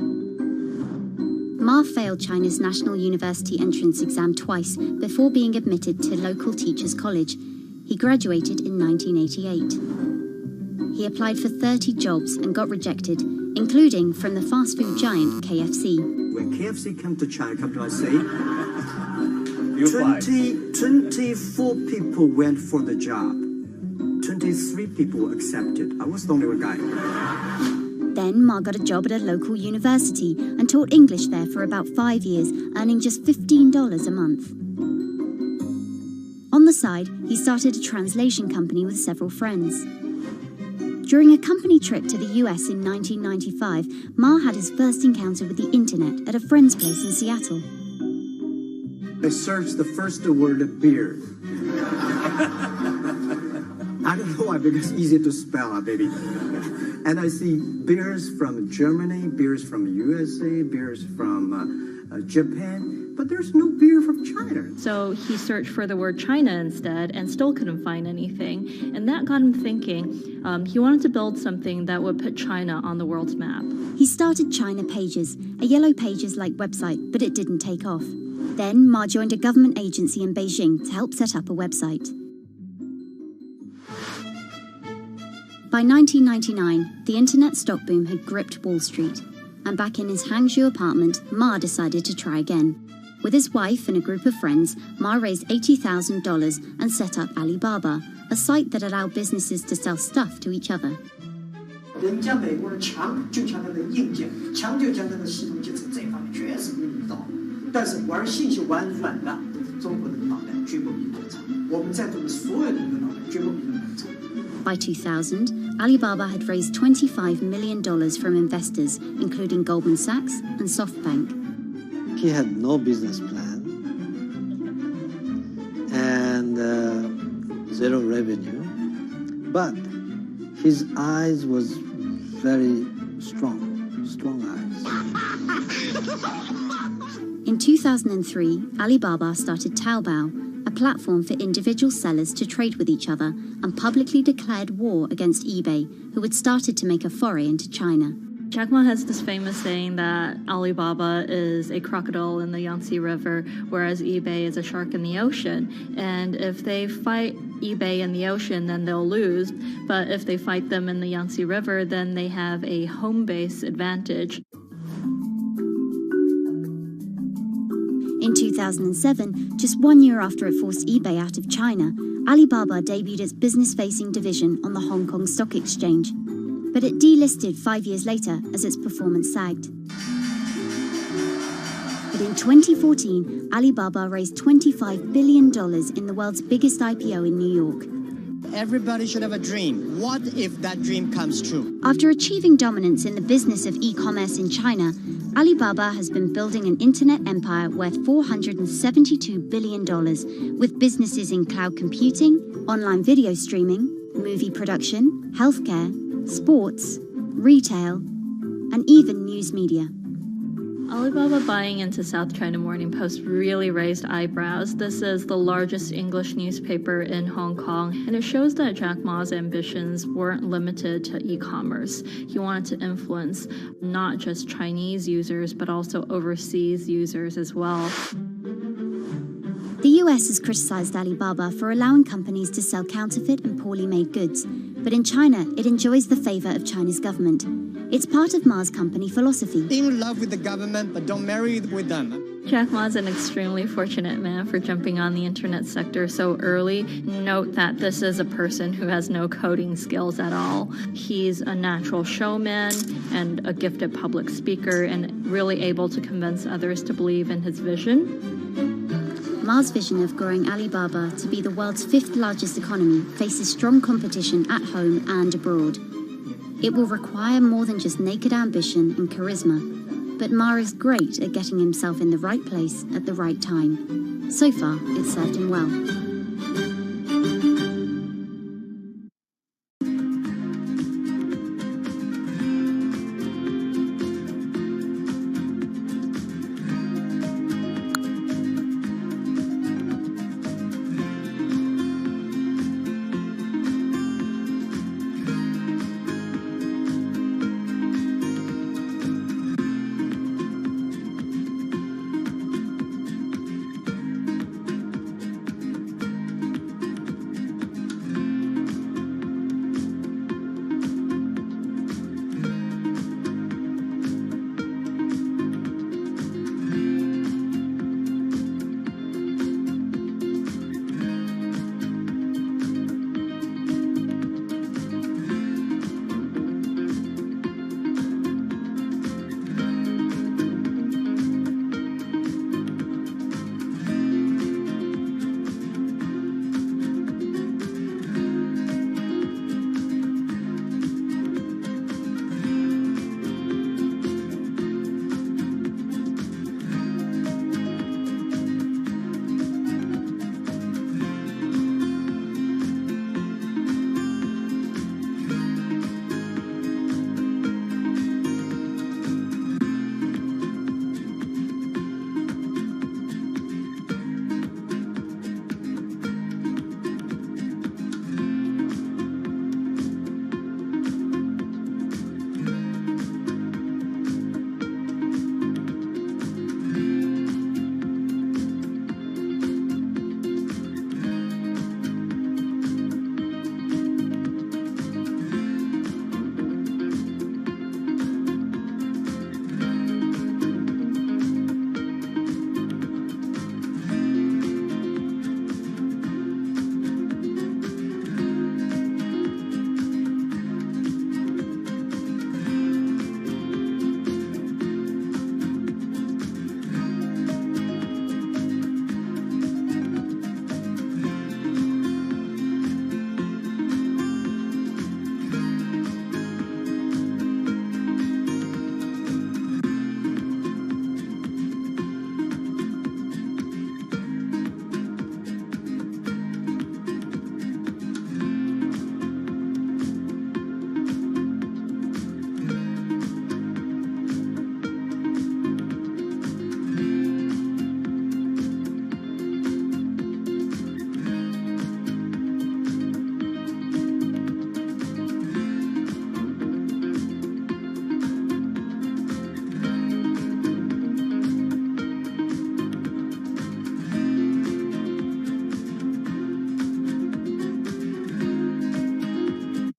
Ma failed China's National University entrance exam twice before being admitted to local teachers' college. He graduated in 1988. He applied for 30 jobs and got rejected, including from the fast food giant KFC. When KFC came to China, come to us say, 24 people went for the job. 23 people accepted. I was the only guy. Then Ma got a job at a local university and taught English there for about 5 years, earning just $15 a month. On the side, he started a translation company with several friends. During a company trip to the US in 1995, Ma had his first encounter with the internet at a friend's place in Seattle. I searched the first word, beer. I don't know why, because it's easy to spell, baby. And I see beers from Germany, beers from USA, beers from Japan, but there's no beer from China. So he searched for the word China instead and still couldn't find anything. And that got him thinking. He wanted to build something that would put China on the world's map. He started China Pages, a Yellow Pages-like website, but it didn't take off. Then Ma joined a government agency in Beijing to help set up a website. By 1999, the internet stock boom had gripped Wall Street, and back in his Hangzhou apartment, Ma decided to try again. With his wife and a group of friends, Ma raised $80,000 and set up Alibaba, a site that allowed businesses to sell stuff to each other. 人家美国人强就强它的硬件，强就强它的系统建设，这方面确实比你早。但是玩信息玩软的，中国的脑袋绝不比你们长。我们在座的所有人的脑袋绝不比你们长。By 2000, Alibaba had raised $25 million from investors, including Goldman Sachs and SoftBank. He had no business plan and zero revenue, but his eyes was very strong eyes. In 2003, Alibaba started Taobao, a platform for individual sellers to trade with each other, and publicly declared war against eBay, who had started to make a foray into China. Jack Ma has this famous saying that Alibaba is a crocodile in the Yangtze River, whereas eBay is a shark in the ocean. And if they fight eBay in the ocean, then they'll lose. But if they fight them in the Yangtze River, then they have a home base advantage. In 2007, just 1 year after it forced eBay out of China, Alibaba debuted its business-facing division on the Hong Kong Stock Exchange. But it delisted 5 years later as its performance sagged. But in 2014, Alibaba raised $25 billion in the world's biggest IPO in New York. Everybody should have a dream. What if that dream comes true? After achieving dominance in the business of e-commerce in China, Alibaba has been building an internet empire worth $472 billion, with businesses in cloud computing, online video streaming, movie production, healthcare, sports, retail, and even news media. Alibaba buying into South China Morning Post really raised eyebrows. This is the largest English newspaper in Hong Kong, and it shows that Jack Ma's ambitions weren't limited to e-commerce. He wanted to influence not just Chinese users, but also overseas users as well. The US has criticized Alibaba for allowing companies to sell counterfeit and poorly made goods, but in China, it enjoys the favor of China's government. It's part of Ma's company philosophy. In love with the government, but don't marry with them. Jack Ma is an extremely fortunate man for jumping on the internet sector so early. Note that this is a person who has no coding skills at all. He's a natural showman and a gifted public speaker and really able to convince others to believe in his vision. Ma's vision of growing Alibaba to be the world's 5th largest economy faces strong competition at home and abroad. It will require more than just naked ambition and charisma, but Ma is great at getting himself in the right place at the right time. So far, it's served him well.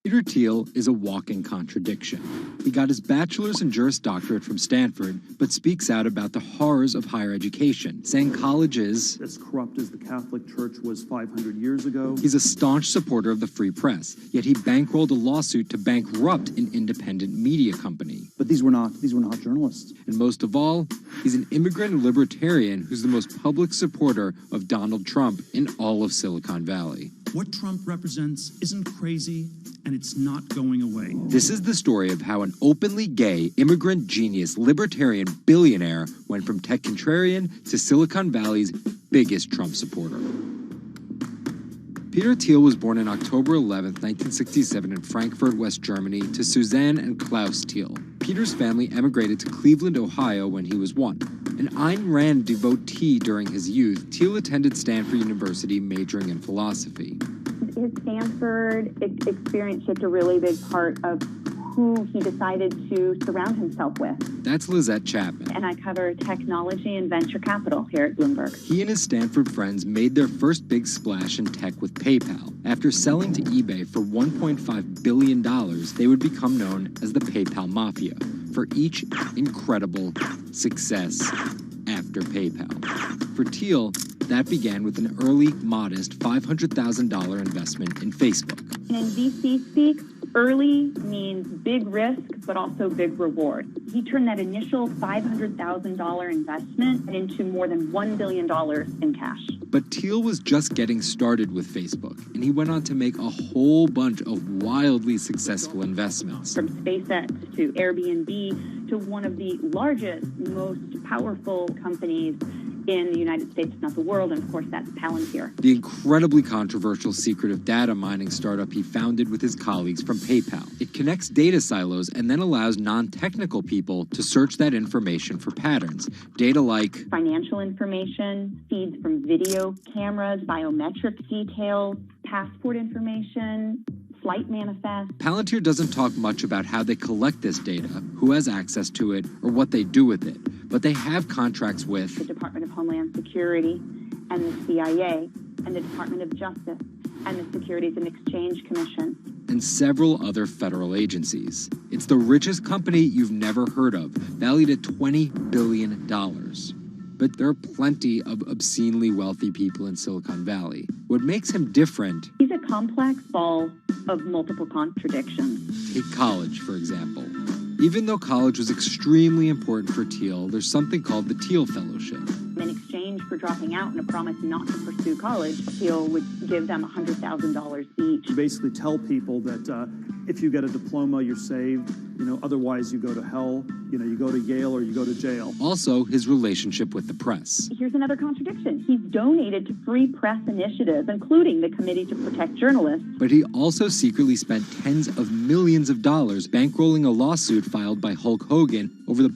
Peter Thiel is a walking contradiction. He got his bachelor's and Juris Doctorate from Stanford, but speaks out about the horrors of higher education, saying college is as corrupt as the Catholic Church was 500 years ago. He's a staunch supporter of the free press, yet he bankrolled a lawsuit to bankrupt an independent media company. But these were not journalists. And most of all, he's an immigrant and libertarian who's the most public supporter of Donald Trump in all of Silicon Valley. What Trump represents isn't crazy, and it's not going away. This is the story of how an openly gay, immigrant genius, libertarian billionaire went from tech contrarian to Silicon Valley's biggest Trump supporter. Peter Thiel was born on October 11, 1967 in Frankfurt, West Germany, to Suzanne and Klaus Thiel. Peter's family emigrated to Cleveland, Ohio when he was 1. An Ayn Rand devotee during his youth, Thiel attended Stanford University majoring in philosophy. His Stanford experience shaped a really big part of who he decided to surround himself with. That's Lizette Chapman. And I cover technology and venture capital here at Bloomberg. He and his Stanford friends made their first big splash in tech with PayPal. After selling to eBay for $1.5 billion, they would become known as the PayPal Mafia for each incredible success after PayPal. For Thiel, that began with an early, modest $500,000 investment in Facebook. And in VC speak, early means big risk, but also big reward. He turned that initial $500,000 investment into more than $1 billion in cash. But Thiel was just getting started with Facebook, and he went on to make a whole bunch of wildly successful investments. From SpaceX to Airbnb to one of the largest, most powerful companies in the United States, if not the world, and of course that's Palantir. The incredibly controversial secretive data mining startup he founded with his colleagues from PayPal. It connects data silos and then allows non-technical people to search that information for patterns. Data like financial information, feeds from video cameras, biometric details, passport information, flight manifest. Palantir doesn't talk much about how they collect this data, who has access to it, or what they do with it. But they have contracts with the Department of Homeland Security and the CIA and the Department of Justice and the Securities and Exchange Commission and several other federal agencies. It's the richest company you've never heard of, valued at $20 billion. But there are plenty of obscenely wealthy people in Silicon Valley. What makes him different... He's a complex ball of multiple contradictions. Take college, for example. Even though college was extremely important for Thiel, there's something called the Thiel Fellowship. In exchange for dropping out and a promise not to pursue college, Thiel would give them $100,000 each. You basically tell people that if you get a diploma, you're saved. Otherwise you go to hell. You go to Yale or you go to jail. Also, his relationship with the press. Here's another contradiction. He's donated to free press initiatives, including the Committee to Protect Journalists. But he also secretly spent tens of millions of dollars bankrolling a lawsuit filed by Hulk Hogan over the